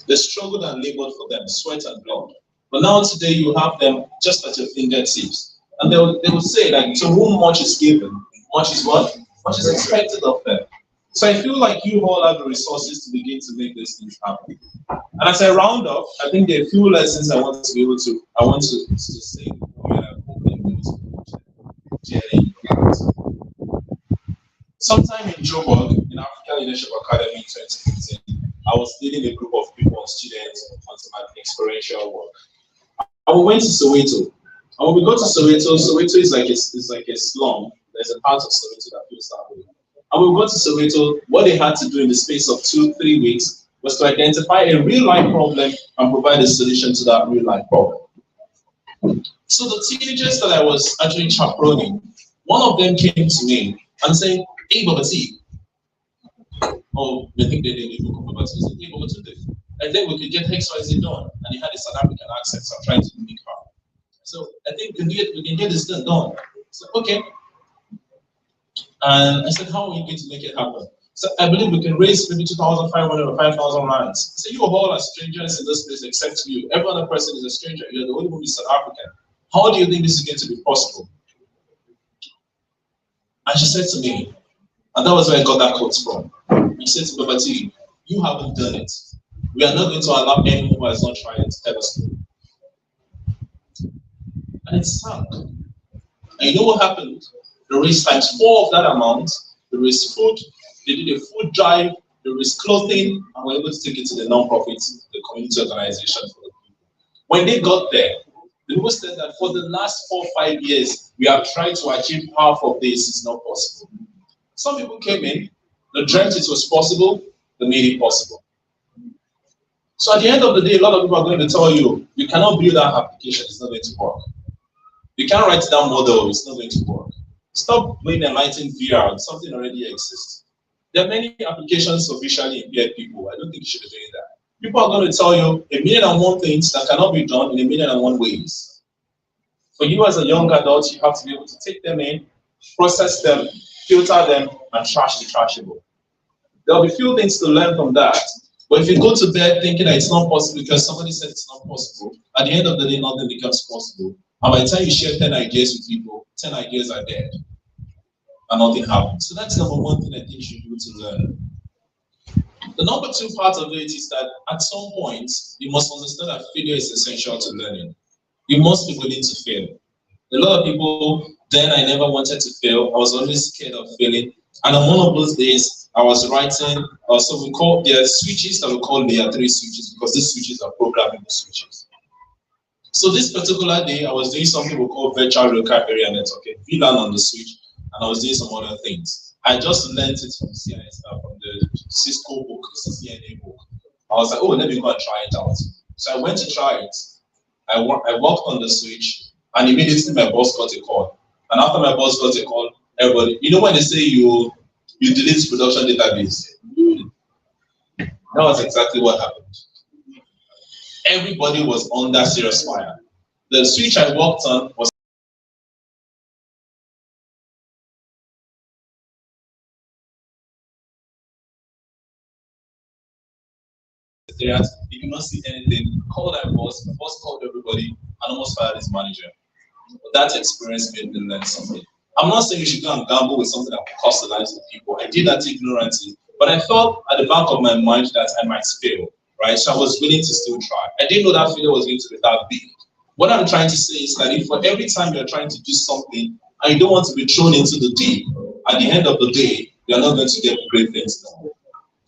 They struggled and labored for them, sweat and blood. But now today, you have them just at your fingertips. And they will say that to whom much is given, much is what? Much is expected of them. So I feel like you all have the resources to begin to make these things happen. And as I round up, I think there are a few lessons I want to say before I hope they will sometime in Joburg, in African Leadership Academy in 2015, I was leading a group of people and students on some experiential work. And we went to Soweto. And when we go to Soweto, Soweto is like a slum. There's a part of Soweto that feels that way. And when we go to Soweto, what they had to do in the space of 2-3 weeks was to identify a real life problem and provide a solution to that real life problem. So the teenagers that I was actually chaperoning, one of them came to me and said, "Hey, Babati." Oh, I think they didn't even come about it. "Hey, Babati, I think we could get XYZ done." And he had a South African accent, so I'm trying to mimic her. So I think we can get this thing done. So okay. And I said, "How are we going to make it happen?" So I believe we can raise maybe 2,500 or 5,000 rands. So you all are strangers in this place except you. Every other person is a stranger. You're the only one who's South African. How do you think this is going to be possible? And she said to me, and that was where I got that quote from. He said to Babati, "You haven't done it. We are not going to allow anyone who has not tried it to tell us to." And it sank. And you know what happened? They raised times 4 of that amount. They raised food. They did a food drive. They raised clothing, and were able to take it to the non-profit, the community organization for the people. When they got there, the people said that for the last 4 or 5 years, we have tried to achieve half of this. It's not possible. Some people came in, they dreamt it was possible, they made it possible. So at the end of the day, a lot of people are going to tell you, you cannot build that application, it's not going to work. You can't write down model, it's not going to work. Stop playing enlightened VR, something already exists. There are many applications for visually impaired people. I don't think you should be doing that. People are going to tell you 1,000,001 things that cannot be done in 1,000,001 ways. For you as a young adult, you have to be able to take them in, process them, filter them, and trash the trashable. There'll be few things to learn from that. But if you go to bed thinking that it's not possible because somebody said it's not possible, at the end of the day, nothing becomes possible. And by the time you share 10 ideas with people, 10 ideas are dead. And nothing happens. So that's number one thing I think you should do to learn. The number 2 part of it is that at some point, you must understand that failure is essential to learning. You must be willing to fail. A lot of people, then I never wanted to fail. I was always scared of failing. And on one of those days, I was writing, so we call, there are switches that we call layer 3 switches because these switches are programmable switches. So this particular day, I was doing something we call virtual local area networking, VLAN on the switch, and I was doing some other things. I just learned it from CIS, from the Cisco book, the CCNA book. I was like, oh, let me go and try it out. So I went to try it. I walked on the switch, and immediately my boss got a call. And after my boss got a call, everybody, you know when they say you delete production database? That was exactly what happened. Everybody was under serious fire. The switch I walked on was secretariat, he did not see anything, called my boss called everybody, and almost fired his manager. But that experience made me learn something. I'm not saying you should go and gamble with something that will cost the lives of people. I did that ignorantly, but I felt at the back of my mind that I might fail, right? So I was willing to still try. I didn't know that failure was going to be that big. What I'm trying to say is that if for every time you're trying to do something and you don't want to be thrown into the deep, at the end of the day, you're not going to get great things done.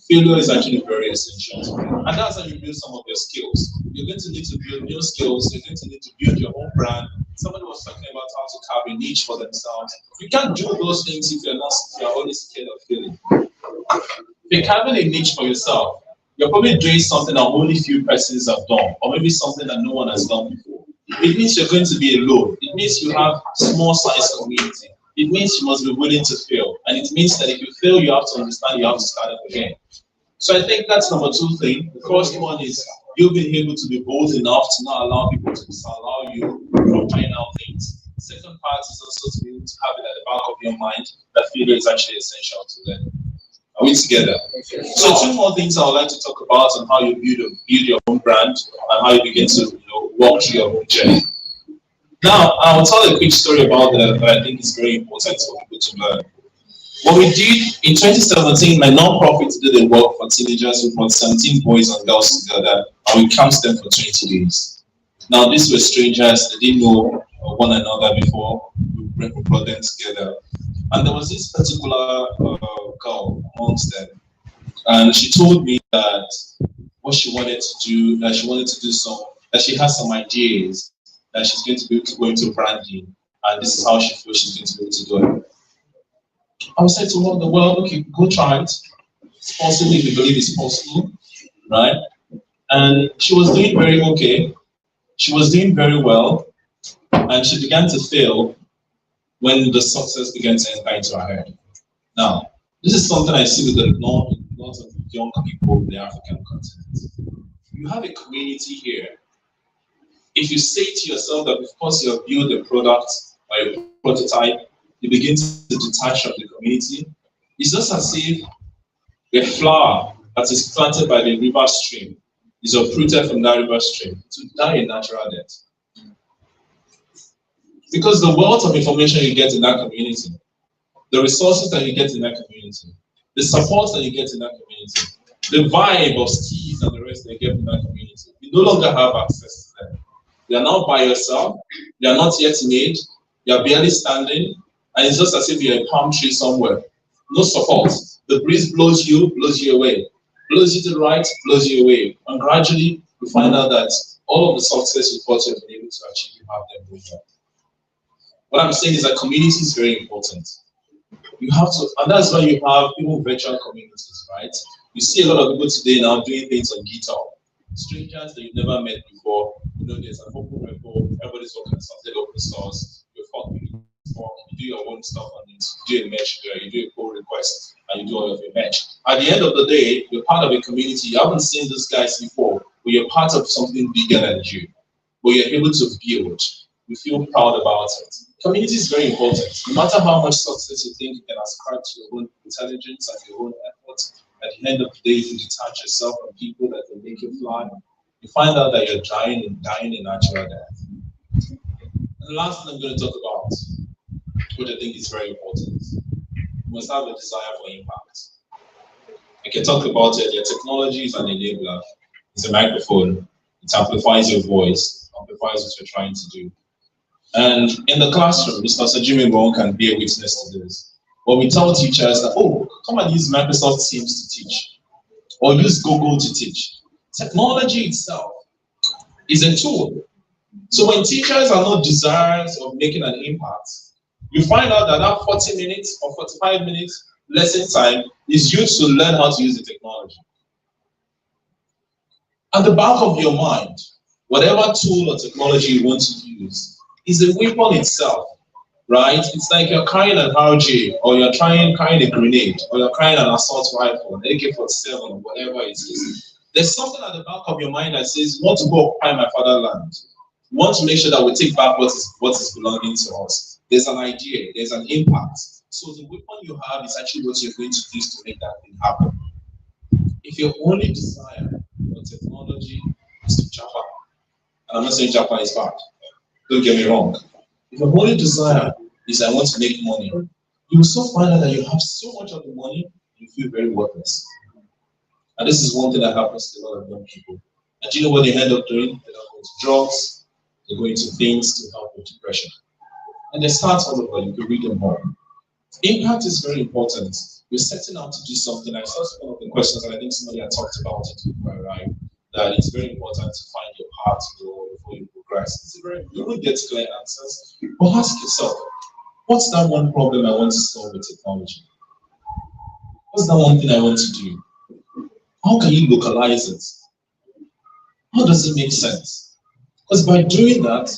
Failure is actually very essential. And that's how you build some of your skills. You're going to need to build new skills. You're going to need to build your own brand. Somebody was talking about how to carve a niche for themselves. You can't do those things if you're only scared of failing. If you're carving a niche for yourself, you're probably doing something that only few persons have done, or maybe something that no one has done before. It means you're going to be alone. It means you have small size community. It means you must be willing to fail. And it means that if you fail, you have to understand you have to start up again. So I think that's number two thing. The first one is you being able to be bold enough to not allow people to disallow you from trying out things. The second part is also to be able to have it at the back of your mind that failure is actually essential to learn. Are we together? So two more things I would like to talk about on how you build your own brand and how you begin to walk through your own journey. Now, I'll tell a quick story about that I think is very important for people to learn. What we did in 2017, my non-profit did a work for teenagers who brought 17 boys and girls together, and we camped them for 20 days. Now, these were strangers, they didn't know one another before, we brought them together. And there was this particular girl amongst them, and she told me that what she wanted to do, that she has some ideas, that she's going to be able to go into branding, and this is how she feels she's going to be able to do it. I would say to her, well, okay, go try it. It's possible if you believe it's possible, right? And she was doing very okay. She was doing very well, and she began to fail when the success began to enter into her head. Now, this is something I see with a lot of young people in the African continent. You have a community here. If you say to yourself that because you have built a product or a prototype, you begin to detach from the community, it's just as if a flower that is planted by the river stream is uprooted from that river stream to die a natural death. Because the wealth of information you get in that community, the resources that you get in that community, the support that you get in that community, the vibe of skis and the rest that you get in that community, you no longer have access to them. You are now by yourself, you are not yet made, you are barely standing, and it's just as if you're a palm tree somewhere. No support. The breeze blows you away. Blows you to the right, blows you away. And gradually, you find out that all of the success you thought you have been able to achieve, you have them with you. What I'm saying is that community is very important. You have to, and that's why you have even virtual communities, right? You see a lot of people today now doing things on GitHub. Strangers that you've never met before. There's an open repo, everybody's working on something open source. You do your own stuff on it, you do a mesh there, you do a pull request, and you do all of your mesh. At the end of the day, you're part of a community. You haven't seen these guys before, but you're part of something bigger than you. But you're able to build. You feel proud about it. Community is very important. No matter how much success you think you can ascribe to your own intelligence and your own effort, at the end of the day, if you detach yourself from people that can make you fly, you find out that you're dying in natural death. And the last thing I'm going to talk about, which I think is very important, you must have a desire for impact. I can talk about it. Your technology is an enabler. It's a microphone. It amplifies your voice, amplifies what you're trying to do. And in the classroom, Mr. Sajimi Bon can be a witness to this. When we tell teachers that, oh, come and use Microsoft Teams to teach, or use Google to teach. Technology itself is a tool. So when teachers are not desirous of making an impact, you find out that 40 minutes or 45 minutes lesson time is used to learn how to use the technology. At the back of your mind, whatever tool or technology you want to use is a weapon itself, right? It's like you're carrying an RJ, or you're carrying a grenade, or you're carrying an assault rifle, an AK-47, or whatever it is. There's something at the back of your mind that says, you want to go occupy my fatherland. You want to make sure that we take back what is belonging to us. There's an idea, there's an impact. So the weapon you have is actually what you're going to use to make that thing happen. If your only desire or And I'm not saying Japan is bad. Don't get me wrong. If your only desire is I want to make money, you will still find out that you have so much of the money, you feel very worthless. And this is one thing that happens to a lot of young people. And do you know what they end up doing? They go into drugs, they go into things to help with depression. And they start all over, you can read them more. Impact is very important. You're setting out to do something. I saw one of the questions, and I think somebody had talked about it before I arrived, that it's very important to find your path to go before you progress. You will get clear answers, but ask yourself, what's that one problem I want to solve with technology? What's that one thing I want to do? How can you localize it? How does it make sense? Because by doing that,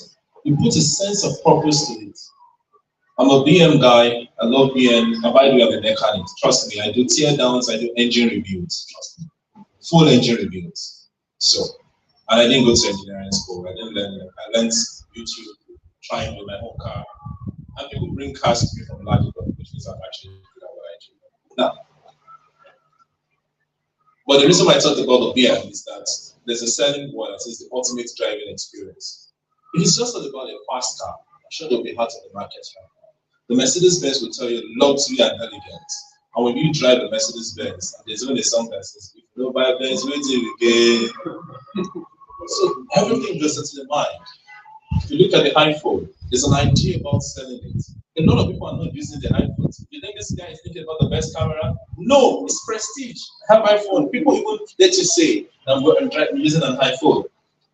you put a sense of purpose to it. I'm a BM guy, I love BM, and by the way, I'm a mechanic. Trust me, I do tear downs, I do engine reviews, trust me. Full engine reviews. So, and I didn't go to engineering school, I didn't learn it. I learned YouTube, trying with my own car. And people bring cars to me from large, which means I'm actually good at what I do. Now, but the reason why I talked about the BM is that there's a selling word that says the ultimate driving experience. It is just not about a fast car. I'm sure there'll be hard in the market right now. The Mercedes-Benz will tell you luxury and elegance. And when you drive a Mercedes-Benz, there's even a song that says, if you don't buy a Benz, wait till you get. So everything goes into the mind. If you look at the iPhone, there's an idea about selling it. A lot of people are not using the iPhone. You think this guy is thinking about the best camera? No, it's prestige. I have iPhone. People even let you say, I'm using an iPhone.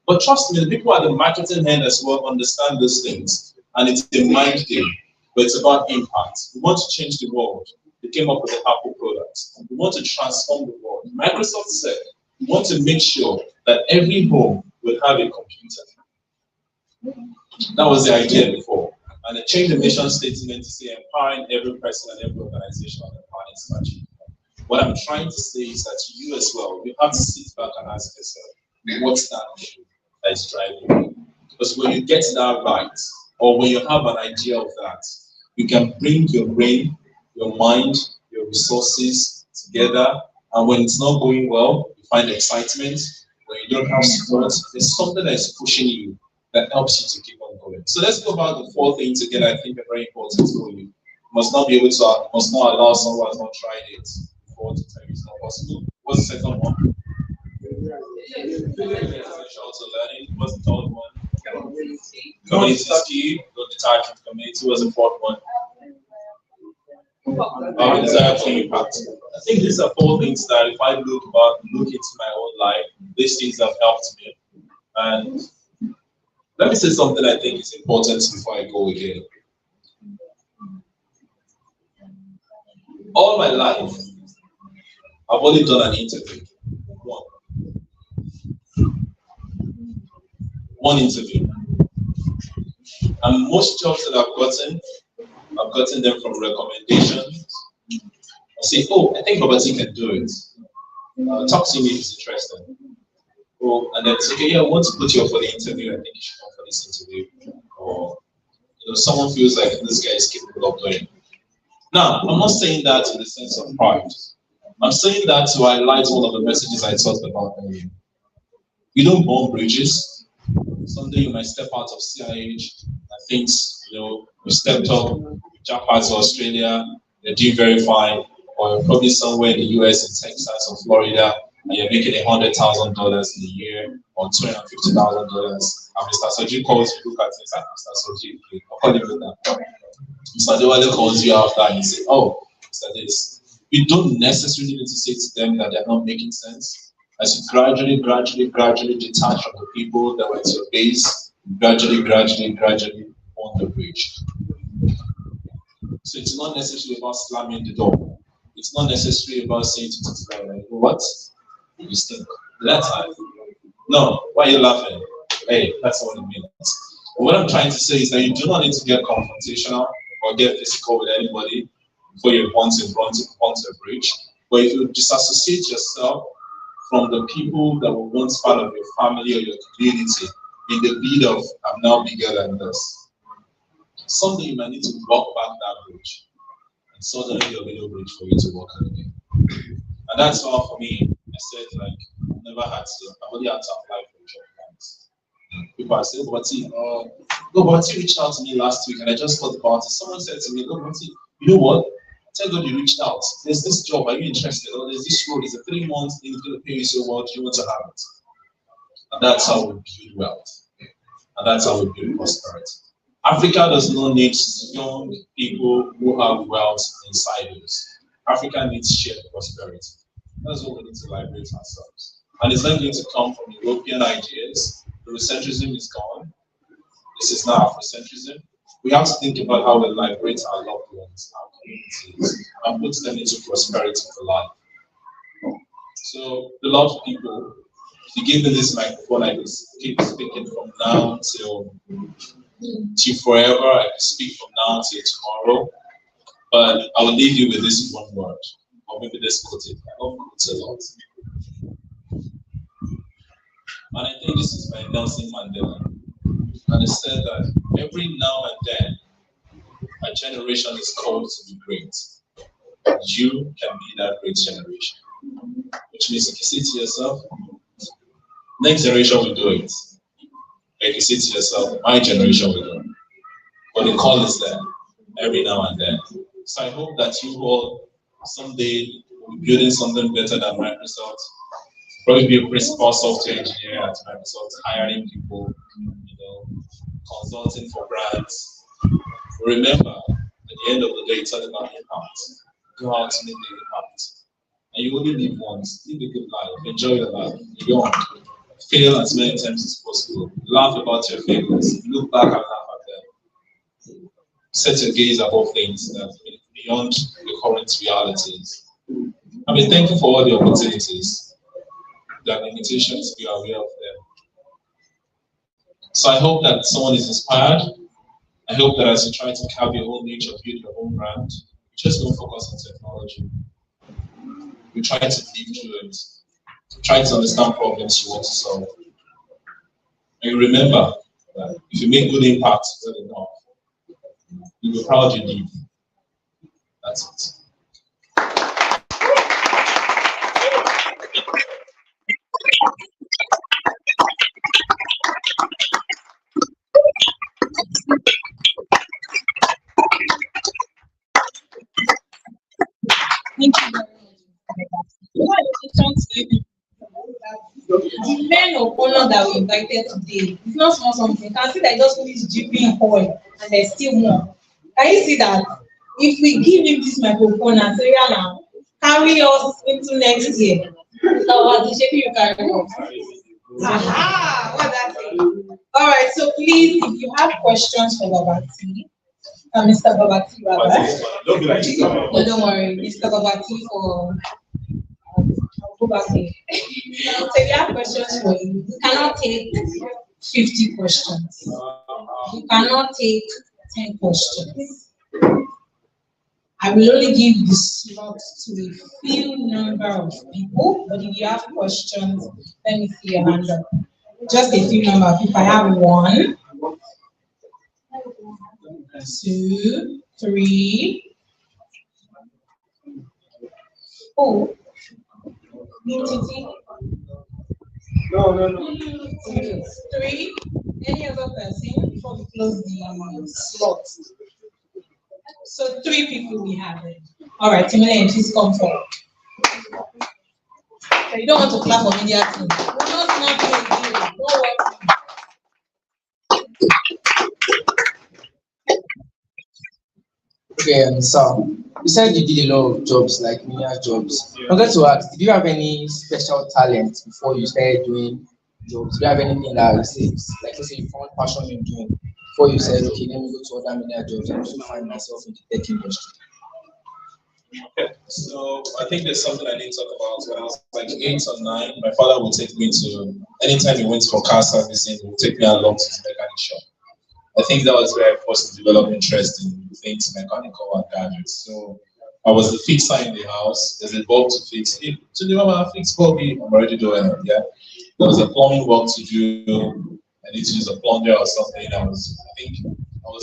But trust me, the people at the marketing end as well understand those things. And it's a mind game, but it's about impact. We want to change the world. They came up with the Apple products. We want to transform the world. Microsoft said, we want to make sure that every home will have a computer. That was the idea before. And they changed the mission statement to say empowering every person and every organization on the planet to achieve. What I'm trying to say is that you as well, you have to sit back and ask yourself, what's that issue that is driving you? Because when you get that right, or when you have an idea of that, you can bring your brain, your mind, your resources together. And when it's not going well, you find excitement. When you don't have support, there's something that is pushing you that helps you to keep on going. So let's go about the 4 things again. I think are very important for you. You must not be able to, must not allow someone who has not tried it before to tell you it's not possible. What's the second one? Essential to learning. What's the third one? Community is key. Don't detach from community. What's the fourth one? Desire for impact. I think these are 4 things that if I look into my own life, these things have helped me. And let me say something I think is important before I go again. All my life, I've only done an interview. One interview. And most jobs that I've gotten them from recommendations. I say, oh, I think Robert can do it. Talk to me if he's interested. Oh, and then it's okay, yeah, I want to put you up for the interview. I think you should come for this interview. Or someone feels like this guy is capable of doing it. Now, I'm not saying that in the sense of pride. I'm saying that to highlight one of the messages I talked about earlier. You don't burn bridges. Someday you might step out of CIH and things, you stepped up, Japan to Australia, they're doing very fine, or you're probably somewhere in the US, in Texas or Florida, and you're making $100,000 in a year or $250,000. And Mr. Soji calls you, look at things like Mr. Soji, I'll call him with that. Mr. Dewale calls you after and you say, oh, Mr. This. You don't necessarily need to say to them that they're not making sense. As you gradually detach from the people that were at your base, gradually on the bridge. So it's not necessarily about slamming the door. It's not necessarily about saying to the guy, like, what? You stink. That's how. No, why are you laughing? Hey, that's what it means. But what I'm trying to say is that you do not need to get confrontational or get physical with anybody before you want to a bridge. But if you disassociate yourself from the people that were once part of your family or your community in the bid of I'm now bigger than this, someday you might need to walk back that bridge. And suddenly there'll be no bridge for you to walk on again. And that's all for me. I said, like, I've never had to, I've only had to apply for job plans. People paper. I say, oh, but he reached out to me last week and I just thought about it. Someone said to me, look, you know what? Tell God you reached out. There's this job, are you interested? Or there's this role, it's a 3 month thing, it's going to pay you so well, do you want to have it? And that's how we build wealth. And that's how we build prosperity. Africa does not need young people who have wealth in silos. Africa needs shared prosperity. That's what we need to liberate ourselves. And it's not going to come from European ideas. Eurocentrism is gone. This is now Afrocentrism. We have to think about how we liberate our loved ones, our communities, and put them into prosperity for life. So, beloved people, if you give me this microphone, I can keep speaking from now till forever. I can speak from now till tomorrow. But I will leave you with this one word, or maybe this quote. I love quotes a lot. And I think this is by Nelson Mandela. And it said that every now and then, a generation is called to be great. You can be that great generation. Which means if you say to yourself, next generation will do it. If you say to yourself, my generation will do it. But the call is there every now and then. So I hope that you all someday will be building something better than Microsoft. Probably be a principal software engineer at Microsoft, hiring people, consulting for brands. Remember, at the end of the day, it's all about impact. Go out and make the impact. And you only live once. Live a good life. Enjoy your life. You're young. Fail as many times as possible. Laugh about your failures. Look back and laugh at them. Set your gaze above things that are beyond the current realities. And be thankful for all the opportunities. There are limitations, be aware of them. So I hope that someone is inspired. I hope that as you try to carve your own niche or build your own brand, just don't focus on technology. You try to live through it. Try to understand problems you want to solve. And you remember that if you make good impact well enough, you'll be proud you did. That's it. Thank you very much. The men of honor that we invited today, it's not small something. You can see that I just finished dripping oil and there's still more. Can you see that? If we give him this microphone and say, yeah, now, carry us into next year. So what the shaking you carry us? Aha! What that saying? All right, so please, if you have questions for Babati, Mr. Babati, rather. No, don't worry, Mr. Babati for. I'll go back there. So if you have questions for you, you cannot take 50 questions. You cannot take 10 questions. I will only give the slot to a few number of people, but if you have questions, let me see your hand up. Just a few number of people. I have 1, 2, 3, 4. No. 3. Any other person before we close the slot? So 3 people we have it. All right, Timothy, please come forward. You don't want to clap for media team. We're not snapping a deal. Don't worry. Okay, so you said you did a lot of jobs, like media jobs. I wanted to ask, did you have any special talent before you started doing jobs? Do you have anything that you say, like let's say you found passion in doing before you said, okay, let me go to other media jobs and also find myself in the tech industry? Okay, so I think there's something I need to talk about. When I was like 8 or 9, my father would take me to, anytime he went for car servicing, he would take me along to his mechanic shop. I think that was where I first developed interest in things mechanical and gadgets. So I was the fixer in the house. There's a bulb to fix. To the mama, fix bulb, I'm already doing it. Yeah. There was a plumbing work to do. I need to use a plunger or something. I was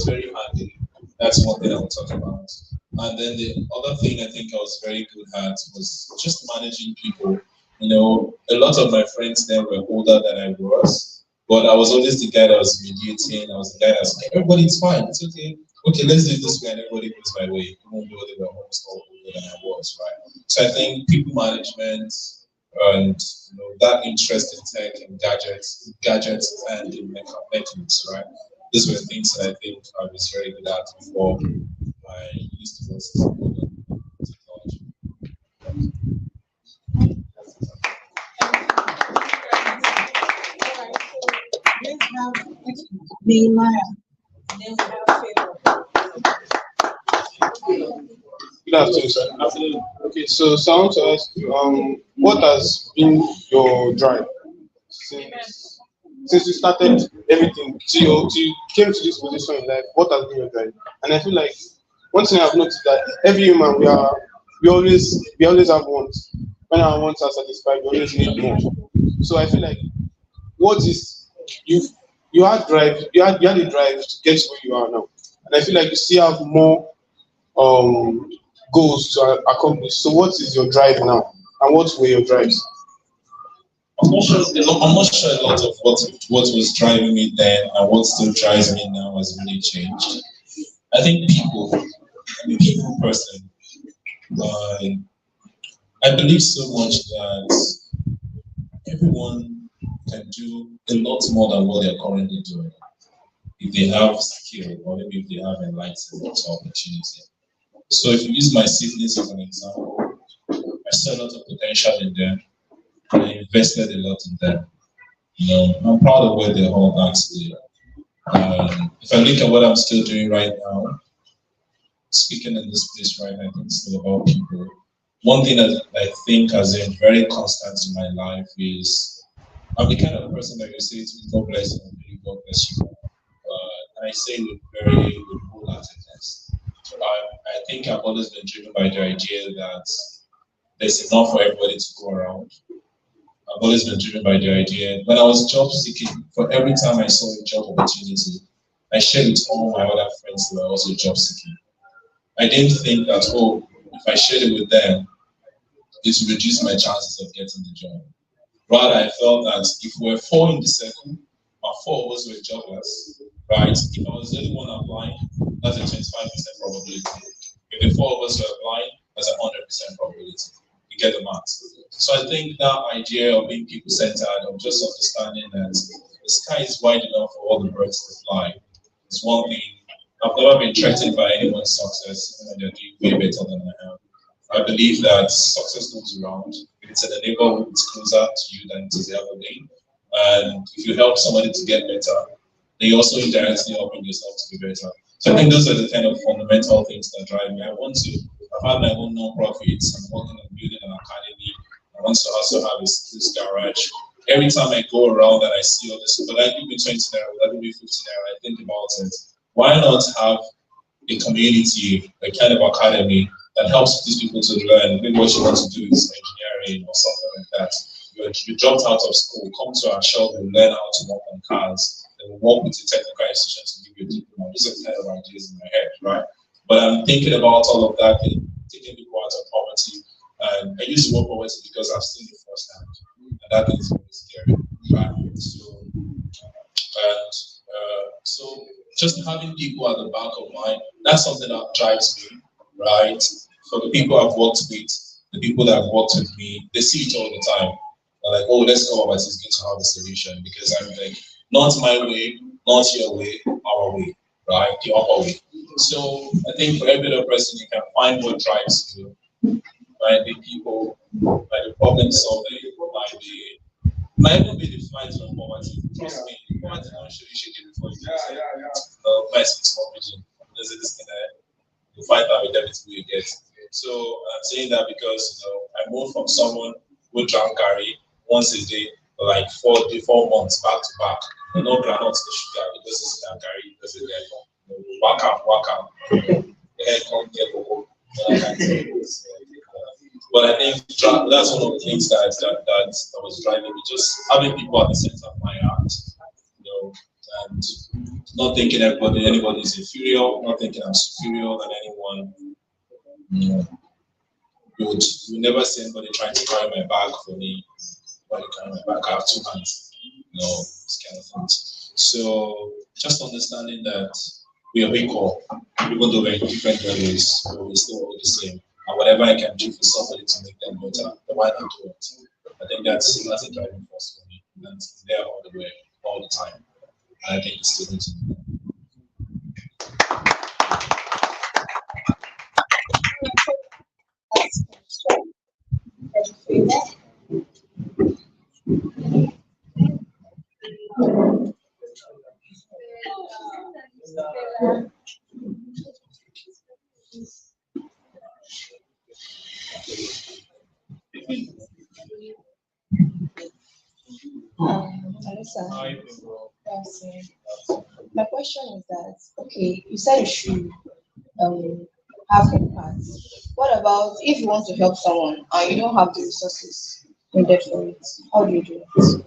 very handy. That's one thing I will talk about. And then the other thing I think I was very good at was just managing people. You know, a lot of my friends then were older than I was. But I was always the guy that was mediating. I was the guy that was like, everybody's fine. It's okay. Okay, let's do it this way, and everybody goes my way. Even though they were homeschooled older than I was, right? So I think people management and that interest in tech and gadgets and in mechanics, right? These were things that I think I was very good at before I used to go to technology. Good afternoon, sir. Afternoon. Okay, so I want to ask you, what has been your drive since you started everything till you came to this position in life? What has been your drive? And I feel like one thing I've noticed that every human we always have wants. When our wants are satisfied, we always need more. So I feel like what is you had drive, you had a drive to get to where you are now, and I feel like you still have more goals to accomplish. So what is your drive now, and what were your drives? I'm not sure. I'm not sure a lot of what was driving me then and what still drives me now has really changed. I think people. I'm a people person. I believe so much that everyone can do a lot more than what they're currently doing if they have skill or maybe if they have enlightenment or opportunity. So if you use my siblings as an example, I saw a lot of potential in them. I invested a lot in them. I'm proud of where they're all at today. If I look at what I'm still doing right now, speaking in this place right now, I think it's still about people. One thing that I think has been very constant in my life is I'm the kind of person that you say to me, God bless you, God bless you. And I say with wholeheartedness. I think I've always been driven by the idea that there's enough for everybody to go around. I've always been driven by the idea. When I was job seeking, for every time I saw a job opportunity, I shared with all my other friends who were also job seeking. I didn't think that, if I shared it with them, it would reduce my chances of getting the job. Rather, I felt that if we were four in the circle, and four of us were jobless, right? If I was the only one applying, that's a 25% probability. If the four of us were applying, that's a 100% probability. You get the math. So I think that idea of being people-centered, of just understanding that the sky is wide enough for all the birds to fly, is one thing. I've never been threatened by anyone's success, even when they're doing way better than I am. I believe that success goes around. If it's in a neighborhood, it's closer to you than it is ever been. And if you help somebody to get better, then you're also indirectly helping yourself to be better. So I think those are the kind of fundamental things that drive me. I've had my own non-profits. I'm working on building an academy. I want to also have a skills garage. Every time I go around and I see all this, but I give me 20 naira, will I give me 50 naira, I think about it. Why not have a community, a kind of academy that helps these people to learn? Maybe what you want to do is engineering or something like that. You dropped out of school, come to our shop and learn how to work on cars. Then we work with the technical institution to give you a diploma. Those are kind of ideas in my head, right? But I'm thinking about all of that, taking people out of poverty. And I use the word poverty because I've seen it firsthand. And that is very scary, right? So just having people at the back of mind, that's something that drives me, right? For the people I've worked with, the people that have worked with me, they see it all the time. They're like, let's go about it, it's good to have a solution. Because I'm like, not my way, not your way, our way, right? The upper way. So I think for every other person, you can find what drives you. By the people, by the problem solving, might even be the fight from poverty. Trust me, poverty don't show you before you get it. Nice and small region. There's this thing that you fight out with everything you get. So I'm saying that because I moved from someone who drank curry once a day for like 4 months back to back. No granules, no sugar, because it's curry, because it's there. Work out. The head can't get over. But I think that's one of the things that was driving me, just having people at the center of my heart, and not thinking anybody is inferior, not thinking I'm superior than anyone. You never see anybody trying to carry my bag for me. Nobody carry my bag. I have 2 hands. This kind of thing. So just understanding that we are equal, even though we're in different levels, but we still all the same. And whatever I can do for somebody to make them better, then why not do it? I think that's a driving force for me. And it's there all the way, all the time. And I think it's still needs to be. Alisa, my question is that, okay, you said you should have impact. What about if you want to help someone and you don't have the resources needed for it? How do you do it?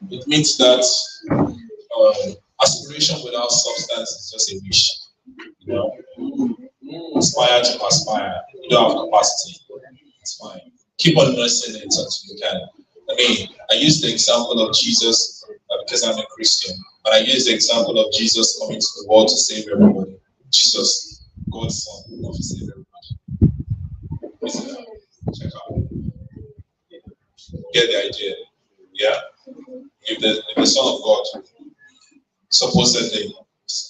It means that aspiration without substance is just a wish. You know, aspire to aspire. You don't have capacity. It's fine. Keep on nursing it until you can. I mean, I use the example of Jesus because I'm a Christian, but I use the example of Jesus coming to the world to save everybody. Jesus, God's Son, not to save everybody. Listen up. Check out. Get the idea. Yeah? If the Son of God, supposedly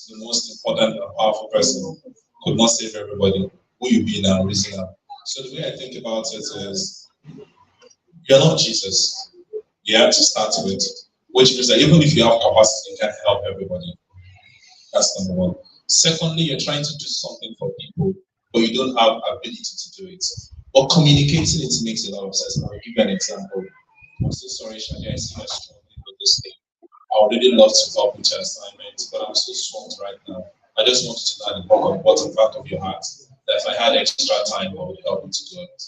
the most important and powerful person, could not save everybody, who you be now, reason now. So the way I think about it is, you're not Jesus. You have to start with, which means that even if you have capacity, you can't help everybody. That's number one. Secondly, you're trying to do something for people, but you don't have ability to do it. But communicating it makes a lot of sense. I'll give you an example. I'm so sorry, Shadi, I see you're struggling with this thing. I would really love to help with your assignment, but I'm so swamped right now. I just want you to know at the bottom part of your heart that if I had extra time, I would help you to do it.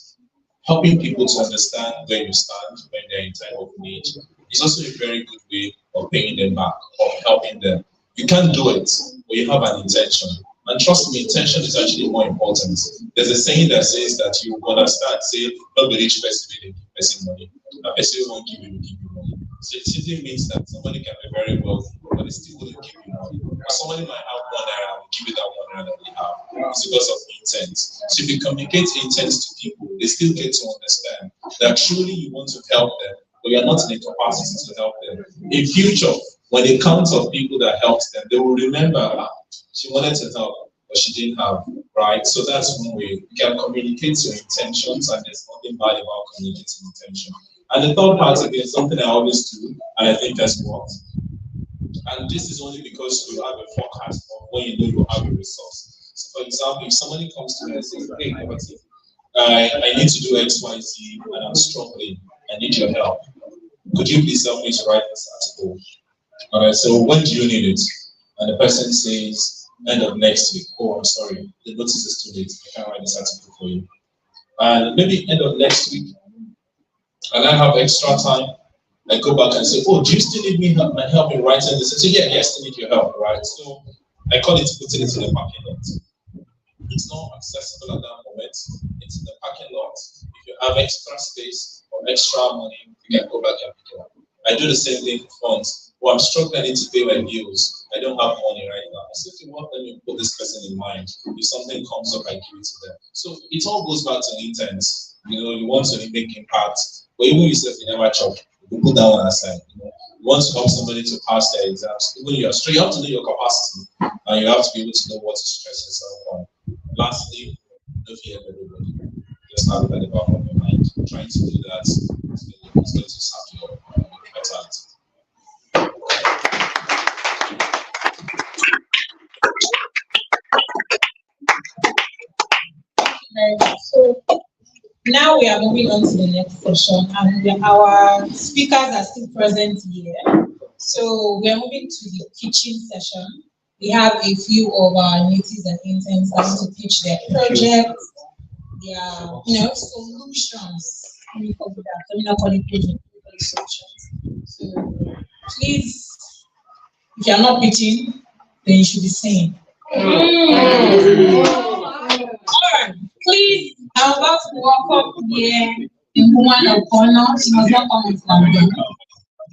Helping people to understand where you stand when they're in time of need is also a very good way of paying them back, of helping them. You can't do it, but you have an intention. And trust me, intention is actually more important. There's a saying that says that you're gonna start saying, not the rich person will give person money. A person won't give you money. So it simply means that somebody can be very wealthy, but they still wouldn't give you money. Or somebody might have one naira and give you that one naira that they have. It's because of intent. So if you communicate intent to people, they still get to understand that truly you want to help them, but you're not in the capacity to help them. In future, when they count of people that helped them, they will remember she wanted to help, but she didn't have, right? So that's one way. You can communicate your intentions, and there's nothing bad about communicating intention. And the third part, again, something I always do, and I think has worked. And this is only because you have a forecast of when you know you have a resource. So, for example, if somebody comes to me and says, hey, I need to do X, Y, Z, and I'm struggling, I need your help. Could you please help me to write this article? All right, so when do you need it? And the person says, end of next week. Oh, I'm sorry, the notice is too late. I can't write this article for you. And maybe end of next week, and I have extra time, I go back and say, oh, do you still need my help in writing this? I say, yeah, I still need your help, right? So I call it putting it in the parking lot. It's not accessible at that moment. It's in the parking lot. If you have extra space or extra money, you can go back and pick it up. I do the same thing for funds. Oh, I'm struggling, I need to pay my bills. I don't have money right now. So if you want, let me put this person in mind. If something comes up, I give it to them. So it all goes back to intent. You know, you want to make impact, but even yourself, you never chop. You put that one aside. You know, you want to help somebody to pass their exams. Even you have to know your capacity, and you have to be able to know what to stress yourself on. Lastly, don't fear everybody. Just have it at the back of your mind. Trying to do that is going to sap your vitality. So now we are moving on to the next session, and our speakers are still present here. So we are moving to the pitching session. We have a few of our natives and interns going to pitch their projects, their solutions. We call it that. So we're not calling pitching, we call it solutions. So please, if you are not pitching, then you should be saying. Alright, please, I'm about to welcome here the woman of honor. She must not come with London.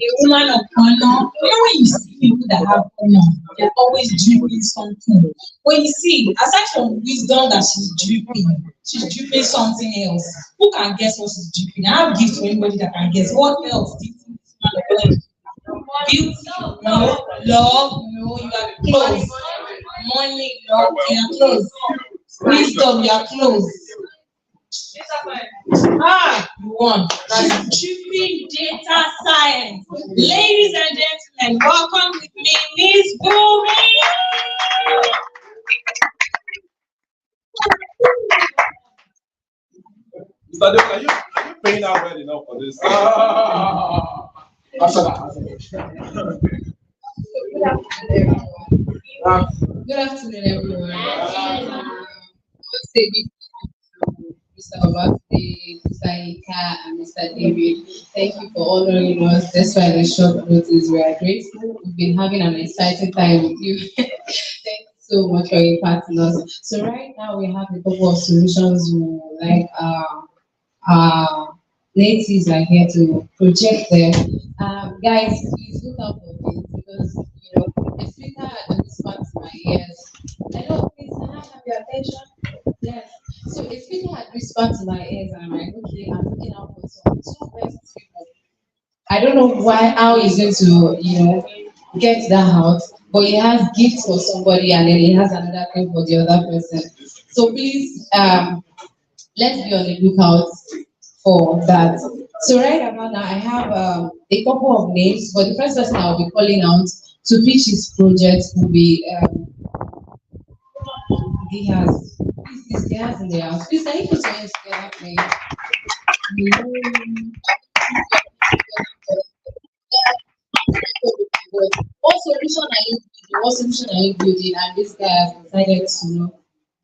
a woman of honor. You know, when you see people that have honor, they're always dripping something. When you see, aside from wisdom that she's dripping something else. Who can guess what she's dripping? I have gifts for anybody that can guess. What else do you think this woman of honor? Beauty, no. Love, no. You are close. Money, no. You are close. Wisdom, you are close. You won. That's dripping data science. Ladies and gentlemen, welcome with me, Miss Boomy. Mr. Duke, are you paying out well enough for this? Good afternoon, everyone. Let's say big Mr. Obafide, Mr. Ika, and Mr. David. Thank you for honoring us despite the short notice. We are grateful. We've been having an exciting time with you. Thank you so much for impacting us. So right now we have a couple of solutions like natives are here to project them. Guys, please look out for this because the speaker had whispered to my ears. Hello, please, can I have your attention? Yes. So a speaker had whispered to my ears, and I'm like, okay, I'm looking out for some two best people. I don't know how he's going to, get that out, but he has gifts for somebody, and then he has another thing for the other person. So please, let's be on the lookout for that. So right about now, I have a couple of names, but the first person I'll be calling out to pitch his project will be Diaz. Please, Diaz in the house. Please, can you put your hands together, please? What solution are you building? And this guy has decided to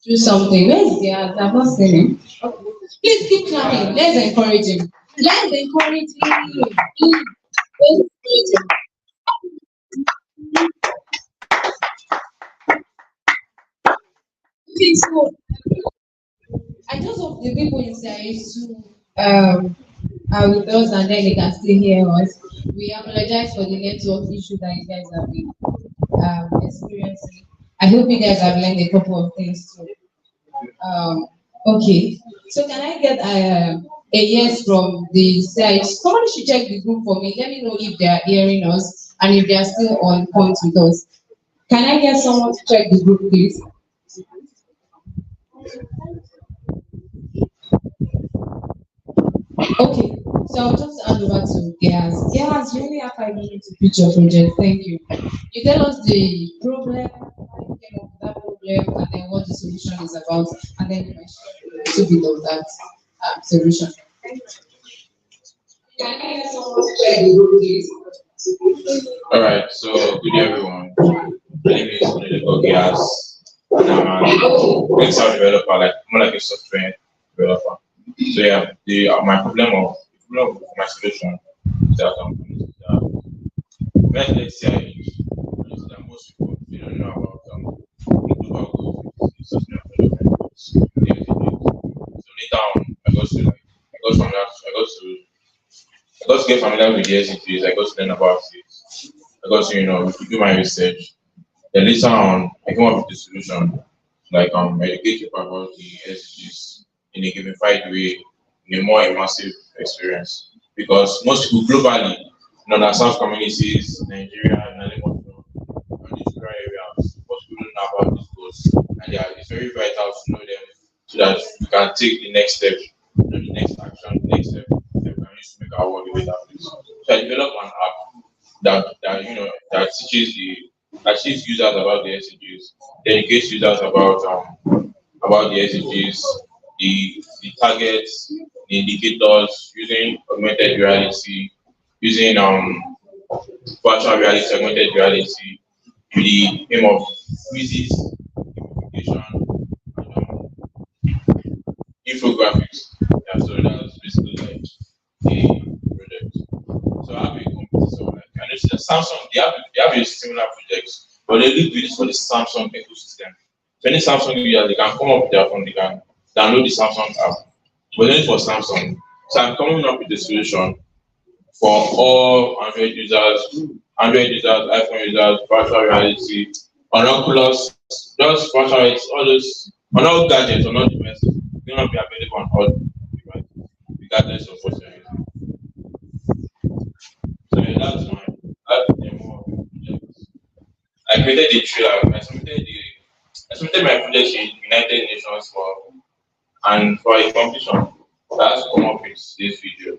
do something. Where's Diaz? I've not seen him. Please keep clapping. Let's encourage him. Let's encourage him. Let's encourage him. Okay, so I just hope the people in CIH are with us and then they can still hear us. We apologize for the network issue that you guys have been experiencing. I hope you guys have learned a couple of things too. Okay, so can I get a yes from the site? Somebody should check the group for me. Let me know if they are hearing us and if they are still on point with us. Can I get someone to check the group, please? Okay, so I'll just hand over to Gears. Gears, you only have 5 minutes to pitch your project. Thank you. You tell us the problem, how you came up with that problem, and then what the solution is about, and then to be of that solution. Can I get someone to check the group, please? All right, so good day, everyone. My name is Gears, and I'm a Excel developer, more like a software developer. So yeah, my my solution is that when let's say most people they don't know about global goals, sustainable development. So later on, I got to get familiar with the SDGs. I got to learn about it. I got to do my research. Then later on, I came up with the solution, educate people about the SDGs in a gamified way, in a more immersive experience. Because most people globally, the South communities, Nigeria, and these rural areas, most people don't know about these goals. And it's very vital to know them so that we can take the next step, the next action, the next step that we can use to make our world a better place. So I developed an app that teaches users about the SDGs, educates users about the SDGs, the targets, the indicators, using augmented reality, using virtual reality, augmented reality, with the aim of quizzes, gamification, infographics. Yeah, so that's basically like the project. So I have a competitor. I noticed that Samsung they have a similar project, but they do this for the Samsung ecosystem. So any Samsung user they can come up with their phone, they can download the Samsung app. But only for Samsung. So I'm coming up with a solution for all Android users, iPhone users, virtual reality, on Oculus, just virtual reality, all those, on all gadgets, on all devices, they will not be available on all devices, regardless of what you're using. So yeah, that's the demo of the project. I created the trailer. I submitted my project in United Nations for a competition. So I have to come up with this video.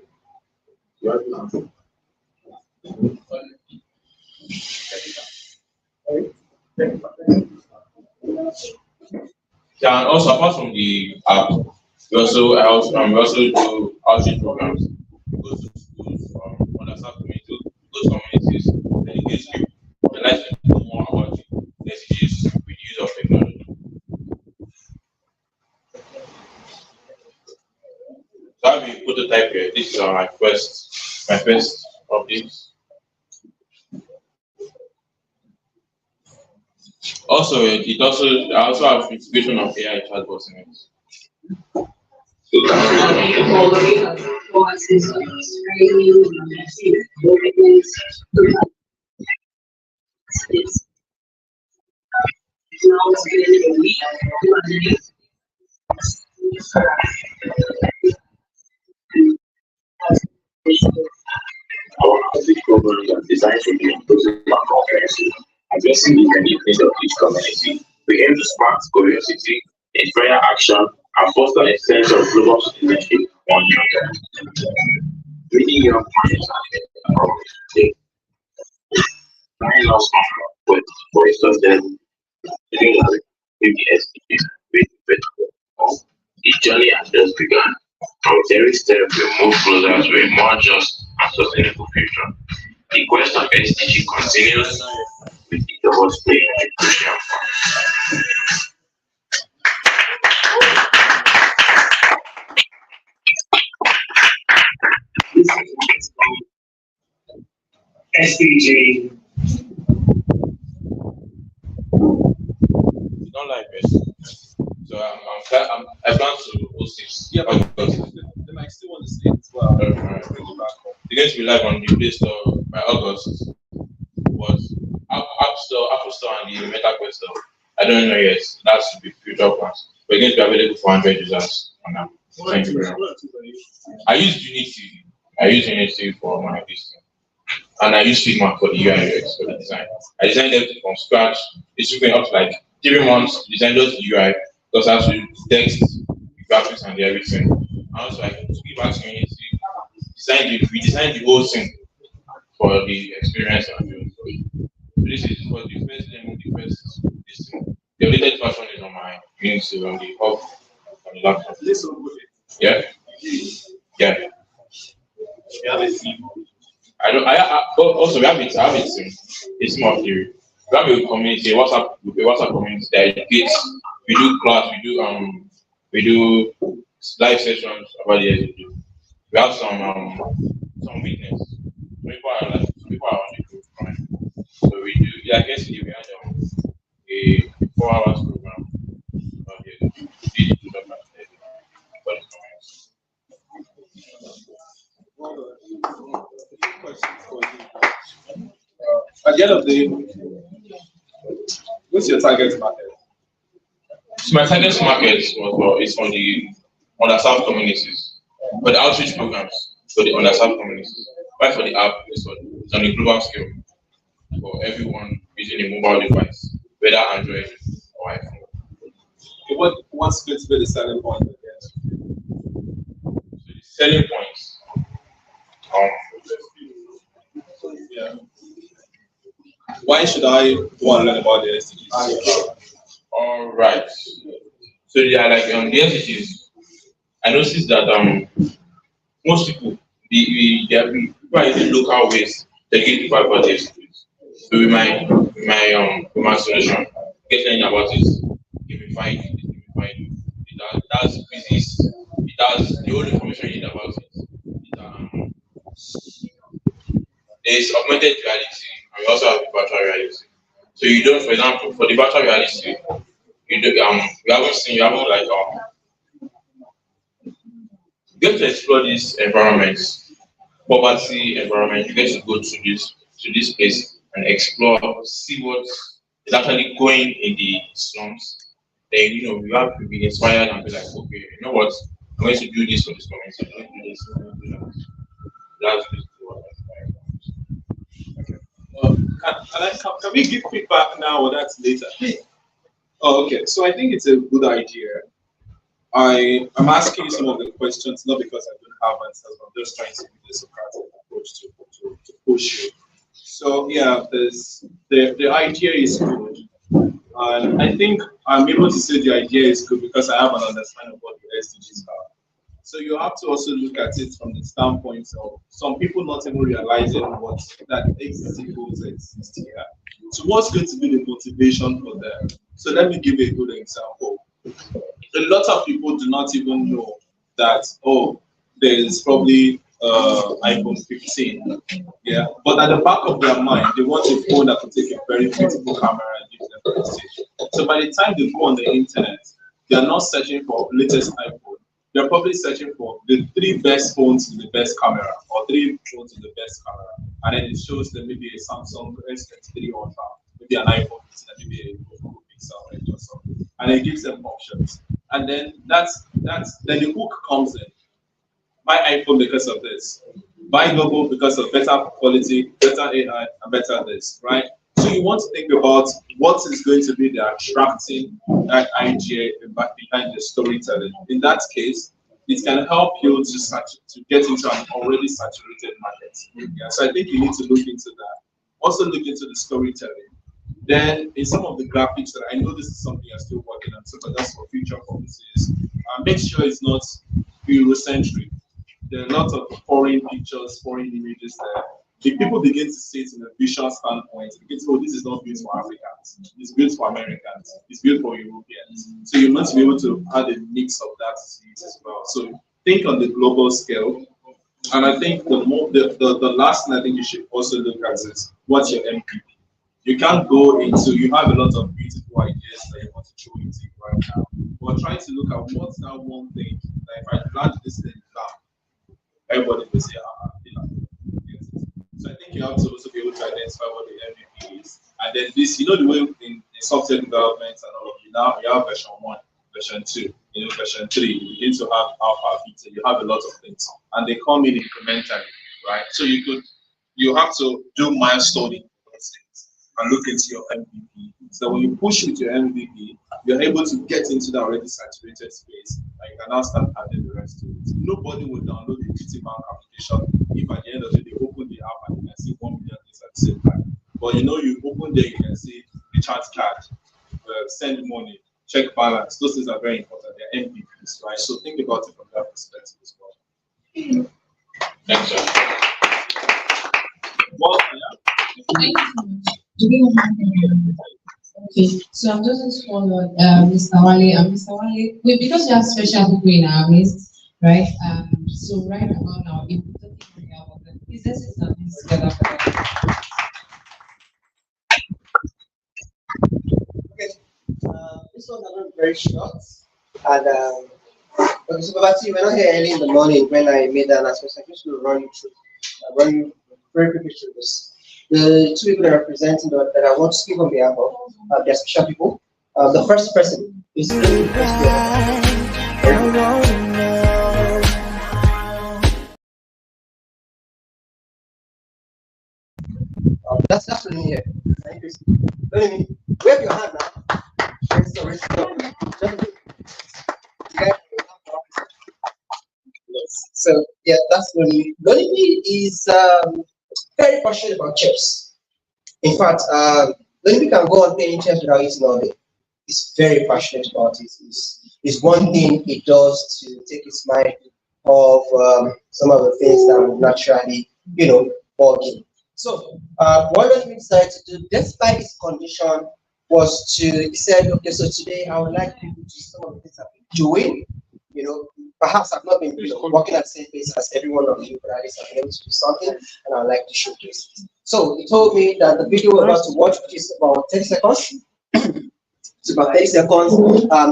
Yeah, and also apart from the app, we also do outreach programs. We go to schools, understand community, go to communities, educate people, and let people know more about the SDGs with use of technology. So I have a prototype here. This is my first of this. Also, I also have integration of AI chatbots in it. Our outreach programs are designed to be inclusive and comprehensive, addressing the unique needs of each community. We aim to spark curiosity, inspire action, and foster a sense of global citizenship on young time. Many young minds are nine lost with voices that living as a SDGs with the journey has just begun. From every step we move closer to a more just and sustainable future. The quest of SDG continues with each of us playing a crucial part. SDG. You don't like it. So I plan to host it. Yeah, but then I still want to say it as well. Bring it back up. It's going to be live on the Play Store by August. But Apple Store, and the Meta Quest Store, I don't know yet. That should be future plans. But it's going to be available for Android users on now. Thank you very much. I use Unity for my business. And I use Figma for the UI UX for the design. I designed everything from scratch. It's been up to like 3 months to design those UI because I have to text, graphics, and everything. And also, I can give back to Unity, we designed the whole thing for the experience. So this is for the first demo, this thing. The updated version is on my Unity on the hub on the laptop. Yeah. Yeah. We have a team. Also we have it. I have it in a small theory. We have a community, a WhatsApp community that educates. We do class. We do live sessions about the SDG. We have some weakness. People are on the group, right? So we do. Yeah, I guess we had a 4 hours program about the SDG. At the end of the day, what's your target market? So my target market is on the underserved communities, for the outreach programs for the underserved communities. Why for the app? It's on a global scale for everyone using a mobile device, whether Android or iPhone. Okay, what's going to be the selling point again? So the selling points. Yeah. Why should I want to learn about the SDGs? All right. So yeah, like the SDGs, I noticed that most people people are using local ways to get people about the SDGs. So with my solution, get learning about it, gamified. It has quizzes. It has the whole information you need about it. There's augmented reality, and we also have virtual reality. So you don't, for example, for the virtual reality, you haven't get to explore these environments poverty environment, you get to go to this place and explore, see what is actually going in the slums. Then you have to be inspired and be like, okay, you know what, I'm going to do this for this community. I'm going to do this. I'm going to do that. That's basically what Can we give feedback now or that's later? Oh, okay. So I think it's a good idea. I'm asking you some of the questions not because I don't have answers, but I'm just trying to use the Socratic approach to push you. So yeah, the idea is good, and I think I'm able to say the idea is good because I have an understanding of what the SDGs are. So you have to also look at it from the standpoint of some people not even realizing what that existing goals exist here. So what's going to be the motivation for them? So let me give you a good example. A lot of people do not even know that, oh, there is probably iPhone 15. Yeah. But at the back of their mind, they want a phone that can take a very beautiful camera and give them prestige. So by the time they go on the internet, they are not searching for latest iPhone. They're probably searching for the 3 best phones with the best camera, or 3 phones with the best camera. And then it shows them maybe a Samsung S23 Ultra, maybe an iPhone 15, and maybe a Google Pixel Edge or something. And it gives them options. And then then the hook comes in. Buy iPhone because of this. Buy Google because of better quality, better AI, and better this, right? So you want to think about what is going to be the attracting that idea behind the storytelling. In that case, it can help you to get into an already saturated market. Yeah, so I think you need to look into that. Also look into the storytelling. Then in some of the graphics that I know this is something you're still working on, so but that's for future purposes. Make sure it's not Eurocentric. There are a lot of foreign pictures, foreign images there. If people begin to see it in a visual standpoint, they begin to, oh, this is not built for Africans, it's built for Americans, it's built for Europeans. So you must be able to add a mix of that to it as well. So think on the global scale. And I think the last thing I think you should also look at is what's your MVP. You can't go into, you have a lot of beautiful ideas that you want to throw into right now, but try to look at what's that one thing that if I plant this thing down, everybody will say, so I think you have to also be able to identify what the MVP is. And then this, the way in software development and all of now you have version 1, version 2, version 3, you begin to have alpha, beta, you have a lot of things. And they come in incrementally, right? So you have to do milestoning those things and look into your MVP. So when you push with your MVP, you're able to get into the already saturated space and you can now start adding the rest to it. Nobody will download the GTBank application if at the end of the day they open the app and you can see 1 million things at the same time. But you open there, you can see recharge card, send money, check balance. Those things are very important. They're MVPs, right? So think about it from that perspective as well. Thanks, sir. Well, Okay, so I'm just going to follow Mr. Wale. Mr. Wale, because we have special people in our midst, right? So right about now, if we're talking about the businesses that this together for them. Okay, this one's not very short. And okay, so Babati, we're not here early in the morning when I made the announcement. So I'm just going to run you very quickly through this. The 2 people that are representing that I want to speak on behalf of, they're special people. The first person is that's really here. Thank you. Let me wave your hand now. So yeah, that's Lonely. Lonely is very passionate about chips. In fact, Lonely can go on playing chips without eating all day. He's very passionate about it. It's one thing he does to take his mind off some of the things that would naturally, bug him. So what Lonely decided to do, despite his condition, was he said, okay, so today I would like people to some of the things I've been doing. Perhaps I've not been working at the same place as every one of you, but at least I've been able to do something, and I'd like to showcase it. So he told me that the video we're about to watch, which is about 30 seconds, it's about 30 seconds,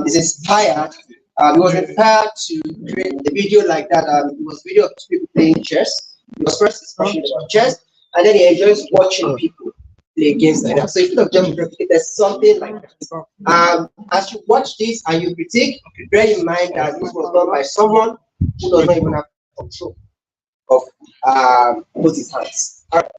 is inspired. It was inspired to create the video like that. It was a video of 2 people playing chess. Because first he's passionate about chess, and then he enjoys watching people play games like that. So if you have just replicated something like that, as you watch this and you critique, bear in mind that this was done by someone who does not even have control of both his hands. All right.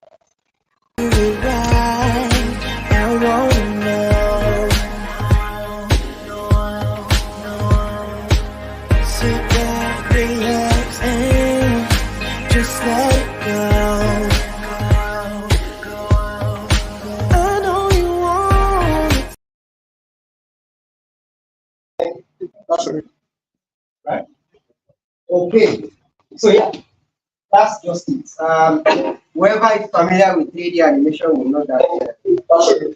Right? Okay. So yeah, that's just it. Whoever is familiar with 3D animation will know that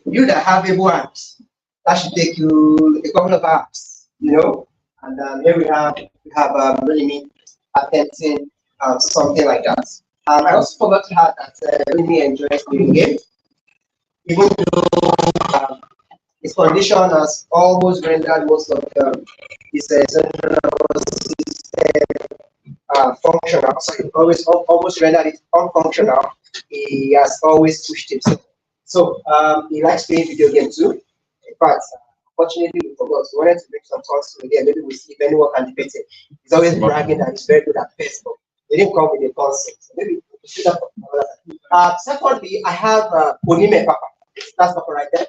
you that have able apps, that should take you a couple of apps, you know. And here we have really neat attempting something like that. I also forgot to add that really enjoys playing games, even though his condition has almost rendered most of his central nervous system functional. Sorry, almost rendered it unfunctional. He has always pushed himself. So he likes playing video games too. In fact, unfortunately, we forgot. So we wanted to bring some thoughts to again. Maybe we'll see if anyone can debate it. He's always bragging that he's very good at PES, but they didn't come with a concept. So maybe we'll see that for another time. Secondly, I have Onime Papa. That's Papa right there.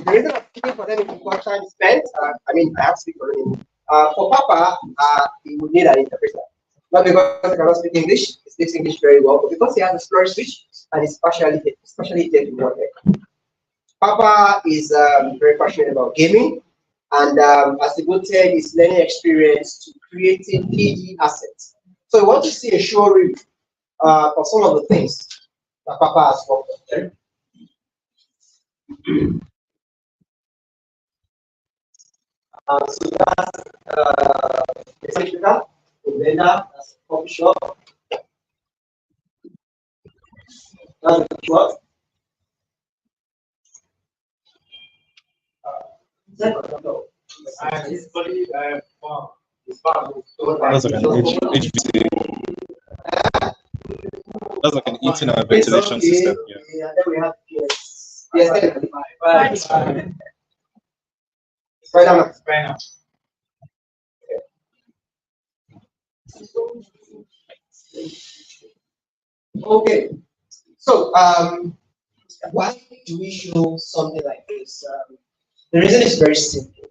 The reason I'm speaking for them is because time spent. I mean, I have to speak for him. For Papa, he would need an interpreter. Not because he cannot speak English, he speaks English very well, but because he has a slur switch and is especially dead in one leg. Papa is very passionate about gaming, and as the good said, his learning experience to creating 3D assets. So we want to see a show reel of some of the things that Papa has worked on there. So that's that's a coffee shop. That's a shop. That's like an HVAC. That's like an heating and ventilation system. Yeah. Yeah, then we have PS. Yes, right now. Okay. So why do we show something like this? The reason is very simple.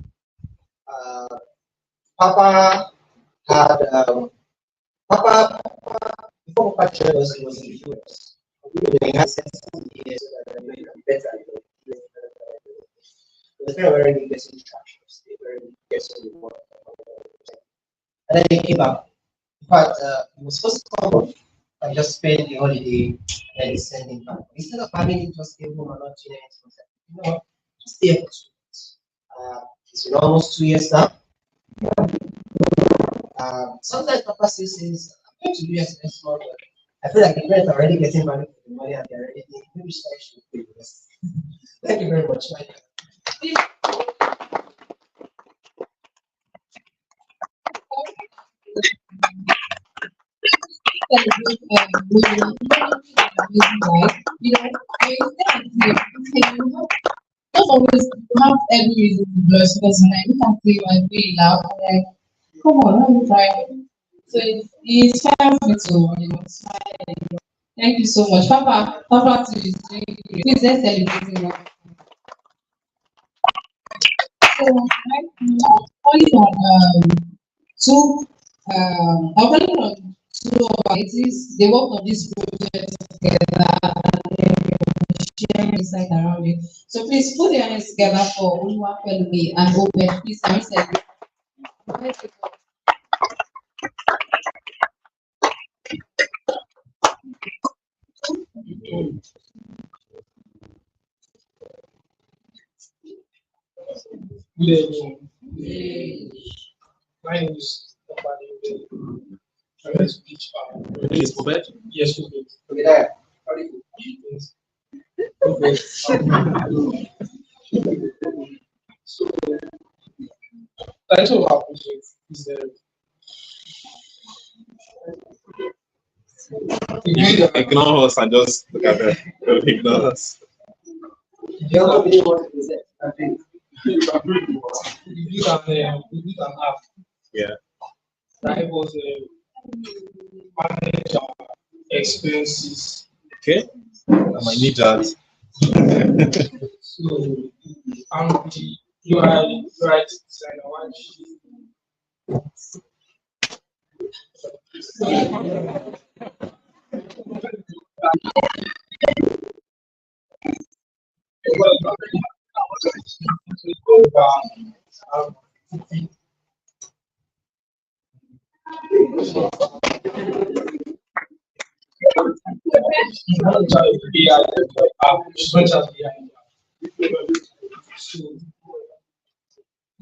Papa had Papa before Papa joined us, he was in the US. He had 17 years so that better. It was very good getting traction. They were very good getting work. And then he came back. In fact, he was supposed to come home and just spend the holiday and then send him back. Instead of having him just stay home and not doing anything, you know, just stay for 2 months. It's been almost 2 years now. Sometimes Papa says, I'm going to do as next month. I feel like the parents are already getting value for the money and they're already thinking, maybe I should pay this. Thank you very much, Mike. Not always have every reason to blush because when I look at you, I feel laugh. I'm like, come on, let me try. So it inspires me to smile. Thank you so much, Papa. Papa too is doing great. Please let's celebrate him. So only on two I'm working on two of our activities. They work on this project together and they share insight around it. So please put your hands together for Oluwa Pelumi and Open. Please can you say Good evening. My name is Nobody. I'm going to teach Yes, Obed? Yes, Obed. Okay. Okay. So, title of our project is ignore us and just look at them. They'll ignore us. The other day was I think we built an app Yeah. that was manage our expenses. Okay. I might need that. So I'm the UI right designer.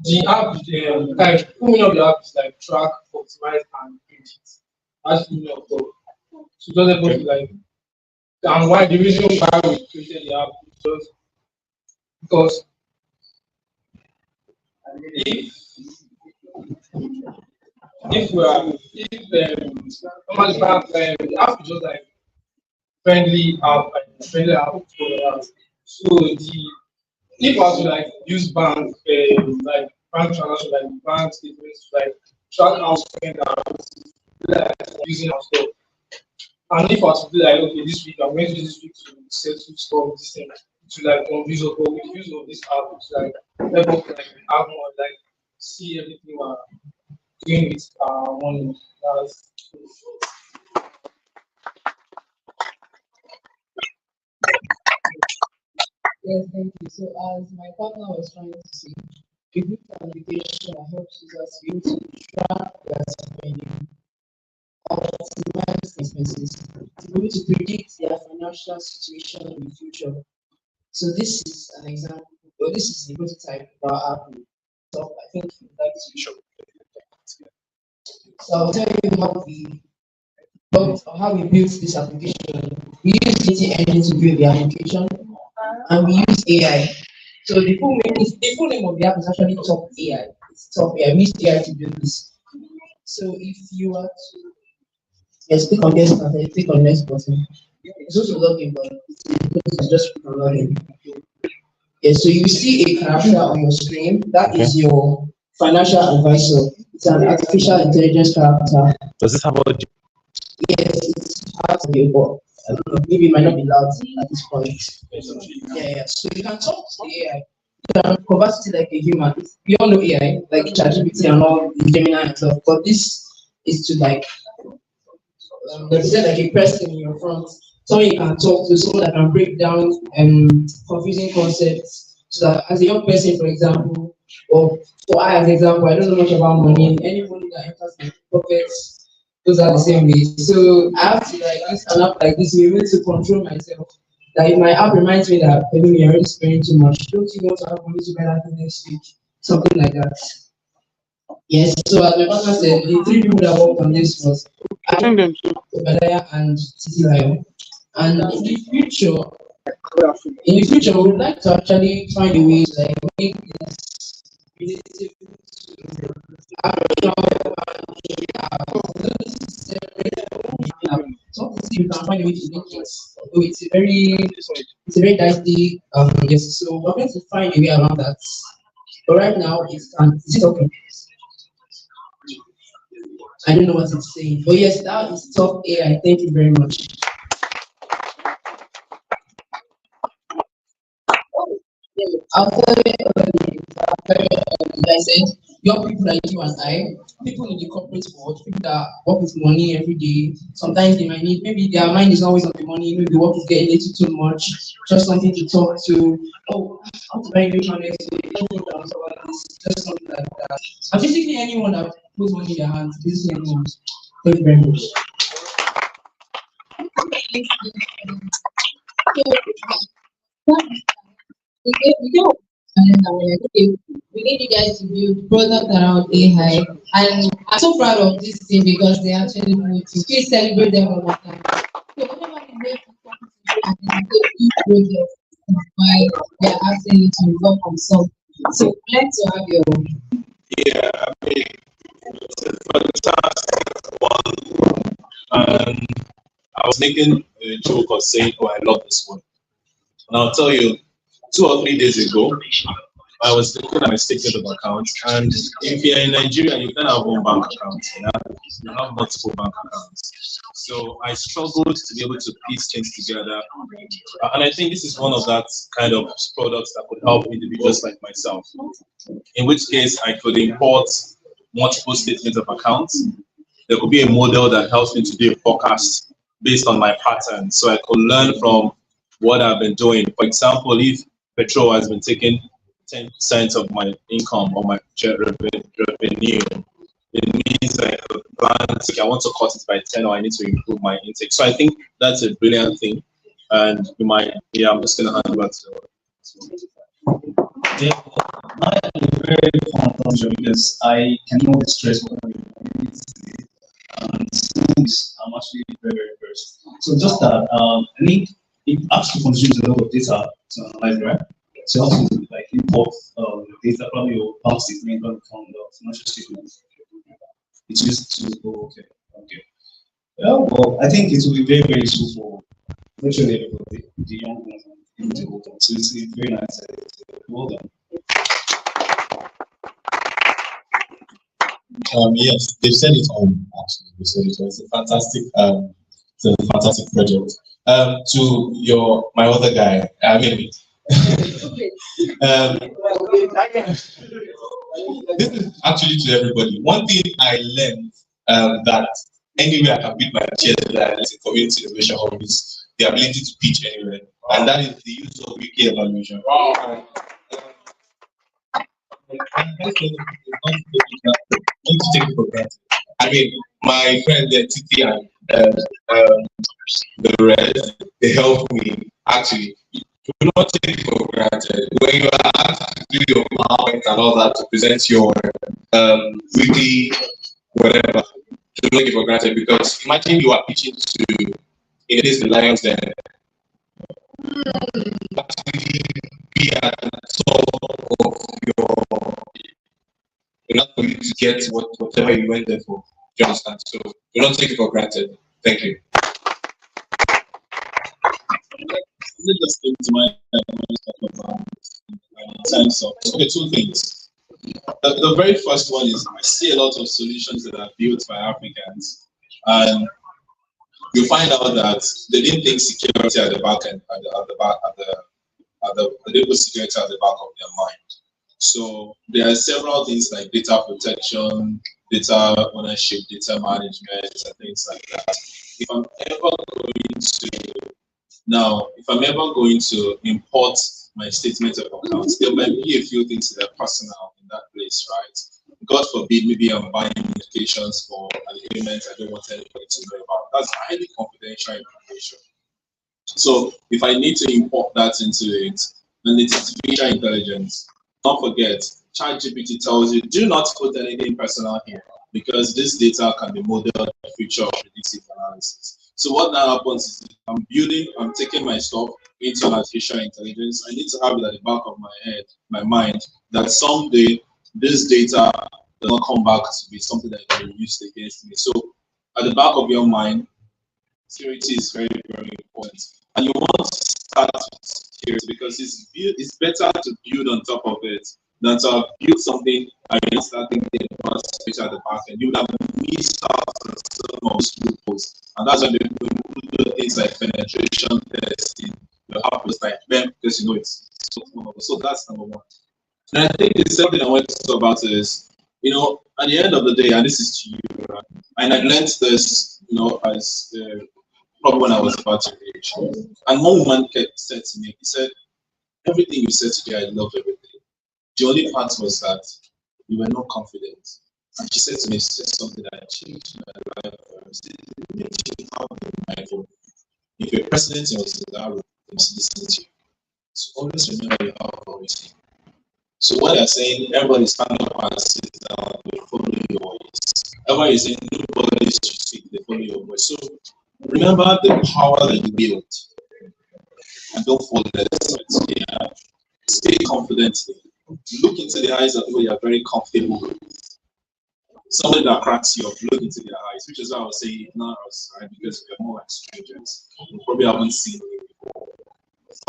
The app, like pulling up the app is like track, optimize, and print it. That's pulling up top. So just able to like, and why the reason why we created the app is just because if we are normally the app is just like friendly app, for us. So the if I was to like use bank like bank transaction like bank statements like track our spend like using our stuff. And if I was to be like, okay, this week I'm going to use this week to settle stuff, this thing, to like use of with use of this app to like help us like have more like see everything we're doing with our money. Yes, thank you. So as my partner was trying to say, a good application that helps users be able to track their spending, optimize expenses, to be able to predict their financial situation in the future. So this is an example, or this is a prototype of our app. So I think you'd like to show. So I'll tell you how we built this application. We use GT engine to build the application, and we use AI. So the full name of the app is actually Top AI. It's Top AI. We use AI to build this. So if you are to click on get started, click on next button. It's also login, but it's just login. Yes, so you see a character on your screen. That is your financial advisor. It's an artificial intelligence character. Does this have a Yes, it's part of your work. I don't know, maybe it might not be loud at this point. Yeah. So you can talk to the AI. You can converse it like a human. We all know AI, like ChatGPT and all the Gemini and stuff. But this is to like, let's say like a person in your front, someone you can talk to, someone that can break down confusing concepts. So that as a young person, for example, or for I as an example, I don't know much about money. Any money that enters my pockets, those are the same ways. So I have to like use an app like this to be able to control myself. Like my app reminds me that maybe you're already spending too much. Don't you want to have money to buy that thing next week? Something like that. Yes, so as my partner said, the three people that worked on this was Obadiah and Titi Lion. And in the future, we would like to actually find a way to like make this relative to something you can find a way to link it. So it's a very dicey yes. So we're going to find a way around that. But right now is it okay? I don't know what it's saying. But yes, that is Top AI. Thank you very much. I'll tell you, like I said, young people like you and I, people in the corporate world, people that work with money every day, sometimes they might need, maybe their mind is always on the money, maybe the work is getting a little too much, just something to talk to. Oh, how to buy new next week, just something like that. And basically anyone that puts money in their hands, basically anyone. Thank you very much. We need you guys to build product around AI, and I'm so proud of this team because they actually put to please celebrate them all the time. So whenever they make project, why they're asking you to work on something. So I'd like to have your Yeah, I mean, it's a fantastic one, and I was making a joke of saying, "Oh, I love this one." And I'll tell you, 2 or 3 days ago, I was looking at my statement of accounts, and if you're in Nigeria, you can have one bank account. You have multiple bank accounts. So I struggled to be able to piece things together, and I think this is one of that kind of products that could help individuals like myself. In which case, I could import multiple statements of accounts. There could be a model that helps me to do a forecast based on my pattern, so I could learn from what I've been doing. For example, if petrol has been taking 10% of my income or my revenue, it means I could plan, okay, I want to cut it by 10 or I need to improve my intake. So I think that's a brilliant thing. And you might, yeah, I'm just going to hand over to. Yeah, I am very fond because I cannot stress what I'm doing. And since I'm actually very first. So just that, I think it actually consumes a lot of data to analyze, right? So you have to like import data from your bank statement, from the financial statement. It's used to go, okay. Yeah, well, I think it will be very useful for virtually everybody, the young ones and the old ones. So it's a very nice idea. Well done. Yes, they've said it all. Actually, they said it all. It's a fantastic project. To my other guy, maybe. This is actually to everybody. One thing I learned that anywhere I can beat my chest that is in community innovation hub is the ability to pitch anywhere, and that is the use of wiki evaluation. Wow. Don't take it for granted. I mean, my friend there, Titi, and the rest, they helped me. Actually, do not take it for granted. When you are asked to do your PowerPoint and all that to present your wiki, whatever, do not take it for granted, because imagine you are pitching to, in this, the Lions Den. Actually be at the top of your, enough for you to get whatever you went there for. Do you understand? So do not take it for granted. Thank you. Just came to my sense of, okay, 2 things. The very first one is I see a lot of solutions that are built by Africans, and you find out that they didn't think security at the back end, they didn't put security at the back of their mind. So there are several things like data protection, data ownership, data management, and things like that. If I'm ever going to import my statement of accounts, there might be a few things that are personal in that place, right? God forbid, maybe I'm buying medications for an ailment I don't want anybody to know about. That's highly confidential information. So if I need to import that into it, then it is artificial intelligence. Don't forget, ChatGPT tells you, do not put anything personal here, because this data can be modeled in the future of predictive analysis. So what now happens is I'm taking my stuff into an artificial intelligence. I need to have it at the back of my mind, that someday this data does not come back to be something that can be used against me. So at the back of your mind, security is very important. And you want to start with security because it's better to build on top of it than to have built something and you're start thinking about security at the back end. You would have missed out on some of those loopholes. And that's when people do things like penetration testing. You have to like them because you know it's so that's number one. And I think the second thing I want to talk about is, at the end of the day, and this is to you, right? And I learned this, as probably when I was about your age. And one woman said to me, he said, everything you said today, I love everything. The only part was that you were not confident. And she said to me, she said something that changed my life. If you're president and was in that room, he's listening to you. So always remember you have authority. So what they're saying, everybody stand up and sit down, they follow your voice. Everybody is saying nobody should speak, they follow your voice. So remember the power that you built. And don't fall less. Yeah. Stay confident. Look into the eyes of people you are very comfortable with. somebody that cracks you up, look into their eyes, which is why I was saying ignore us, right? Because we're more like strangers. We probably haven't seen you before.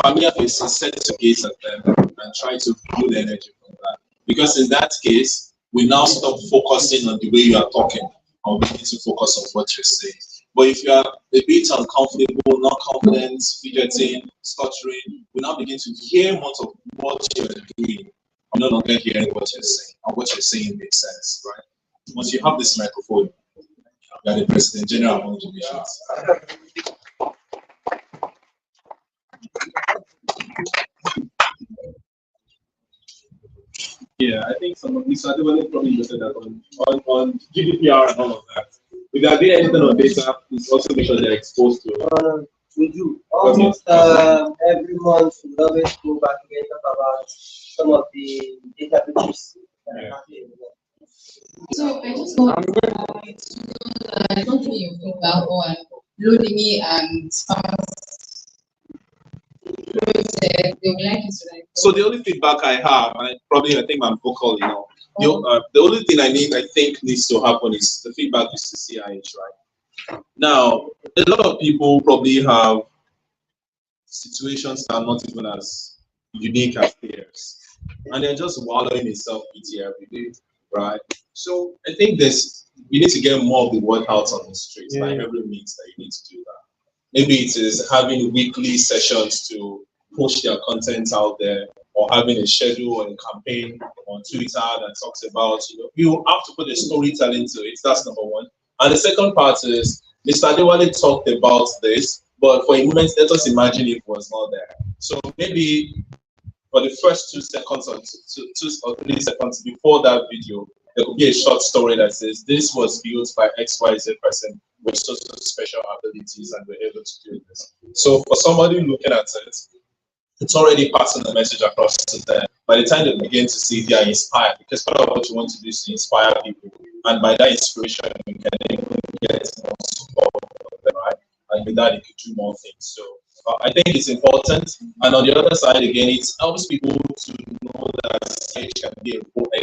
Familiar faces, set your gaze at them and try to pull the energy from that. Because in that case, we now stop focusing on the way you are talking and we need to focus on what you're saying. But if you are a bit uncomfortable, not confident, fidgeting, stuttering, we now begin to hear much of what you're doing. I'm no longer hearing what you're saying, and what you're saying makes sense, right? Once you have this microphone, you are the President General among the nations. Yeah, I think some of these are probably listed that on GDPR and all of that. If they are doing anything on data, please also make sure they're exposed to it. We do. Almost every month, we always go back again talk about some of the data breaches that are happening. So I just want something you feedback on loading me and spam process. They would like you to like. So the only feedback I have, and I think I'm vocal, the only thing I think needs to happen is the feedback is to CIH, right? Now, a lot of people probably have situations that are not even as unique as theirs, and they're just wallowing in self-pity every day, right? So I think you need to get more of the word out on the streets by every means that you need to do that. Maybe it is having weekly sessions to push their content out there, or having a schedule and a campaign on Twitter that talks about, you have to put a storytelling to it. That's number one. And the second part is, Mr. Adewale talked about this, but for a moment, let us imagine it was not there. So maybe for the first 2 seconds or 2 or 3 seconds before that video, there could be a short story that says, this was built by XYZ person with such special abilities and we're able to do this. So for somebody looking at it, it's already passing the message across to them. By the time they begin to see it, they are inspired, because part of what you want to do is to inspire people. And by that inspiration, you can even get more support from them, right? And with that, you can do more things. So I think it's important. And on the other side, again, it helps people to know that CIH can be a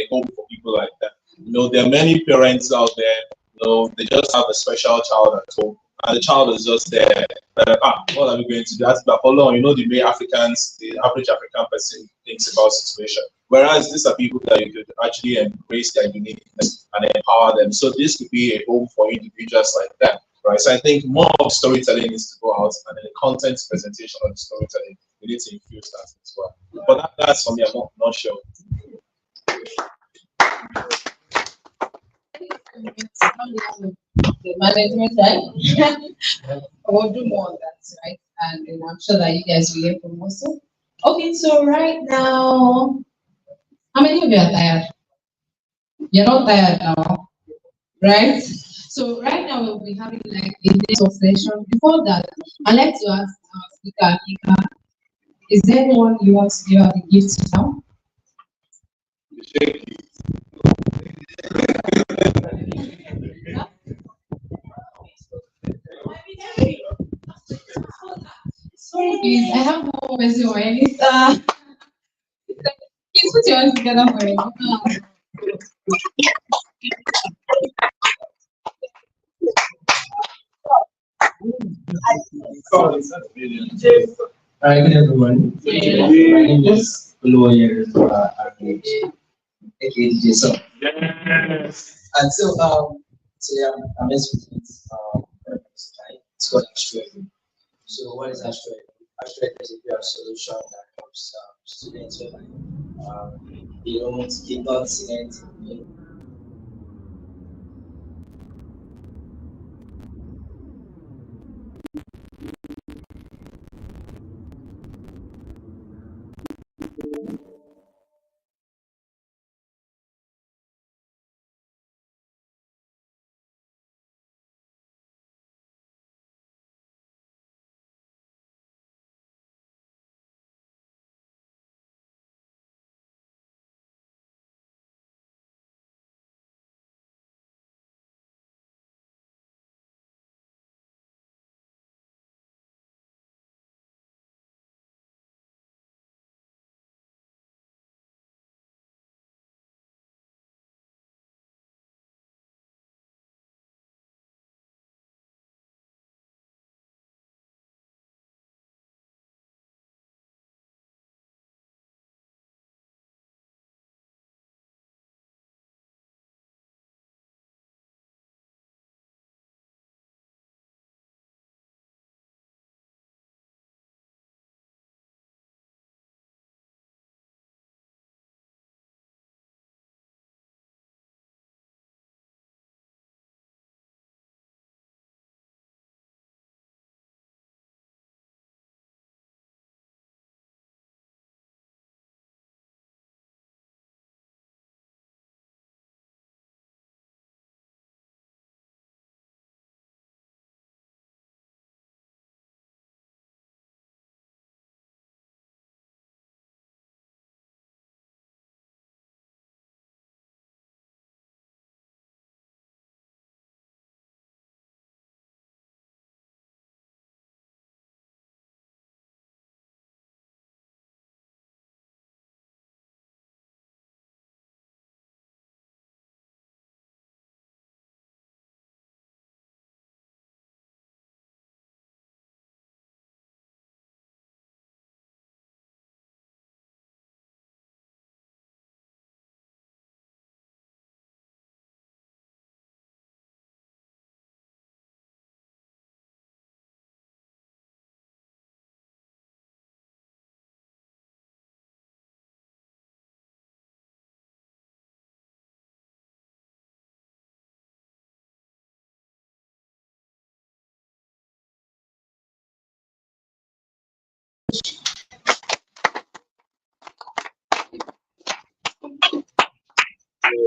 home for people like that. There are many parents out there, they just have a special child at home, and the child is just there. What are we going to do? That's the the way the average African person thinks about situation. Whereas these are people that you could actually embrace their uniqueness and empower them. So this could be a home for individuals like that, right? So I think more of storytelling needs to go out, and then the content presentation of the storytelling, we need to infuse that as well. But that's for me. I'm not sure. The management side. I will do more on that, right? And I'm sure that you guys will hear from also. Okay, so right now, how many of you are tired? You're not tired now, right? So right now we'll be having like a day of session. Before that, I'd like to ask our speaker, Ika, is there anyone you want to give out the gift now? Sorry, please, I have more question for Anita. Please put your hands together for Anita. Hi, good everyone. My name is Oloye aka DJ So. Yes. And so today I'm explaining it's called Astro. So what is Astro? Astro is a PR solution that helps students when they did not see anything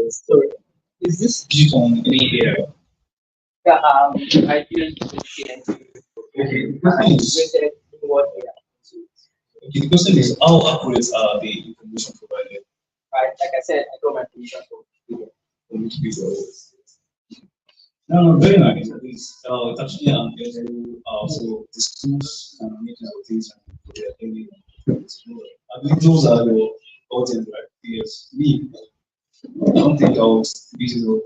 So, is this built on any area? Yeah, I didn't get into Okay, the question is, what area. Okay, the question is how accurate are the information provided? Like I said, I got my permission for which videos? No, no, very nice. It's actually so the schools can make use of things and for their daily. I believe those are the audience, right? Yes, me. I don't think I was this is what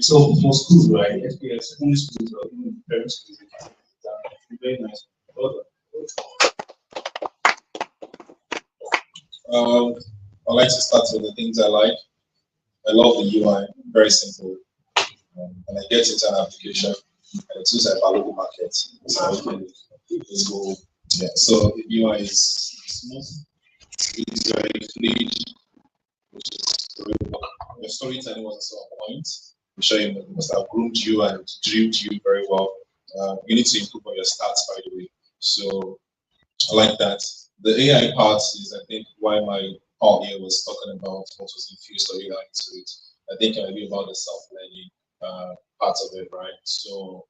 so for schools, right? FPS, secondary schools or even parent schools, they can very nice. Well I like to start with the things I like. I love the UI, very simple. And I get into an application, and it seems like a local market. So okay, let's go. Yeah. So the UI is smooth, it's very fluid, which is very well. Your storytelling was also on point. I'm sure you must have groomed you and drilled you very well. You need to improve on your stats, by the way. So I like that. The AI part is, I think, why my part here was talking about what was infused or AI into it. I think it might be about the self-learning part of it, right? So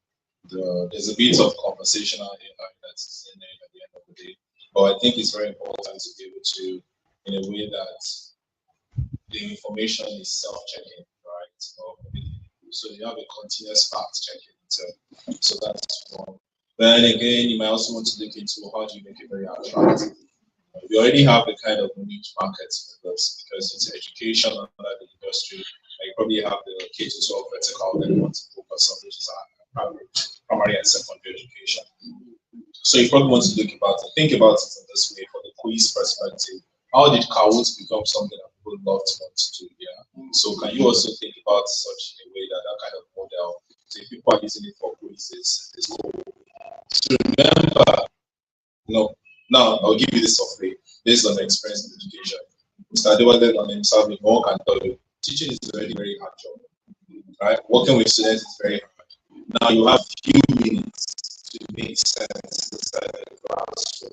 there's a bit of conversational AI that's in there at the end of the day. But I think it's very important to be able to, in a way that the information is self-checking, right? So you have a continuous fact checking. So that's one. Then again, you might also want to look into how do you make it very attractive. We already have the kind of niche markets with us because it's education under the industry. You probably have the K to 12 vertical that you want to focus on, which is primary and secondary education. So you probably want to think about it in this way for the quiz perspective. How did Kahoot become something that people love to want to do? Yeah. So can you also think about such in a way that that kind of model, so if people are using it for quizzes, it's cool. So remember, now I'll give you this software based on the experience in education. Mr. Adewale on himself, more can tell you, teaching is a very, very hard job. Right? Working with students is very hard. Now you have few minutes to make sense inside the classroom.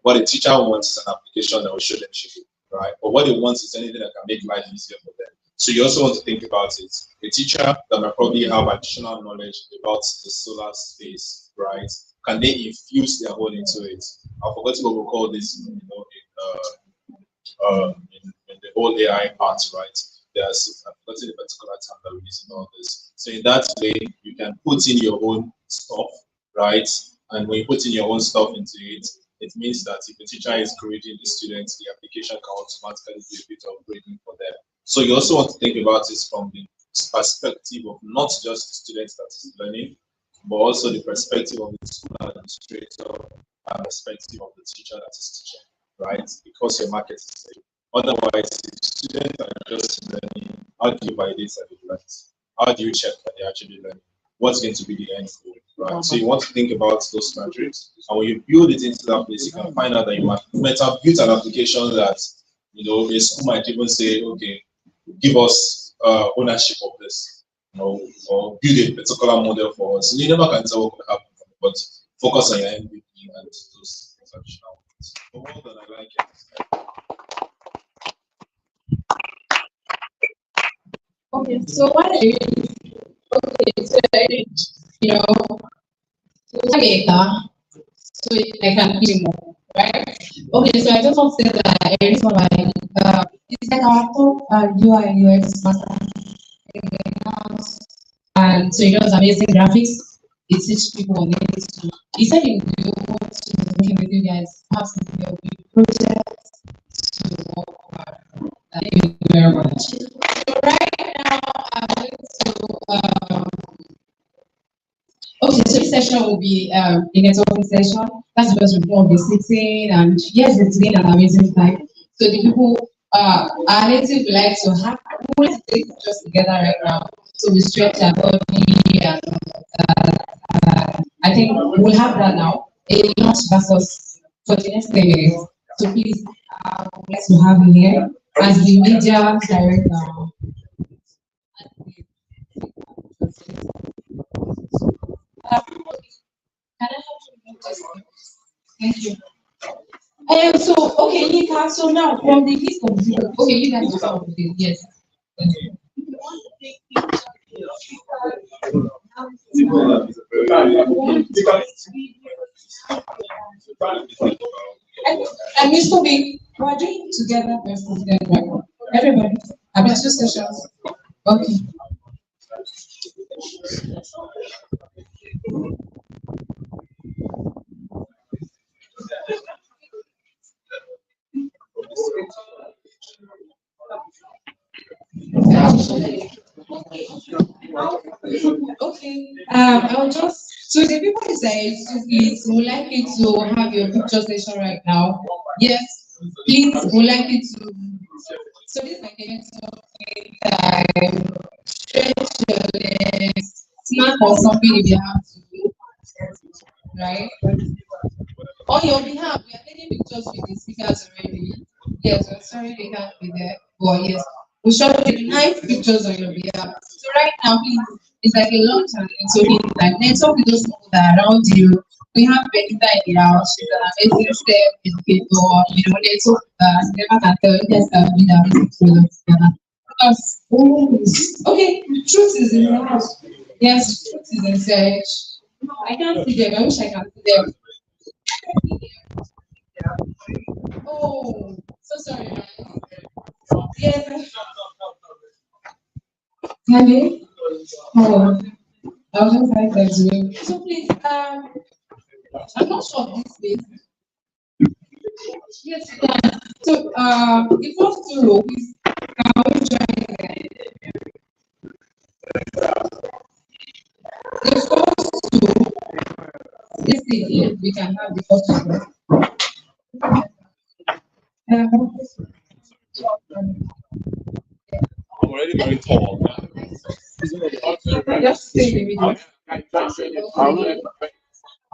What a teacher wants is an application that will show them she do, right? But what they want is anything that can make life easier for them. So you also want to think about it. A teacher that might probably have additional knowledge about the solar space, right? Can they infuse their own into it? I forgot what we call this, in the whole AI part, right? There's I've forgotten the particular term that we use in all this. So in that way, you can put in your own stuff, right? And when you put in your own stuff into it, it means that if the teacher is grading the students, the application can automatically do a bit of grading for them. So you also want to think about it from the perspective of not just the students that is learning, but also the perspective of the school administrator and perspective of the teacher that is teaching, right? Because your market is there. Otherwise, if students are just learning, how do you validate that they learned? How do you check that they actually learning? What's going to be the end goal, right? So you want to think about those metrics, and when you build it into that place, you can find out that you might have built an application that, a school might even say, okay, give us ownership of this, or build a particular model for us. You never can tell what will happen, but focus on your MVP and those additional ones. But well done, I like it. Okay, so what are you? Okay, so you know, later, so I can give you more, right? Okay, so I just want to say that it's it's like our top UI UX master in the house, and so he does amazing graphics. It teaches people on it. He said he will want to working with you guys, perhaps there will be projects to work on. Thank you very much. So right now, I'm going to okay, so this session will be a networking session. That's because we've all been sitting, and yes, it's been an amazing time. So the people our native like to have we like to take pictures together right now. So we stretch our body and I think we'll have that now. A launch versus for the next 10 minutes. So please, would like to have you here as the media director. Can I have you? Thank you. So okay, Nika, so now from the list of the okay, you guys will start with it, yes. And we still be we're doing together versus them, right? Everybody. I mean two sessions. Okay. Okay. I'll just so the people say so please would like you to have your picture session right now. Yes, please would like you to so this is like a time, stretch your legs, snack or something if you have to do, right? On your behalf, we are taking pictures with the speakers already. Yes, we're sorry they can't be there. But yes, we shall take nice pictures on your behalf. So right now, please, it's like a long time. So it's like let's talk with those people that are around you. We have Benita in the house. She's an amazing STEM educator. You know, let's talk never can tell you guys can be that amazing together. Because, okay, truth is in the house. Yes, truth is in search. I can't see them. I wish I can see them. Oh, so sorry, man. Yes. Honey? Oh, I was just like that to you. So please, I'm not sure of this place. Yes, you can. So, the first two rows, please, can we join there? The first two, let's see if we can have the first two. I'm already very tall. Just stay in the middle.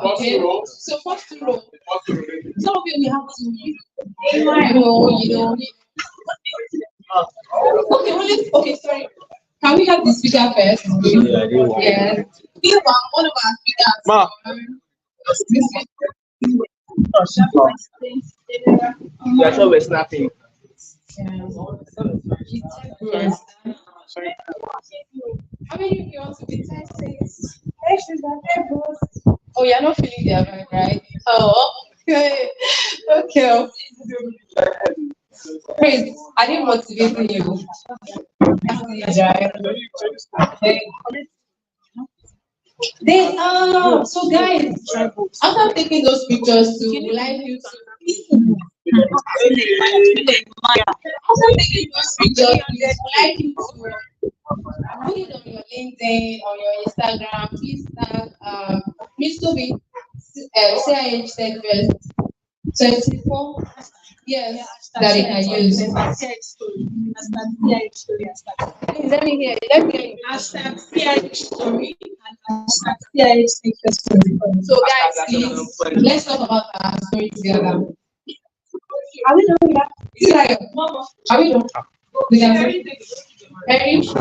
Okay, so first two row. Some of you we have to, you know. Okay, okay, sorry. Can we have the speaker first? Yes. This one of our speakers. Ma. Yeah, sure we're snapping. Yes. How many of you want to be testing? Oh, you're not feeling their vibe, right? Oh, okay. Okay. Praise, I didn't motivate you. They so guys, after taking those pictures too, we like you to after taking those pictures, we like you to put it on your LinkedIn, on your Instagram, please tag Mr. B CIH Techfest 24. Yes, that they can use. Please let me hear. Let me hear you. Hashtag CIH story and hashtag CIH Techfest. So guys, please let's talk about our story together. Are we done with that? Are we done? We can ready? Who's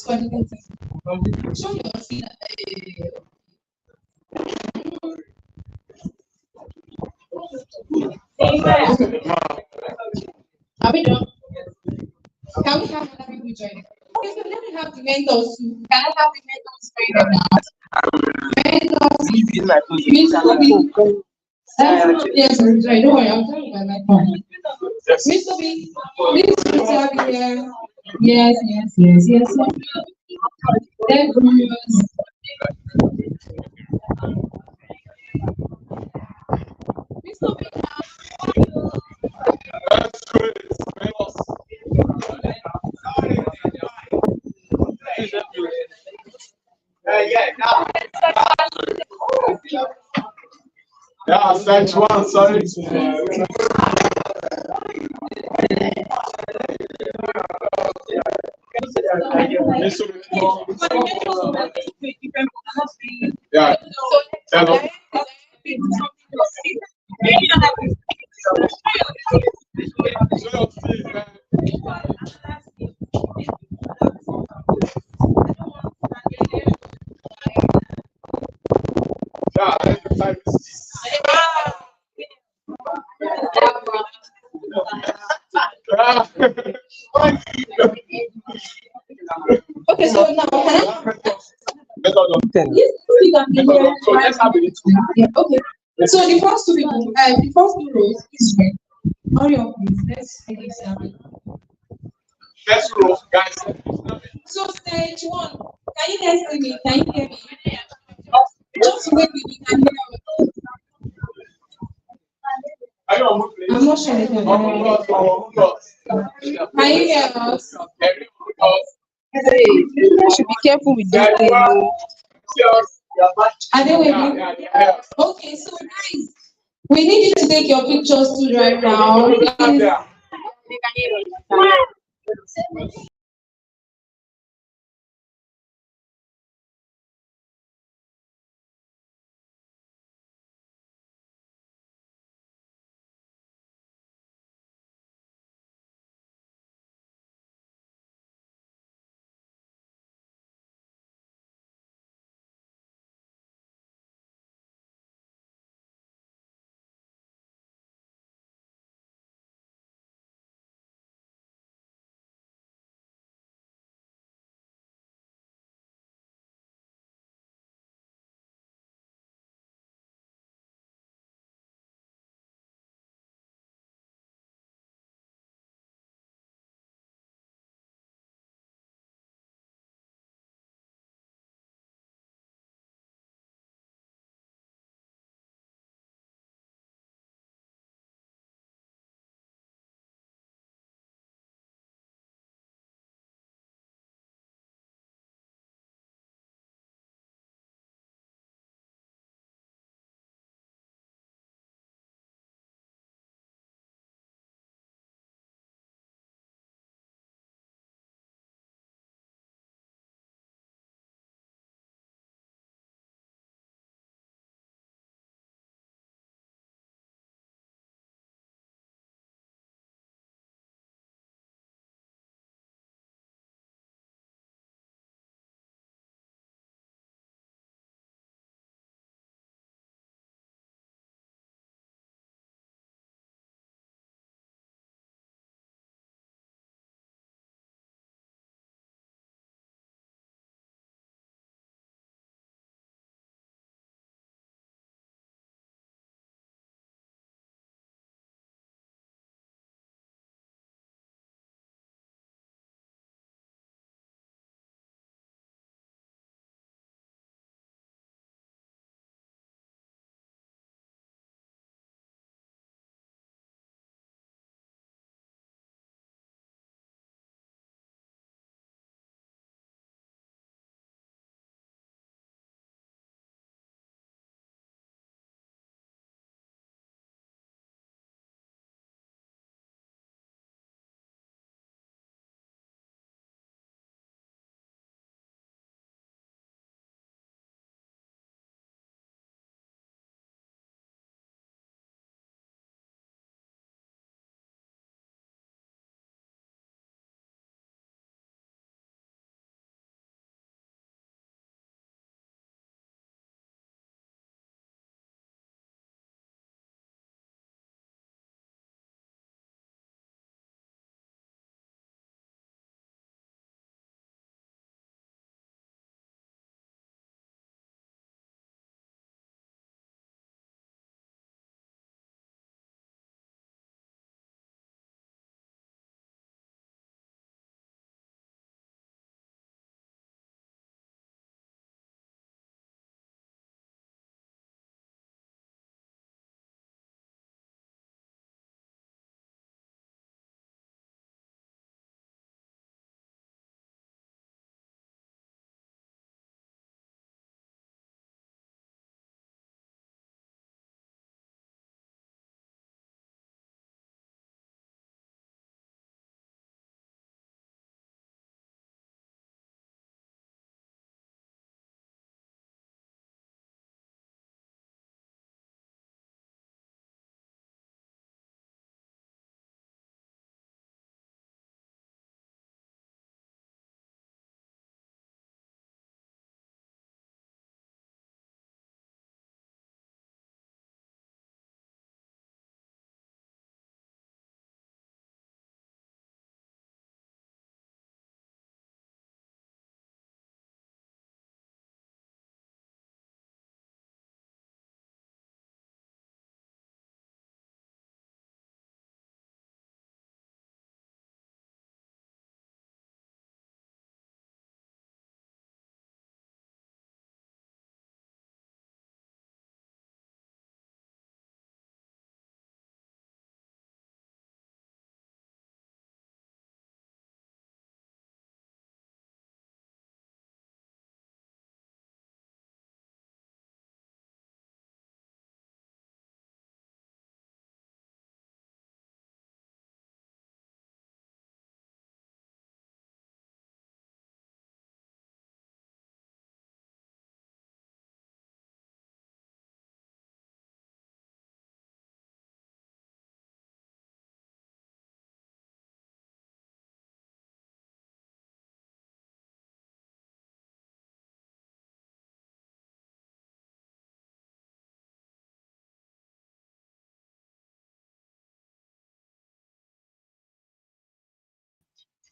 coordinating? Show your feet. Are we done? Can we have other people join? Okay, so let me have the mentors too. Can I have the mentors join them now? Mentors. Yes, I'm trying. Don't worry, I'm trying by my phone. Mr. B, please put up here. Yes. Then Mr. B. Yeah, stage one, sorry. Yeah. Hello. Yeah, So let's have it. Yeah, okay. So the first two people, the first two rows is red. Hurry up, please. Let's take it seven. First row, guys. So stage one. Can you guys see me? Can you hear me? Just wait with me. Can you hear me? Are you on mute, please? I'm not sure they can hear me. Can you hear us? Hey, you should be careful with this thing. Are they with me? Okay, so guys, we need you to take your pictures too right now. Please.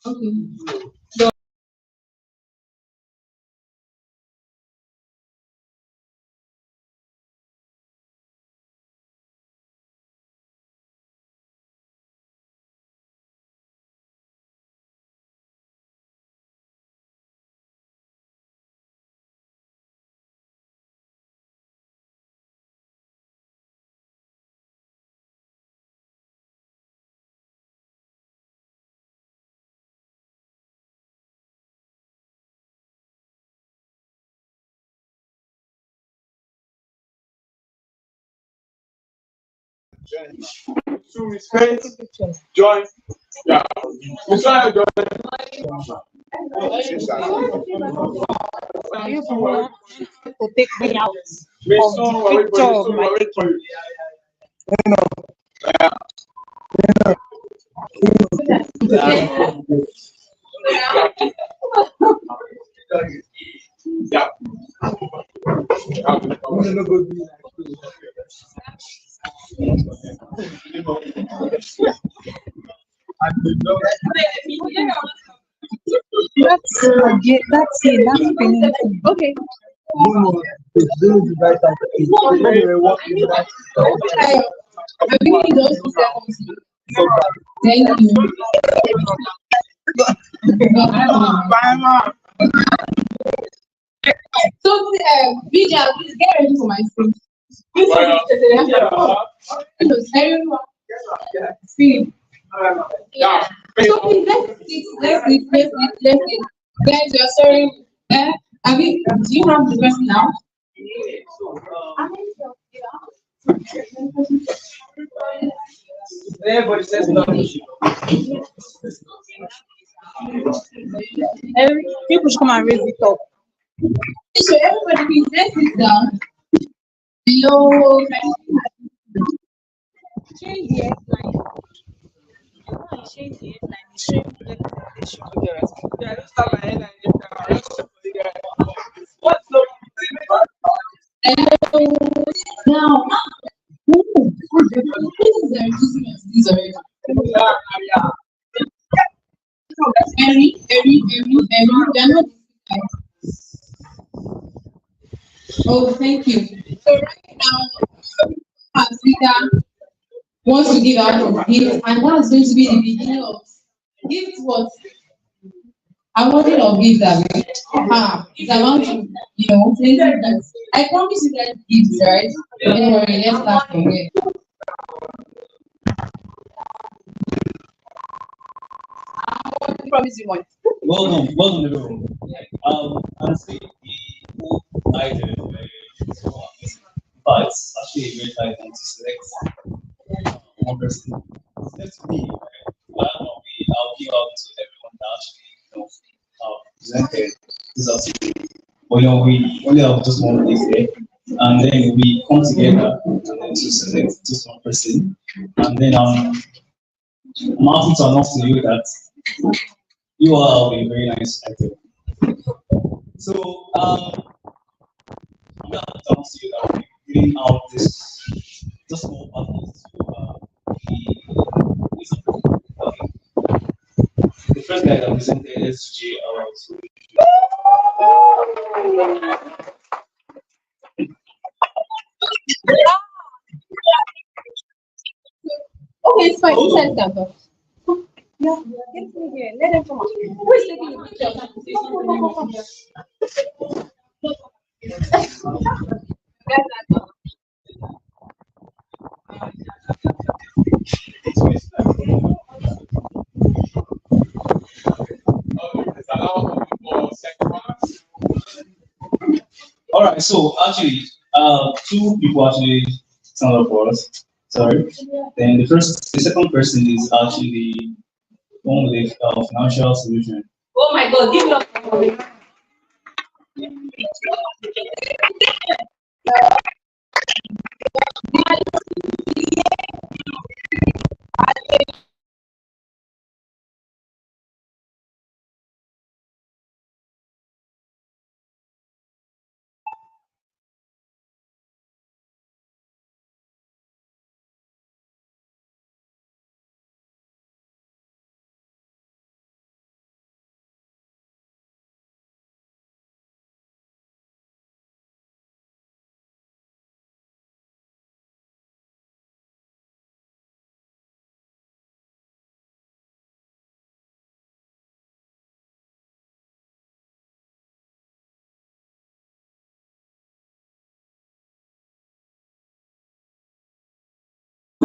Okay. To respect, join. Yeah. We try to join. To take me out Make of some the picture of my taking. Yeah. That's it. That's painful. Okay. I'm beginning those 2 seconds. Thank you. So, Bija, please get ready for my speech. Everyone, speed. Yeah. So please let's sit. Guys, you're sorry. Do you have the person now? Everybody says no. People should come and raise it up. So everybody please let's sit down. Hello. Change the headline. Change the headline. Shame representation. Yeah, let's start my headline. What's the Hello. Now. This is already. Every, we are not. Oh, thank you. So right now, our speaker wants to give out of gift, and that's going to be the beginning of gift what? Awarding of gift that it's about to, plenty gifts. I promise you guys gifts, right? Don't worry, let's start from here. I promise you one. Welcome everyone. Honestly, the whole item is very so but it's actually a great item to select one person. It's left to me, right? But I'll give out to everyone that actually presented this activity. But we only have just one place there, and then we come together and then to select just one person, and then I'm happy to announce to you that you all have a very nice item. So I'm gonna announce to you that we're giving out this just small package the first guy that presented SG Okay, it's fine. You said that. Yeah, get me here. Let them come out. Who is taking the picture? All right, so actually, two people actually signed up for us. Sorry. Then the second person is actually the one with the financial solution. Oh my God, give it up for me.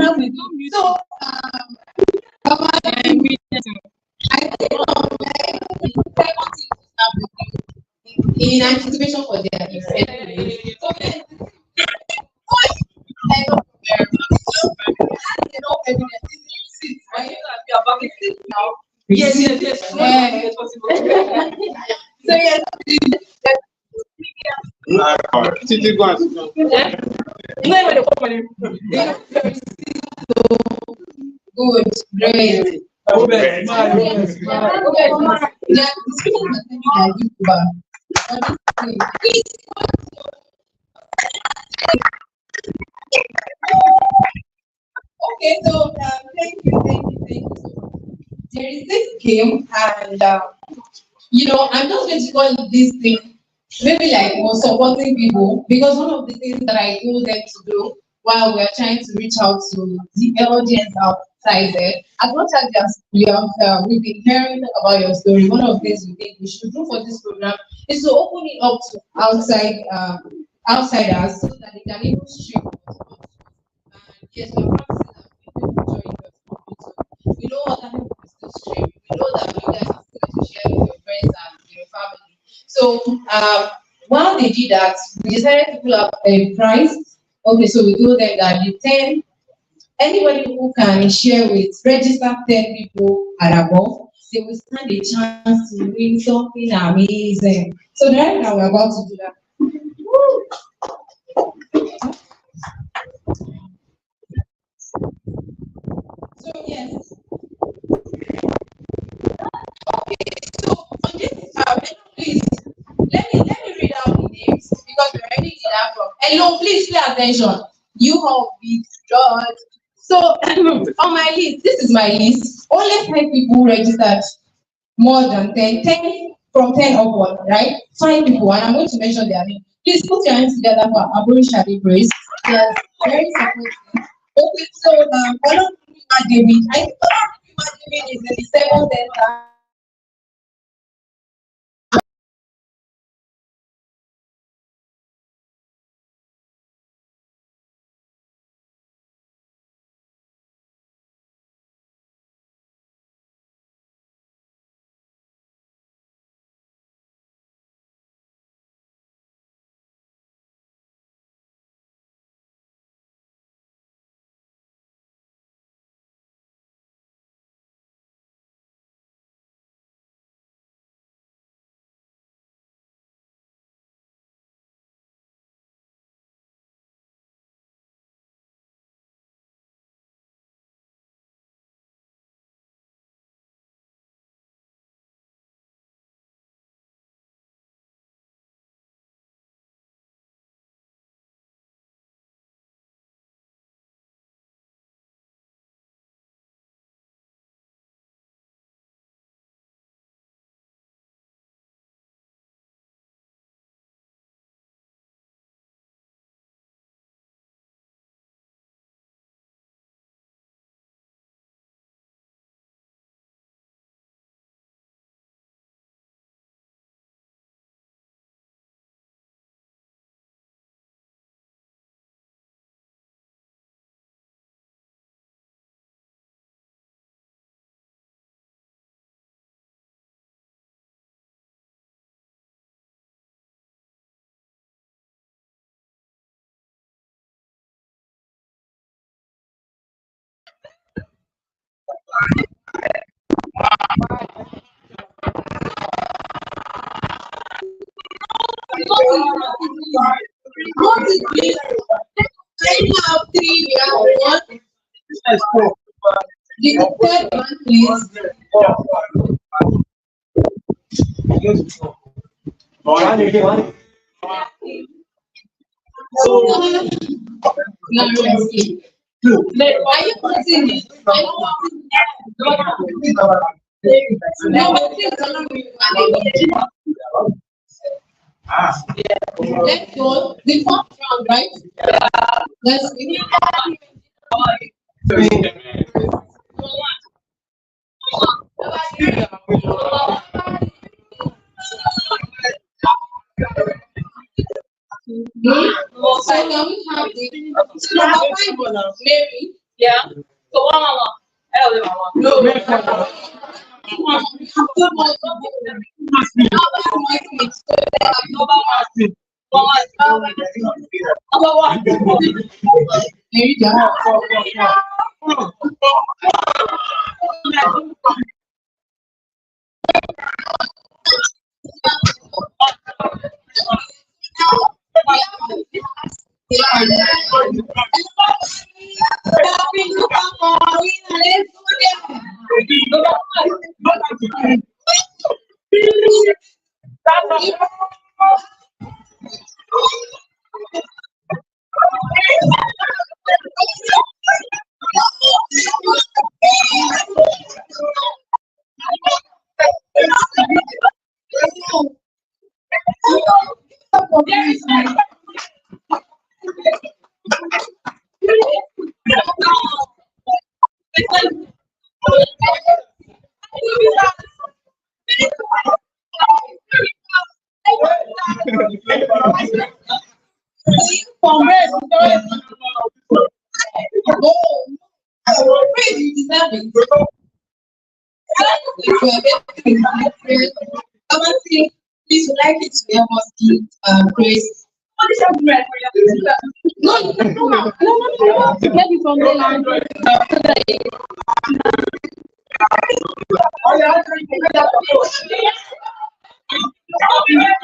So, in anticipation for their event. So, Yes, yes, yes. So yes, Titi, go on. good, great. Okay, so thank you. There is this game, and I'm just going to call this thing maybe like for supporting people, because one of the things that I told them to do while we're trying to reach out to the audience outside there, as much as we've been hearing about your story, one of the things we think we should do for this program is to open it up to outsiders so that they can even stream. Yes, we're practicing that we know what happened with the stream. We know that you guys are still going to share with your friends and your family. So while they did that, we decided to pull up a prize. Okay, so we told them that anybody who can share with register 10 people and above, they will stand a chance to win something amazing. So right now we're about to do that. So yes. Okay, so on this please let me read out the names because we already did that from. Hello, please pay attention. You have been judged. So on my list, this is my list. Only 5 people registered more than 10 from 10 upward, right? 5 people, and I'm going to mention their name. Please put your hands together for Aburi Shadi Grace. Yes, very supportive. Okay, so David. I think David is in the 7th center. I have 3, we have 1. The third one, please. Are you continuing? Let's go. The fourth round, right? Let's begin. So can we have the number 5 Mary? Yeah. So one mama. Hello, mama. No. There you go. Please would like it to help us give praise. No, maybe from the line.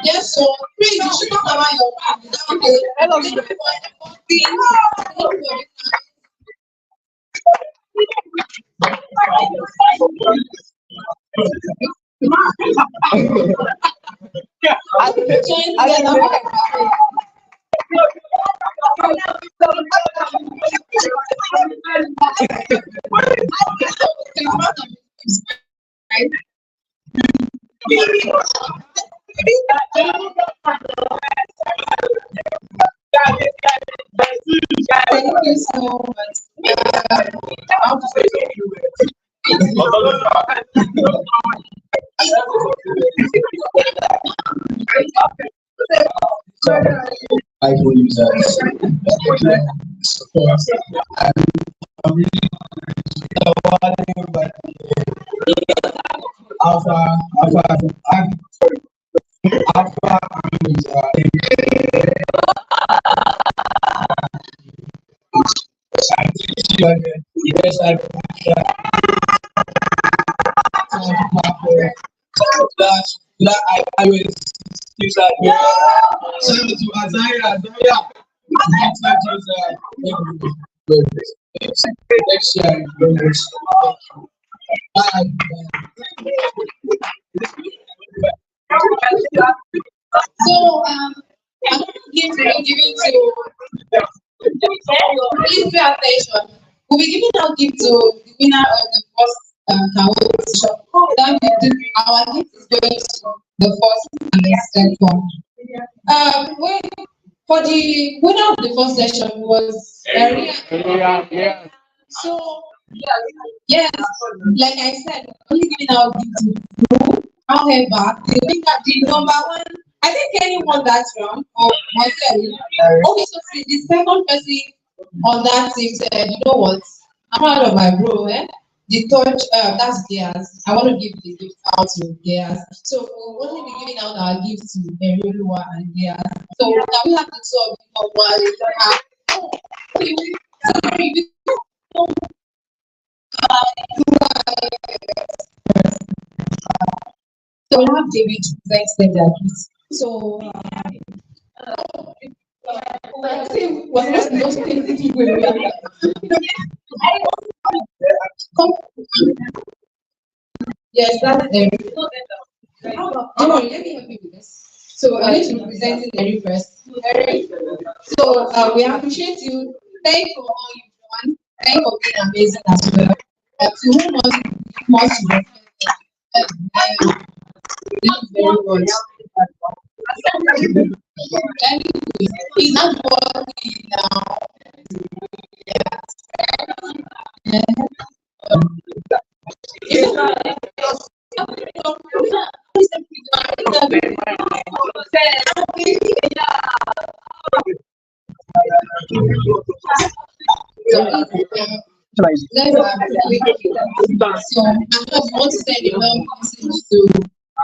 Yes, so please you should talk about your family. Thank you so much. iPhone users support. I'm really Alpha I will use that. Send it to Isaiah. Next year, So, I'm giving to please pay attention. We'll be giving out gift to the winner of the first competition. Our gift is going to the first and the second one. For the winner of the first session was Area. Yeah. So, yes, like I said, only giving out gift to group. However, the number one, I think anyone that round or myself. Okay, so see, the second person on that team said, you know what? I'm proud of my bro, eh? The third, that's theirs. I want to give the gift out to theirs. So we'll only be giving out our gifts to Erulua and theirs. So now we have to solve so we have David to present them their gifts. So yes, that's Eric. Don't worry, let me help you with this. So I need to be presenting Eric first. Eric. So we appreciate you. Thank you for all you've done. Thank you for being amazing as well. To whom must you thank you very much. He's not working now. Let's so I just want to send a long message to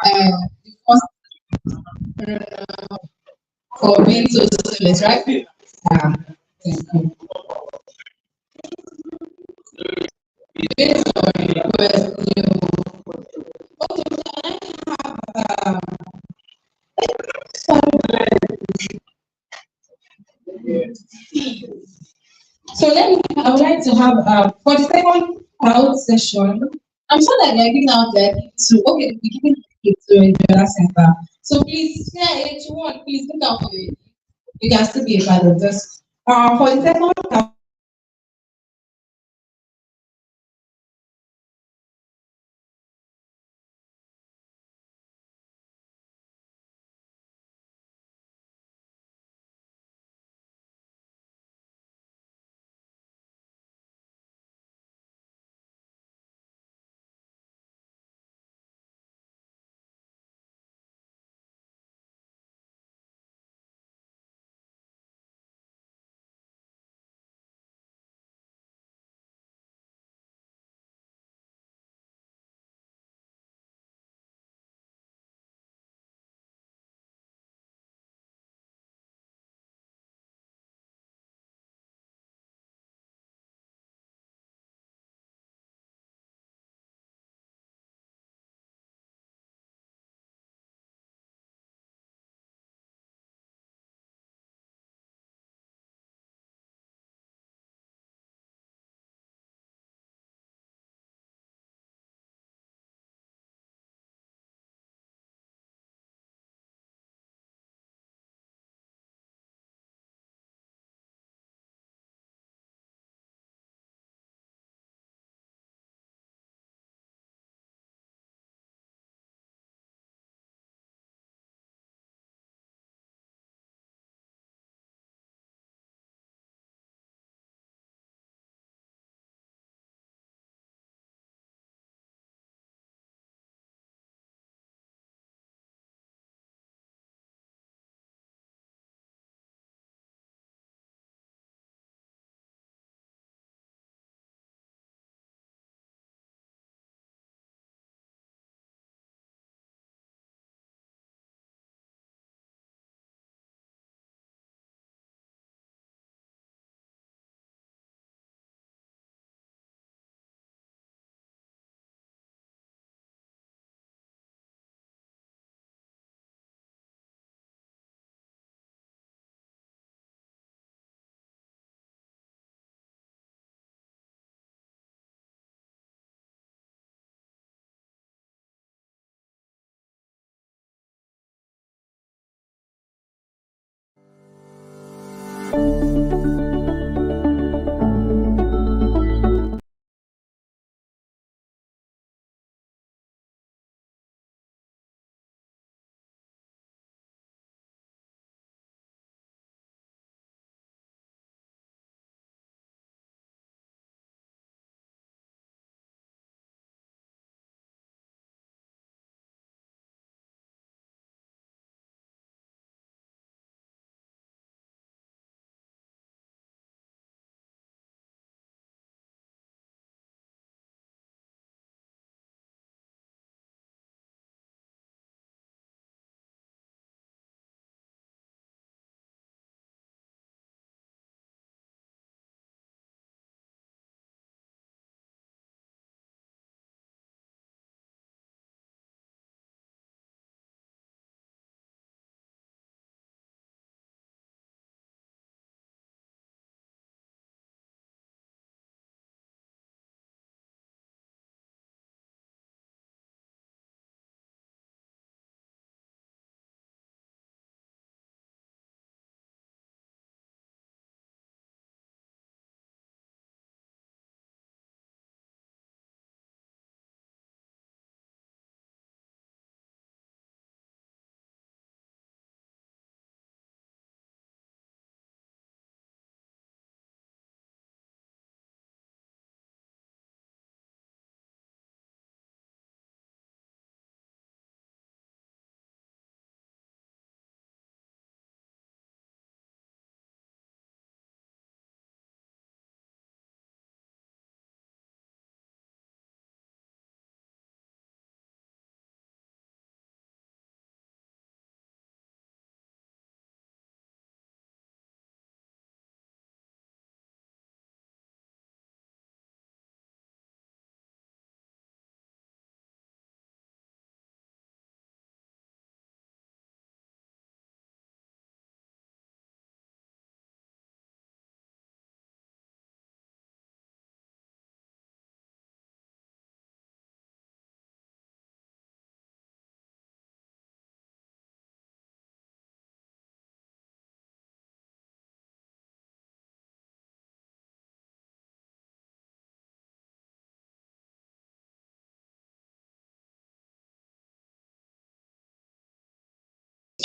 the first for being so selfless, right? Thank you. Based on your request, so I would like to have for the second out session. I'm sure that they're giving out like to okay, we're giving it to the other center. So please, yeah, if you want, please look out for it. You can still be a part of this. For the second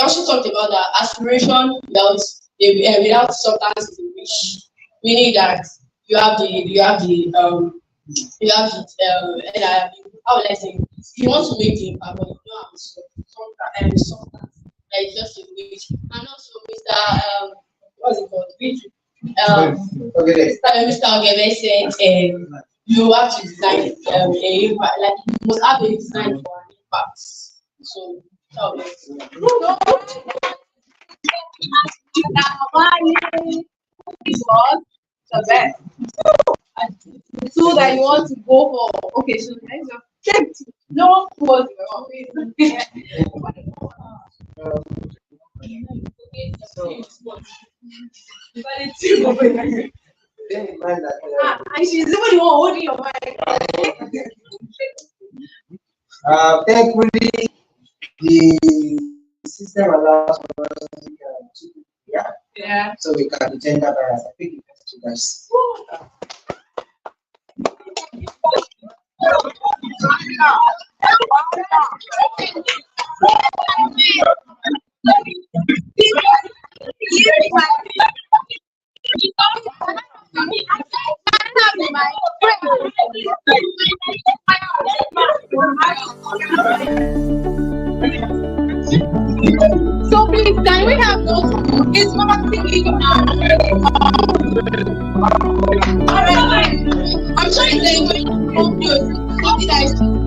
also talked about that aspiration without substance is a wish, meaning that how would I say, you want to make the impact, but you don't have substance. That is just a wish. And also, what's it called? Mr. Ogebe said, you have to design a impact, like you must have a design for an impact. So, so that you want to go for. Okay, so no one and she's even the one holding your mic. Thankfully, the system allows for us to yeah. So we can do gender bias. I think it has to guys. So please, can we have those? It's not thinking Alright, I'm sure it's going to confuse. What did I say?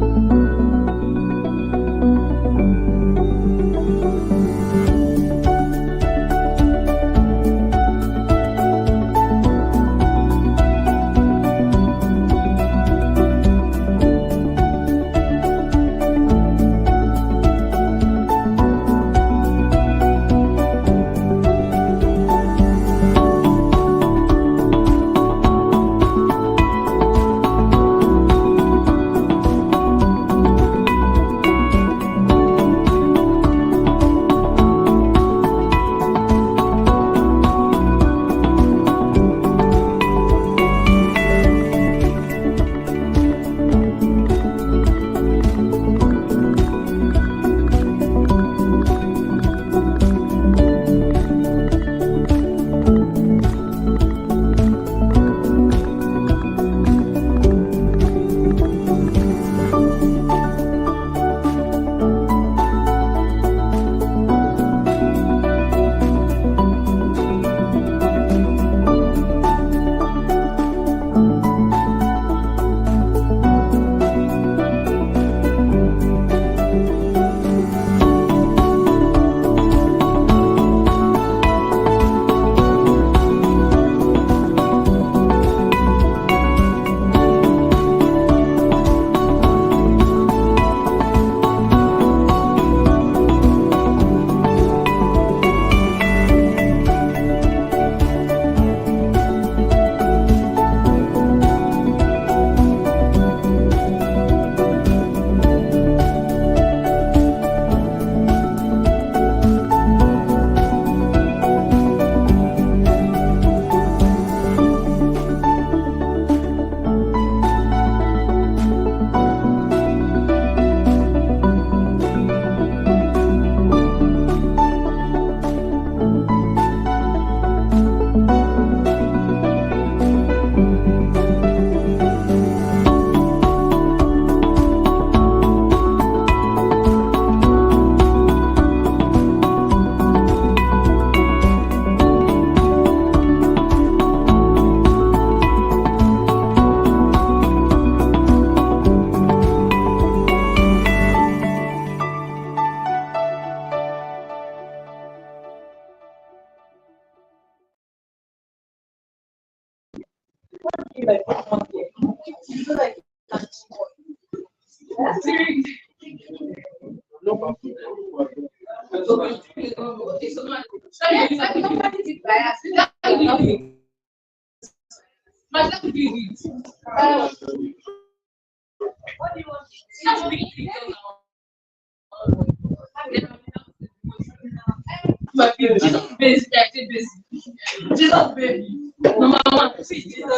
Jesus baby. Number one,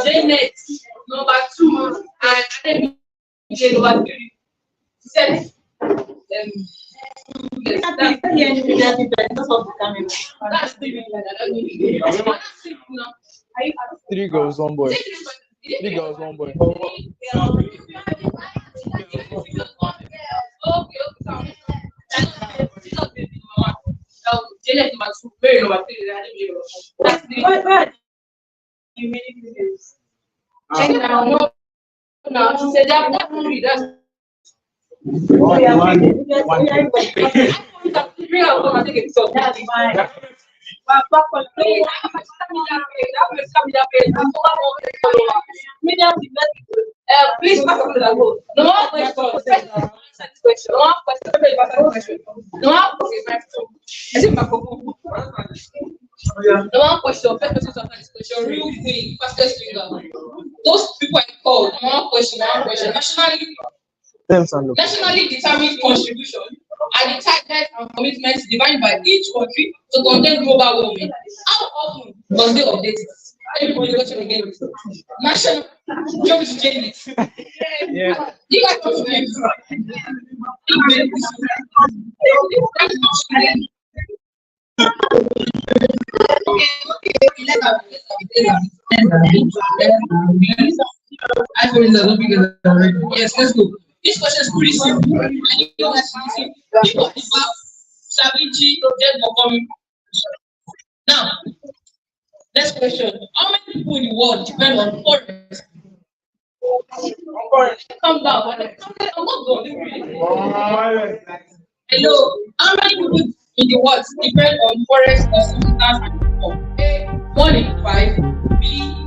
Janet. Number two, and then number three. She said, That's Three girls, one boy. Three girls, one boy. Now, she said that's three. That's please pass on the vote. No more question. No more question. No more question. Is it my no one question, first person to answer this question, real quick, fastest finger. Those people I called, no one question. Nationally determined contribution are the targets and commitments defined by each country to contain global warming. How often must they update it? Everybody watching again. National, job is changing. Yeah. You guys want to yes, let's go. This question is pretty simple. And you know what's easy. People about Savinci, dead Mokomi. Now, next question. How many people in the world depend on forest? Come down. I'm not going. Hello. How many people in the world depend on forest for substance and income? A, 1 in 5. B,